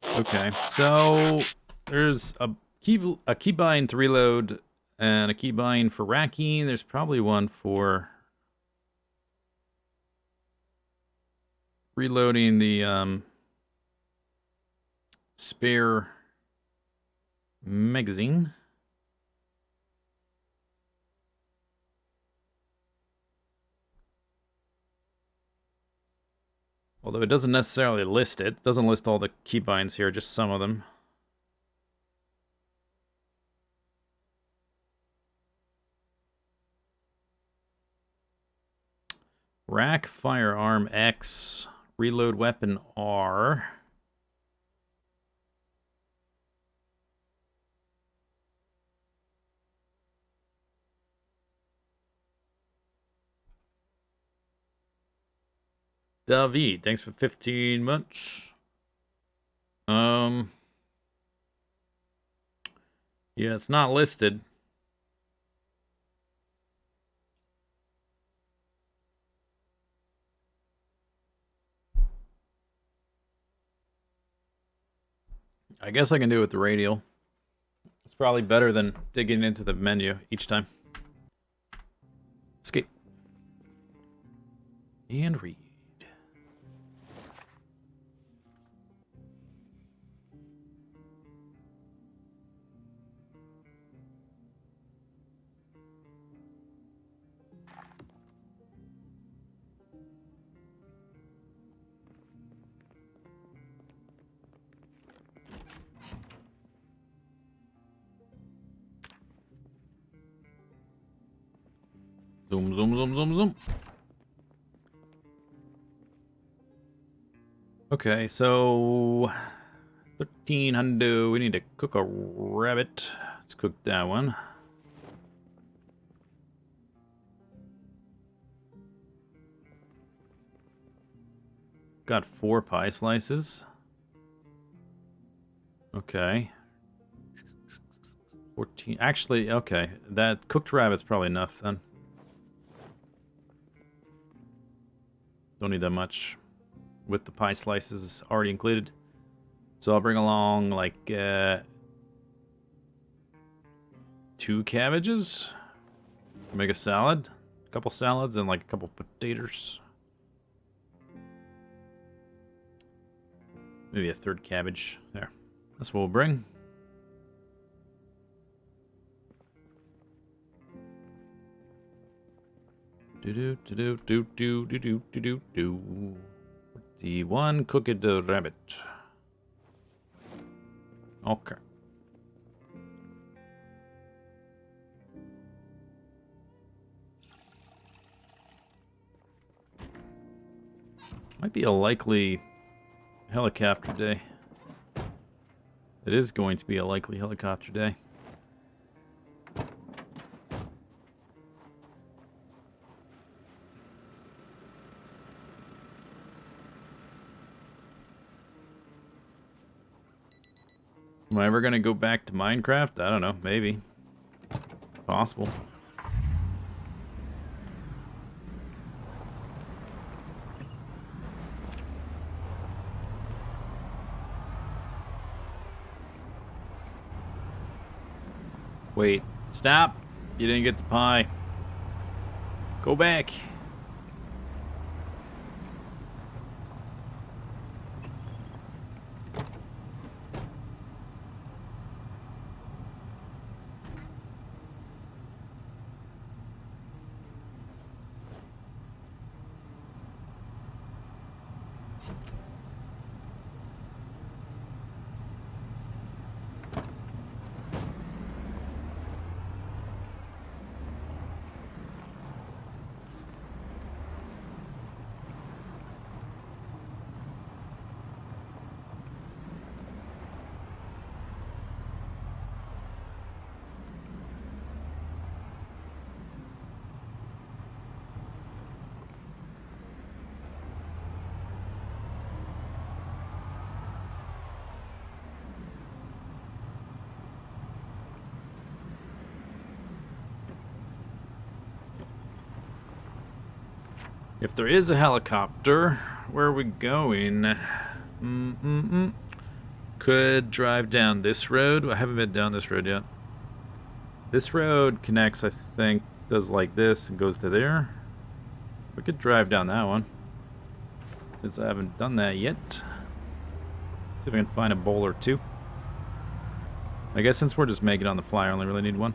A: Okay, so there's a keybind to reload and a keybind for racking. There's probably one for reloading the spare magazine. Although it doesn't necessarily list it. It doesn't list all the keybinds here, just some of them. Rack firearm X, reload weapon R. David, thanks for 15 months. Yeah, it's not listed. I guess I can do it with the radial. It's probably better than digging into the menu each time. Escape. And read. Zoom, zoom, zoom, zoom, zoom. Okay, so 1300. We need to cook a rabbit. Let's cook that one. Got 4 pie slices. Okay. 14. Actually, okay. That cooked rabbit's probably enough then. Don't need that much with the pie slices already included. So I'll bring along like 2 cabbages. Make a salad. A couple salads and like a couple potatoes. Maybe a 3rd cabbage. There. That's what we'll bring. The one cooked rabbit. Okay. Might be a likely helicopter day. It is going to be a likely helicopter day. Am I ever gonna go back to Minecraft? I don't know. Maybe. Possible. Wait. Stop! You didn't get the pie. Go back. If there is a helicopter, where are we going? Could drive down this road. I haven't been down this road yet. This road connects, I think, does like this and goes to there. We could drive down that one, since I haven't done that yet. See if I can find a bowl or two. I guess since we're just making it on the fly, I only really need one.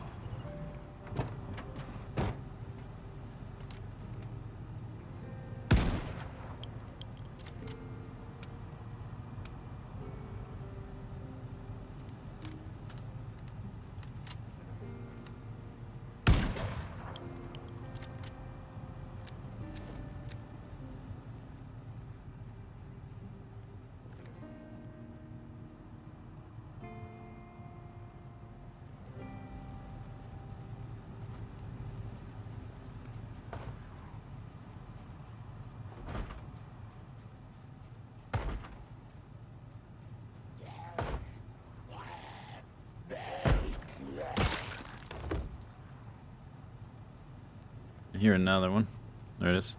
A: I hear another one. There it is.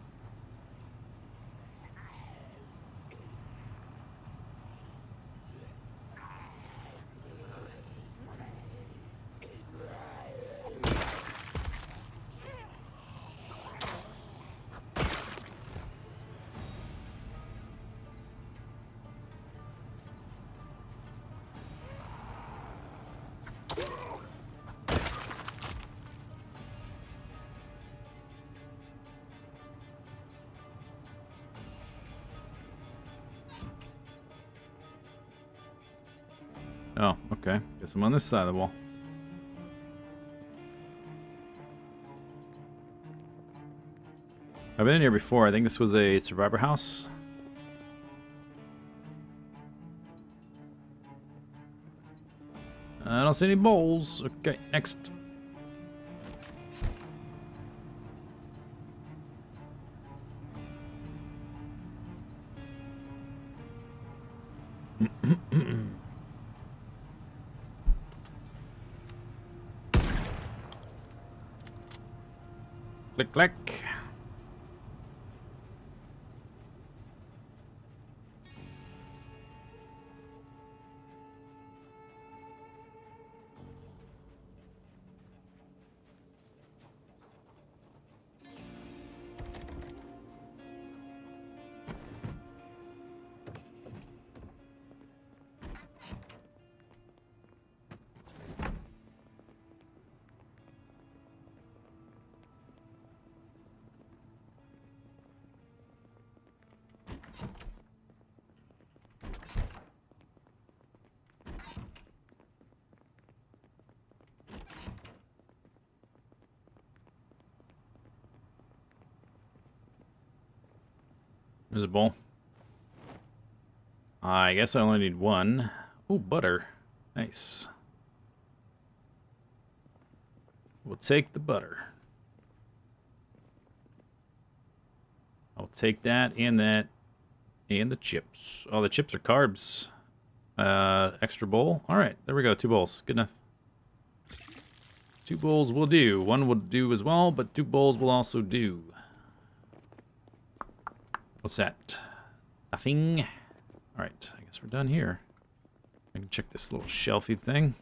A: Oh, okay. Guess I'm on this side of the wall. I've been in here before. I think this was a survivor house. I don't see any bowls. Okay, next. Click, click. There's a bowl. I guess I only need one. Oh, butter. Nice. We'll take the butter. I'll take that and the chips. Oh, the chips are carbs. Extra bowl. All right, there we go. 2 bowls. Good enough. 2 bowls will do. 1 will do as well, but 2 bowls will also do. What's that? Nothing. All right, I guess we're done here. I can check this little shelfy thing.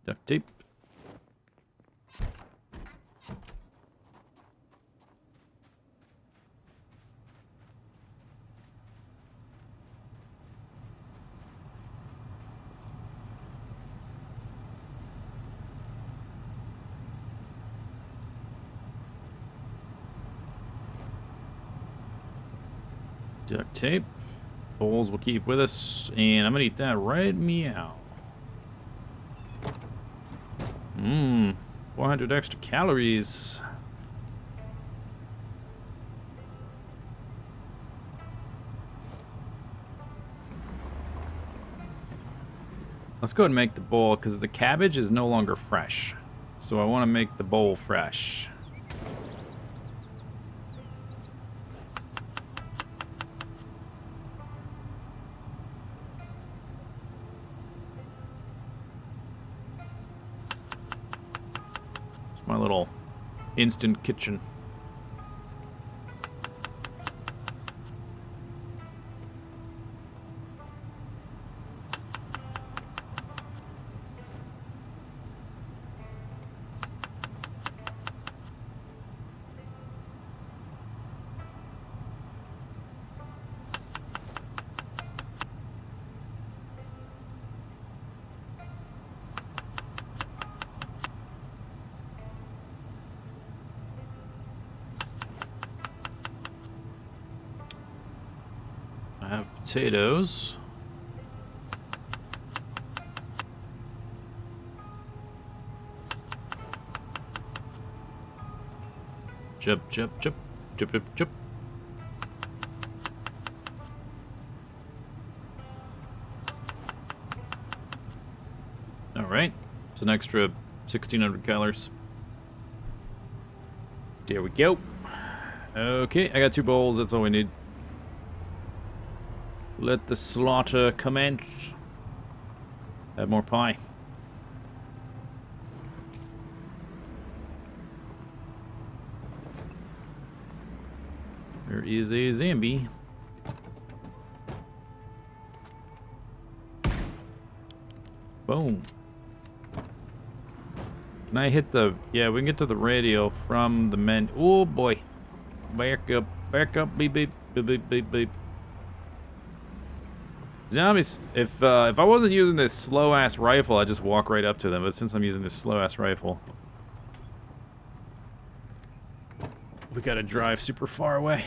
A: Duct tape. Duct tape. Bowls will keep with us, and I'm gonna eat that right meow. Mmm, 400 extra calories. Let's go ahead and make the bowl, because the cabbage is no longer fresh. So I want to make the bowl fresh. It's my little instant kitchen. I have potatoes. Chip, chip, chip, chip, chip, chip. All right, it's an extra 1,600 calories. There we go. Okay, I got 2 bowls. That's all we need. Let the slaughter commence. Have more pie. There is a zombie. Boom. Can I hit the... Yeah, we can get to the radio from the men... Oh, boy. Back up, beep, beep, beep, beep, beep, beep. Zombies, if I wasn't using this slow-ass rifle, I'd just walk right up to them, but since I'm using this slow-ass rifle... We gotta drive super far away.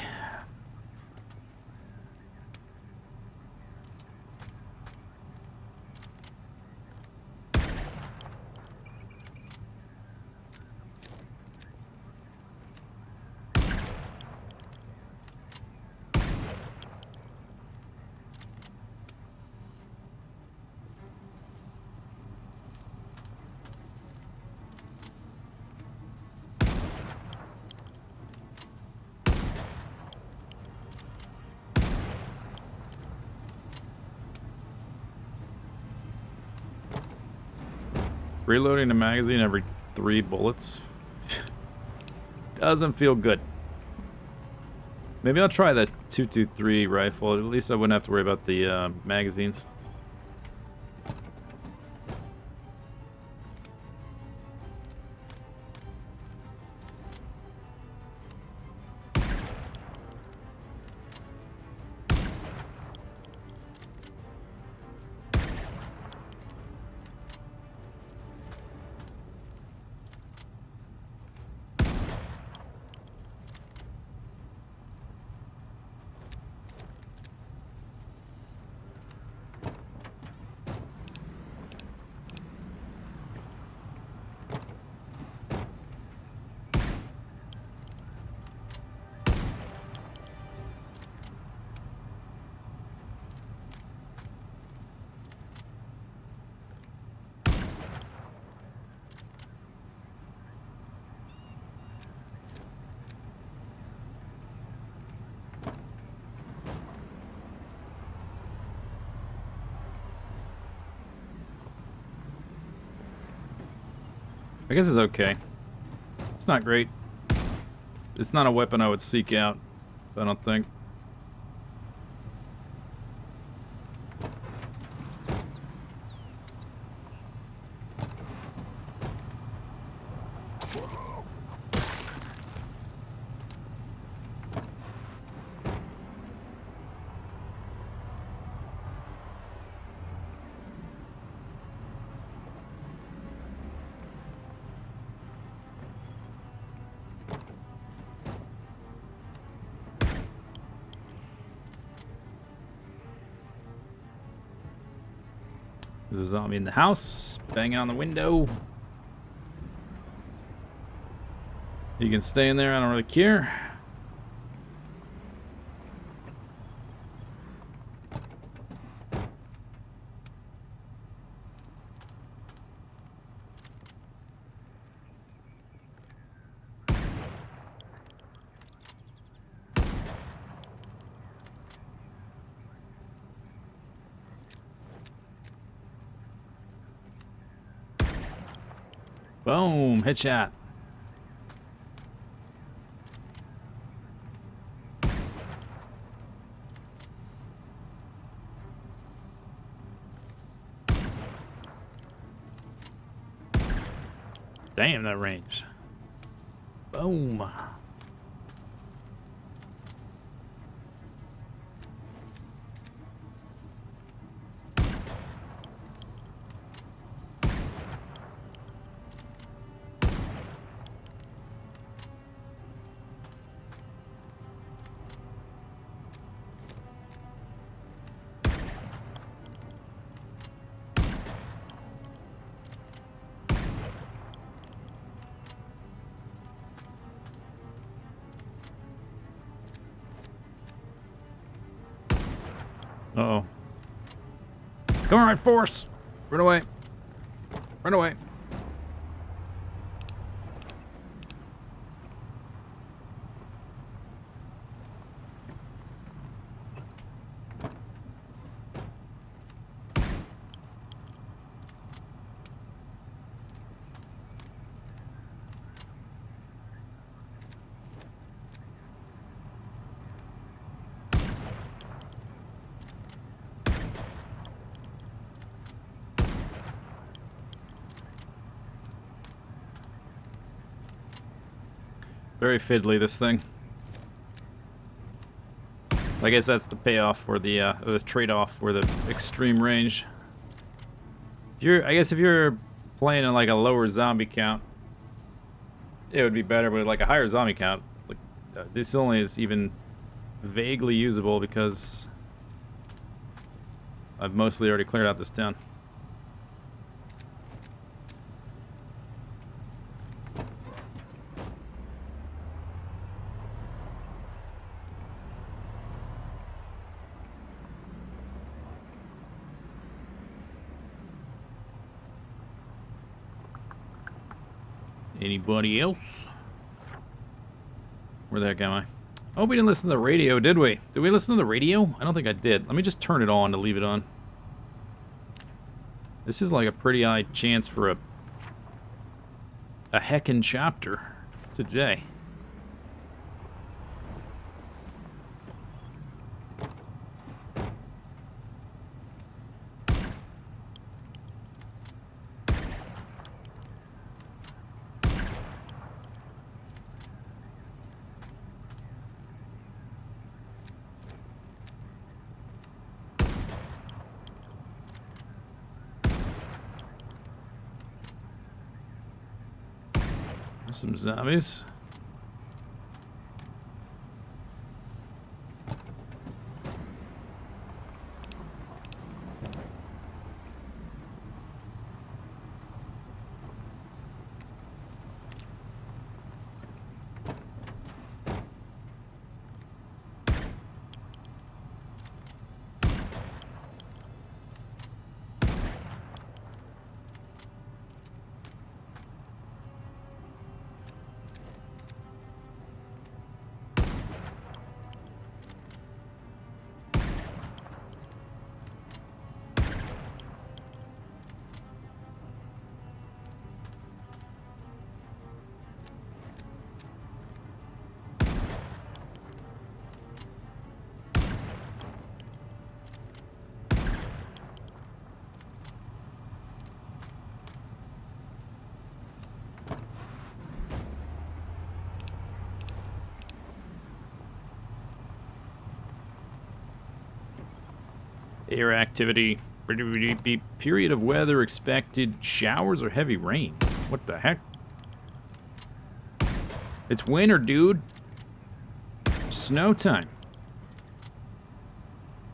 A: Reloading the magazine every 3 bullets doesn't feel good. Maybe I'll try the 223 rifle. At least I wouldn't have to worry about the magazines. I guess it's okay. It's not great. It's not a weapon I would seek out, I don't think. There's a zombie in the house, banging on the window. You can stay in there, I don't really care. Boom, headshot. Damn, that range. Boom. Uh-oh. Come on, force! Run away. Run away. Very fiddly, this thing. I guess that's the payoff or the trade-off for the extreme range. I guess if you're playing in like a lower zombie count, it would be better. But like a higher zombie count, like this only is even vaguely usable because I've mostly already cleared out this town. Anybody else? Where the heck am I? Oh, we didn't listen to the radio, did we? Did we listen to the radio? I don't think I did. Let me just turn it on to leave it on. This is like a pretty high chance for a heckin' chapter today. Some zombies. Air activity. Period of weather expected. Showers or heavy rain. What the heck? It's winter, dude. Snow time.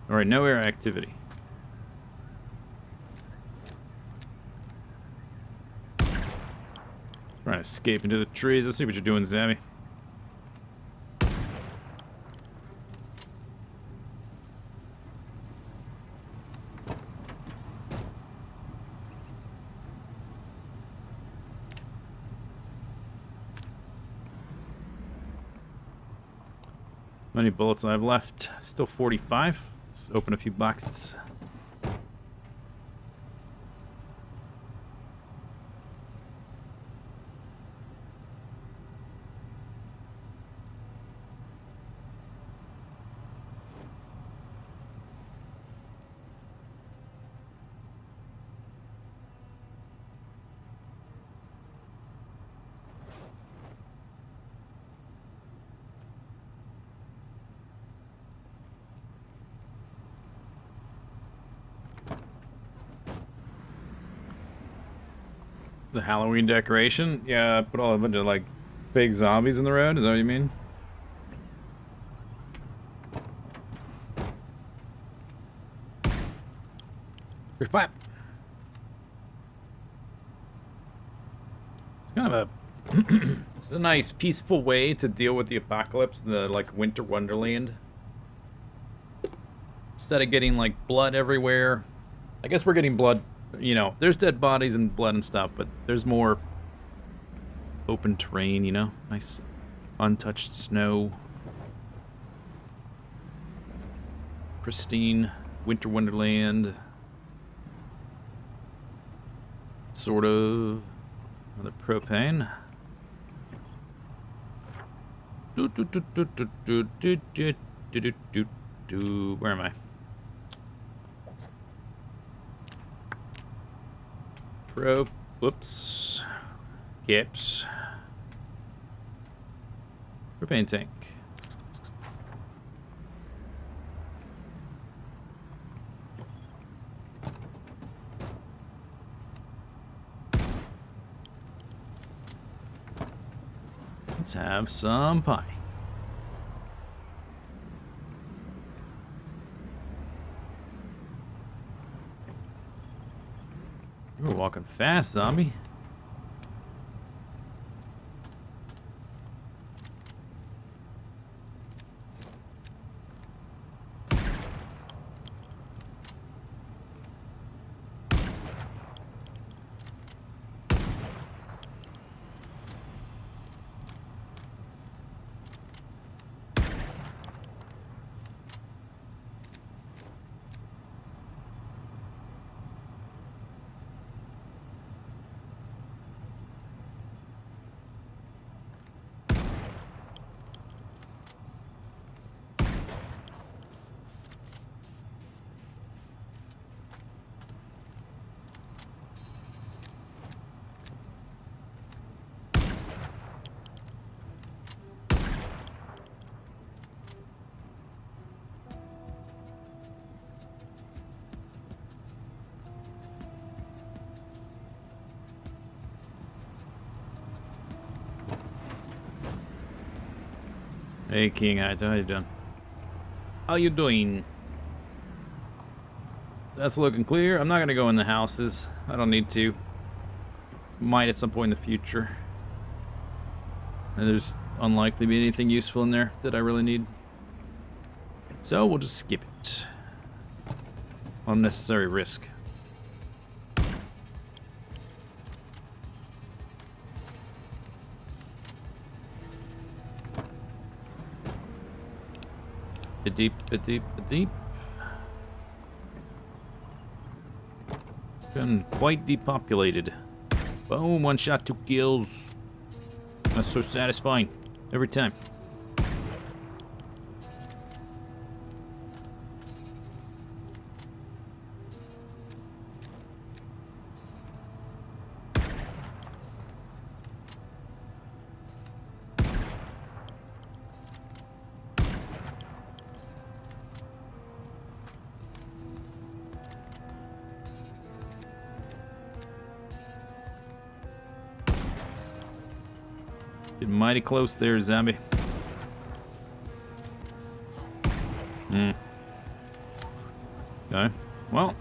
A: Alright, no air activity. Trying to escape into the trees. Let's see what you're doing, Zabby. How many bullets I have left? Still 45. Let's open a few boxes. The Halloween decoration? Yeah, put all a bunch of like fake zombies in the road. Is that what you mean? It's kind of a it's a nice peaceful way to deal with the apocalypse, the like winter wonderland. Instead of getting like blood everywhere. I guess we're getting blood, you know, there's dead bodies and blood and stuff, but there's more open terrain, you know? Nice untouched snow. Pristine winter wonderland. Sort of. Another propane. Where am I? Whoops. Caps. Propane tank. Let's have some pie. You were walking fast, zombie. Hey, King Heights, how you doing? How you doing? That's looking clear. I'm not gonna go in the houses. I don't need to. Might at some point in the future. And there's unlikely to be anything useful in there that I really need. So we'll just skip it. Unnecessary risk. Deep, deep, deep. Been quite depopulated. Boom, one shot, 2 kills. That's so satisfying. Every time. Getting mighty close there, zombie. Okay. Well.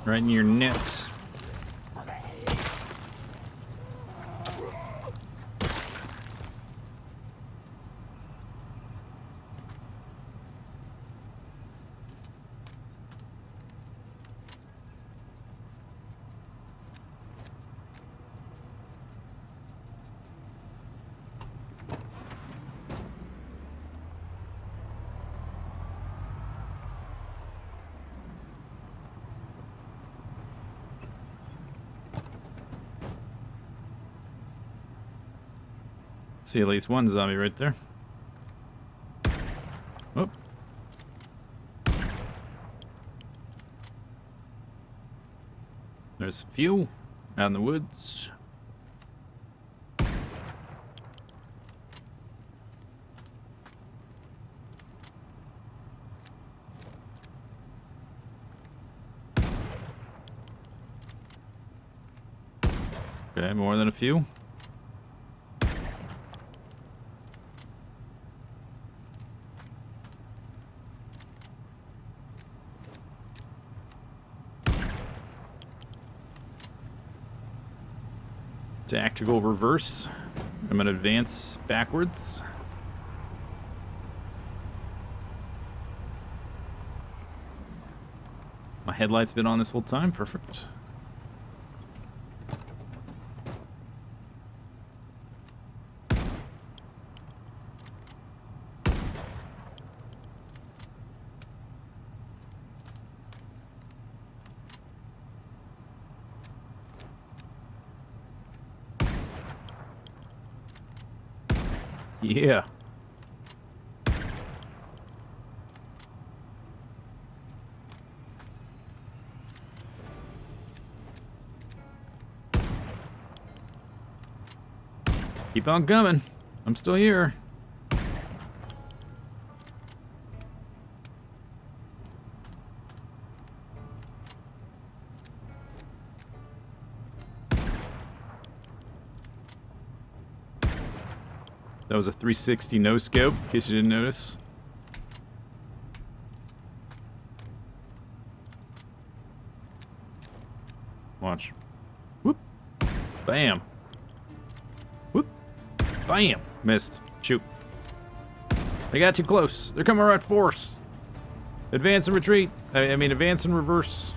A: Right in your nuts. See at least one zombie right there. Oh. There's a few out in the woods. Okay, more than a few. Tactical reverse. I'm gonna advance backwards. My headlight's been on this whole time. Perfect. Yeah. Keep on coming. I'm still here. That was a 360 no scope, in case you didn't notice. Watch. Whoop. Bam. Whoop. Bam. Missed. Shoot. They got too close. They're coming right for us. Advance and retreat. I mean, advance and reverse.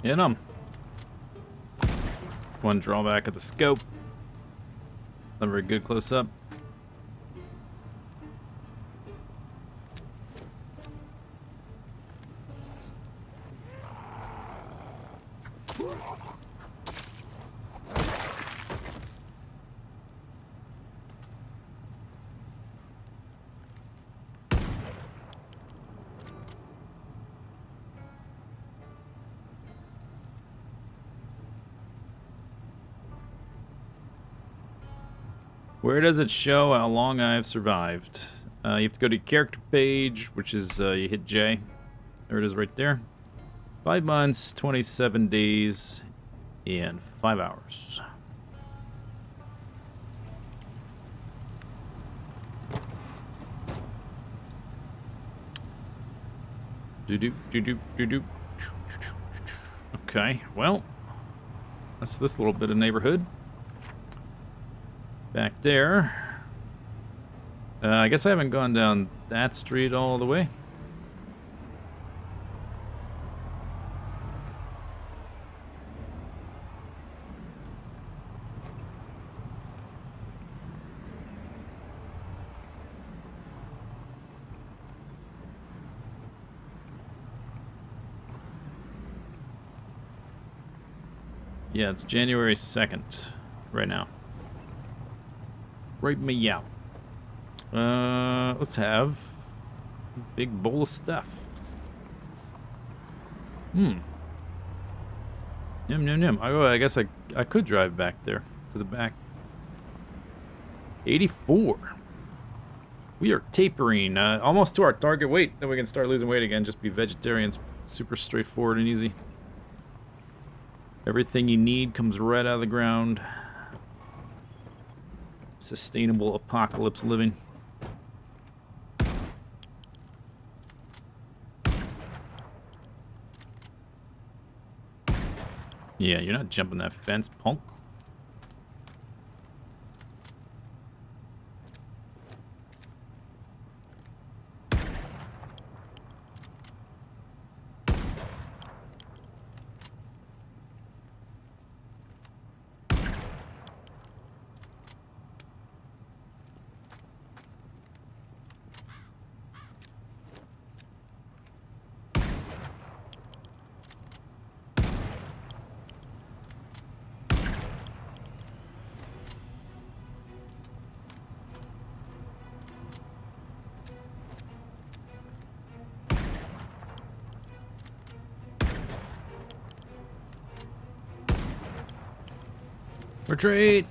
A: Hit him. One drawback of the scope. Not very good close up. Where does it show how long I've survived? You have to go to your character page, which is you hit J. There it is right there. 5 months, 27 days, and 5 hours. Do-do. Okay, well, that's this little bit of neighborhood. Back there. I guess I haven't gone down that street all the way. Yeah, it's January 2nd right now. Right meow. Let's have a big bowl of stuff. Yum, yum, yum. I guess I could drive back there to the back. 84. We are tapering almost to our target weight. Then we can start losing weight again. Just be vegetarians. Super straightforward and easy. Everything you need comes right out of the ground. Sustainable apocalypse living. Yeah, you're not jumping that fence, punk. Retreat!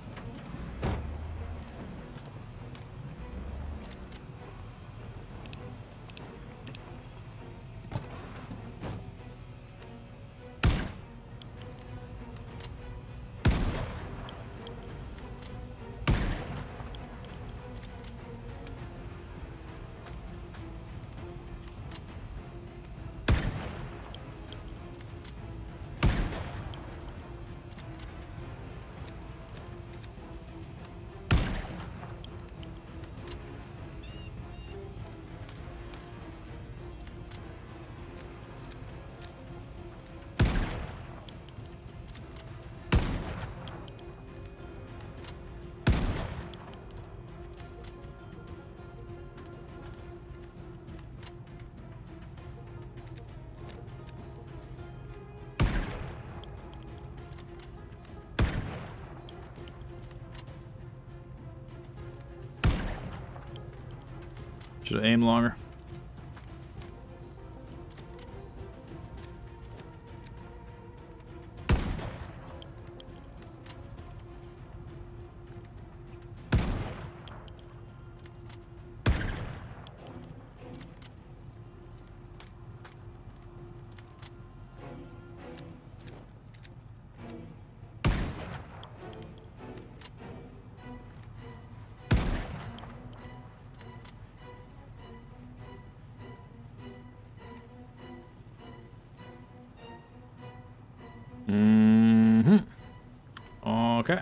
A: Should I aim longer? Okay.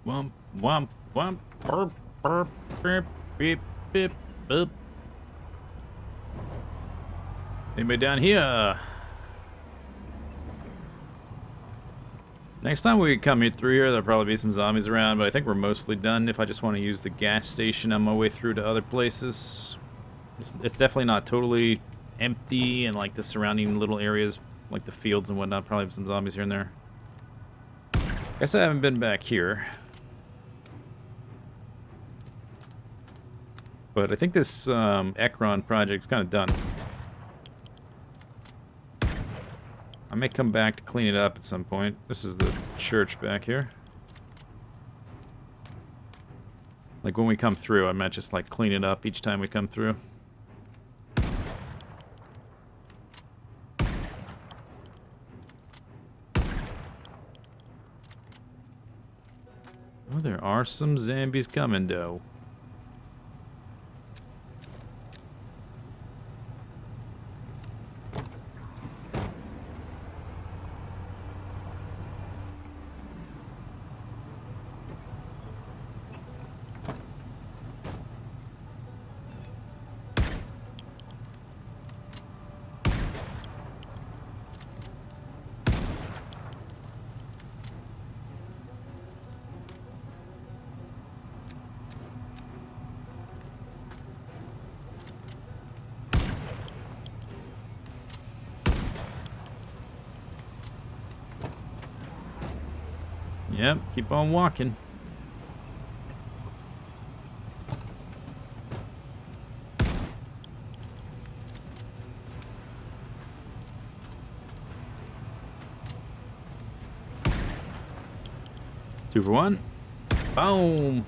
A: Wump, wump, wump, burp, burp, beep, beep, beep, boop. Anybody down here? Next time we come through here, there'll probably be some zombies around, but I think we're mostly done if I just want to use the gas station on my way through to other places. It's definitely not totally empty, and like the surrounding little areas, like the fields and whatnot, probably have some zombies here and there. Guess I haven't been back here. But I think this Ekron project's kind of done. I may come back to clean it up at some point. This is the church back here. Like when we come through, I might just like clean it up each time we come through. Oh, there are some zombies coming, though. Yep, keep on walking. Two for one. Boom.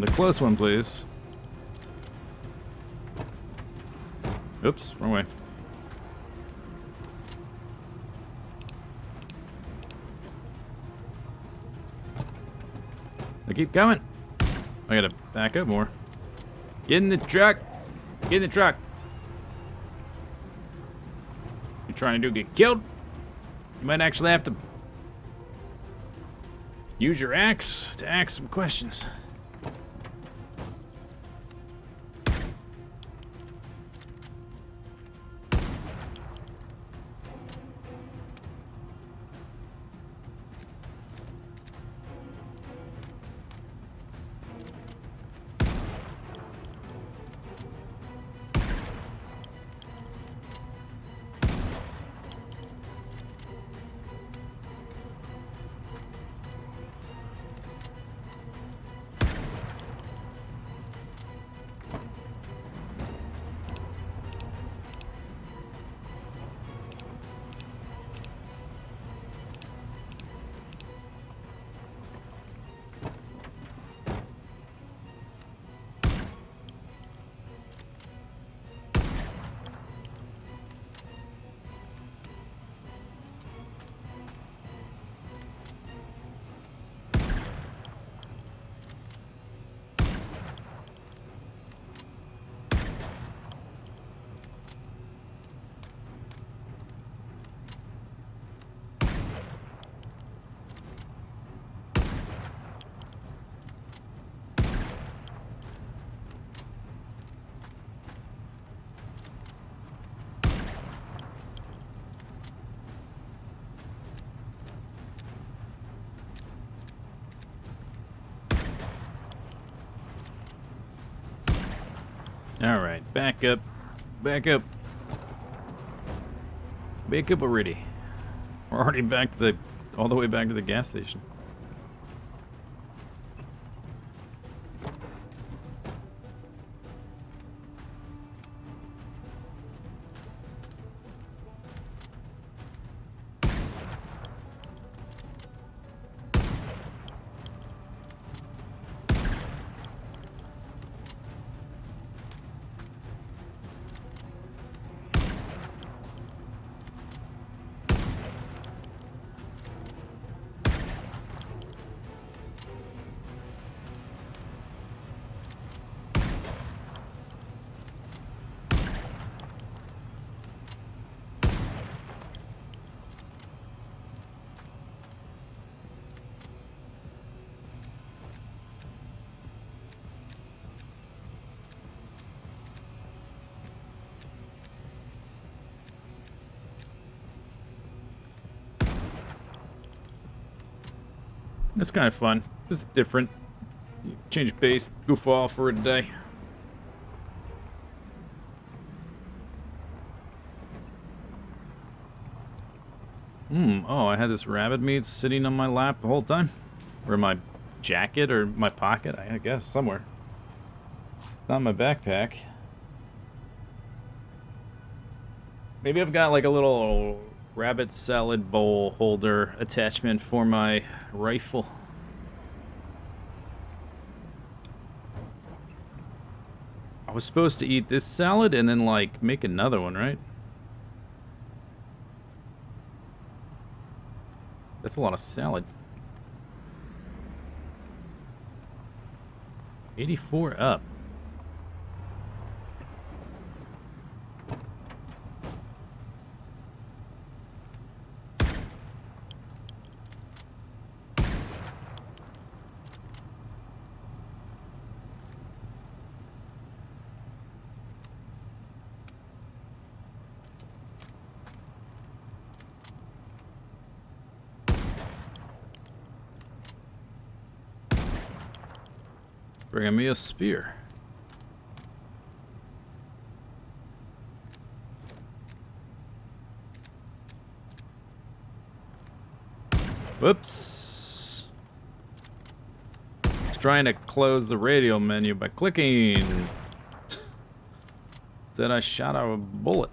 A: The close one, please. Oops, wrong way. They keep coming. I gotta back up more. Get in the truck. Get in the truck. You're trying to get killed? You might actually have to use your axe to ask some questions. All right, back up, back up, back up already. We're already back to the, all the way back to the gas station. It's kind of fun. It's different. Change base, goof off for a day. Oh, I had this rabbit meat sitting on my lap the whole time? Or in my jacket or my pocket, I guess, somewhere. Not in my backpack. Maybe I've got like a little rabbit salad bowl holder attachment for my rifle. I was supposed to eat this salad and then like make another one, right? That's a lot of salad. 84 up. Bringing me a spear. Whoops. I was trying to close the radio menu by clicking. Instead I shot out a bullet.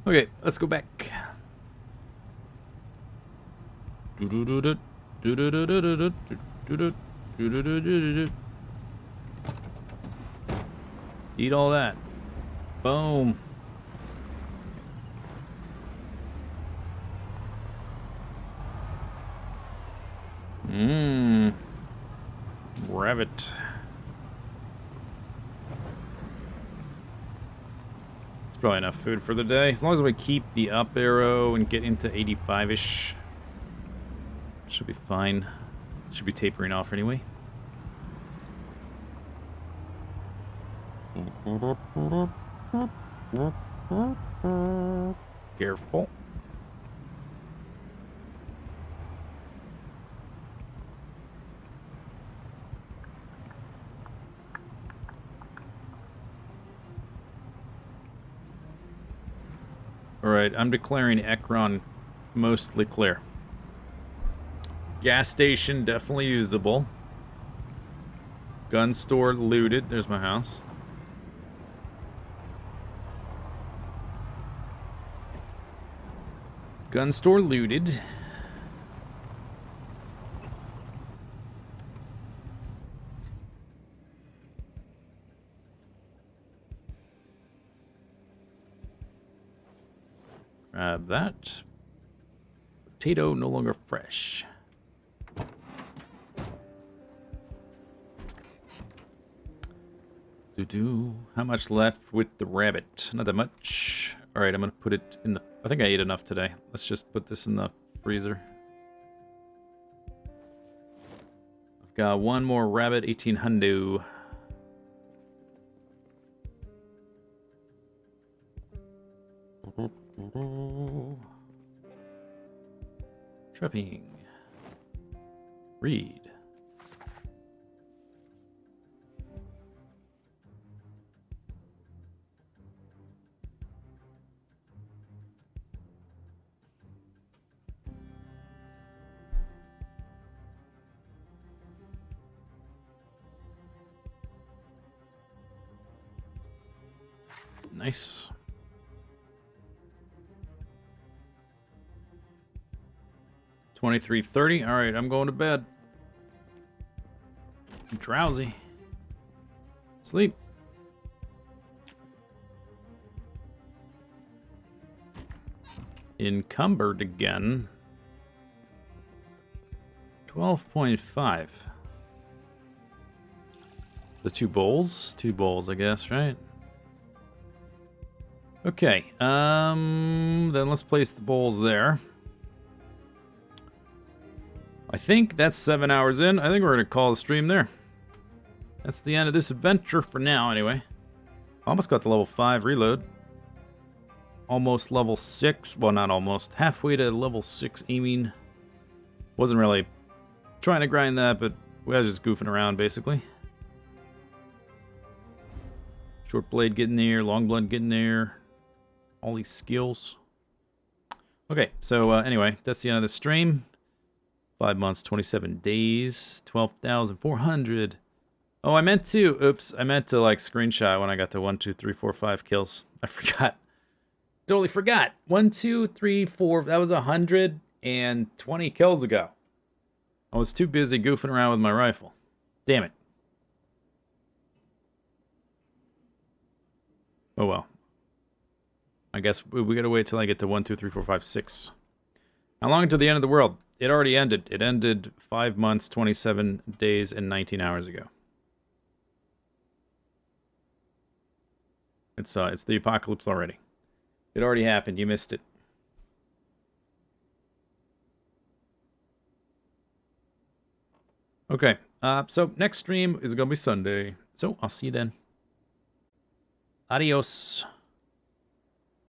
A: Okay, let's go back. Eat all that. Boom. Rabbit. It's probably enough food for the day. As long as we keep the up arrow and get into 85-ish. Should be fine. Should be tapering off anyway. Careful. Alright, I'm declaring Ekron mostly clear. Gas station definitely usable. Gun store looted. There's my house. Gun store looted. Grab that. Potato no longer fresh. How much left with the rabbit? Not that much. Alright, I'm gonna put it in the... I think I ate enough today. Let's just put this in the freezer. I've got one more rabbit, 1800. Trapping. Read. Nice. $23.30. All right, I'm going to bed. I'm drowsy. Sleep. Encumbered again. 12.5. The two bowls? Two bowls, I guess, right? Okay, then let's place the bowls there. I think that's 7 hours in. I think we're going to call the stream there. That's the end of this adventure for now, anyway. Almost got to level 5 reload. Almost level 6. Well, not almost. Halfway to level 6 aiming. Wasn't really trying to grind that, but we were just goofing around, basically. Short blade getting there. Long blade getting there. All these skills. Okay, so anyway, that's the end of the stream. 5 months, 27 days, 12,400. Oh, I meant to, oops, I meant to like screenshot when I got to 1, 2, 3, 4, 5 kills. I forgot. Totally forgot. 1, 2, 3, 4, that was 120 kills ago. I was too busy goofing around with my rifle. Damn it. Oh well. I guess we gotta wait till I get to 1, 2, 3, 4, 5, 6. How long until the end of the world? It already ended. It ended 5 months, 27 days, and 19 hours ago. It's the apocalypse already. It already happened. You missed it. Okay. So next stream is gonna be Sunday. So I'll see you then. Adios.